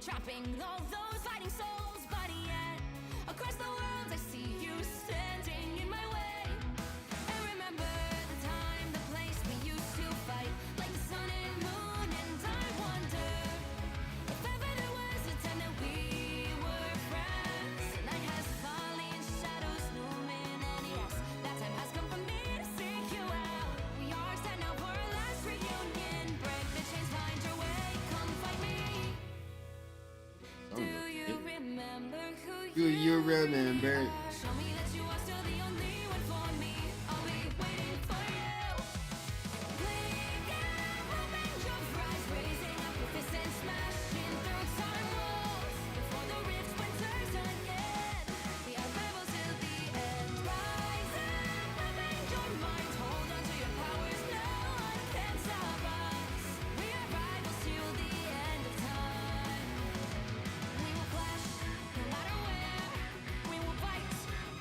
Trapping all those fighting souls, but yet across the world I see you standing in my way. And remember the time, the place we used to fight, like the sun and moon. And I wonder if ever there was a time that we were friends. The night has fallen, shadows looming, and yes, that time has come for me to seek you out. We are standing out for our last reunion. Break the chains, find your way, come find me. Do you remember who you remember? Show me that you are still the only one for me. I'll be waiting for you. Blink and open your eyes, raising up your fists and smashing through time walls. Before the rift winters again, we are rebels till the end. Rise and open your mind, hold on to your powers. No one can stop us. We are rivals till the end of time. We will flash, no matter where. We will fight,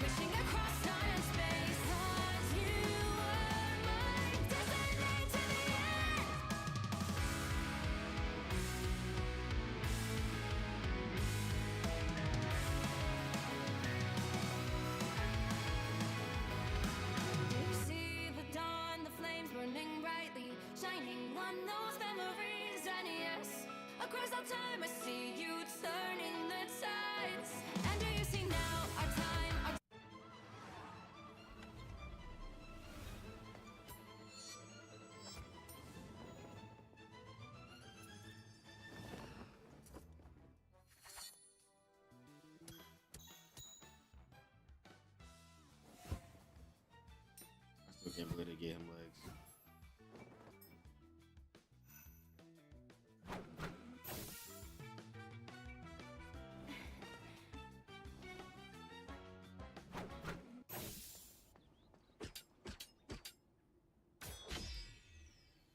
reaching across time and space. 'Cause you are my destiny to the end. You see the dawn, the flames burning brightly, shining on those memories. And yes, across all time I see you turning the tides. And do you see now our time, our I still can't believe they gave him legs.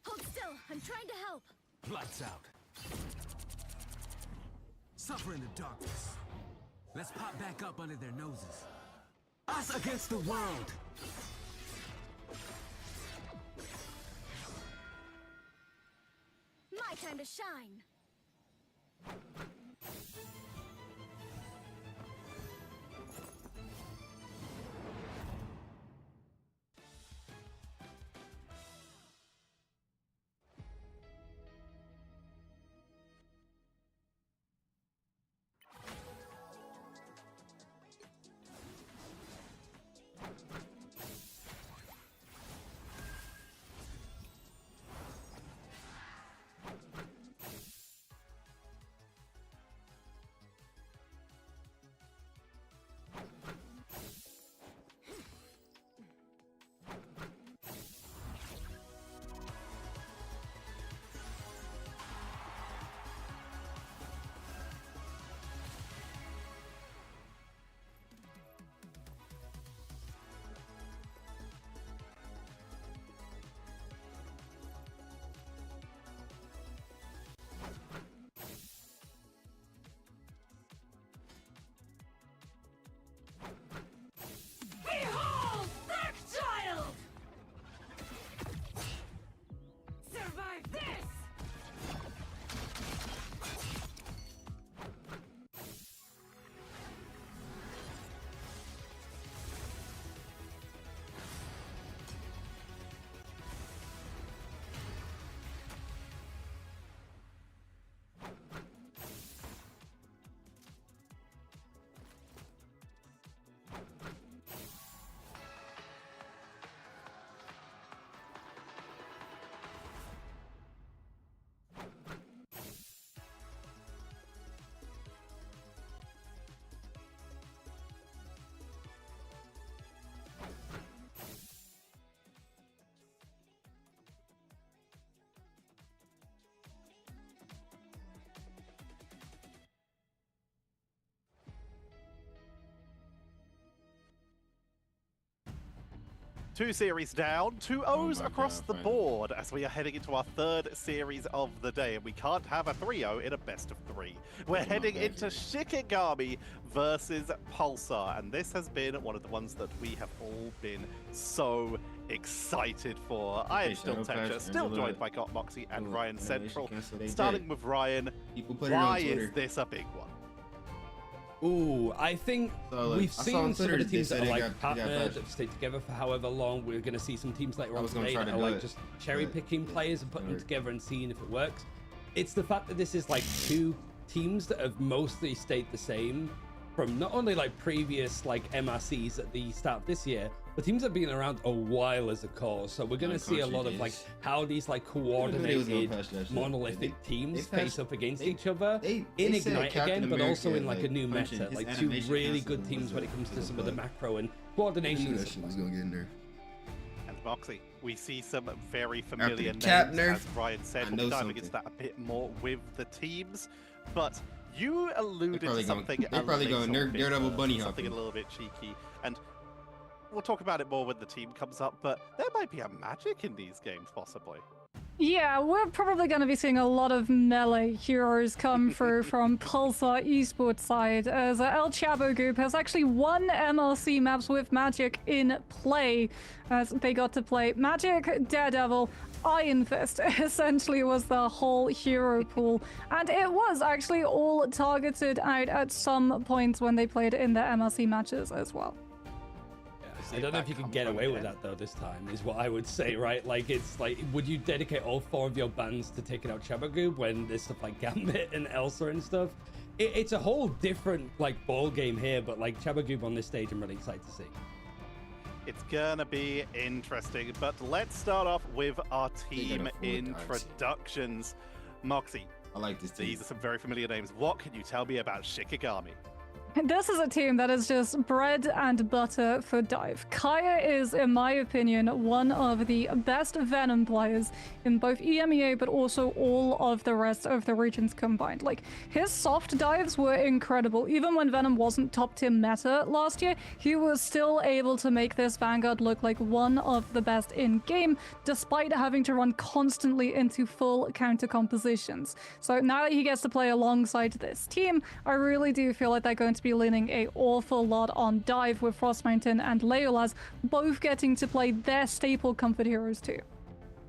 Hold still. I'm trying to help. Lights out. Suffer in the darkness. Let's pop back up under their noses. Us against the world. My time to shine. 2 series down, 2 O's my across God, the finally. board as we are heading into our 3rd series of the day, and we can't have a 3-0 in a best of 3. We're my heading God, into yeah. Shikigami versus Pulsar, and this has been one of the ones that we have all been so excited for. I am Okay, still Shadow Tetra, Patch, still Angela, joined by Got Moxie and Angela, Ryan Annihilation, Central. Cancel, they Starting did. with Ryan, People put it on why Twitter. is this a big one? Ooh, I think So, like, we've I saw seen on some of Twitter the they teams said that are they like got- they got partnered, patched. that have stayed together for however long. We're going to see some teams later I on was gonna today try that to are do like it, just cherry picking but players and putting them work. together and seeing if it works. It's the fact that this is like 2 teams that have mostly stayed the same from not only like previous like MRCs at the start of this year, but teams that have been around a while as a cause. So we're going to see a lot of like how these like coordinated monolithic teams face up against each other in Ignite again, but also in like a new meta. Like 2 really good teams when it comes to some of the macro and coordination. That shit was gonna get in there. And Moxie, we see some very familiar names, cap nerf, as Ryan said. I We'll know dive into something. that a bit more with the teams, but you alluded to probably something. gonna- they probably a gonna little nerf bit Daredevil first, bunny something a hopping. little bit cheeky, and we'll talk about it more when the team comes up. But there might be a magic in these games, possibly. Yeah, we're probably going to be seeing a lot of melee heroes come through from Pulsar esports side, as El Chabo Group has actually won MLC maps with Magic in play, as they got to play Magic, Daredevil, Iron Fist, essentially was the whole hero pool, and it was actually all targeted out at some points when they played in the MLC matches as well. I don't know if you can get away with that though this time, is what I would say, right? Like, it's like, would you dedicate all 4 of your bands to taking out Chabagoob when there's stuff like Gambit and Elsa and stuff? It's a whole different, like, ball game here, but, like, Chabagoob on this stage, I'm really excited to see. It's gonna be interesting, but let's start off with our team avoid introductions. Moxie, I like this team. these are some very familiar names. What can you tell me about Shikigami? This is a team that is just bread and butter for Dive. Kaya is, in my opinion, one of the best Venom players in both EMEA, but also all of the rest of the regions combined. Like, his soft dives were incredible. Even when Venom wasn't top tier meta last year, he was still able to make this Vanguard look like one of the best in game, despite having to run constantly into full counter compositions. So now that he gets to play alongside this team, I really do feel like they're going to be leaning an awful lot on Dive, with Frost Mountain and Leolas both getting to play their staple comfort heroes too.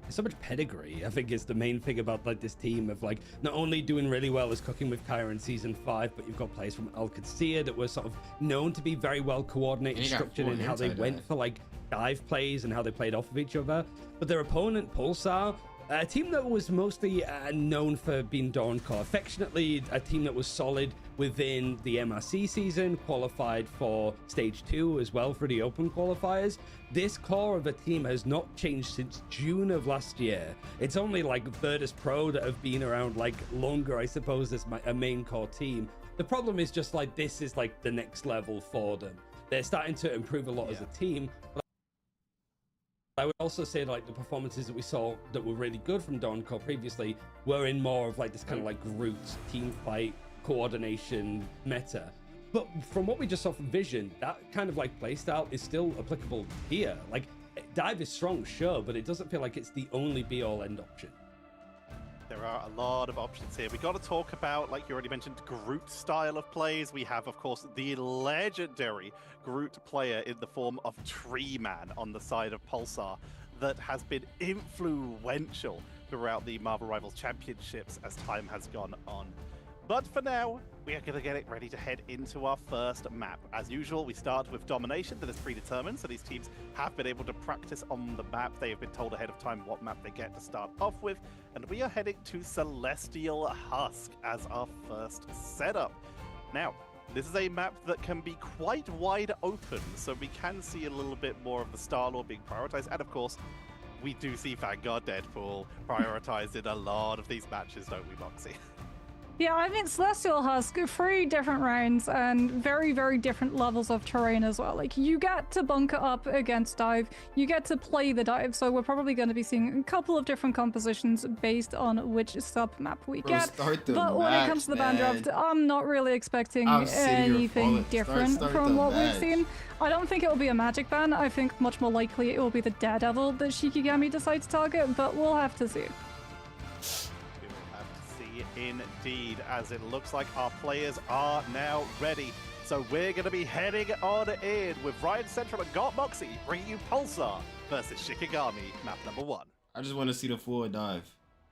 So much pedigree, I think, is the main thing about like this team of like not only doing really well as cooking with Kyra in season 5, but you've got players from Alcacia that were sort of known to be very well coordinated, And he got structured full in how they went anti-dive. for like dive plays and how they played off of each other. But their opponent, Pulsar, a team that was mostly known for being Dawncore, affectionately a team that was solid within the MRC season, qualified for stage 2 as well for the open qualifiers. This core of a team has not changed since June of last year. It's only like Virtus Pro that have been around like longer, I suppose, as a main core team. The problem is just like this is like the next level for them. They're starting to improve a lot as a team. I would also say like the performances that we saw that were really good from Dawncore previously were in more of like this kind of like roots, team fight, coordination meta. But from what we just saw from Vision, that kind of like playstyle is still applicable here. Like, Dive is strong, sure, but it doesn't feel like it's the only be-all end option. There are a lot of options here. We got to talk about, like you already mentioned, Groot style of plays. We have, of course, the legendary Groot player in the form of Tree Man on the side of Pulsar that has been influential throughout the Marvel Rivals Championships as time has gone on. But for now, we are going to get it ready to head into our first map. As usual, we start with Domination that is predetermined, so these teams have been able to practice on the map. They have been told ahead of time what map they get to start off with, and we are heading to Celestial Husk as our first setup. Now, this is a map that can be quite wide open, so we can see a little bit more of the Star-Lord being prioritized, and of course, we do see Vanguard Deadpool prioritized in a lot of these matches, don't we, Moxie? Yeah, I mean, Celestial has 3 different rounds and very, very different levels of terrain as well. Like, you get to bunker up against dive, you get to play the dive, so we're probably going to be seeing a couple of different compositions based on which sub-map we get. But when it comes to the band draft, I'm not really expecting anything different from what we've seen. I don't think it will be a magic ban. I think much more likely it will be the Daredevil that Shikigami decides to target, but we'll have to see. Indeed, as it looks like our players are now ready. So we're going to be heading on in with Ryan Central and Got Moxie bringing you Pulsar versus Shikigami, map number 1. I just want to see the full dive.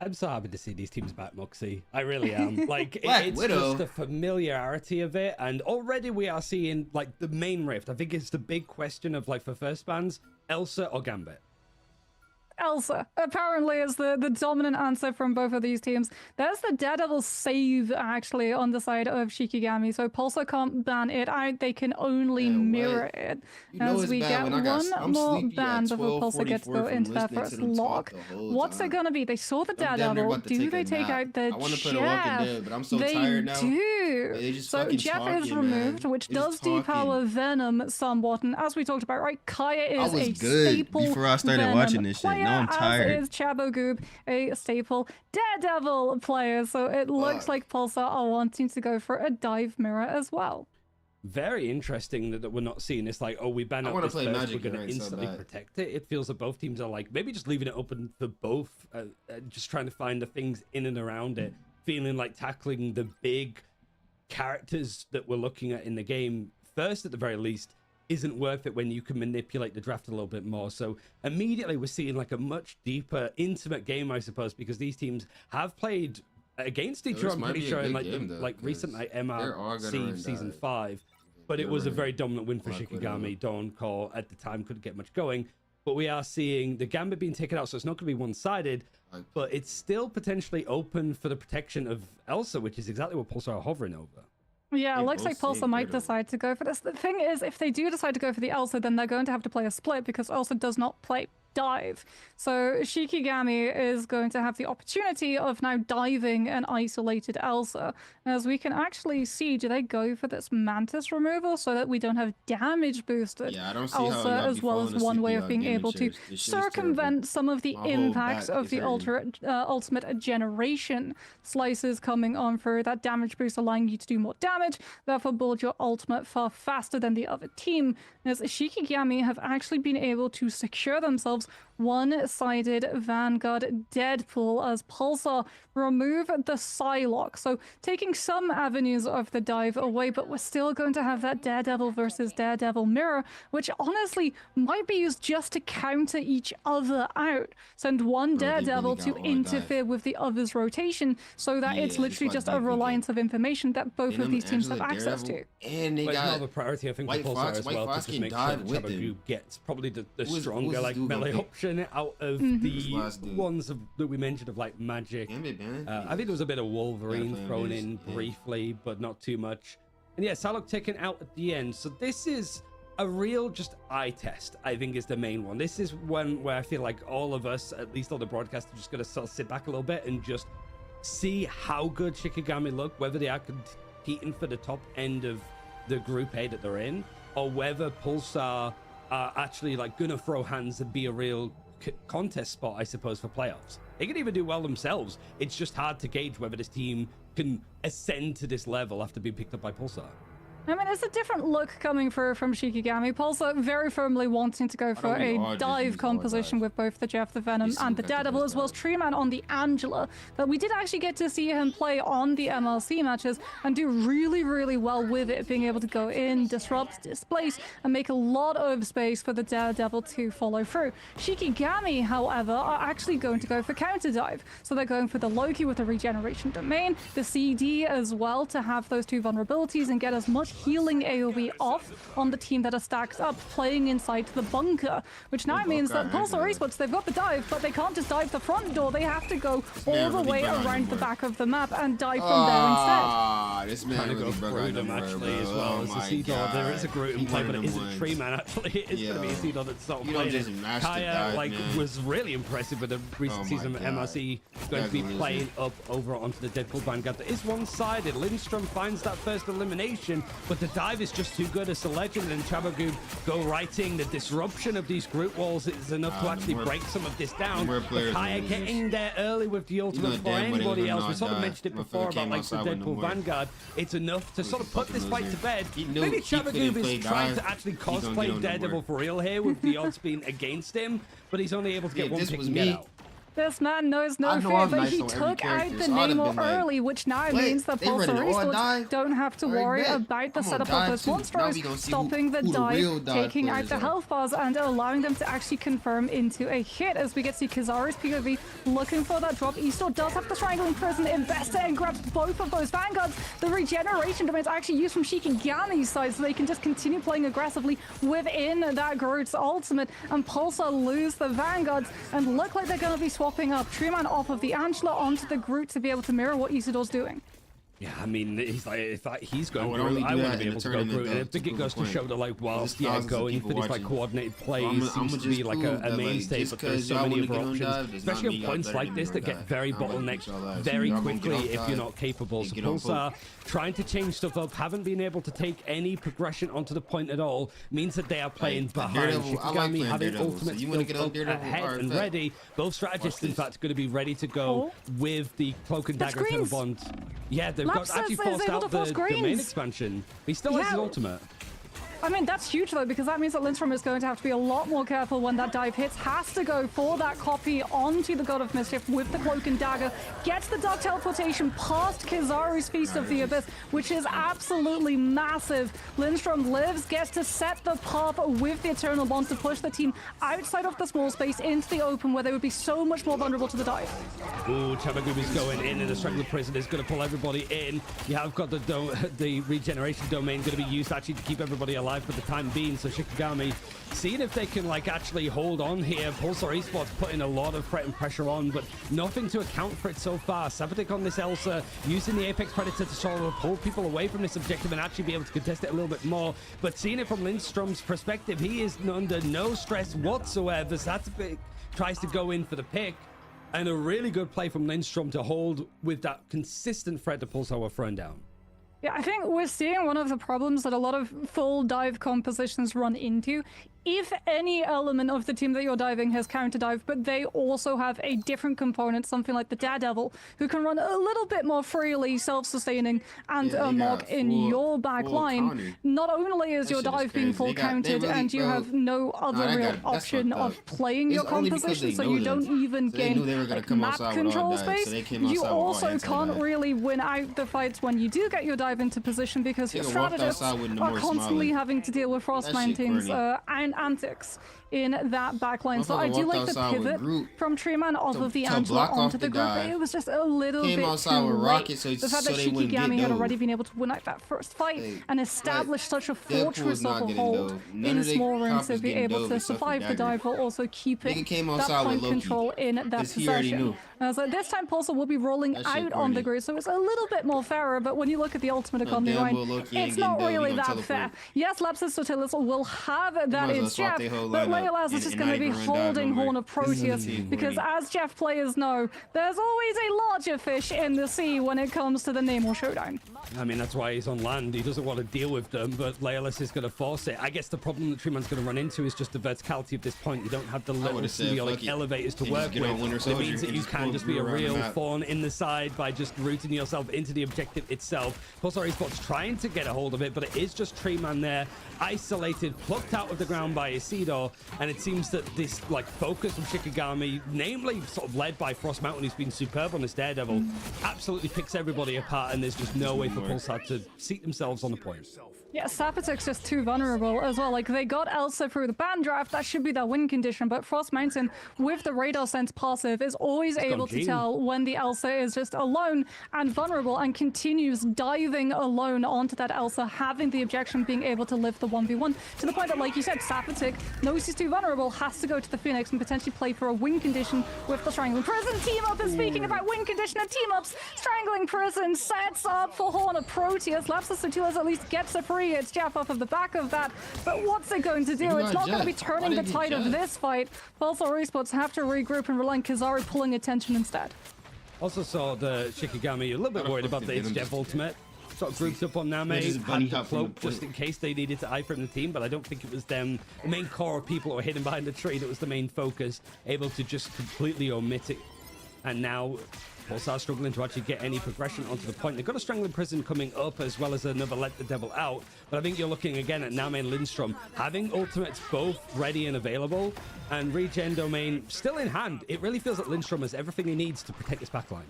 I'm so happy to see these teams back, Moxie. I really am. Like, it's just the familiarity of it, and already we are seeing, like, the main rift. I think it's the big question of, like, for first bans, Elsa or Gambit. Elsa apparently is the dominant answer from both of these teams. There's the Daredevil save actually on the side of Shikigami, so Pulsar can't ban it out, they can only mirror it. As we get one more ban before Pulsar gets to go into their first lock. What's it gonna be? They saw the Daredevil, do they take out the Jeff? But I'm so they tired now. do. So Jeff is removed, which does depower Venom somewhat, and as we talked about, right, Kaya is a staple before I started watching this shit. Now I'm tired. As is Chabogoob, a staple Daredevil player, so it looks like Pulsar are wanting to go for a dive mirror as well. Very interesting that we're not seeing this like, oh, we ban out this first, we're going to instantly protect it. It feels that both teams are like, maybe just leaving it open for both, just trying to find the things in and around it, feeling like tackling the big characters that we're looking at in the game first at the very least isn't worth it when you can manipulate the draft a little bit more. So immediately we're seeing like a much deeper, intimate game, I suppose, because these teams have played against each other, I'm pretty sure, in like recent like MRC Season 5. But it was a very dominant win for Shikigami. Dawn Core at the time couldn't get much going. But we are seeing the Gambit being taken out, so it's not going to be one-sided, but it's still potentially open for the protection of Elsa, which is exactly what Pulsar are hovering over. Yeah, it looks like Pulsar might decide to go for this. The thing is, if they do decide to go for the Elsa, then they're going to have to play a split because Elsa does not play dive. So Shikigami is going to have the opportunity of now diving an isolated Elsa. As we can actually see, do they go for this Mantis removal so that we don't have damage boosted Elsa, as well as one way of being able to circumvent some of the impacts of the ultimate generation slices coming on through that damage boost, allowing you to do more damage, therefore build your ultimate far faster than the other team. As Shikigami have actually been able to secure themselves one-sided Vanguard Deadpool as Pulsar remove the Psylocke. So taking some avenues of the dive away, but we're still going to have that Daredevil versus Daredevil mirror, which honestly might be used just to counter each other out. Send one Daredevil to interfere with the other's rotation so that it's literally just a reliance of information that both of these teams have access to. And they got another priority, I think, for Pulsar as well, to just make sure that Chabogoo gets probably the stronger like melee option out of the ones that we mentioned of like Magic. I think there was a bit of Wolverine thrown in briefly, but not too much. And yeah, Psylocke taken out at the end. So this is a real just eye test, I think, is the main one. This is one where I feel like all of us, at least on the broadcast, are just going to sort of sit back a little bit and just see how good Shikigami look, whether they are competing for the top end of the Group A that they're in, or whether Pulsar are actually like gonna throw hands and be a real contest spot, I suppose, for playoffs. They can even do well themselves. It's just hard to gauge whether this team can ascend to this level after being picked up by Pulsar. I mean, it's a different look coming through from Shikigami. Pulsar very firmly wanting to go for a dive composition with both the Jeff, the Venom, and the Daredevil, as well as Treeman on the Angela. But we did actually get to see him play on the MLC matches and do really, really well with it, being able to go in, disrupt, displace, and make a lot of space for the Daredevil to follow through. Shikigami, however, are actually going to go for counter dive. So they're going for the Loki with the regeneration domain, the CD as well, to have those two vulnerabilities and get as much healing AoE off on the team that are stacked up, playing inside the bunker, which now means that Pulsar Esports, they've got the dive, but they can't just dive the front door. They have to go all the way around the back of the map and dive from there instead. This man really broke them actually as well as a Seedor. There is a Groot in play, but it isn't Tree Man actually. It is going to be a Seedor that's not playing. Kaya was really impressive with the recent season of MRC, going to be playing up over onto the Deadpool Vanguard. That is one-sided. Lindstrom finds that first elimination, but the dive is just too good as a legend, and Chabagoo go writing. The disruption of these Groot walls is enough to actually break some of this down. Kaya getting there early with the ultimate for anybody else. We sort of mentioned it before about like the Deadpool Vanguard. It's enough to sort of put this fight to bed. Maybe Chabagoo is trying to actually cosplay Daredevil for real here with the odds being against him, but he's only able to get one pick and get out. This man knows no fear, but he took out the Namor early, which now means that Pulsar Esports don't have to worry about the setup of those monsters, stopping the dive, taking out the health bars, and allowing them to actually confirm into a hit as we get to see Kizaru's POV looking for that drop. Eastor does have the Strangling Prison, investor, and grabs both of those Vanguards. The regeneration domain is actually used from Shikigami's side, so they can just continue playing aggressively within that Groot's ultimate, and Pulsar lose the Vanguards and look like they're going to be swapping up Truman off of the Angela onto the Groot to be able to mirror what Isidor's doing. Yeah, I mean, he's like, if he's going Groot, I want to be able to go Groot. And I think it goes to show that, like, whilst going for these like coordinated plays seems to be like a mainstay, but there's so many other options, especially on points like this that get very bottlenecked very quickly if you're not capable. So Pulsar trying to change stuff up, haven't been able to take any progression onto the point at all, means that they are playing behind. Shikigami having ultimates built up ahead and ready. Both strategists, in fact, going to be ready to go with the Cloak and Dagger Eternal Bond. Yeah, they've got actually forced out the domain expansion. He still has his ultimate. I mean, that's huge, though, because that means that Lindstrom is going to have to be a lot more careful when that dive hits. Has to go for that copy onto the God of Mischief with the Cloak and Dagger. Gets the Dark Teleportation past Kizaru's Feast of the Abyss, which is absolutely massive. Lindstrom lives, gets to set the path with the Eternal Bond to push the team outside of the small space into the open, where they would be so much more vulnerable to the dive. Ooh, Chabagoo is going in, and the Strangler Prison is going to pull everybody in. You have got the regeneration domain going to be used actually to keep everybody alive for the time being, so Shikigami seeing if they can like actually hold on here. Pulsar Esports putting a lot of threat and pressure on, but nothing to account for it so far. Sabatic on this Elsa, using the Apex Predator to sort of pull people away from this objective and actually be able to contest it a little bit more. But seeing it from Lindstrom's perspective, he is under no stress whatsoever. Sabatic tries to go in for the pick, and a really good play from Lindstrom to hold with that consistent threat to Pulsar were thrown down. Yeah, I think we're seeing one of the problems that a lot of full dive compositions run into. If any element of the team that you're diving has counter dive, but they also have a different component, something like the Daredevil, who can run a little bit more freely, self-sustaining, and Mog in your back line, not only is your dive being full counted and you have no other real option of playing your composition, so you don't even gain map control space, you also can't really win out the fights when you do get your dive into position, because your strategists are constantly having to deal with Frost Mountains and antics in that backline. So I do like the pivot from Treeman off of the Angela onto the group. It was just a little bit too late. The fact that Shikigami had already been able to win out that first fight and establish such a fortress of a hold in small rooms to be able to survive the dive while also keeping that point control in that possession. So this time Pulsar will be rolling out on the group, so it's a little bit more fairer, but when you look at the ultimate economy line, it's not really that fair. Yes, Lapsus Sotilis will have that in Jeff, but Legolas is just going to be holding Horn of Proteus, because as Jeff players know, there's always a larger fish in the sea when it comes to the Namor showdown. I mean, that's why he's on land. He doesn't want to deal with them, but Legolas is going to force it. I guess the problem that Treeman's going to run into is just the verticality of this point. You don't have the little symbiotic elevators to work with. It means that you can just be a real thorn in the side by just rooting yourself into the objective itself. Pulsar Esports trying to get a hold of it, but it is just Treeman there, isolated, plucked out of the ground by Isidore, and it seems that this like focus from Shikigami, namely sort of led by Frost Mountain, who's been superb on this Daredevil, absolutely picks everybody apart, and there's just no way for Pulsar to seat themselves on the point. Yeah, Sapatek's just too vulnerable as well. Like, they got Elsa through the ban draft, that should be their win condition, but Frost Mountain, with the radar sense passive, is always able to tell when the Elsa is just alone and vulnerable and continues diving alone onto that Elsa, having the objection being able to live the 1v1, to the point that, like you said, Sapatek knows he's too vulnerable, has to go to the Phoenix and potentially play for a win condition with the Strangling Prison team-up. And speaking about win condition and team-ups, Strangling Prison sets up for Horn of Proteus. Lapsus Sotilas at least gets a free. It's Jeff off of the back of that, but what's it going to do? It's not going to be turning the tide of this fight. Pulsar Esports have to regroup and rely on Kizaru pulling attention instead. Also saw the Shikigami a little bit worried about the It's Jeff ultimate. Sort of grouped up on Name, had the cloak just in case they needed to eye from the team, but I don't think it was them, the main core of people who were hidden behind the tree, that was the main focus, able to just completely omit it. And now Pulsar struggling to actually get any progression onto the point. They've got a Strangling Prison coming up as well as another Let the Devil Out, but I think you're looking again at Name and Lindstrom having ultimates both ready and available, and Regen Domain still in hand. It really feels like Lindstrom has everything he needs to protect this backline.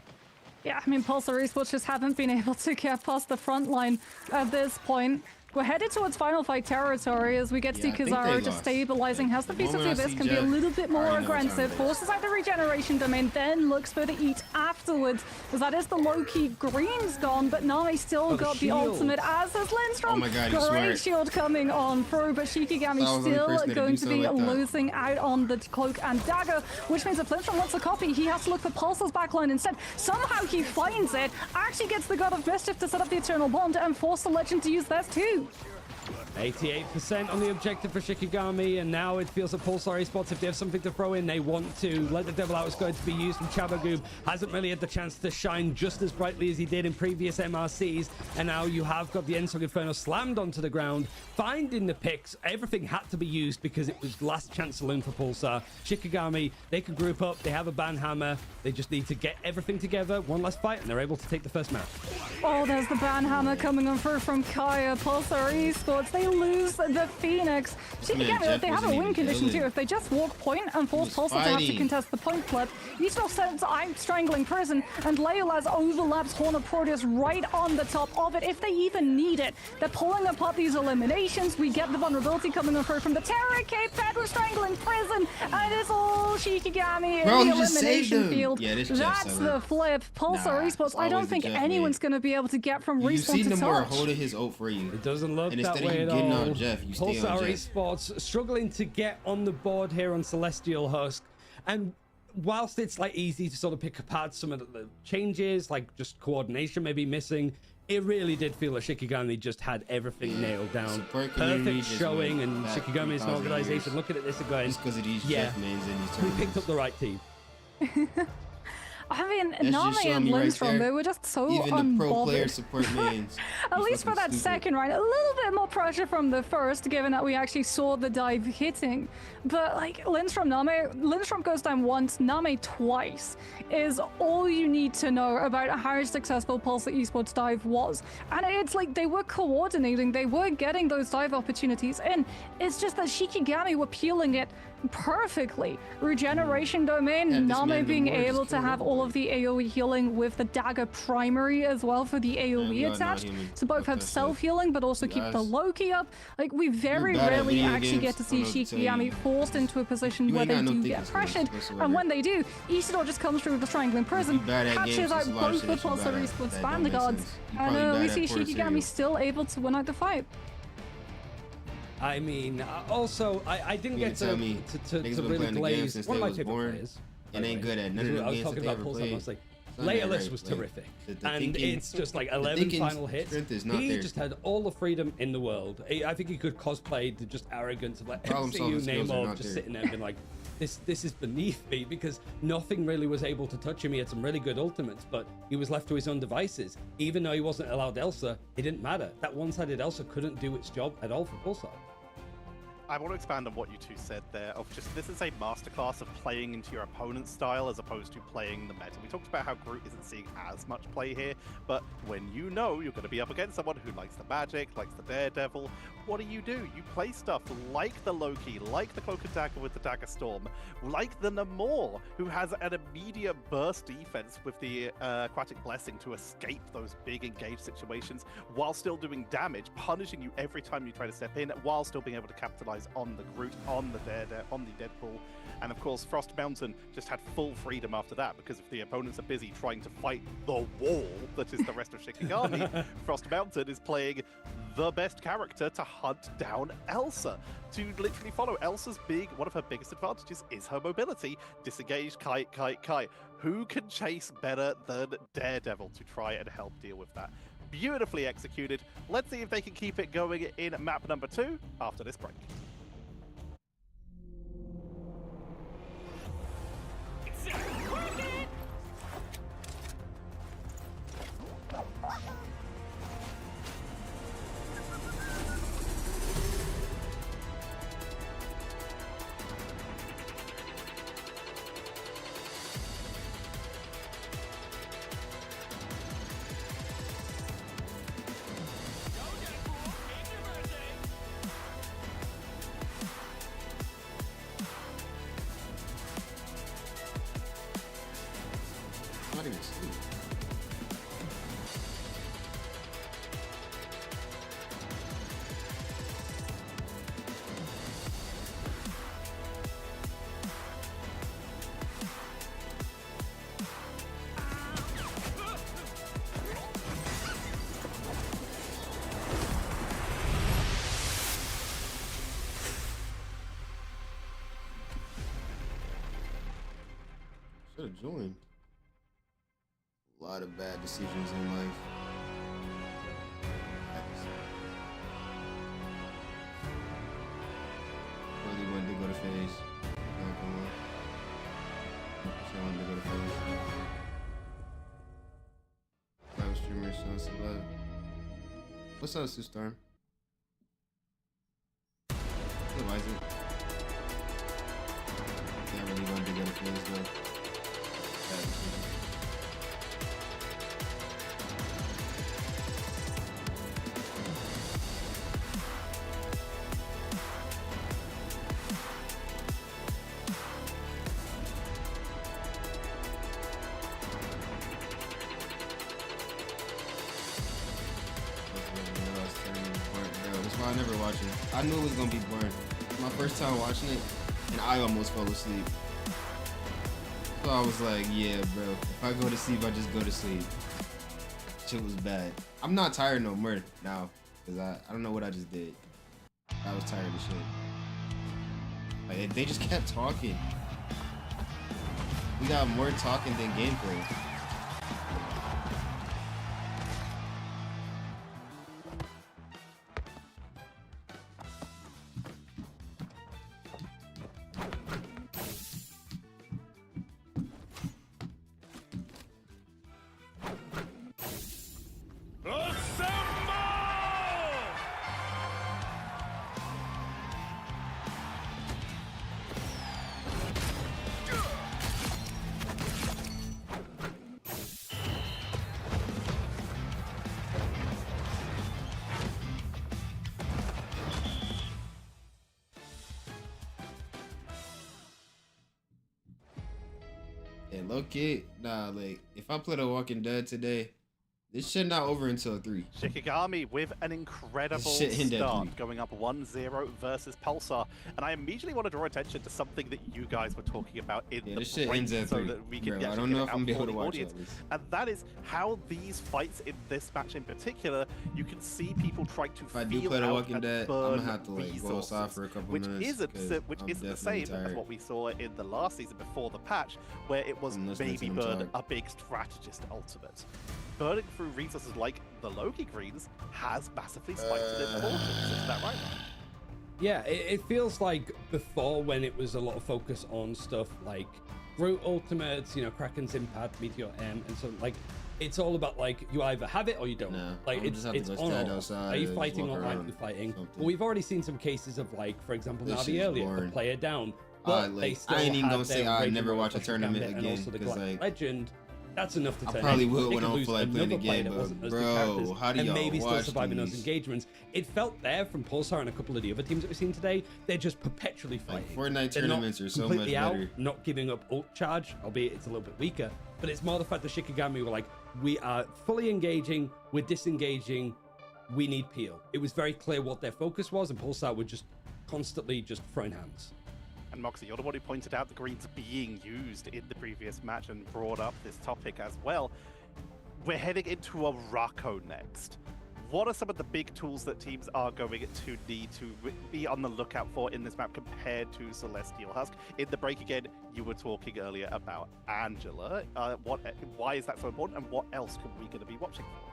Yeah, I mean, Pulsar Esports just haven't been able to get past the front line at this point. We're headed towards final fight territory as we get to see Kizaru just stabilizing, has the piece of the abyss, can be a little bit more aggressive, forces out the regeneration domain, then looks for the eat afterwards, because that is the low-key green's gone, but Nami still got the ultimate, as has Lindstrom. Oh my God, great shield coming on through, but Shikigami still going to be losing out on the cloak and dagger, which means if Lindstrom wants a copy, he has to look for Pulsar's backline instead. Somehow he finds it, actually gets the God of Mischief to set up the Eternal Bond and force the Legend to use theirs too. 88% on the objective for Shikigami, and now it feels like Pulsar Esports, if they have something to throw in, they want to. Let the Devil Out is going to be used from Chabagoob. Hasn't really had the chance to shine just as brightly as he did in previous MRCs, and now you have got the Ensong Inferno slammed onto the ground, finding the picks. Everything had to be used because it was last chance saloon for Pulsar. Shikigami, they can group up, they have a ban hammer, they just need to get everything together, one last fight, and they're able to take the first map. Oh, there's the ban hammer coming on through from Kaya. Pulsar Esports, they lose the Phoenix. Shikigami, they have a win condition too. If they just walk point and force Pulsar to have to contest the point flip, Yusuf says, I'm Strangling Prison, and Leolaz overlaps Horn of Proteus right on the top of it, if they even need it. They're pulling apart these eliminations. We get the vulnerability coming on through from the Terror Cape pad with Strangling Prison, and it's all Shikigami in the elimination field. Yeah, that's the flip. Pulsar Esports, I don't think anyone's going to be able to get from respawn to touch. You see Nomura holding his ult for you. It doesn't look that way at all. Jeff, you stay on Jeff. Esports struggling to get on the board here on Celestial Husk, and whilst it's like easy to sort of pick apart some of the changes, like just coordination maybe missing, it really did feel like Shikigami just had everything nailed down. Perfect showing, and Shikigami is an organization looking at this and going, yeah, we picked up the right team. I mean, Nami and Lindstrom, they were just so even the pro player unbothered. support mains. At least for that second round, a little bit more pressure from the first, given that we actually saw the dive hitting. But like Lindstrom, Nami, Lindstrom goes down once, Nami twice, is all you need to know about how successful Pulsar Esports dive was. And it's like they were coordinating, they were getting those dive opportunities in. It's just that Shikigami were peeling it perfectly. Regeneration domain, Nami being able to have all of the AoE healing with the dagger primary as well for the AoE attached, to both have self-healing but also keep the Loki up. Like, we very rarely actually get to see Shikigami forced into a position where they do get pressured, and when they do, Isidore just comes through with the Strangling Prison, catches out both the Pulsar Esports Vanguards, and we see Shikigami still able to win out the fight. I mean, also, I didn't get to really glaze one of my favorite players. It ain't good at none of the games. I was talking about Pulsar. I was like, Leolaz was terrific, and it's just like 11 final hits. He just had all the freedom in the world. I think he could cosplay to just arrogance of like MCU name of just sitting there and being like, this is beneath me, because nothing really was able to touch him. He had some really good ultimates, but he was left to his own devices. Even though he wasn't allowed Elsa, it didn't matter. That one-sided Elsa couldn't do its job at all for Pulsar. I want to expand on what you two said there, of just this is a masterclass of playing into your opponent's style as opposed to playing the meta. We talked about how Groot isn't seeing as much play here, but when you know you're going to be up against someone who likes the magic, likes the Daredevil, what do? You play stuff like the Loki, like the Cloak and Dagger with the Dagger Storm, like the Namor, who has an immediate burst defense with the Aquatic Blessing to escape those big engaged situations while still doing damage, punishing you every time you try to step in, while still being able to capitalize on the Groot, on the Deadpool. And of course, Frost Mountain just had full freedom after that, because if the opponents are busy trying to fight the wall that is the rest of Shikigami, Frost Mountain is playing the best character to hunt down Elsa, to literally follow. Elsa's one of her biggest advantages is her mobility. Disengage, kite, kite, kite. Who can chase better than Daredevil to try and help deal with that? Beautifully executed. Let's see if they can keep it going in map number 2 after this break. Not even sleep. Should have joined. A lot of bad decisions in life. Really wanted to go to FaZe. Not gonna lie. She wanted to go to FaZe. Live streamer, showing celeb. What's up, Sue Storm? Hello, Isaac. Yeah, I really wanted to go to FaZe though. Bad decision. That's why I never watched it. I knew it was gonna be boring. My first time watching it, and I almost fell asleep. So I was like, yeah, bro. If I go to sleep, I just go to sleep. Shit was bad. I'm not tired no more now, cause I don't know what I just did. I was tired of shit. Like they just kept talking. We got more talking than gameplay. Yeah, low key, nah, like, if I play The Walking Dead today, this shit not over until 3. Shikigami with an incredible start, going up 1-0 versus Pulsar. And I immediately want to draw attention to something that you guys were talking about in the this shit break, ends at so 3. that we can Bro, I don't know if I'm gonna be able to watch audience. it. And that is how these fights in this match in particular, you can see people trying to If I do play The Walking Dead, I'm gonna have to like go outside for a couple minutes. Isn't the same as what we saw in the last season before the patch, where it was Baby Bird, a big strategist ultimate. Burning through resources like the Loki greens has massively spiked in importance. Is that right? Yeah, it feels like before, when it was a lot of focus on stuff like Groot ultimates, you know, Kraken's Impact, Meteor M, and so like it's all about like you either have it or you don't. No, like I'm it's just have to it's go on stand or off. outside Are you and fighting walk or aren't around, you fighting? something. Well, we've already seen some cases of like, for example, This Navi shit's earlier, a boring. player down, but Like, they still I ain't even had gonna say their I'd Raging never Royal watch a Flush tournament Gambit again, and also the 'cause, Galactic like, Legend. That's enough to I turn probably in. will They when could I don't lose feel like playing the another player game, that but wasn't those two bro, characters how do and y'all maybe still watch surviving those these? engagements. It felt there from Pulsar and a couple of the other teams that we've seen today. They're just perpetually fighting. Fortnite They're tournaments not are so completely much out, better. not giving up ult charge, albeit it's a little bit weaker. But it's more the fact that Shikigami were like, we are fully engaging, we're disengaging, we need peel. It was very clear what their focus was, and Pulsar were just constantly just throwing hands. And Moxie, you're the one who pointed out the greens being used in the previous match and brought up this topic as well. We're heading into a Rocco next. What are some of the big tools that teams are going to need to be on the lookout for in this map compared to Celestial Husk? In the break again, you were talking earlier about Angela. Why is that so important, and what else can we going to be watching for?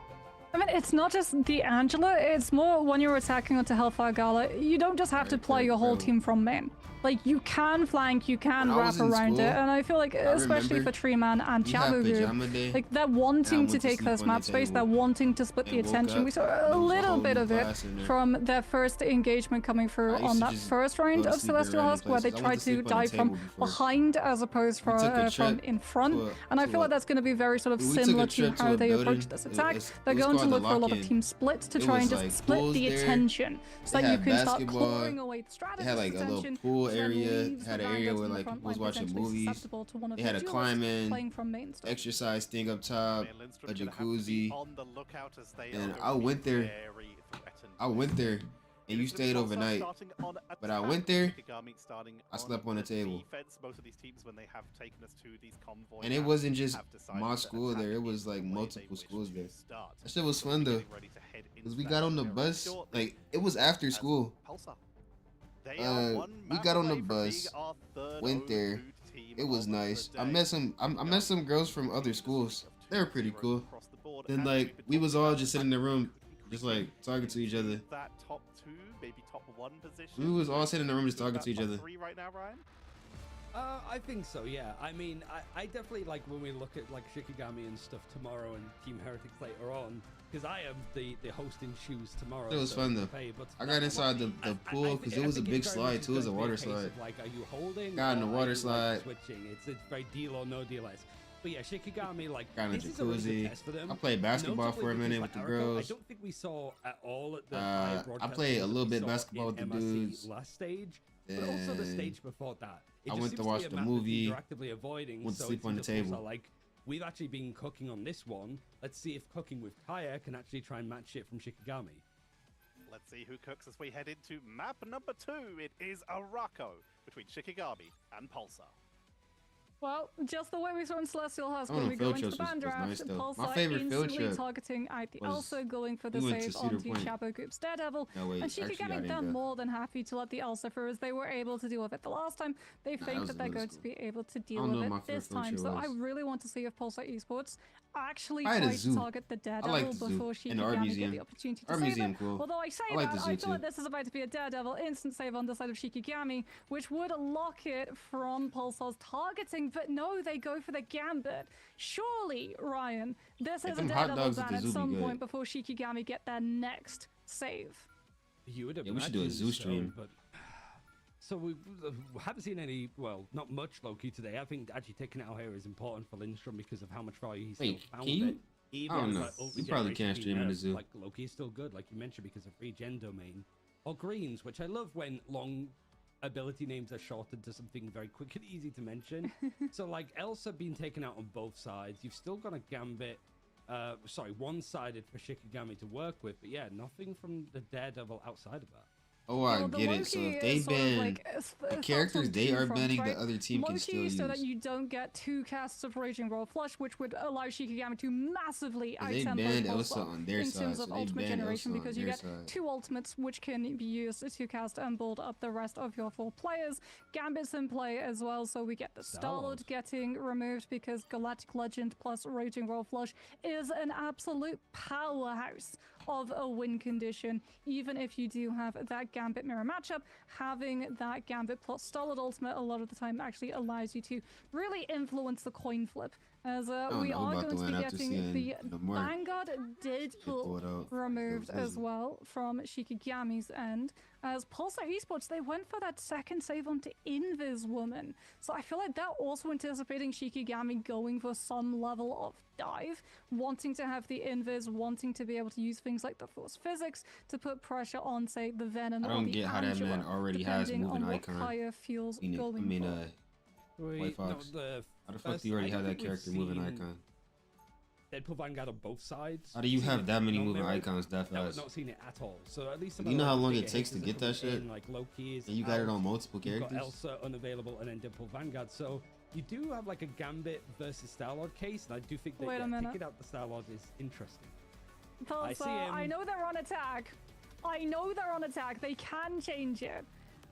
I mean, it's not just the Angela, it's more when you're attacking onto Hellfire Gala, you don't just have to play your whole team from main. Like, you can flank, you can When I wrap was in around school, it, and I feel like, especially remember for Treeman and we had Chabu pajama Group, day, like, they're and I wanting went to to take sleep first on the map space, table they're wanting to split the and woke attention. up, We saw and a there was a little whole bit new of it class in there. from their first engagement coming through I used on to that just first go round to of sleep in Celestial random Husk, where they places. I went tried to sleep to on the dive from table before. behind as opposed We took a from trip in front. to a- And I to feel a- like that's going to be very sort of we took a similar to trip to how a they building. approach this attack. They're it was going to called the look for a lot of Lock-In. team splits to It try was and just like split pools the there. attention so They that you had can start basketball. clawing away the They strategist's had like a little attention, pool which then area, leaves had the an area Vanguards where in the like front people was line watching potentially movies. susceptible to one of They the had a duelists climbing, playing from main stuff. exercise thing up top, Lindstrom a gonna have to be jacuzzi. on the lookout as they And are I going to went be there. very threatened. I went there, and you It's gonna be stayed Pulsar overnight. starting on But I attack, went there, Shikigami starting I slept on the table. defense. Most of these teams, when they have taken us to these convoy And it maps, wasn't just have decided my that school attack there, it is was the like way they multiple wish schools to there. start. That shit was So fun we're though, getting ready to head because into we that got on the very bus, shortly. like it was after As school. Pulsar, they are one We map got on away the from bus, being our third went there. overlooked team It was of the nice. I day. met some girls from other schools. They were pretty cool. Across the board, Then and like we've been we was talking all about just the sitting in the fact that room, could just quickly like talking to each other. that top two, maybe top one position. We was all sitting in the room just talking That to each top other. three right now, Ryan. I think so, yeah. I mean, I definitely like when we look at like Shikigami and stuff tomorrow and Team Heretics later on, because I am the host in shoes tomorrow. It was so fun though. but I got inside the pool because it was a big slide too. It was a water slide. Like, are you holding? Got in the or are water you, like, slide. switching. It's very deal or no deal. But yeah, Shikigami, like, Got in a this is a really good jacuzzi. test for them. I played basketball Notably for a because, minute like, with the Araco, girls. I don't think we saw at all at the I broadcast played a that little we bit saw basketball in with the MSC dudes. last stage, but also the Then stage before that. It I just went seems to be watch a the map that movie, you're actively avoiding, went to so sleep it's on the either Pulsar, table. like, we've actually been cooking on this one. Let's see if cooking with Kaya can actually try and match it from Shikigami. Let's see who cooks as we head into map number 2. It is a Rocco between Shikigami and Pulsar. Well, just the way we saw in Celestial Husk Oh, when no, we go field into trips the band was draft, nice, though. My Pulsar favorite field instantly trip targeting out the was Elsa, going for the we went to save Cedar onto Point. Chapo Group's Daredevil, No, wait, and actually, I Shikigami didn't they're go. more than happy to let the Elsa through as they were able to deal with it the last time. They Nah, think was that they're really going to cool. be able to I deal don't know with what my it this favorite field time, trip so I was. really want to see if Pulsar Esports actually I had a try to zoo. target the I like Daredevil the zoo before and the art Shikigami get museum. the opportunity to Art save museum it. cool. Although I say I like that, the I zoo feel too. like this is about to be a Daredevil instant save on the side of Shikigami, which would lock it from Pulsar's targeting, but no, they go for the Gambit. Surely, Ryan, this Get is a them hot Daredevil dogs at ban the at zoo be some good. point before Shikigami get their next save. You would have Yeah, we should do a zoo stream. But so we haven't seen any, well, not much Loki today. I think actually taking it out here is important for Lindstrom because of how much value he's Wait, still found can you- it. Even I don't as, know. like, ult You probably regeneration can't stream being in the nerfed, zoo. Like Loki is still good, like you mentioned, because of regen domain or greens, which I love when long ability names are shortened to something very quick and easy to mention. So like Elsa being taken out on both sides, you've still got a Gambit. One-sided for Shikigami to work with, but yeah, nothing from the Daredevil outside of that. Oh, I Well, the get it. So Loki if they is sort of ban like, the it's characters on they two are fronts, banning, right? the other team can Loki, still use. so that you don't get 2 casts of Raging Royal Flush, which would allow Shikigami to massively 'Cause they outtempo banned Pulsar Elsa on their in side, terms so of they ultimate banned generation, Elsa on because you their get side. 2 ultimates which can be used to cast and build up the rest of your 4 players. Gambit's in play as well, so we get the Star-Lord getting removed because Galactic Legend plus Raging Royal Flush is an absolute powerhouse of a win condition. Even if you do have that Gambit mirror matchup, having that Gambit plus Star-Lord ultimate a lot of the time actually allows you to really influence the coin flip As don't we know are about the going to win be after getting seeing the the more Vanguard did pulled pull out. removed It was as easy. well from Shikigami's end. As Pulsar Esports, they went for that second save onto Invis Woman. So I feel like they're also anticipating Shikigami going for some level of dive, wanting to have the Invis, wanting to be able to use things like the Force Physics to put pressure on, say, the Venom I or don't the get how that Angela, man already has depending moving on what icon. Kaya feels I going mean, for. White Fox. How the fuck do you already have that character moving icon? Deadpool Vanguard on both sides. How do you have that many moving mirrored. icons that No, fast? not seen it at all. So at least Do you know how like, long bigger it takes to hitters get are that coming shit? in, like Loki is And you got it out. on multiple You've characters? got Elsa unavailable and then Deadpool Vanguard. So you do have like a Gambit versus Star-Lord case, and I do think that Wait a minute. picking out the Star-Lord is interesting. Pulsar, I know they're on attack. I know they're on attack. They can change it.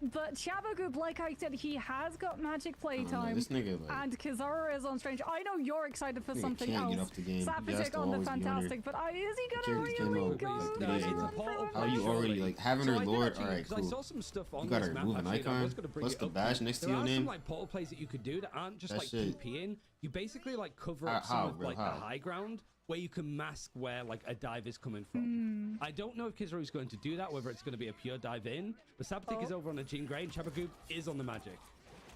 But Chabagoob, like I said, he has got magic playtime. This nigga, like, and Kizaru is on Strange. I know you're excited for nigga something can't else. get off the game. He has Sapatic to on the always be on there. Fantastic, but is he gonna characters came really out go? like 3 for days it? ago. How you already like having her So I did lord? actually- All right, 'cause I saw cool. some stuff on You got this her map, moving actually, and I icon was gonna bring plus it the up. bash next to There your are name. some like portal plays that you could do that aren't just That like shit- TPing. You basically like cover How- up some how, of bro, like how? the high ground where you can mask where like a dive is coming from. I don't know if Kizaru's going to do that, whether it's going to be a pure dive in, but Sabatik is over on the Jean Grey and Chabagoob is on the magic.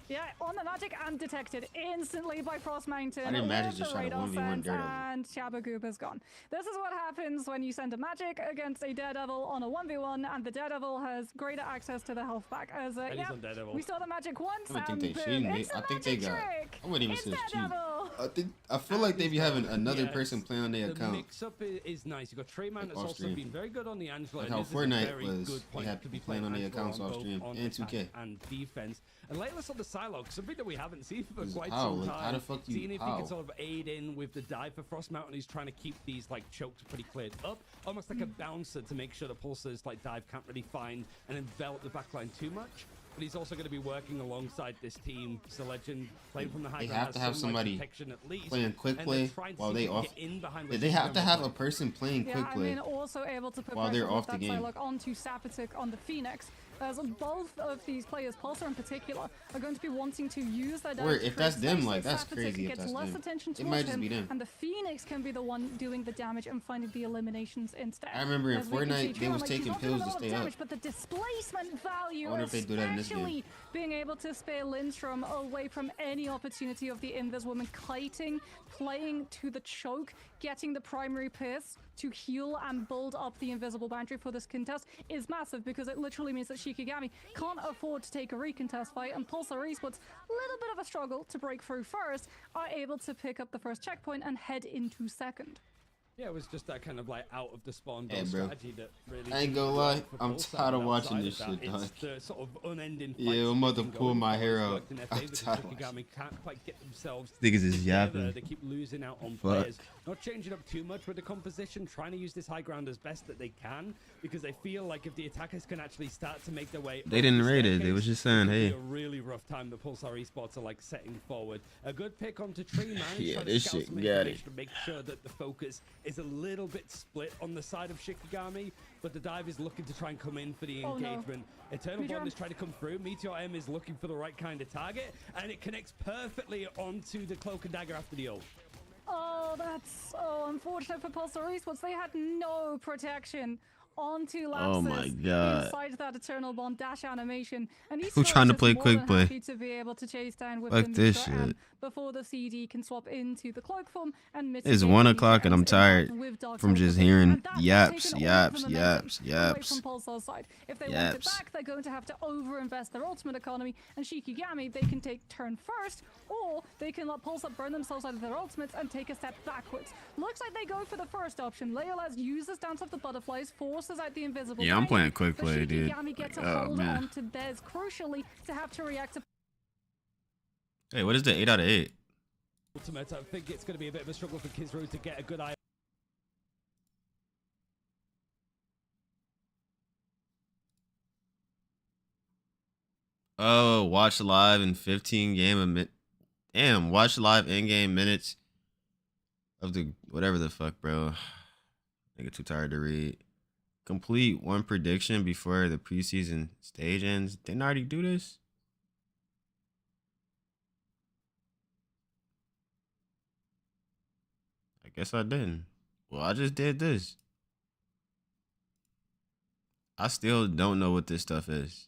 Yeah, on the magic and detected instantly by Frost Mountain. I didn't magic with just the try to radar 1v1 sense, Daredevil. and Chabagoob is gone. This is what happens when you send a magic against a Daredevil on a 1v1, and the Daredevil has greater access to the health back. As And he's yeah, on Daredevil. we saw the magic once, I don't and think they boom, cheating. it's a I think they magic got. trick. I wouldn't even It's say it's cheating. Daredevil. I feel like they be having another Yes. person play on their The account. mix-up is nice. You've got Treyman Like that's off also stream. been very good on the Angela. Like and how this is a Fortnite very was, good they point had to be people playing on their Angela accounts off both stream on and attack 2K. and defense. And Layla's on the silo, something that we haven't seen for Is quite how? some Like, time. how the fuck you- Seeing if he how? can sort of aid in with the dive for Frost Mountain. He's trying to keep these like chokes pretty cleared up, almost like a bouncer to make sure the pulsars like dive can't really find and envelop the backline too much. But he's also going to be working alongside this team. So Legend playing from the high They ground have has to have some, like, somebody protection at least, playing quick and they're play trying to while see if they they can off. get in behind They Legend have to and have play. a person playing Yeah, quick I play. mean, also able to put while pressure they're with off the that game. Psylocke onto Sapatic on the Phoenix. As both of these players, Pulsar in particular, are going to be wanting to use their Or dive to if that's create them, space like, so that's Sapatic crazy if gets that's less them. attention It towards might just him, be them. and the Phoenix can be the one doing the damage and finding the eliminations instead. I remember in As we can Fortnite, see, they Trina, was like, he's taking not doing pills a to lot of stay damage, up. but the displacement value, I wonder if they do that in this game. especially being able to spare Lindstrom away from any opportunity of the Invis woman kiting, playing to the choke, getting the primary pierce to heal and build up the invisible boundary for this contest is massive, because it literally means that Shikigami can't afford to take a recontest fight, and Pulsar Esports, a little bit of a struggle to break through first, are able to pick up the first checkpoint and head into second. Yeah, it was just that kind of like out of the spawn Hey, build bro. strategy that really. I ain't gonna didn't lie, work for I'm Pulsar, tired of but watching outside this of that, shit, dog. It's the sort of unending Yeah, fights I'm about to keep pull going my on. hair It's out. worked in their I'm favor. The tired of Shikigami can't quite get themselves Niggas is together. yapping. They keep losing out on Fuck. players. Not changing up too much with the composition, trying to use this high ground as best that they can, because they feel like if the attackers can actually start to make their way They up didn't the rate it. They staircase, was just saying, it could be hey. a really rough time the Pulsar Esports are like setting forward. A good pick onto Tree Man. Yeah, trying to this scout shit some got it. information to make sure that the focus is a little bit split on the side of Shikigami, but the dive is looking to try and come in for the Oh, no. engagement. Eternal Meteor Bond M. is trying to come through. Meteor M is looking for the right kind of target, and it connects perfectly onto the Cloak and Dagger after the ult. Oh, that's so unfortunate for Pulsar Esports. They had no protection onto Lapsus Oh my God. inside that Eternal Bond dash animation. And he's Who trying to just play more quick than play? happy to be able to chase down with Fuck the this Meteor M shit. before the CD can swap into the cloak form and It's mitigate 1 the o'clock and I'm Meteor's tired impact with Dark from just Teleportation. hearing And that has yaps, taken all of yaps, the momentum yaps, away yaps. from Pulsar's side. If they want it Yaps. back, they're going to have to overinvest their ultimate economy, and Shikigami, they can take turn first, or they can let Pulsar burn themselves out of their ultimates and take a step backwards. Looks like they go for the first option. Leolaz uses Dance of the Butterflies, forces out the invisible Yeah, I'm boundary, playing quick but play, dude. Shikigami gets Like, a oh, hold man. on to theirs, crucially, to have to react to Hey, what is the 8 out of 8? Ultimate, I think it's going to be a bit of a struggle for Kizaru to get a good eye. Oh, watch live in 15 game a minute. Damn, watch live in-game minutes of the whatever the fuck, bro. Nigga too tired to read. Complete one prediction before the preseason stage ends. Didn't I already do this? Guess I didn't. Well, I just did this. I still don't know what this stuff is.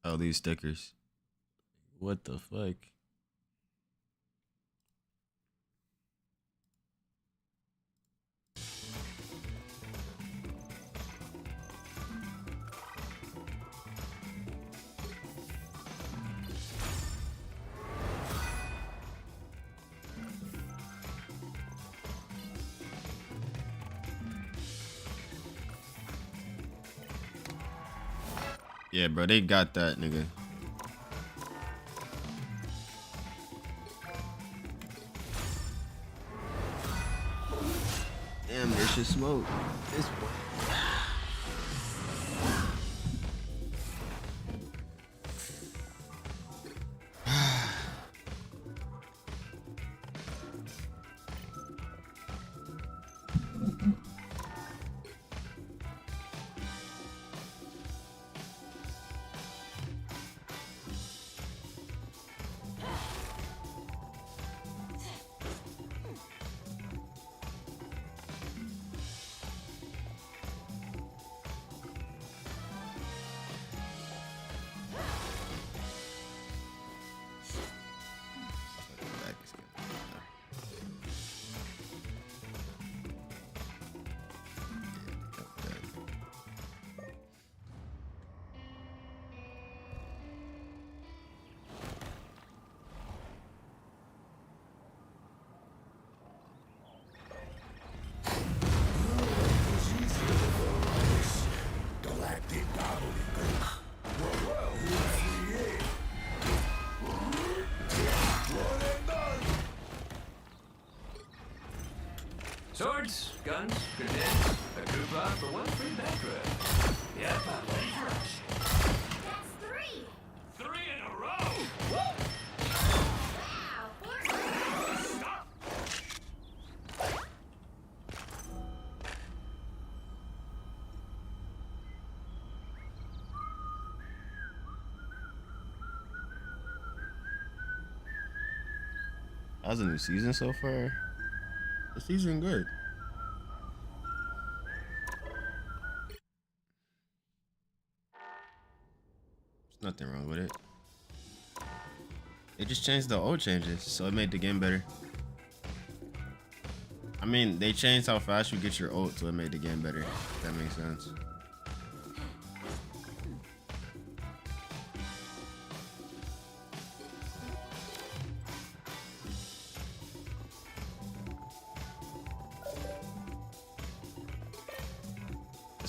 Oh, these stickers. What the fuck? Yeah, bro, they got that, nigga. Damn, there's just smoke. This one. Swords, guns, grenades, a coupon for one free background. Yep, I'm ready for action. That's 3. 3 in a row! Wow, 4. Stop! How's the new season so far? The season good. There's nothing wrong with it. They just changed the old changes, so it made the game better. I mean, they changed how fast you get your ult, so it made the game better. If that makes sense.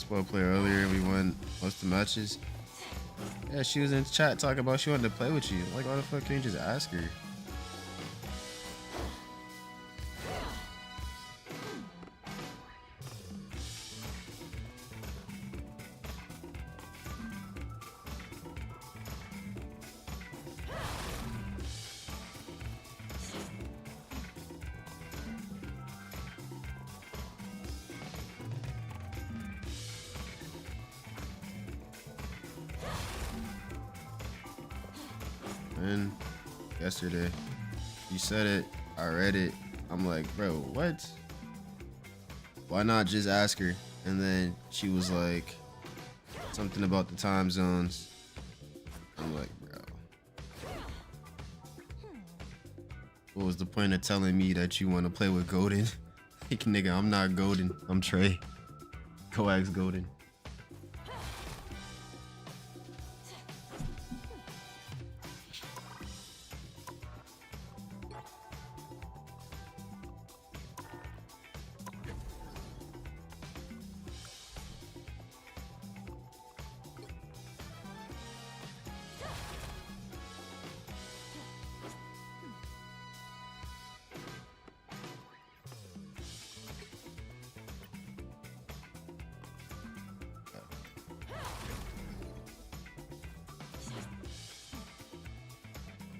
Well, play earlier, we won most of the matches. Yeah, she was in chat talking about she wanted to play with you. Like, why the fuck can't you just ask her? And yesterday, you said it, I read it. I'm like, bro, what? Why not just ask her? And then she was like, something about the time zones. I'm like, bro, what was the point of telling me that you want to play with Golden? Like, nigga, I'm not Golden, I'm Trey. Coax Golden.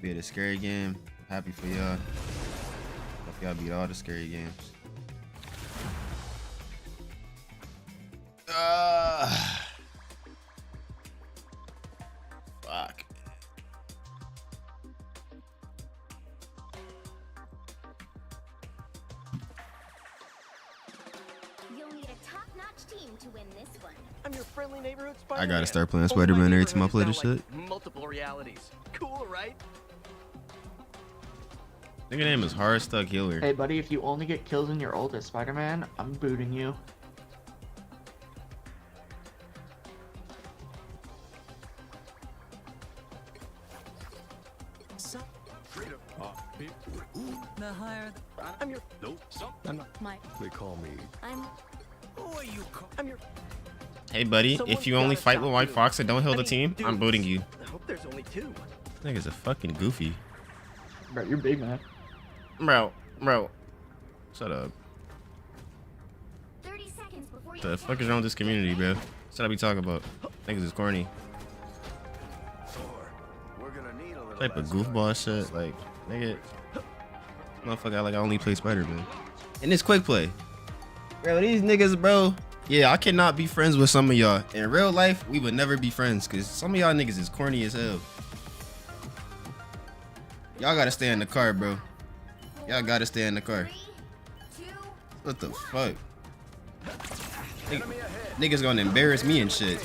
Be a scary game. Happy for y'all. Hope y'all beat all the scary games. Fuck. win this one. I'm your friendly neighborhood I Spider-Man. gotta start playing Only my Spider-Man every time I neighborhood play is this now, shit. like, multiple realities. Cool, right? Nigga name is Hard Stuck Healer. Hey, buddy, if you only get kills in your ult as Spider-Man, I'm booting you. The higher. I'm your. Nope. My. They call me. I'm. I'm your. Hey buddy, if you only fight with White Fox and don't heal the team, I'm booting you. I hope there's only 2. This nigga's a fucking goofy. Bro, you're big, man. Bro. Shut up. 30 seconds before you The fuck is wrong with this community, bro? That's what I be talking about. Niggas is corny. We're gonna need a little Type of less goofball shit, like, nigga. Motherfucker, like I only play Spider-Man. And it's quick play. Bro, these niggas, bro. Yeah, I cannot be friends with some of y'all. In real life, we would never be friends because some of y'all niggas is corny as hell. Y'all gotta stay in the car, bro. Y'all gotta stay in the car. What the fuck? Niggas gonna embarrass me and shit.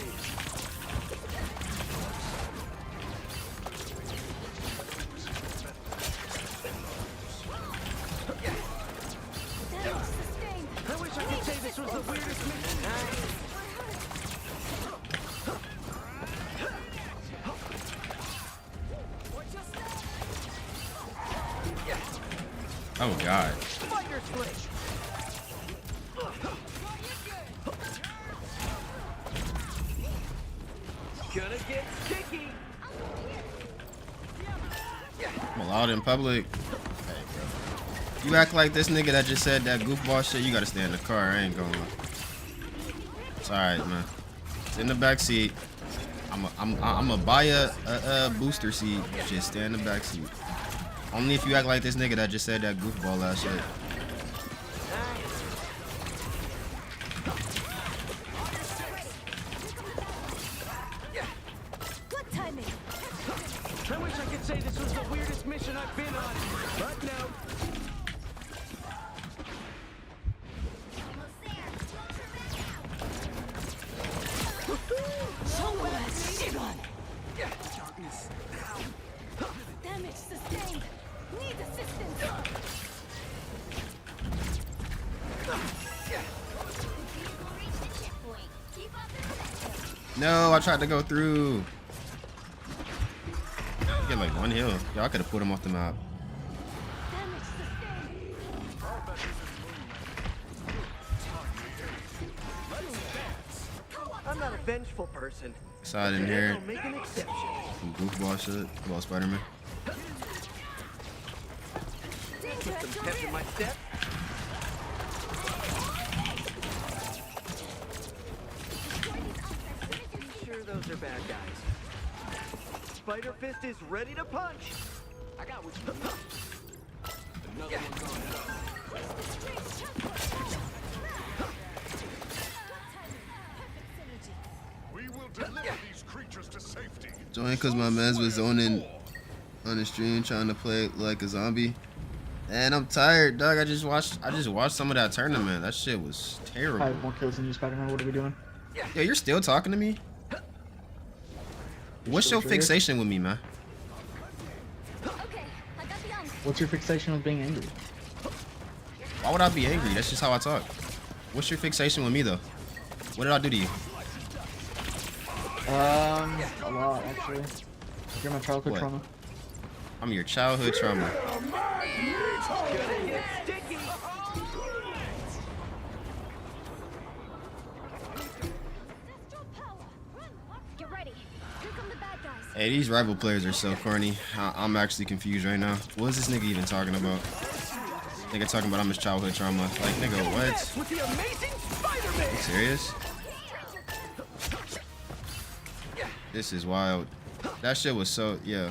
I wish I could say this was the weirdest mission. Oh god. Spider switch. Gonna get sticky. I'm allowed in public. Hey, bro. You act like this nigga that just said that goofball shit, you gotta stay in the car. I ain't gonna lie. It's alright, man. It's in the back seat. I'm gonna buy a booster seat. Just stay in the back seat. Only if you act like this nigga that just said that goofball ass shit. Good timing. I wish I could say this was the weirdest mission I've been on, but no. Damage sustained. Need assistance. No, I tried to go through. Get like one heal. Y'all could have put him off the map. Damage sustained. I'm not a vengeful person. Side in here. I'll make an exception. Some goofball shit about Spider-Man. Put some pep in my step. Sure, those are bad guys. Spider Fist is ready to punch. I got what you need. Another one gone. We will deliver these creatures to safety. Join cause my mans was zoning on the stream trying to play like a zombie. And I'm tired, dog. I just watched some of that tournament. That shit was terrible. I have more kills than you, Spider-Man. What are we doing? Yo, you're still talking to me? What's your triggered? fixation with me, man? Okay, I got the arm. What's your fixation with being angry? Why would I be angry? That's just how I talk. What's your fixation with me, though? What did I do to you? A lot, actually. You're my childhood What? trauma. I'm your childhood trauma. Gonna get sticky. Get ready. Here come the bad guys. Hey, these rival players are so corny. I'm actually confused right now. What is this nigga even talking about? Nigga talking about I'm his childhood trauma. Like, nigga, what? With the amazing Spider-Man. You serious? This is wild. That shit was so, yeah.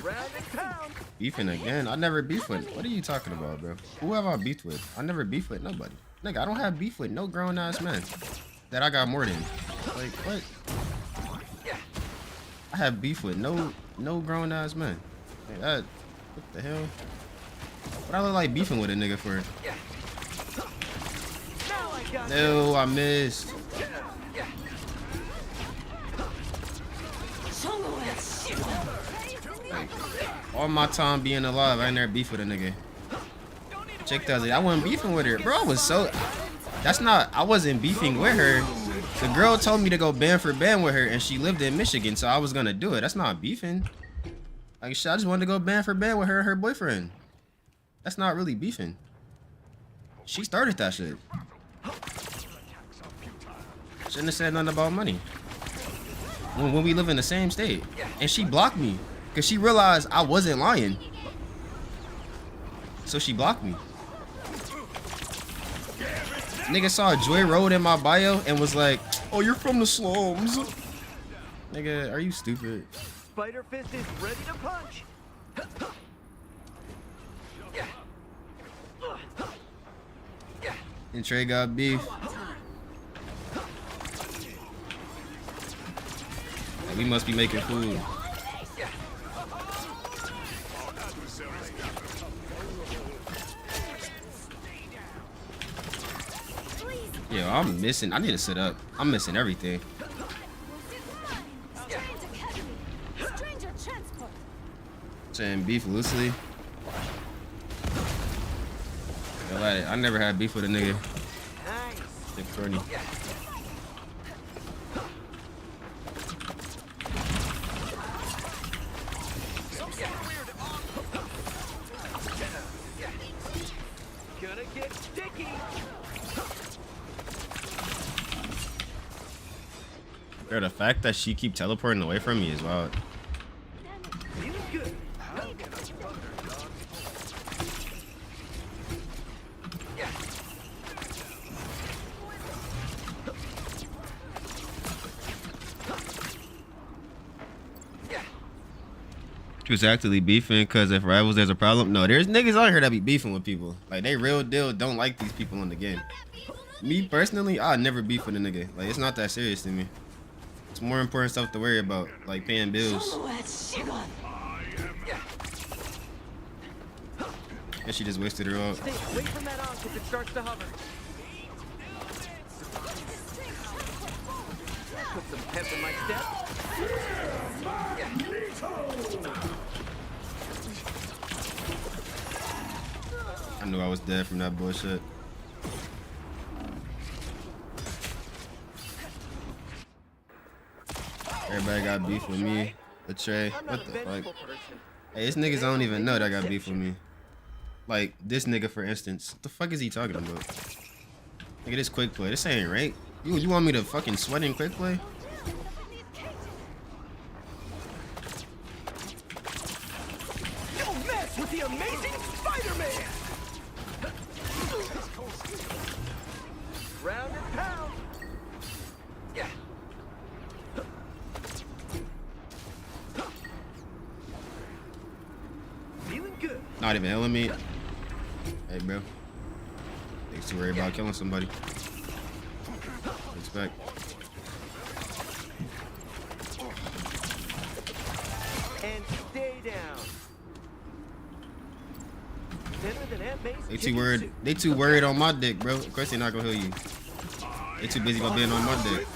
Round and pound. Beefing again? I never beef with. What are you talking about, bro? Who have I beefed with? I never beef with nobody. Nigga, I don't have beef with no grown ass man that I got more than. Like, what? I have beef with no grown ass man. Like that, what the hell? What I look like beefing with a nigga for? No, I missed. Like, all my time being alive, I ain't never beef with a nigga. Chick does it. I wasn't beefing with her, bro. I was so. That's not. I wasn't beefing with her. The girl told me to go band for band with her, and she lived in Michigan, so I was gonna do it. That's not beefing. Like, shit, I just wanted to go band for band with her and her boyfriend. That's not really beefing. She started that shit. Shouldn't have said nothing about money. When we live in the same state. And she blocked me. Because she realized I wasn't lying. So she blocked me. Nigga saw Joy Road in my bio and was like, oh, you're from the slums. Nigga, are you stupid? Spider Fist is ready to punch. And Trey got beef. Like, we must be making food. Yo, I'm missing. I need to sit up. I'm missing everything. Saying beef loosely. I never had beef with a nigga. Nice. Corny. Gonna get sticky. Bro, the fact that she keep teleporting away from me is wild. She was actively beefing because if rivals there's a problem. No, there's niggas on here that be beefing with people. Like, they real deal don't like these people in the game. Me personally, I never beef with a nigga. Like, it's not that serious to me. It's more important stuff to worry about, like paying bills. And she just wasted her out. Stay away from that arc if it starts to hover. Put some pep in my step. I knew I was dead from that bullshit. Everybody got beef with me. Betray. What the fuck? Hey, this niggas don't even know that I got beef with me. Like, this nigga, for instance. What the fuck is he talking about? Look at this quick play. This ain't right. You want me to fucking sweat in quick play? Don't mess with the amazing Spider-Man! Round and pound! Yeah. Feeling good. Not even healing me. Hey, bro. Thanks too worried about killing somebody. Respect. And stay down. They too worried on my dick, bro. Of course they not gonna heal you. They too busy about being on my dick.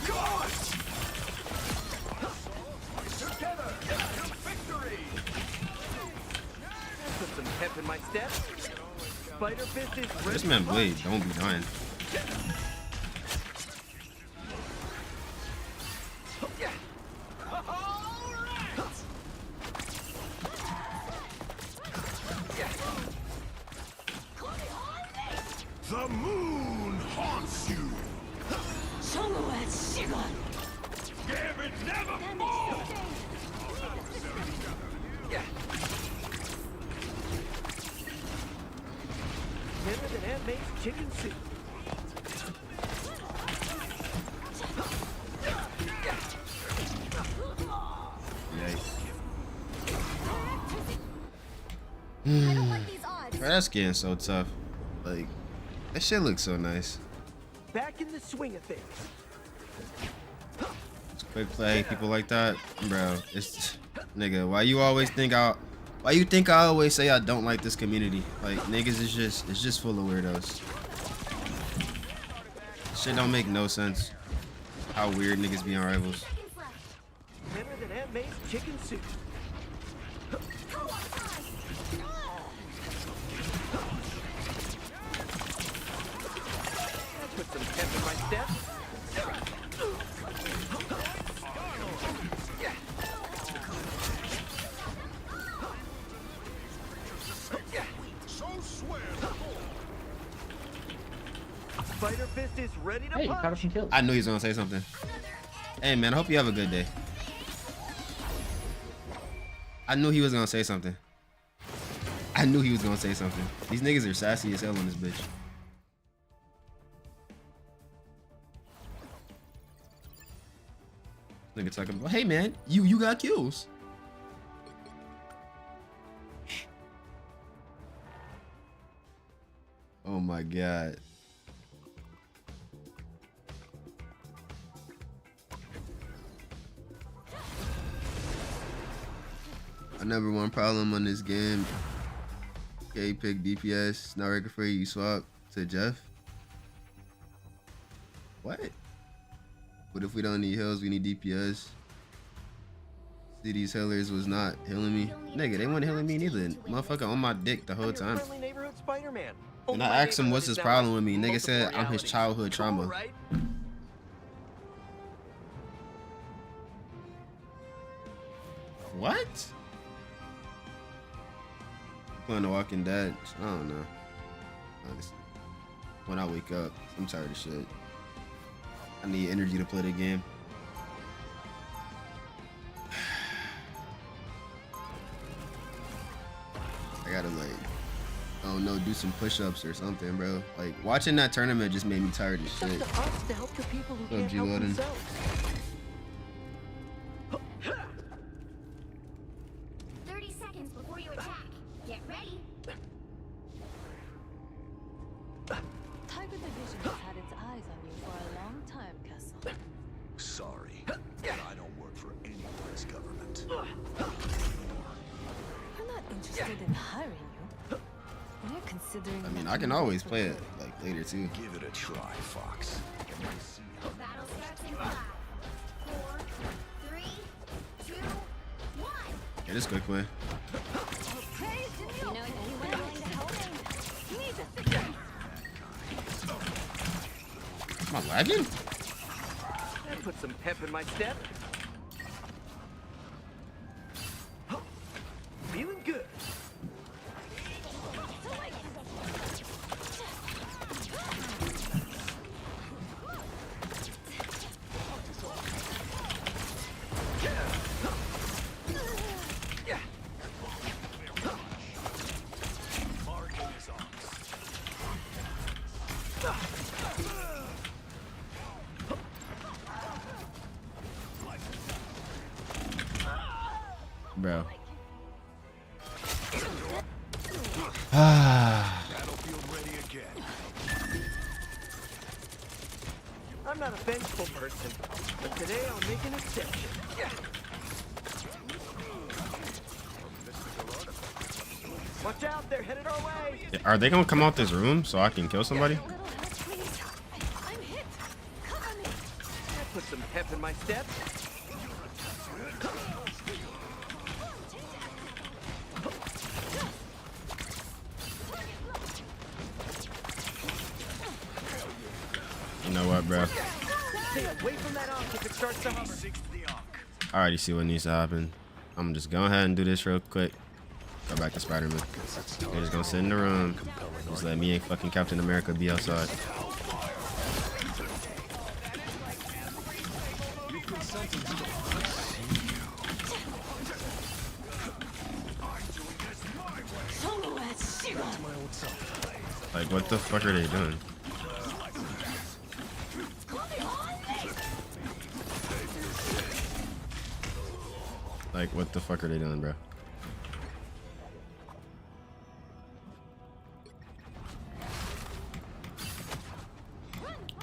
Put some pep in my step. Spider Fist is ready. This man Blade, don't be dying. The moon haunts you. Give it nevermore. Better than Aunt May's chicken soup. Bro, that skin's so tough. Like, that shit looks so nice. Back in the swing of things. It's quick play, people like that, bro. It's nigga. Why you always think I? Why you think I always say I don't like this community? Like niggas is it's just full of weirdos. Shit don't make no sense. How weird niggas be on Rivals. Better than Aunt May's chicken soup. Put some pep in my step. Spider Fist is ready to Hey, you caught punch. some kills. I knew he was gonna say something. Hey man, I hope you have a good day. I knew he was gonna say something. I knew he was gonna say something. These niggas are sassy as hell on this bitch. Nigga talking about, hey man, you got kills. Oh my god. I number one problem on this game. K pick DPS, not record for you swap to Jeff. What? What if we don't need heals, we need DPS? See, these healers was not healing me. Nigga, they weren't healing me neither. Motherfucker on my dick the whole time. And I asked him what's his problem with me. Nigga said I'm his childhood trauma. What? Playing The Walking Dead. I don't know. Honestly. When I wake up, I'm tired of shit. I need energy to play the game. I gotta like, I don't know, do some push-ups or something, bro. Like watching that tournament just made me tired of shit. It's up to us to help the people who What's up, can't help G-Loadin? themselves. 30 seconds before you attack. Get ready. Tiger Division has had its eyes on you for a long time, Castle. Sorry, but I don't work for any U.S. government. I'm not interested in hiring you. We're considering. I mean, I can always play it like later too. Give it a try, Fox. Battle starts in 5, 4, 3, 2, 1. Yeah, this quick way. Okay, you know anyone willing to help me? Need assistance. Am I lagging? That put some pep in my step. Feeling good. Bro. Battlefield ready again. I'm not a vengeful person, but today I'll make an exception. Watch out, they're headed our way. Are they gonna come out this room so I can kill somebody? A little help, please. I'm hit. Cover me. That put some pep in my step. You know what, bro? Stay away from that arc if it starts to hover. I already see what needs to happen. I'm just go ahead and do this real quick. Go back to Spider-Man. They're just gonna sit in the room. Just let me and fucking Captain America be outside. Like, what the fuck are they doing? Like, what the fuck are they doing, bro?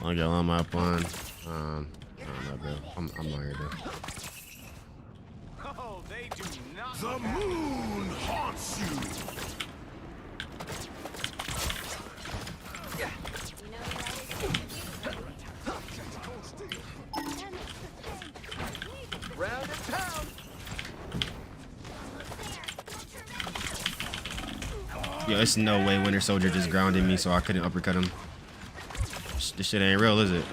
I'll get on my up on. I don't know, bro. I'm on here, though. Oh, they do not. The moon haunts you. Round and pound. Yo, it's no way Winter Soldier just grounded me so I couldn't uppercut him. This shit ain't real, is it?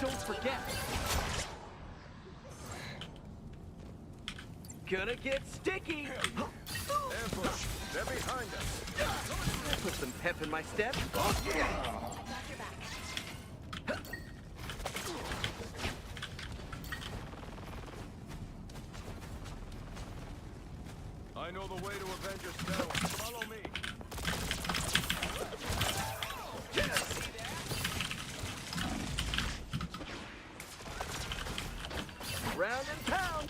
Don't forget. Gonna get sticky. Ambush. They're behind us. Put some pep in my step. I know the way to Avengers Tower. Follow me. Round and pound.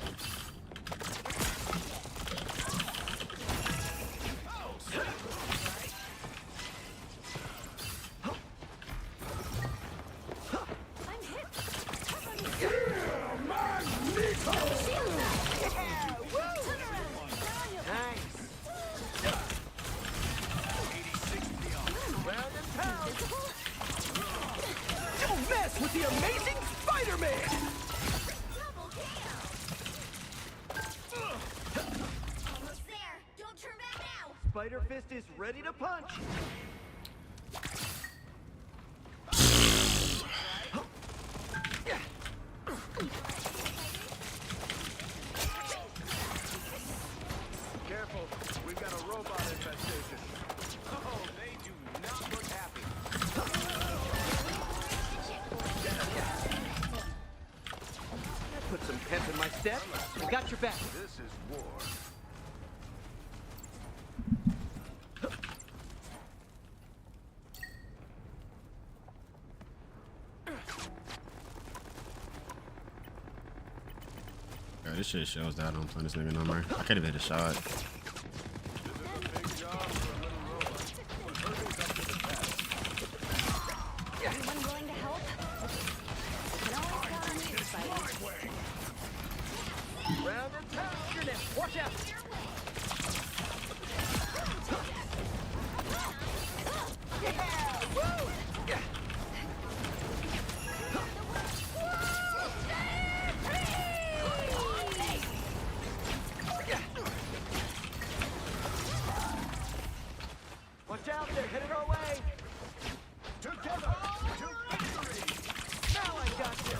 Don't mess with the amazing Spider-Man! Almost there. Don't turn back now. Spider Fist is ready to punch. Careful. We've got a robot infestation. Oh, they do not look happy. Put some pep in my step. I got your back. This is war. Yo, this shit shows that I don't play this nigga no more. I can't even hit a shot. Anyone willing to help? Can always count on you, Spidey. Round and pound. Your neck. Watch out. Yeah! Woo! Yeah. Watch out, they're headed our way! Together to victory! Now I got you!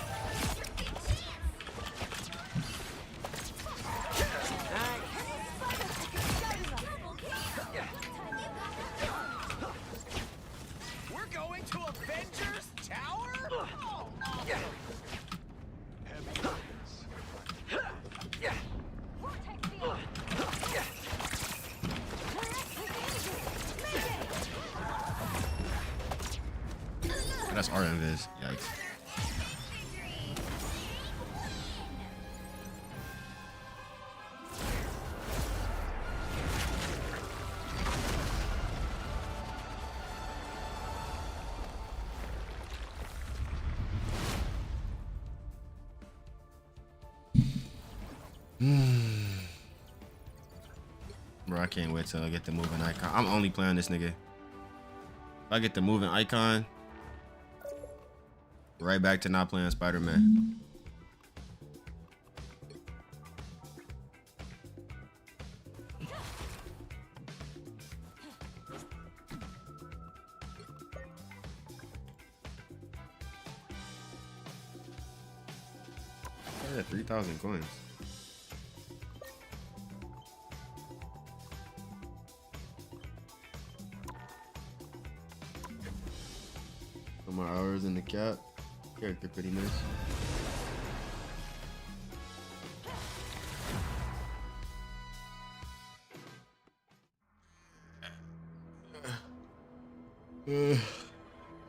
We're going to Avengers Tower? Oh, no. Heavy weapons. That's our invis. Yikes. Bro, I can't wait till I get the moving icon. I'm only playing this nigga. If I get the moving icon, right back to not playing Spider-Man. Yeah, 3,000 coins. Put my hours in the cap. Character pretty nice.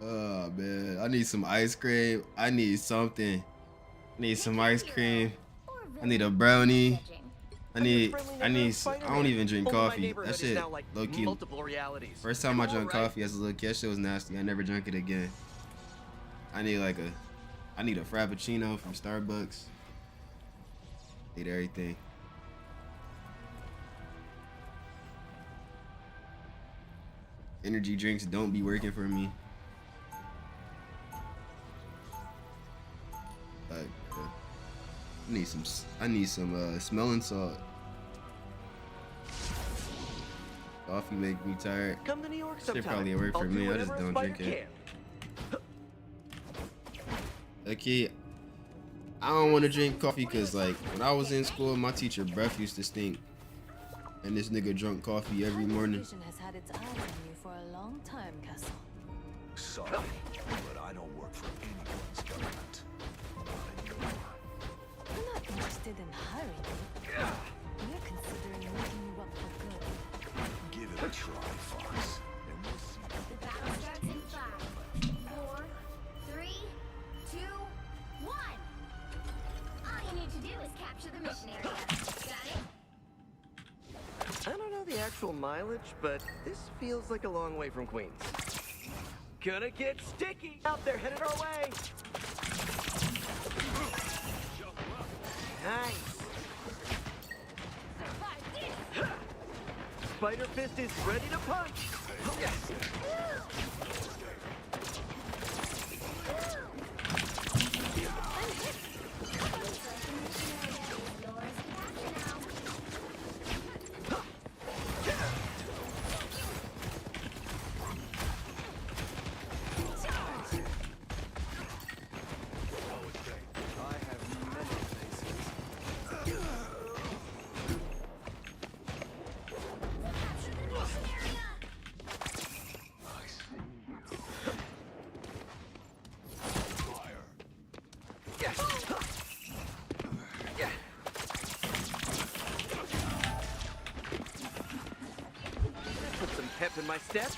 Oh man, I need some ice cream. I need something. Need some ice cream. I need a brownie. I don't even drink coffee. That shit, low key. First time I drank coffee as a little kid, that shit was nasty. I never drank it again. I need a frappuccino from Starbucks. Need everything. Energy drinks don't be working for me. Like, I need some smelling salt. Coffee make me tired. Come to New York Shit sometime. probably work for I'll me. do I just whatever a don't spider drink it. can. Okay, I don't want to drink coffee because, like, when I was in school, my teacher breath used to stink, and this nigga drunk coffee every morning. Vision has had its eyes on you for a long time, Castle. Sorry, but I don't work for anyone's government. I'm not interested in hiring you. We're considering making you up for good. Give it a try, Fox, and we'll see. The battle starts in 5, 4, 3, 2, 1. All you need to do is capture the mission area. Got it? I don't know the actual mileage, but this feels like a long way from Queens. Gonna get sticky out there, headed our way. Nice. Spider Fist is ready to punch. Put some pep in my step.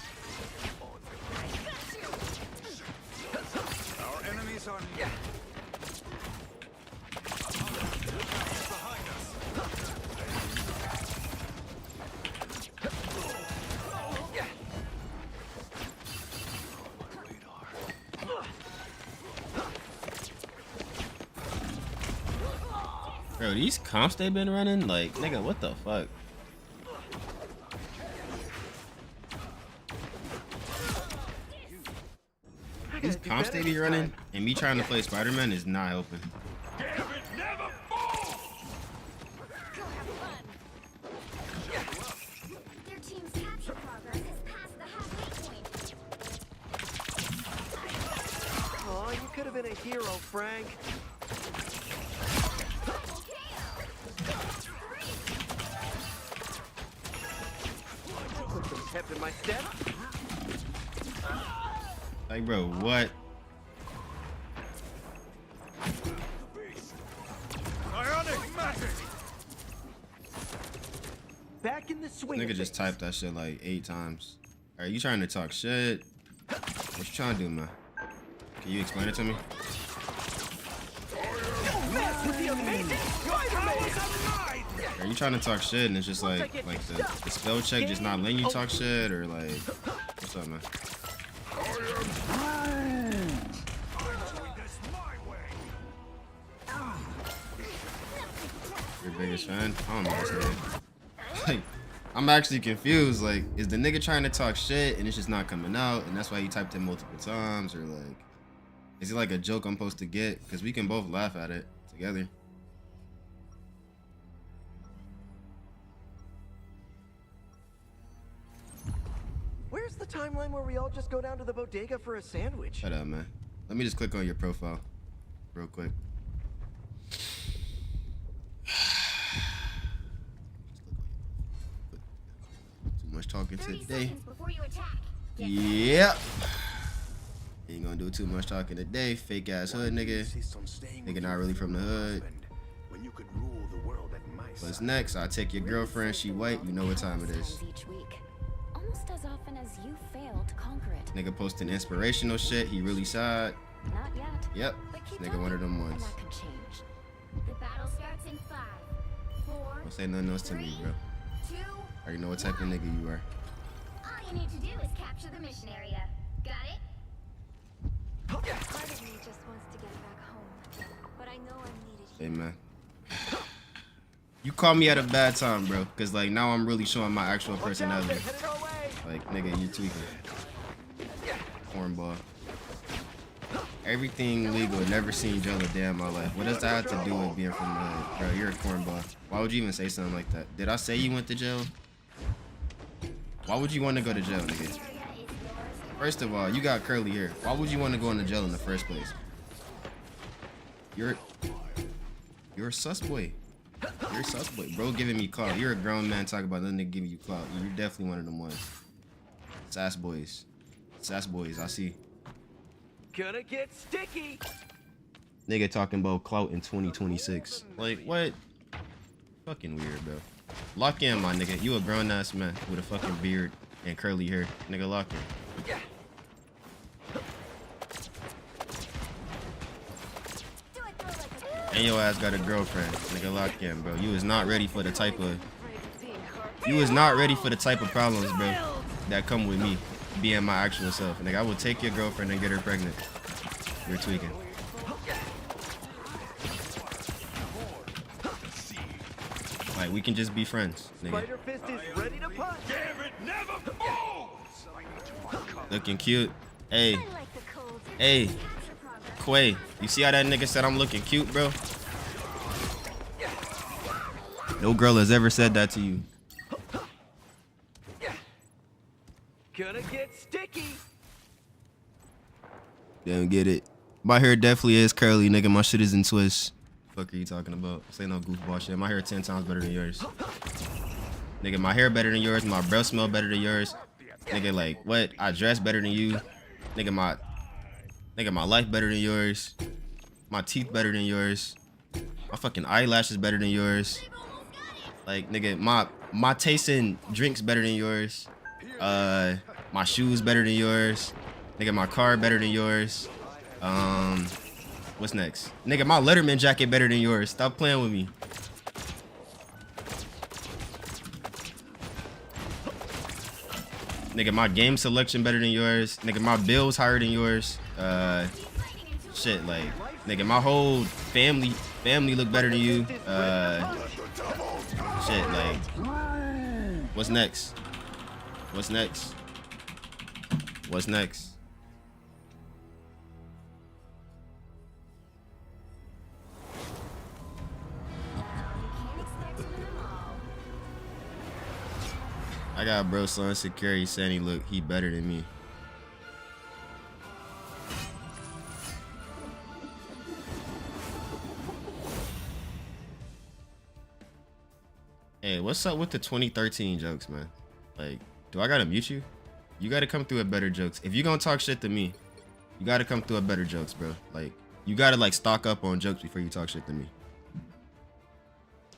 Our enemies are behind us. Bro, these comps they been running, like, nigga, what the fuck? These comps they be running, and me trying to play Spider-Man is not helping. Their team's capture progress is past the halfway point. Oh, you could have been a hero, Frank. Put some pep in my step. Like, bro, what? Ionic magic! Back in the swing. Nigga just typed that shit like 8 times. Are you trying to talk shit? What you trying to do, man? Can you explain it to me? Are you trying to talk shit and it's just like the spell check just not letting you talk shit, or like what's up, man? Your biggest fan? I don't know what's name. Like, I'm actually confused. Like, is the nigga trying to talk shit and it's just not coming out, and that's why he typed it multiple times, or like, is it like a joke I'm supposed to get? Because we can both laugh at it together. Where's the timeline where we all just go down to the bodega for a sandwich? Shut up, man. Let me just click on your profile real quick. Too much talking 30 today. seconds before you attack. Yep. Ain't gonna do too much talking today. Fake ass hood nigga. Nigga not really from the hood. When you could rule the world at my What's next? I take your girlfriend. She white. You know what time it is. Each week, almost as often as you fail to conquer it. Nigga posting inspirational shit. He really sad. Not yet. Yep. But keep Nigga, talking, one of them and ones. that can change. The battle starts in 5, 4. Don't say nothing else to me, bro. 2. I already know what type of nigga you are. All you need to do is capture the mission area. Got it? Part of me just wants to get back home, but I know I'm needed Hey, here. man. You caught me at a bad time, bro. Cause like now I'm really showing my actual personality. Like, nigga, you tweaking. Cornball. Everything legal. Never seen jail a day in my life. What does that have to do with being from the hood? Bro, you're a cornball. Why would you even say something like that? Did I say you went to jail? Why would you want to go to jail, nigga? First of all, you got curly hair. Why would you want to go into jail in the first place? You're a sus boy. You're a sus boy. Bro giving me clout. You're a grown man talking about nothing to give you clout. You're definitely one of them ones. Sass boys. Sass boys, I see. Gonna get sticky. Nigga talking about clout in 2026. Like, what? Fucking weird, bro. Lock in, my nigga. You a grown ass man with a fucking beard and curly hair. Nigga, lock in. And your ass got a girlfriend. Nigga, lock in, bro. You is not ready for the type of... You is not ready for the type of problems, bro, that come with me being my actual self. Nigga, I will take your girlfriend and get her pregnant. You're tweaking. Like, we can just be friends, nigga. Spider Fist is ready to punch. Looking cute. Hey. Hey. Quay. You see how that nigga said I'm looking cute, bro? No girl has ever said that to you. Gonna get sticky. Don't get it. My hair definitely is curly, nigga. My shit is in twists. Fuck are you talking about? Say no goofball shit. My hair 10 times better than yours. Nigga, my hair better than yours. My breath smell better than yours. Nigga, like, what? I dress better than you. Nigga, my life better than yours. My teeth better than yours. My fucking eyelashes better than yours. Like, nigga, my taste in drinks better than yours. My shoes better than yours. Nigga, my car better than yours. What's next? Nigga, my Letterman jacket better than yours. Stop playing with me. Nigga, my game selection better than yours. Nigga, my bills higher than yours. Shit, like, nigga, my whole family look better than you. Shit, like, what's next? What's next? What's next? I got bro so insecure he said he better than me. Hey, what's up with the 2013 jokes, man? Like, do I gotta mute you? You gotta come through with better jokes. If you gonna talk shit to me, you gotta come through with better jokes, bro. Like, you gotta like stock up on jokes before you talk shit to me.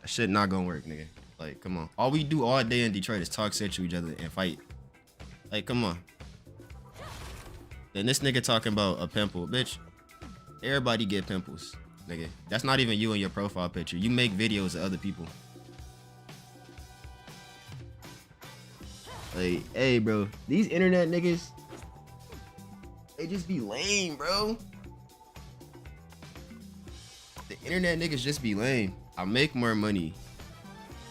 That shit not gonna work, nigga. Like, come on. All we do all day in Detroit is talk shit to each other and fight. Like, come on. Then this nigga talking about a pimple. Bitch, everybody get pimples, nigga. That's not even you in your profile picture. You make videos of other people. Like, hey, bro. These internet niggas, they just be lame, bro. The internet niggas just be lame. I make more money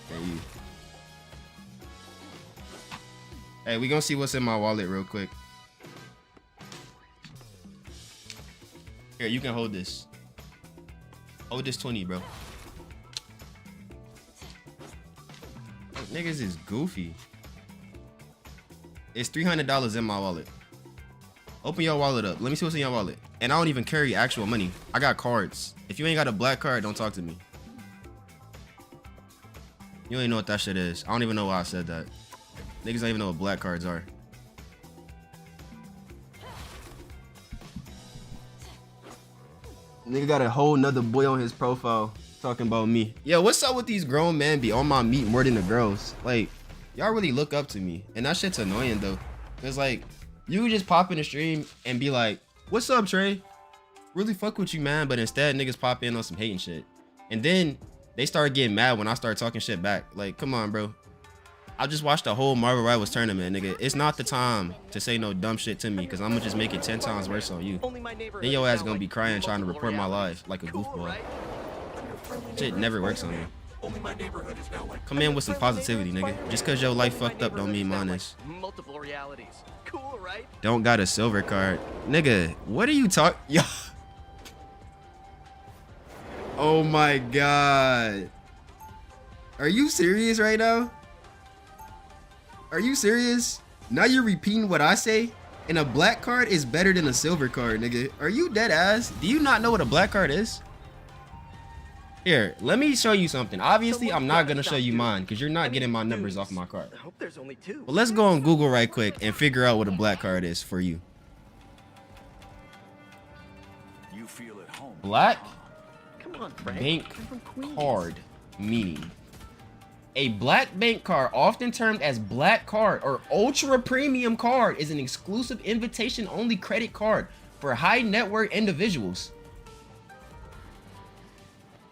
than you. Hey, we gonna see what's in my wallet real quick. Here, you can hold this. Hold this 20, bro. Niggas is goofy. It's $300 in my wallet. Open your wallet up. Let me see what's in your wallet. And I don't even carry actual money. I got cards. If you ain't got a black card, don't talk to me. You don't even know what that shit is. I don't even know why I said that. Niggas don't even know what black cards are. Nigga got a whole nother boy on his profile talking about me. Yo, what's up with these grown men be on my meat more than the girls? Like, y'all really look up to me. And that shit's annoying though. Cause like, you just pop in the stream and be like, what's up, Trey? really fuck with you, man. But instead, niggas pop in on some hating shit. And then they start getting mad when I start talking shit back. Like, come on, bro. I just watched the whole Marvel Rivals tournament, nigga. It's not the time to say no dumb shit to me, because I'm gonna just make it 10 times worse on you. Then your ass gonna be crying trying to report my life like a goofball. Shit never works on me. Come in with some positivity, nigga. Just cause your life fucked up don't mean mine is. Multiple realities. Cool, right? Don't got a silver card. Nigga, what are you talking? Yo. Oh my god. Are you serious right now? Are you serious? Now you're repeating what I say? And a black card is better than a silver card, nigga. Are you dead ass? Do you not know what a black card is? Here, let me show you something. Obviously, I'm not gonna show you mine because you're not getting my numbers off my card. I hope there's only 2. Well, let's go on Google right quick and figure out what a black card is for you. You feel at home. Black Come on, Frank. bank I'm from Queens. card meaning. A black bank card, often termed as black card or ultra premium card, is an exclusive invitation only credit card for high net worth individuals.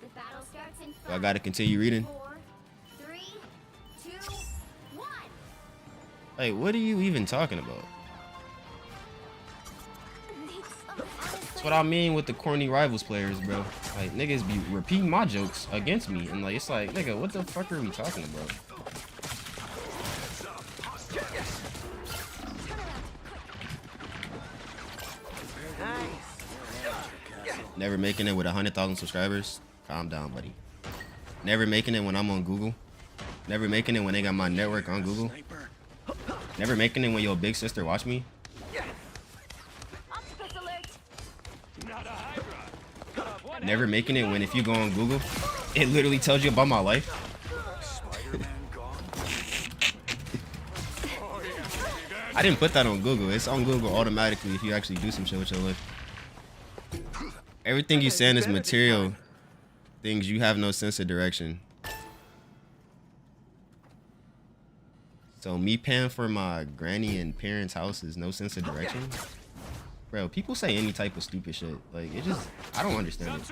The battle starts in I gotta continue reading. 4, 3, 2, 1. Like, what are you even talking about? That's what I mean with the corny rivals players, bro. Like, niggas be repeating my jokes against me, and like, it's like, nigga, what the fuck are we talking about? Never making it with 100,000 subscribers. Calm down, buddy. Never making it when I'm on Google. Never making it when they got my network on Google. Never making it when your big sister watch me. Octopus alert. Never making it when if you go on Google, it literally tells you about my life. I didn't put that on Google. It's on Google automatically if you actually do some shit with your life. Everything you saying is material things. You have no sense of direction. So me paying for my granny and parents' house is no sense of direction? Bro, people say any type of stupid shit. Like, it just, I don't understand it.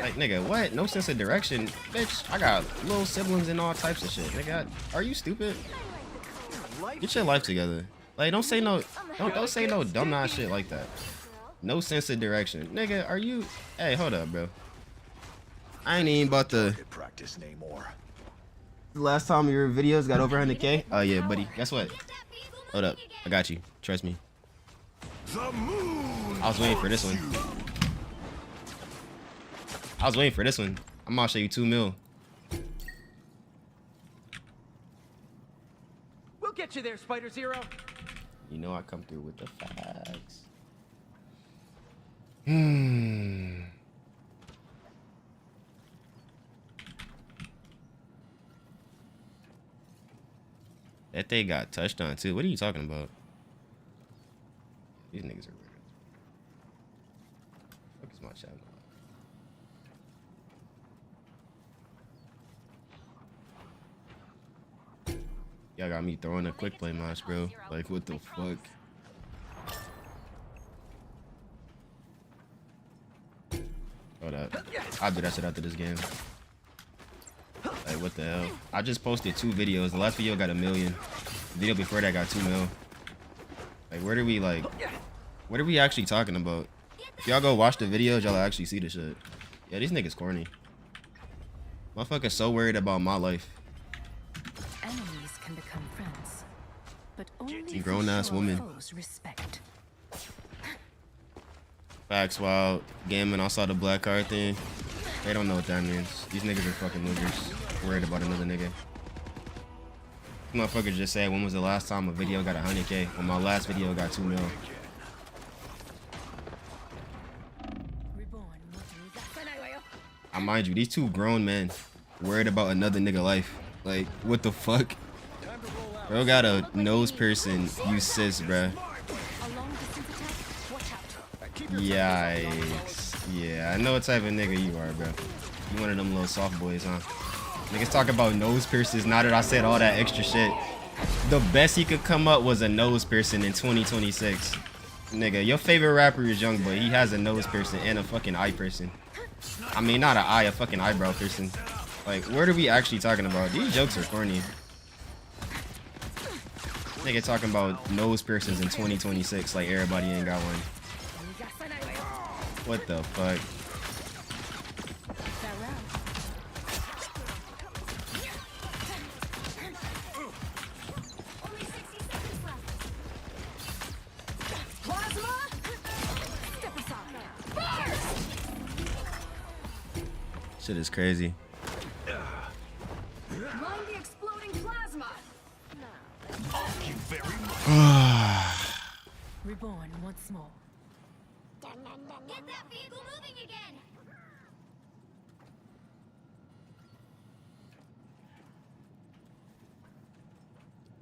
Like, nigga, what? No sense of direction? Bitch, I got little siblings and all types of shit. Nigga, are you stupid? Get your life together. Like, don't say no dumb ass shit like that. No sense of direction. Nigga, are you... Hey, hold up, bro. I ain't even about to... Practice anymore. The last time your videos got over 100K? Oh, yeah, buddy. Guess what? Hold up. I got you. Trust me. I was waiting for this one. I'm gonna show you 2 mil. We'll get you there, Spider Zero. You know I come through with the facts. That they got touched on too. What are you talking about? These niggas are weird. Fuck is my channel? Y'all got me throwing a quick play mosh, bro. Like, what the fuck? Hold up. I'll do that shit after this game. Like, what the hell? I just posted 2 videos. The last video got 1 million. The video before that got 2 mil. Like, what are we actually talking about? If y'all go watch the videos, y'all actually see the shit. Yeah, these niggas corny. Motherfuckers so worried about my life. Enemies can become friends, but only Grown ass woman. respect. Facts, while gaming, I saw the black card thing. They don't know what that means. These niggas are fucking losers. Worried about another nigga. Motherfuckers just said, when was the last time a video got 100K? When my last video got 2 mil. I mind you, these 2 grown men worried about another nigga life. Like, what the fuck? Bro got a nose piercing, you sis, bruh. Yikes. Yeah, I know what type of nigga you are, bro. You one of them little soft boys, huh? Niggas talk about nose piercings now that I said all that extra shit. The best he could come up was a nose piercing in 2026. Nigga, your favorite rapper is Youngboy. He has a nose piercing and a fucking eye piercing. I mean, not an eye, a fucking eyebrow piercing. Like, what are we actually talking about? These jokes are corny. Nigga talking about nose piercings in 2026 like everybody ain't got one. What the fuck? Shit is crazy. Mind the exploding plasma. Thank you very much. Reborn once more. Get that vehicle moving again.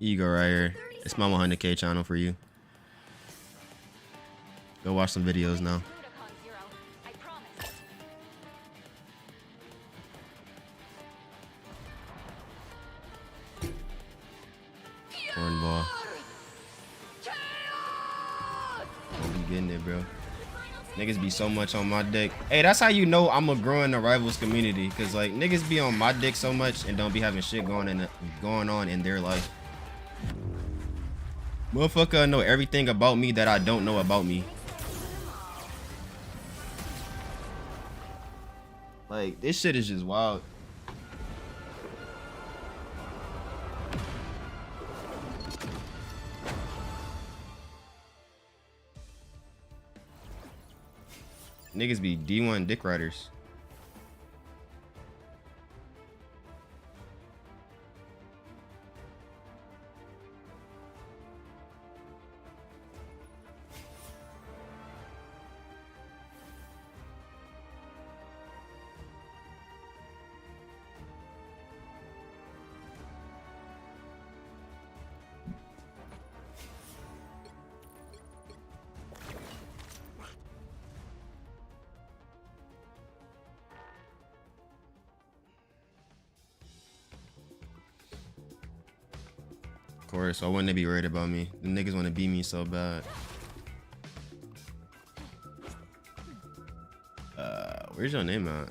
Here you go right here. It's my 100K channel for you. Go watch some videos now. Cornball. Don't be getting it, bro. Niggas be so much on my dick. Hey, that's how you know I'm a grow in the rivals community. Cause like niggas be on my dick so much and don't be having shit going on in their life. Motherfucker know everything about me that I don't know about me. Like this shit is just wild. Niggas be D1 dick riders. Of course, so I wouldn't be worried about me. The niggas want to beat me so bad. Where's your name at?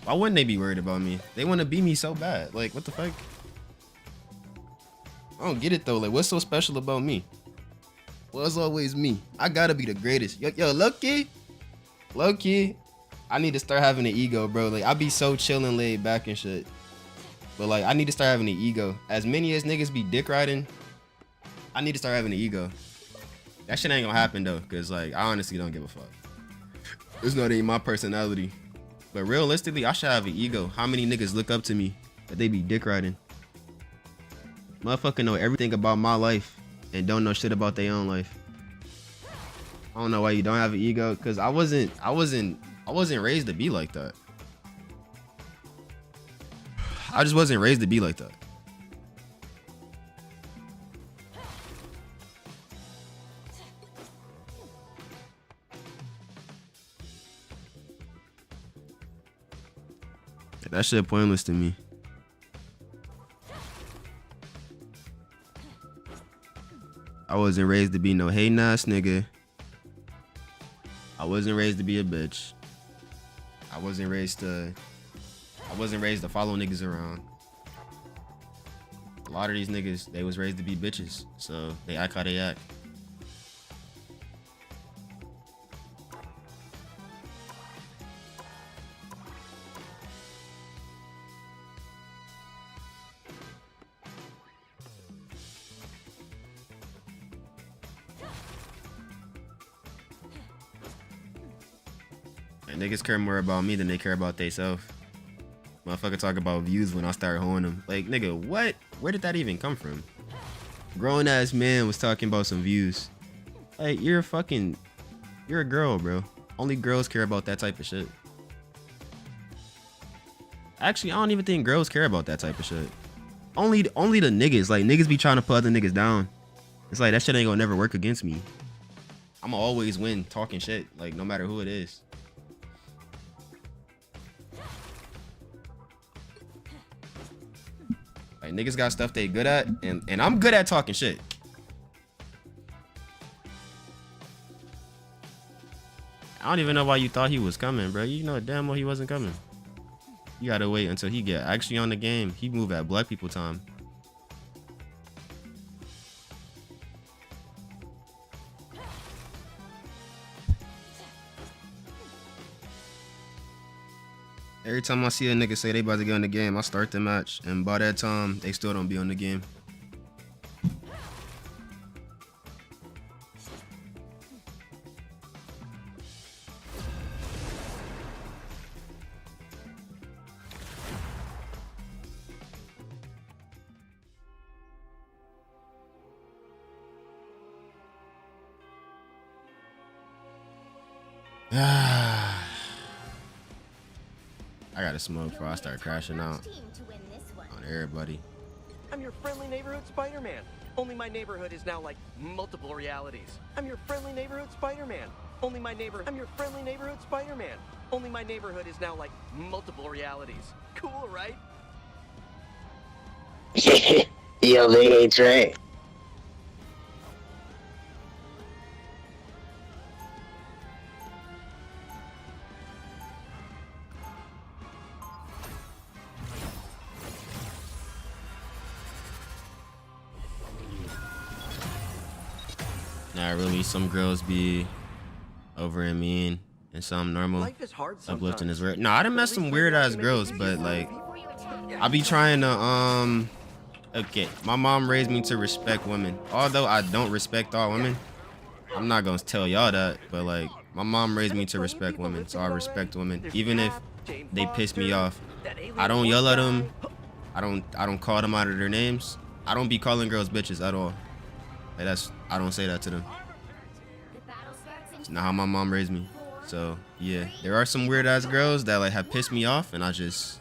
Why wouldn't they be worried about me? They want to beat me so bad. Like, what the fuck? I don't get it though. Like, what's so special about me? Well, it's always me. I gotta be the greatest. Yo, low key, I need to start having an ego, bro. Like, I be so chill and laid back and shit. But like, I need to start having an ego. As many as niggas be dick riding, I need to start having an ego. That shit ain't gonna happen though, cause like, I honestly don't give a fuck. It's not even my personality. But realistically, I should have an ego. How many niggas look up to me that they be dick riding? Motherfucker know everything about my life and don't know shit about their own life. I don't know why you don't have an ego, cause I wasn't raised to be like that. I just wasn't raised to be like that. That shit pointless to me. I wasn't raised to be no hating ass nigga. I wasn't raised to be a bitch. I wasn't raised to follow niggas around. A lot of these niggas, they was raised to be bitches, so they act how they act. And niggas care more about me than they care about theyself. Motherfucker talk about views when I start hoeing them. Like, nigga, what? Where did that even come from? Grown ass man was talking about some views. Like, you're a girl, bro. Only girls care about that type of shit. Actually, I don't even think girls care about that type of shit. Only the niggas. Like, niggas be trying to put other niggas down. It's like, that shit ain't gonna never work against me. I'ma always win talking shit. Like, no matter who it is. Like, niggas got stuff they good at, and I'm good at talking shit. I don't even know why you thought he was coming, bro. You know damn well he wasn't coming. You gotta wait until he get actually on the game. He move at black people time. Every time I see a nigga say they about to get on the game, I start the match, and by that time, they still don't be on the game. I gotta smoke before I start crashing out on everybody. I'm your friendly neighborhood Spider-Man. Only my neighborhood is now like multiple realities. I'm your friendly neighborhood Spider-Man. Only my neighbor. I'm your friendly neighborhood Spider-Man. Only my neighborhood is now like multiple realities. Cool, right? Yo, they ain't right. Nah, really, some girls be over and mean, and some normal. Life is hard Uplifting sometimes. is weird. Nah, I done met some weird ass girls, but like, I be trying to Okay, my mom raised me to respect women. Although I don't respect all women, I'm not gonna tell y'all that, but like, my mom raised me to respect women, so I respect women, even if they piss me off. I don't yell at them. I don't call them out of their names. I don't be calling girls bitches at all. Like I don't say that to them. It's not how my mom raised me. So yeah, there are some weird ass girls that like have pissed me off, and I just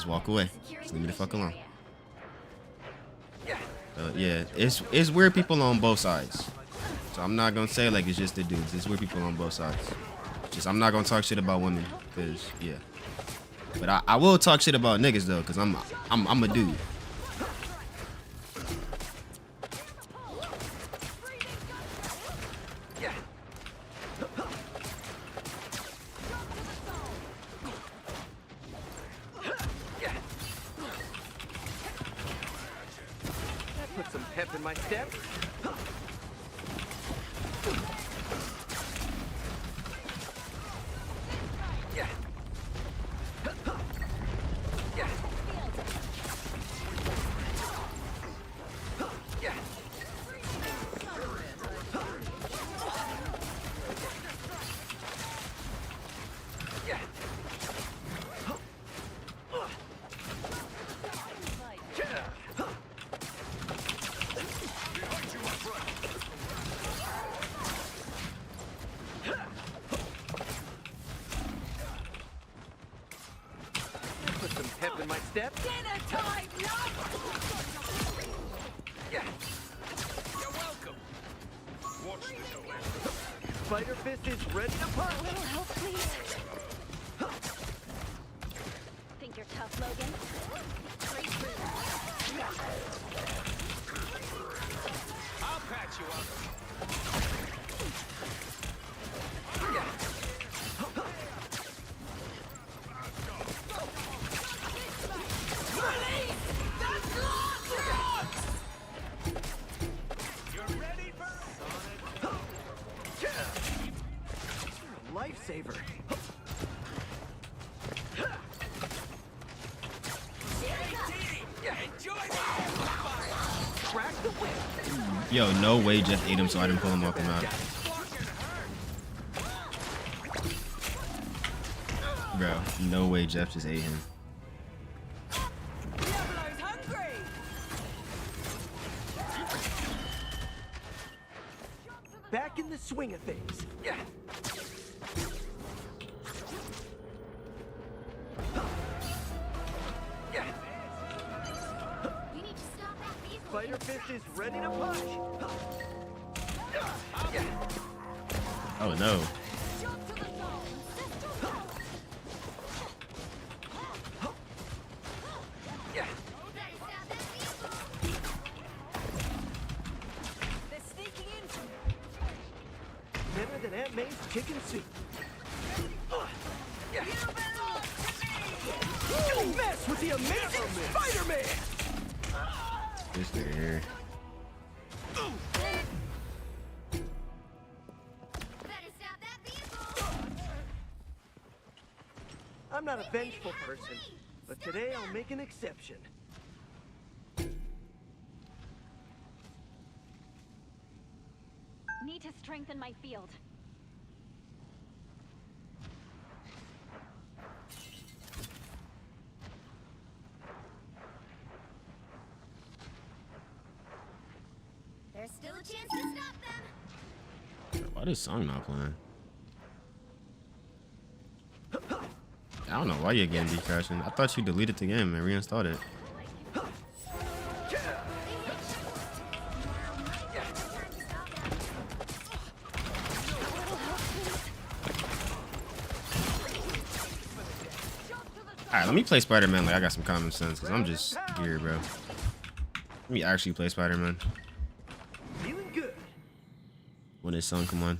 walk away. Just leave me the fuck alone. So yeah, it's weird people on both sides. So I'm not gonna say like it's just the dudes. It's weird people on both sides. Just I'm not gonna talk shit about women, cause yeah. But I will talk shit about niggas though, cause I'm a dude. Put some pep in my step. Put some pep in my step. Dinner time, You're welcome. Watch the door. Spider Fist is ready to punch. A little help, please. Think you're tough, Logan? I'll patch you up. You're ready for You're a lifesaver. enjoy Crack the whip. Yo, no way Jeff ate him, so I didn't pull him off the map. Bro, no way Jeff just ate him. Diablo's hungry. Back in the swing of things. You need to stop that vehicle. Spider Fist is ready to punch. Oh no. They're sneaking in. Better than Aunt May's chicken soup. Don't mess with the amazing Spider-Man! This nigga here. I'm not a vengeful person, but today I'll make an exception. Need to strengthen my field. There's still a chance to stop them. Why this song not playing? I don't know why your game be crashing. I thought you deleted the game and reinstalled it. Alright, let me play Spider-Man like I got some common sense, because I'm just here, bro. Let me actually play Spider-Man. Feeling good. When this song come on.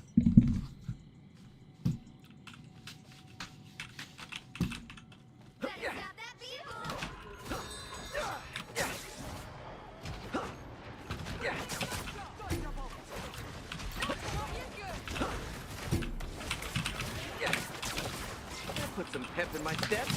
Put some pep in my step.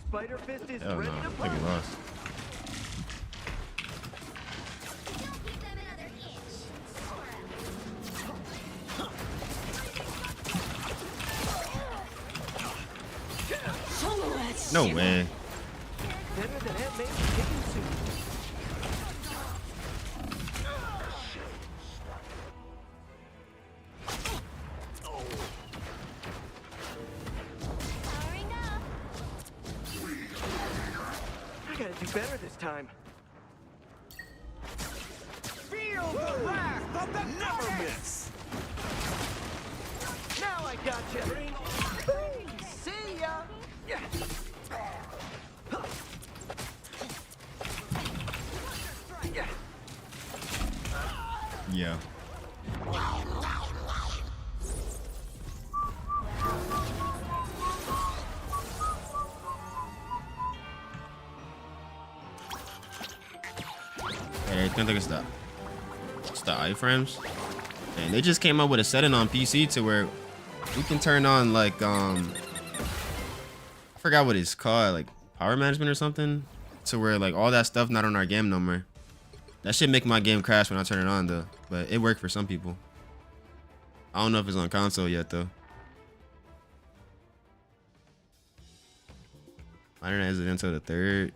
Spider Fist is Hell ready no, to I think punch. we lost. No way. Better than Aunt May's chicken soup. I gotta do better this time. Feel the wrath of the never miss. Now I gotcha. See ya. Yeah. Yeah. Hey, I think it's the iframes. And they just came up with a setting on PC to where we can turn on like I forgot what it's called, like power management or something, to where like all that stuff not on our game no more. That should make my game crash when I turn it on though, but it worked for some people. I don't know if it's on console yet though. I don't know, is it until the 3rd?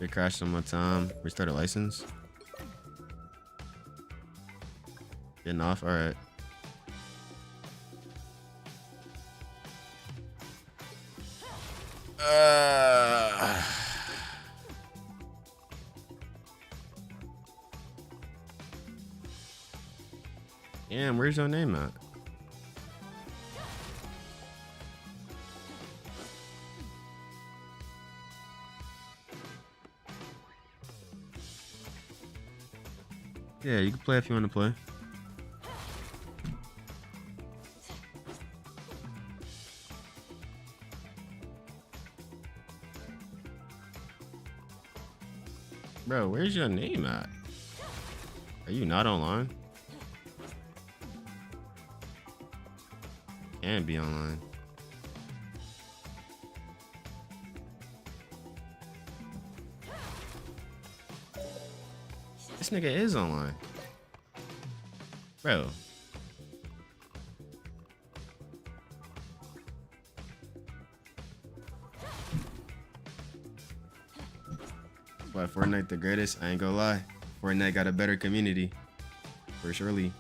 It crashed one more time. Restart a license. Getting off, alright. Damn, where's your name at? Yeah, you can play if you want to play. Bro, where's your name at? Are you not online? Can't be online. This nigga is online. Bro. Why Fortnite the greatest? I ain't gonna lie. Fortnite got a better community. For surely.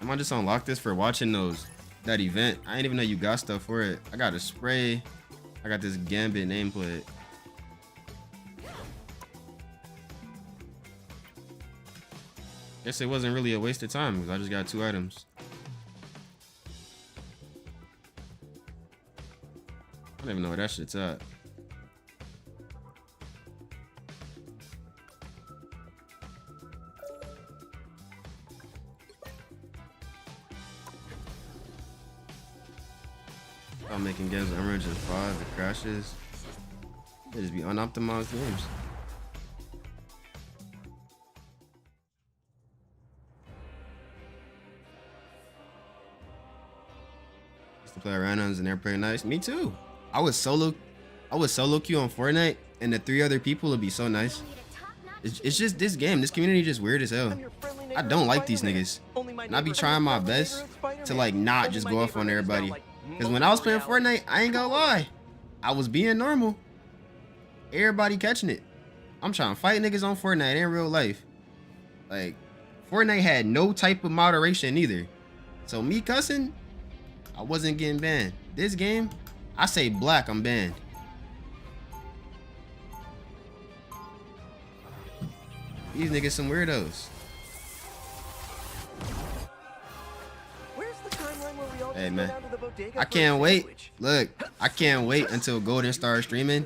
Am I just unlock this for watching that event? I didn't even know you got stuff for it. I got a spray. I got this Gambit nameplate. Guess it wasn't really a waste of time because I just got 2 items. I don't even know where that shit's at. I'm making games with Emerald 5, it crashes. They just be unoptimized games. Used to play randoms and they're pretty nice. Me too. I was solo queue on Fortnite and the 3 other people would be so nice. It's just this game, this community just weird as hell. I don't like these niggas. And I be trying my best to like not just go off on everybody. Cause when I was playing Fortnite, I ain't gonna lie, I was being normal. Everybody catching it. I'm trying to fight niggas on Fortnite in real life. Like, Fortnite had no type of moderation either. So me cussing, I wasn't getting banned. This game, I say black, I'm banned. These niggas some weirdos. Hey man, I can't wait. Look, I can't wait until Golden starts streaming,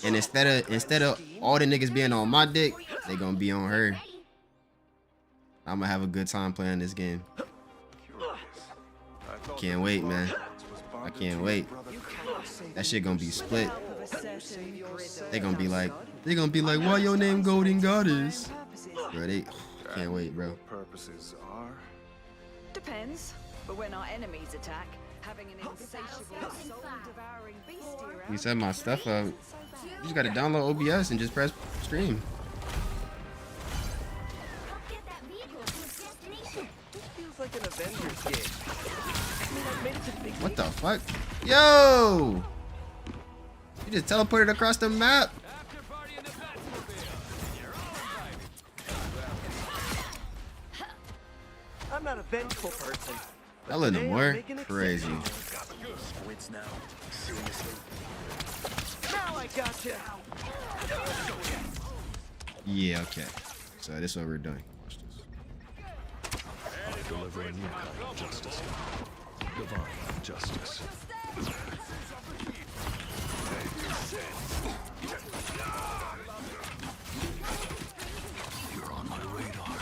and instead of all the niggas being on my dick, they gonna be on her. I'm gonna have a good time playing this game. Can't wait, man. I can't wait. That shit gonna be split. They gonna be like, why your name Golden Goddess? Bro, they can't wait, bro. Purposes are. Depends. But when our enemies attack, having an insatiable, soul-devouring beast around... You set my stuff up. You just gotta download OBS and just press stream. Feels like an Avengers game. I mean, I've made it to big What the fuck? Yo! You just teleported across the map. I'm not a vengeful person. That little more crazy. Now I gotcha. Yeah, okay. So this is what we're doing. Watch this. I deliver a new kind of justice. Divine justice. You're on my radar.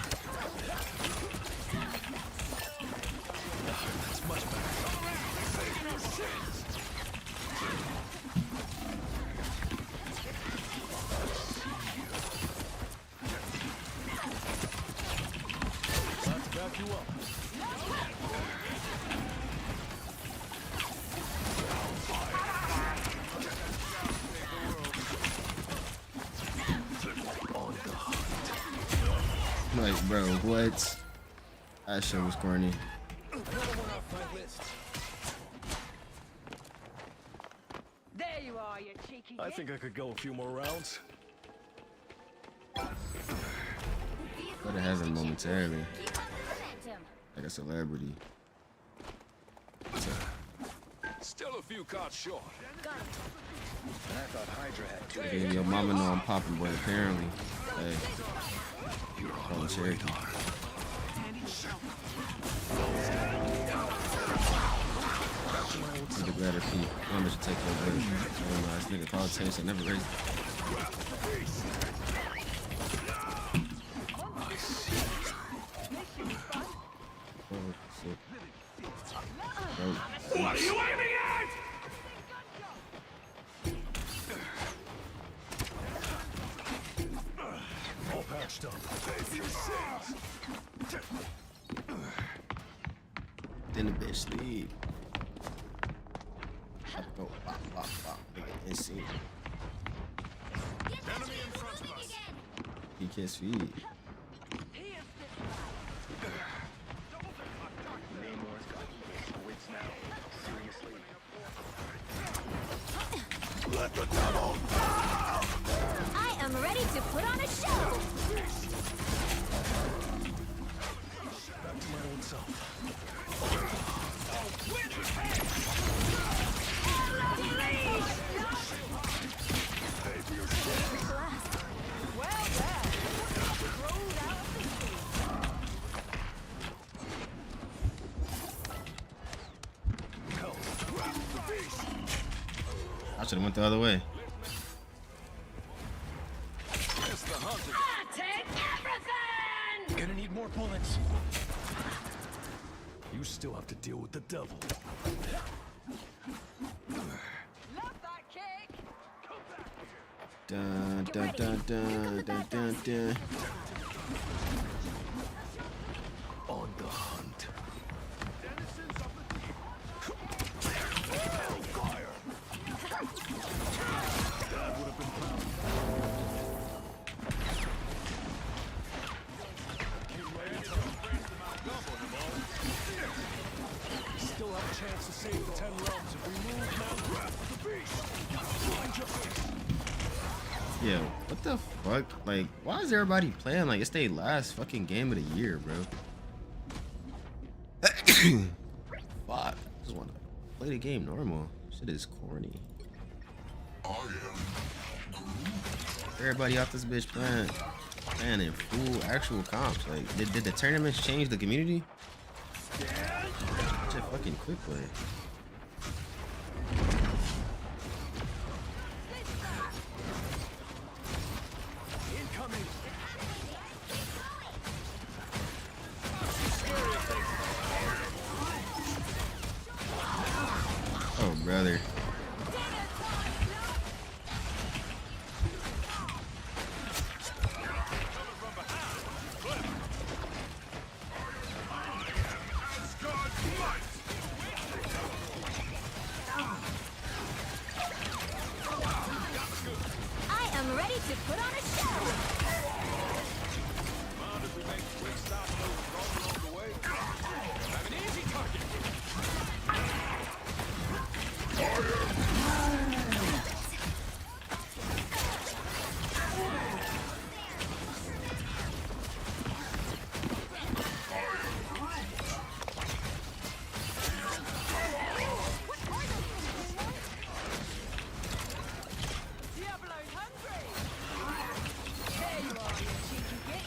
That's much better. Let's back you up. Like, bro, what? That shit was corny. There you are, you cheeky I think I could go a few more rounds. Go to heaven momentarily. Like a celebrity. Still a few cards short. And I thought Hydra had 2. Yeah, your mama know I'm popping, boy, apparently. Hey. Oh, Cherokee. Need to grab her feet. Mama should take her away. I don't know, this nigga politics, I never raised it. Oh, shit. Bro. What are you aiming at? All patched up. Then the bitch sleep. Go, bop, bop, bop. Nigga, insane. Enemy in front of us. He can't feed. Let the devil. I am ready to put on a show. Back to my old self. I should have went the other way. It's the hunter. Take everything! Gonna need more bullets. You still have to deal with the devil. Love that kick. Dun dun dun dun dun dun dun. On the hunt. Still have a chance to save the 10 realms if we move now. Grab the beast. Find your face. Yo, what the fuck? Like, why is everybody playing like it's their last fucking game of the year, bro? Fuck. Just wanna play the game normal. Shit is corny. Everybody out this bitch playing in full actual comps. Like, did the tournaments change the community? Such a fucking quick play. Incoming. Oh, brother. I am ready to put on a show! Mind if we make a quick stop and those along the way? Have an easy target. Diablo's hungry. There you are, you cheeky git.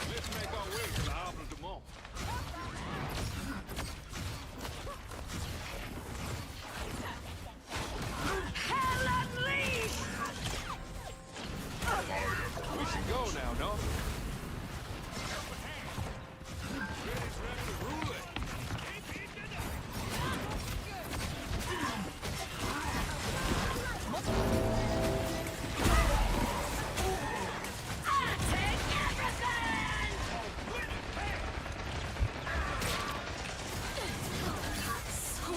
Let's make our way to the Havre de Mont. Hell unleashed! We should go now, no? Take everything! So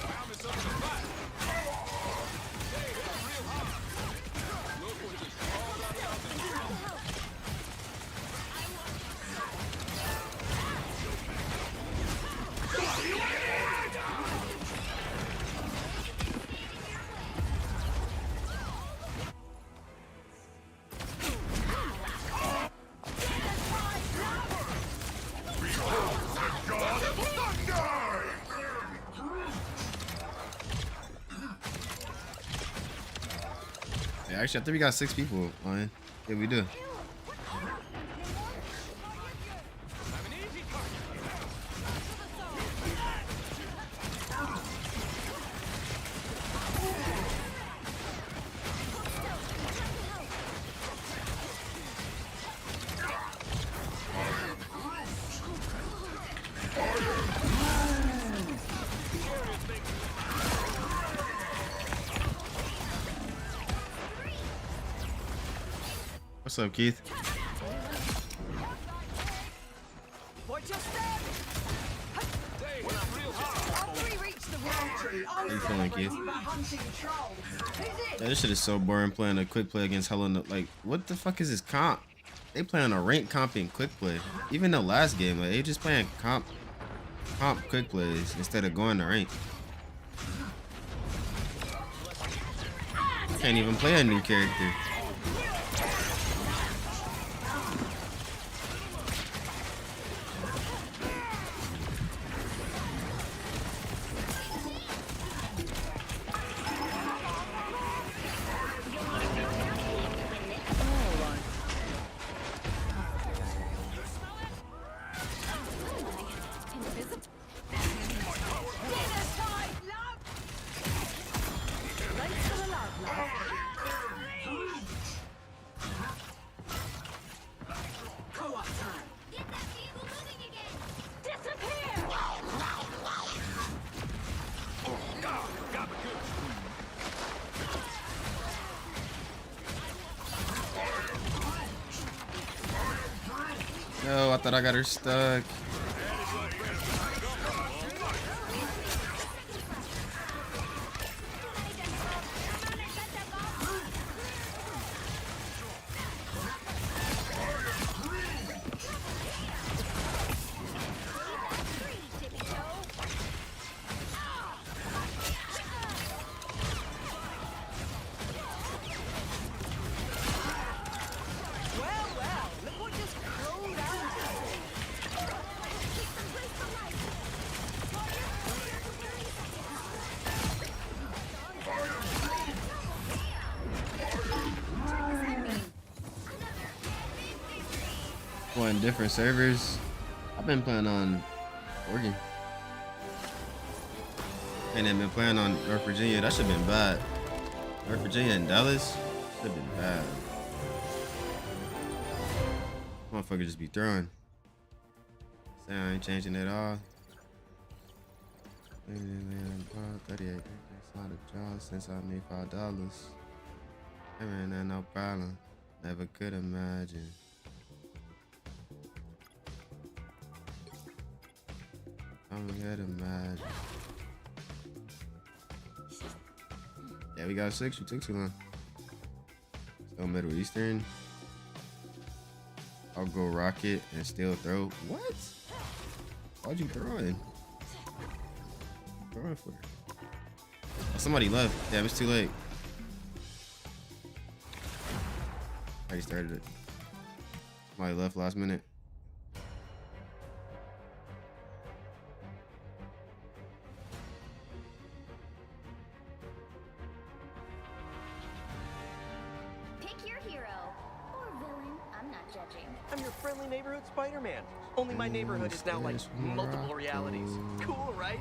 Found me something to fight. Hey, hit us real hard. Look what just crawled out of the ground. Yeah, actually, I think we got 6 people on. Yeah, we do. What's up, Keith? Watch your step. After we reach the wall tree, How you feeling, Keith? by hunting trolls. Who's it? Yeah, this shit is so boring playing a quick play against Helen. Like, what the fuck is this comp? They playing a rank comp in quick play. Even the last game, like, they just playing comp quick plays instead of going to rank. Can't even play a new character. No, I thought I got her stuck. Playing different servers. I've been playing on Oregon. And I've been playing on North Virginia. That should have been bad. North Virginia and Dallas should have been bad. Motherfucker just be throwing. Say I ain't changing at all. 38 acres, not a job since I made $5. I ran that no problem. Never could imagine. I'm gonna imagine. Yeah, we got 6. You took too long. Still Middle Eastern. I'll go rocket and still throw. What? Why'd you throw in? Throwing for? Oh, somebody left. Damn, it's too late. I already started it. Somebody left last minute. I'm your friendly neighborhood Spider-Man. Only my neighborhood is now like multiple realities. Cool, right?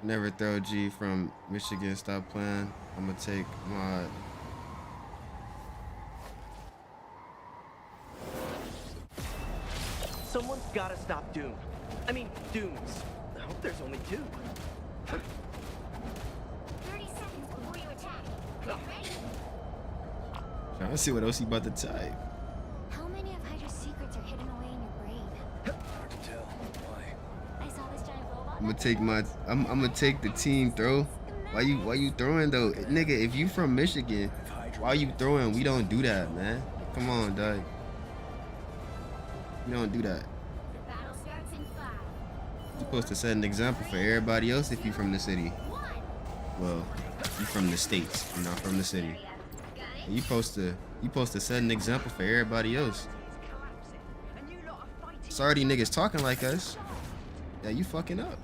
Never throw G from Michigan. Stop playing. I'm gonna take my. Someone's gotta stop Doom. I mean, Dooms. I hope there's only 2. 30 seconds before you attack. Get ready. Trying to see what else he about to type. How many of Hydra's secrets are hidden away in your brain? Hard to tell. Why? I saw this giant robot. I'm gonna take my. I'm gonna take the team throw. Why you throwing though, nigga? If you from Michigan, why you throwing? We don't do that, man. Come on, dog. You don't do that. Battle starts in 5. You're supposed to set an example for everybody else if you from the city. Well, you from the states. You're not from the city. You supposed to set an example for everybody else. Sorry, these niggas talking like us. Yeah, you fucking up.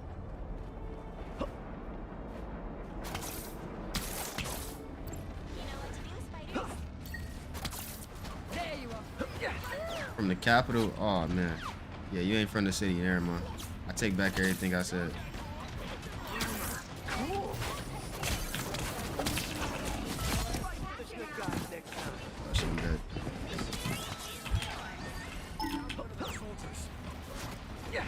From the capital? Oh man. Yeah, you ain't from the city, never mind. I take back everything I said. Oh, shit, I'm dead.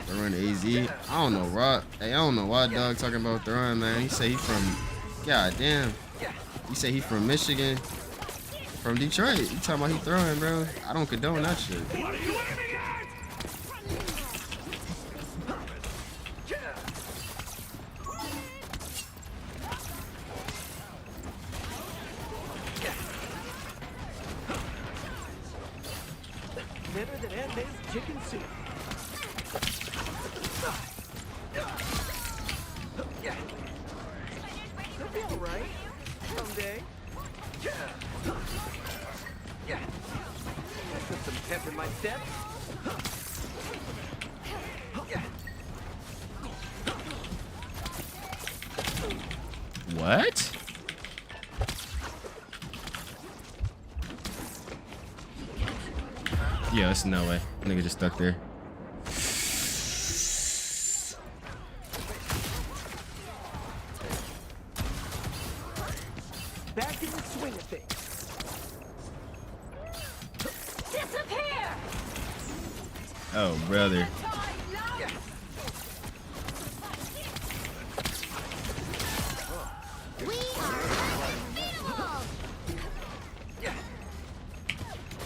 Throwing AZ. I don't know, Rod. Hey, I don't know why dog talking about throwing, man. He say he from. God damn. He say he from Michigan. From Detroit. You talking about he throwing, bro? I don't condone that shit. What are you aiming at? Better than Aunt May's chicken soup. It'll be alright. Someday. Put some pep in my step. What? Yeah, that's no way. Nigga just stuck there. Back in the swing of things. Oh, brother.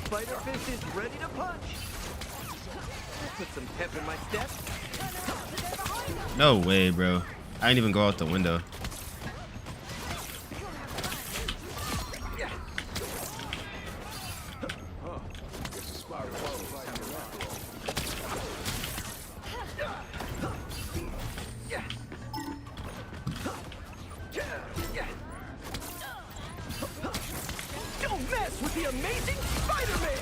Spider Fist is ready to punch. Put some pep in my step. No way, bro. I didn't even go out the window. Don't mess with the amazing Spider-Man!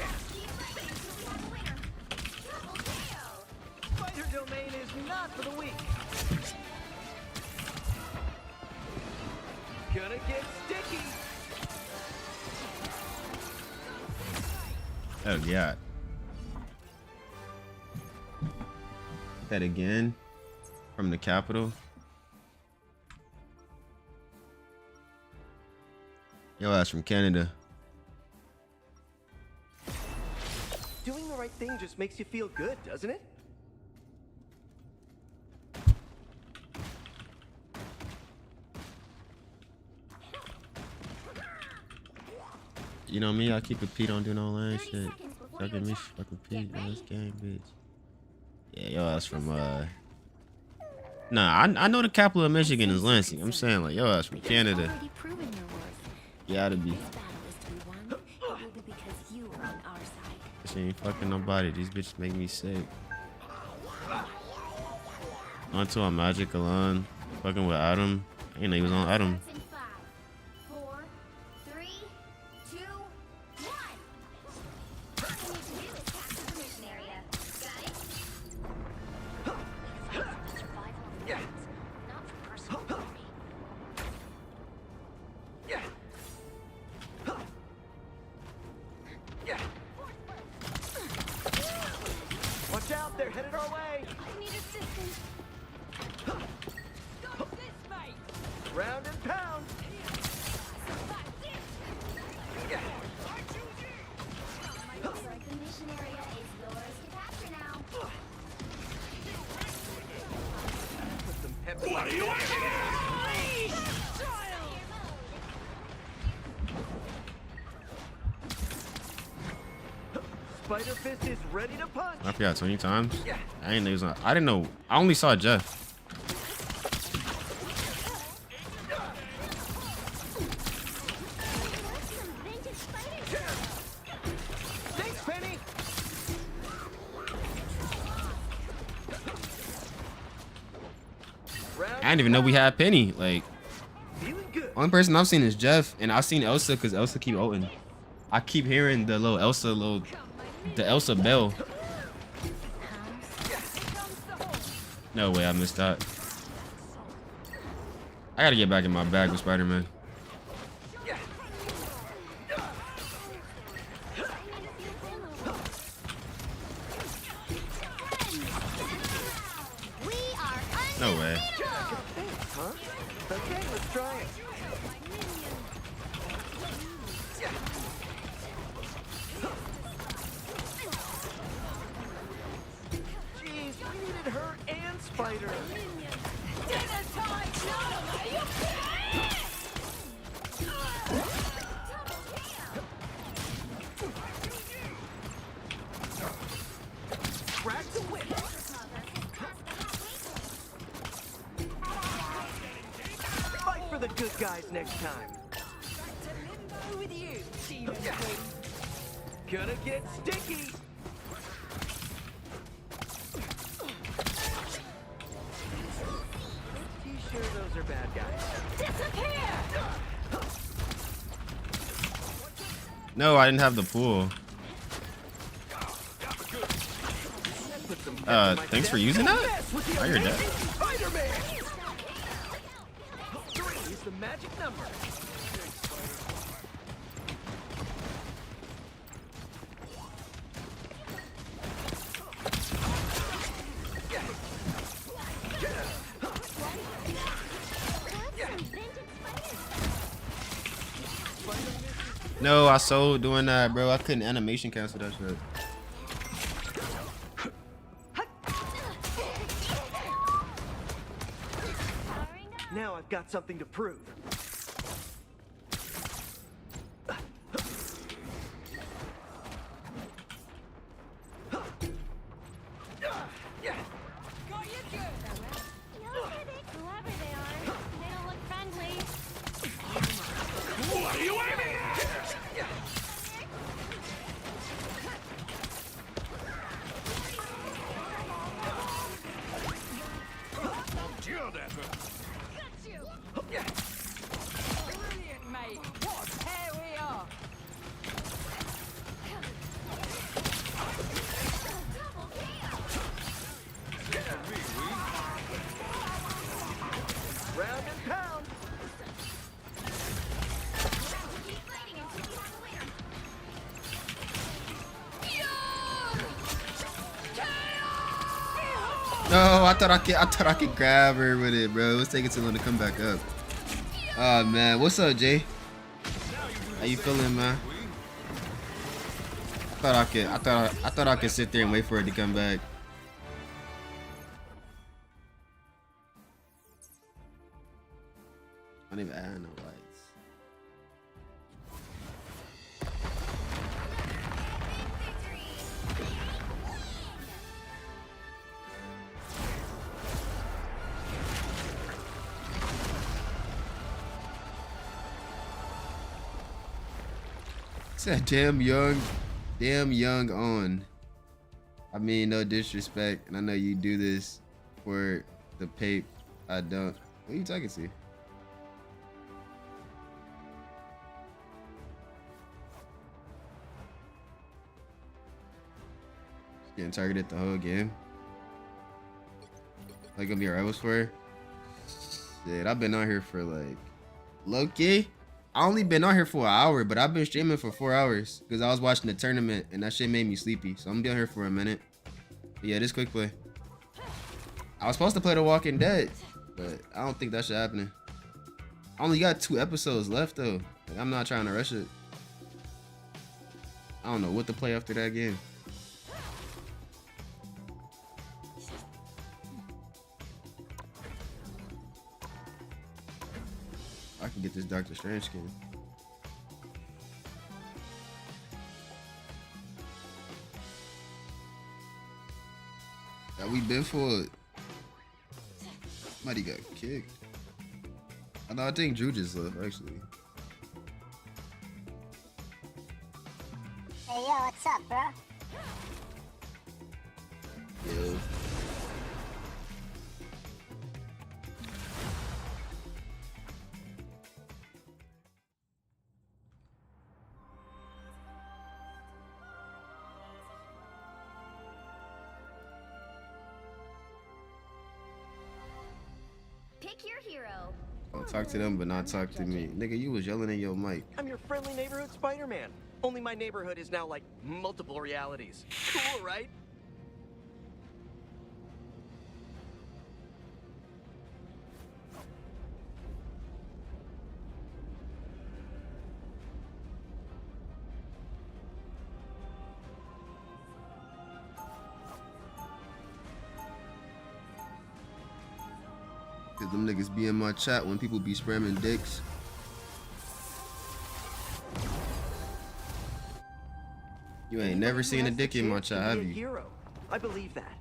Spider Domain is not for the weak. Gonna get sticky. Oh, God. That again from the capital. Yo, ass from Canada. Doing the right thing just makes you feel good, doesn't it? You know me, I keep it Pete on doing all that shit. Fucking me, fucking Pete in this game, bitch. Yeah, yo, ass from Nah, I know the capital of Michigan is Lansing. I'm saying like, yo, ass from Canada. You gotta be. She ain't fucking nobody. These bitches make me sick. Onto a Magic alone. Fucking with Adam. I didn't know he was on Adam. Watch out, they're headed our way. I need assistance. Round and pound. Looks like the mission area is yours to capture now. Put some pep in my step. Spider Fist is ready to punch. I forgot 20 times. I didn't know he was on. I didn't know. I only saw Jeff. Thanks, Penny. I didn't even know we had Penny. Like, Feeling good. only person I've seen is Jeff, and I've seen Elsa because Elsa keep ulting. I keep hearing the little Elsa, the Elsa bell. No way, I missed that. I gotta get back in my bag with Spider-Man. No way. Huh? Okay, let's try it. Jeez, we needed her and Spider. Crack the whip. Fight for the good guys next time. With you, Demon Queen. Gonna get sticky. Pretty sure those are bad guys. No, I didn't have the pool. Put some pep in my Thanks for step. using Don't that? mess with the Oh, you're dead. amazing Spider-Man. 3 is the magic number. No, I sold doing that, bro. I couldn't animation cancel that shit. Now I've got something to prove. Got you good. Whoever they are, they don't look friendly. What are you aiming at? Killed that one. Got you! Brilliant, mate! What a pair we are! Round and pound. No, I thought I could grab her with it, bro. Let's take it too long to come back up. Oh man, what's up, Jay? How you feeling, man? I thought I could sit there and wait for it to come back. I don't even add no lights. Said damn young on. I mean, no disrespect, and I know you do this for the pape. I don't. Who are you talking to? Getting targeted the whole game. Like gonna be rivals for her? Shit, I've been on here for like low-key. I only been on here for an hour, but I've been streaming for 4 hours because I was watching the tournament and that shit made me sleepy. So I'm gonna be on here for a minute. But yeah, this quick play. I was supposed to play The Walking Dead, but I don't think that shit happening. I only got 2 episodes left though. Like, I'm not trying to rush it. I don't know what to play after that game. I can get this Doctor Strange skin. Yeah, we been for it. Somebody got kicked. I know, I think Drew just left, actually. Hey, yo, what's up, bro? Yo. Pick your hero. I'll talk to them, but not talk to me. Nigga, you was yelling in your mic. I'm your friendly neighborhood Spider-Man. Only my neighborhood is now like multiple realities. Cool, right? Cause them niggas be in my chat when people be spamming dicks. You ain't never seen a dick in my chat, have you? Hero. I believe that.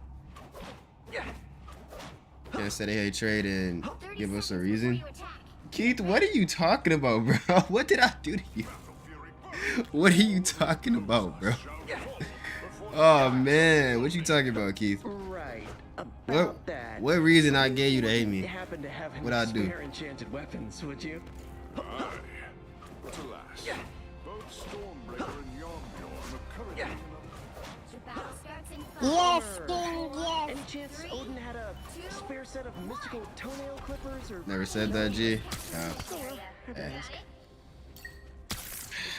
Can't say they hate trade and give us a reason. Keith, what are you talking about, bro? What did I do to you? What are you talking about, bro? Oh man, what you talking about, Keith? Right. What reason I gave you to hate me? Happen to have What I do? enchanted weapons, would you? Alas, both Stormbreaker and Yonbjorn are currently in Yes, King, yes. Any chance Odin had a spare set of mystical toenail clippers or... Never said that, G.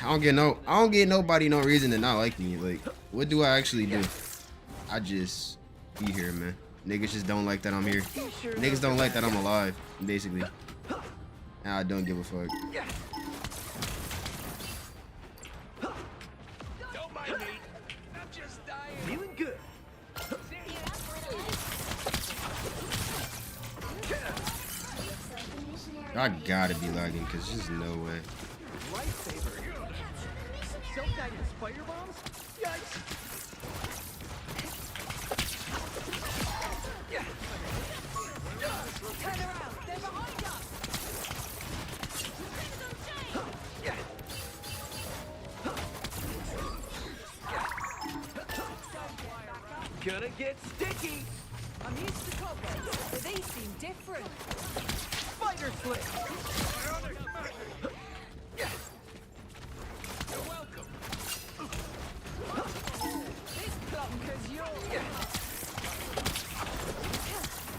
I don't get nobody no reason to not like me. Like, what do I actually do? I just be here, man. Niggas just don't like that I'm here. Niggas don't like that I'm alive, basically. And I don't give a fuck. Don't mind me. I'm just dying. Feeling good. I gotta be lagging because there's no way. Lightsaber. Self-guided spider bombs? Yikes. Turn around. They're behind us. Gonna get sticky. I'm used to cobwebs, but these seem different. Spider slick. You're welcome. This clunker's yours.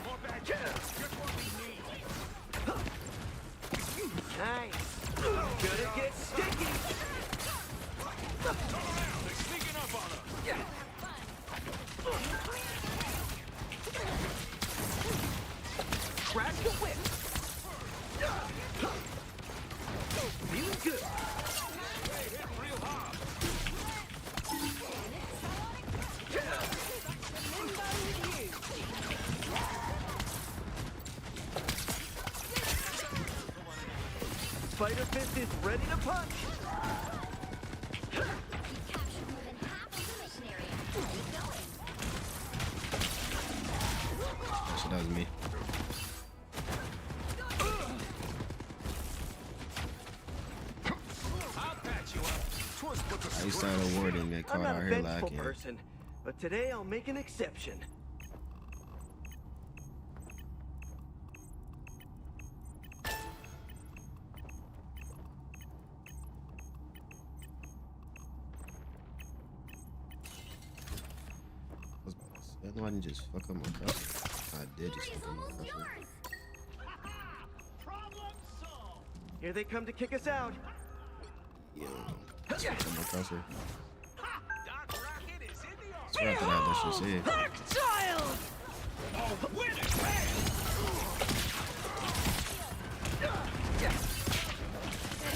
More bad just what we need. Nice. Gonna get sticky. They're sneaking up on us. Crack the whip. Feeling good. They hit real hard. Spider Fist is ready to punch. Captured more than half of the mission area. Keep going. Actually, that was me. I'll patch you up. I used to have a ward and get I'm caught not out a here vengeful lacking. person, but today I'll make an exception. I know I didn't just fuck up my customer. I did just fuck up my customer. Here they come to kick us out. Yeah. Just fuck up my customer. Doc Rocket is in the office. Swear after that shit saved. Child! Oh, winner!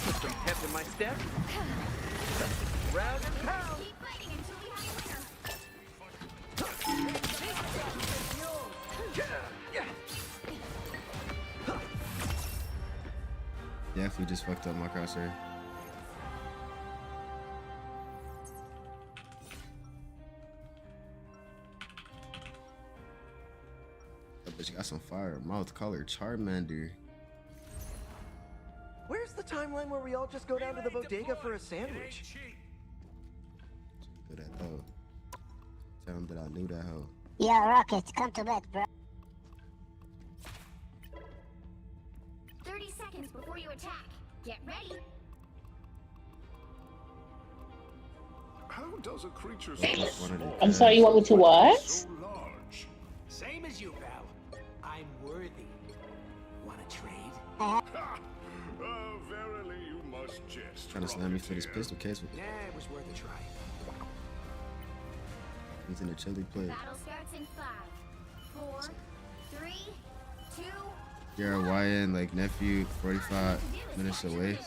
Put some pep in my step. Round and pound. Keep fighting until we have a winner. Definitely just fucked up my crosshair. That bitch got some fire mouth color Charmander. Where's the timeline where we all just go down to the bodega for a sandwich? Good at though. Tell him that I knew that hoe. Yeah, Rocket, come to bed, bro. 30 seconds before you attack. Get ready. How does a creature I'm sorry, you want me to what? so large? Same as you, pal. I'm worthy. Want to trade? Verily, you must jest. Trying to slam me for this pistol case with Yeah, it was worth a try. he's in a chili plate. Battle starts in 5, 4, 3, 2. You're a YN like nephew 45 minutes away.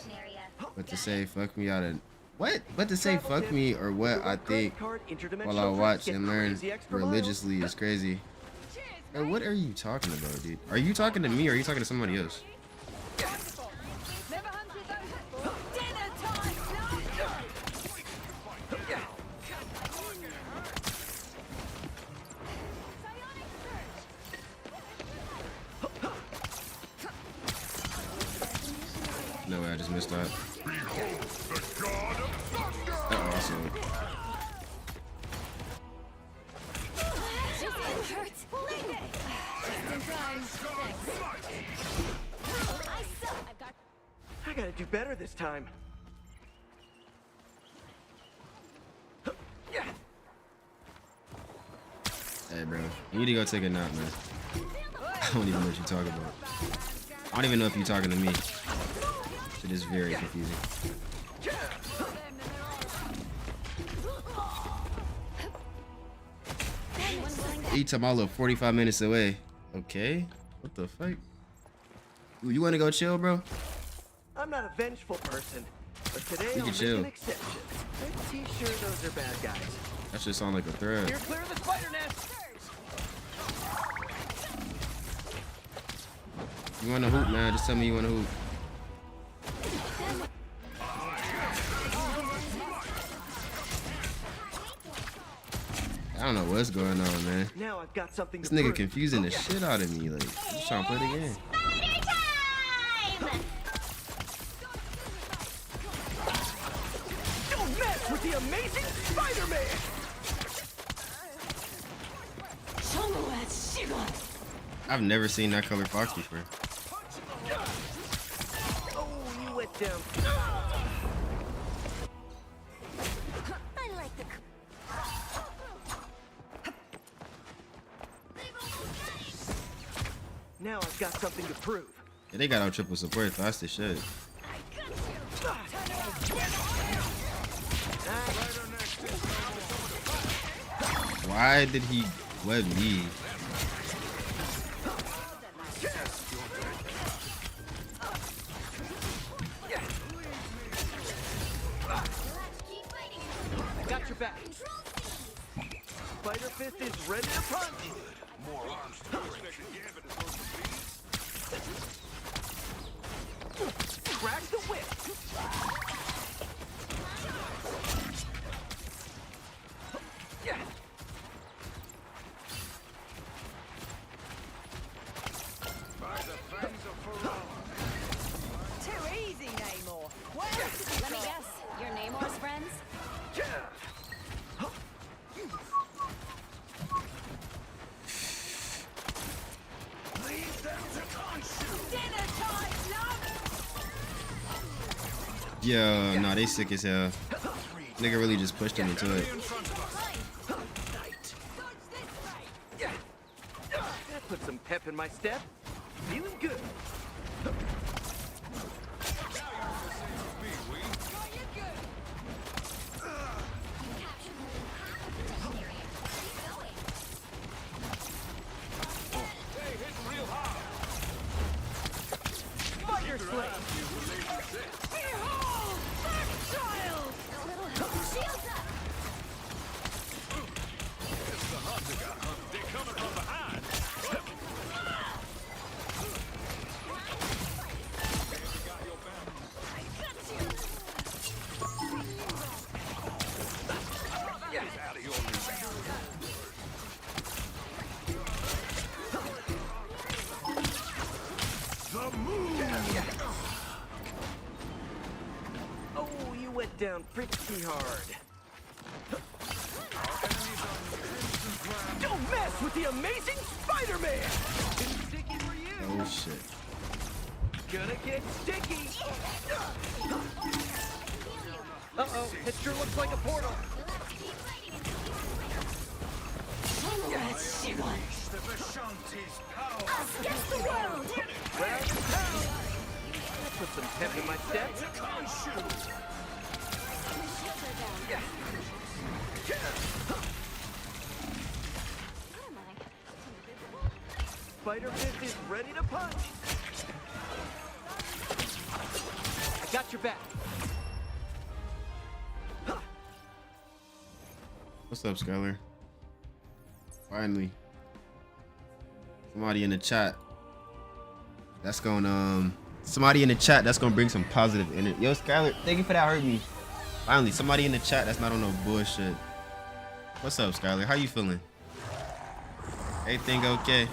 But to say fuck me out of what? But to say fuck me or what I think while I watch and learn religiously is crazy. Bro, what are you talking about, dude? Are you talking to me or are you talking to somebody else? Never hunted those before. Dinner time! No way, I just missed that. Awesome. Hurts. Leave it. Just in time. I suck. I've got. I gotta do better this time. Hey, bro. You need to go take a nap, man. I don't even know what you're talking about. I don't even know if you're talking to me. It is very confusing. Each time I live 45 minutes away. Okay. What the fuck? Ooh, you want to go chill, bro? I'm not a vengeful person, but today You I'll can make chill. an exception. Pretty sure those are bad guys. That shit sound like a threat. Steer clear of the spider nest. You want to hoop, man? Just tell me you want to hoop. I don't know what's going on, man. Now I've got something This to nigga prove. confusing the shit out of me. Like, I'm trying to play the game. Spider time! Don't mess with the amazing Spider-Man! I've never seen that color fox before. Oh, you went down. I like the. Now I've got something to prove. Yeah, they got out triple support fast as shit. Why did he web me? I got your back. Spider Fist is ready to punch. More arms to Inspector Gambit is supposed to be. Crack the whip. By the fangs of Pharaoh. Too easy, Namor. Let me guess. You're Namor's friends? Leave them to consume. Dinner time, love! Yo, nah, they sick as hell. Nigga really just pushed him into it. In front of us. That put some pep in my step. Feeling good. Spider Slate. Behold, that child! Shields up! They're coming from behind. Out of your the move. Oh, you went down pretty hard. Don't mess with the amazing Spider-Man! Getting sticky for you! Oh shit. Gonna get sticky! Uh-oh, it sure looks like a portal. The Vishanti's power. Against the world! Round and pound. That put some pep in my step. Spider Fist is ready to punch. I got your back. What's up, Skylar? Finally. Somebody in the chat. That's gonna somebody in the chat that's gonna bring some positive energy. Yo, Skylar, thank you for that hurt me. Finally, somebody in the chat that's not on no bullshit. What's up, Skylar? How you feeling? Everything okay?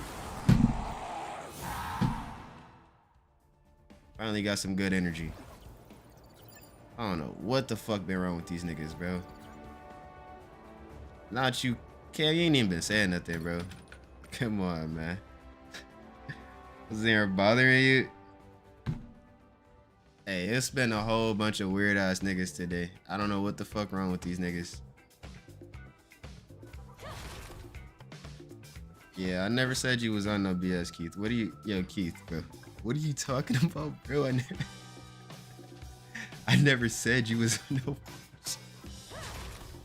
Finally got some good energy. I don't know what the fuck been wrong with these niggas, bro. Not you, Cam. You ain't even been saying nothing, bro. Come on, man. Was there bothering you? Hey, it's been a whole bunch of weird ass niggas today. I don't know what the fuck wrong with these niggas. Yeah, I never said you was on no BS, Keith. What are you, yo, Keith, bro? What are you talking about, bro? I never said you was on no.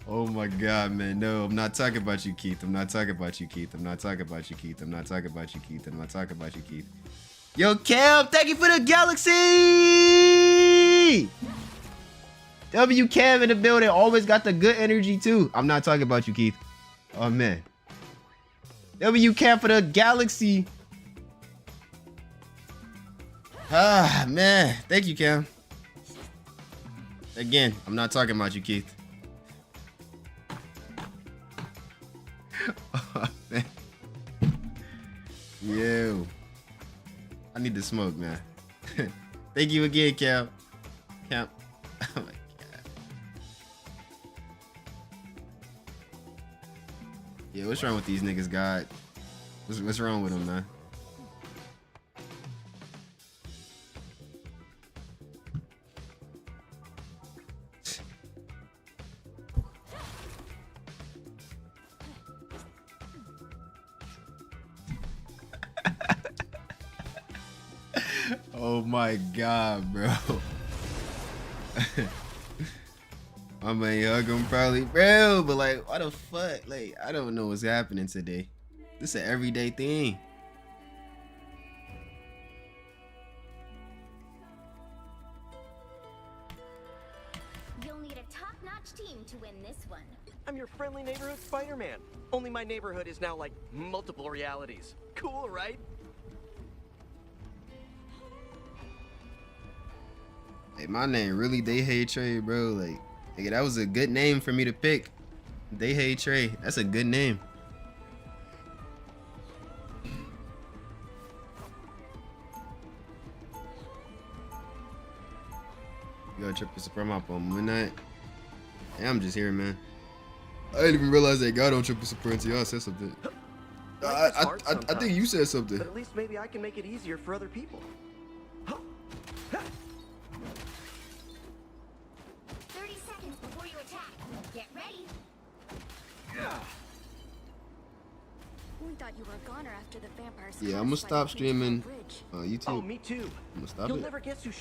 Oh my god, man. No, I'm not talking about you, Keith. I'm not talking about you, Keith. I'm not talking about you, Keith. I'm not talking about you, Keith. I'm not talking about you, Keith. Yo, Cam, thank you for the galaxy! W Cam in the building. Always got the good energy, too. I'm not talking about you, Keith. Oh, man. W Cam for the galaxy. Ah, man. Thank you, Cam. Again, I'm not talking about you, Keith. Oh, man. Yo. I need to smoke, man. Thank you again, Cam. Cam. Oh, my God. Yeah, what's wrong with these niggas, God? What's wrong with them, man? Oh my God, bro. I may hug him probably, bro, but like, why the fuck? Like, I don't know what's happening today. This is an everyday thing. You'll need a top-notch team to win this one. I'm your friendly neighborhood Spider-Man. Only my neighborhood is now like multiple realities. Cool, right? Hey, my name really They Hate Trey, bro. Like, nigga, that was a good name for me to pick. They Hate Trey. That's a good name. You got Triple Supreme up on midnight. Hey, I'm just here, man. I didn't even realize that God on Triple Supreme until y'all said something. I think you said something. But at least maybe I can make it easier for other people. 30 seconds before you attack. Get ready. We thought you were a goner after the vampires. Yeah, I'm gonna stop streaming YouTube. Oh, me too. I'm gonna stop You'll it. never guess who showed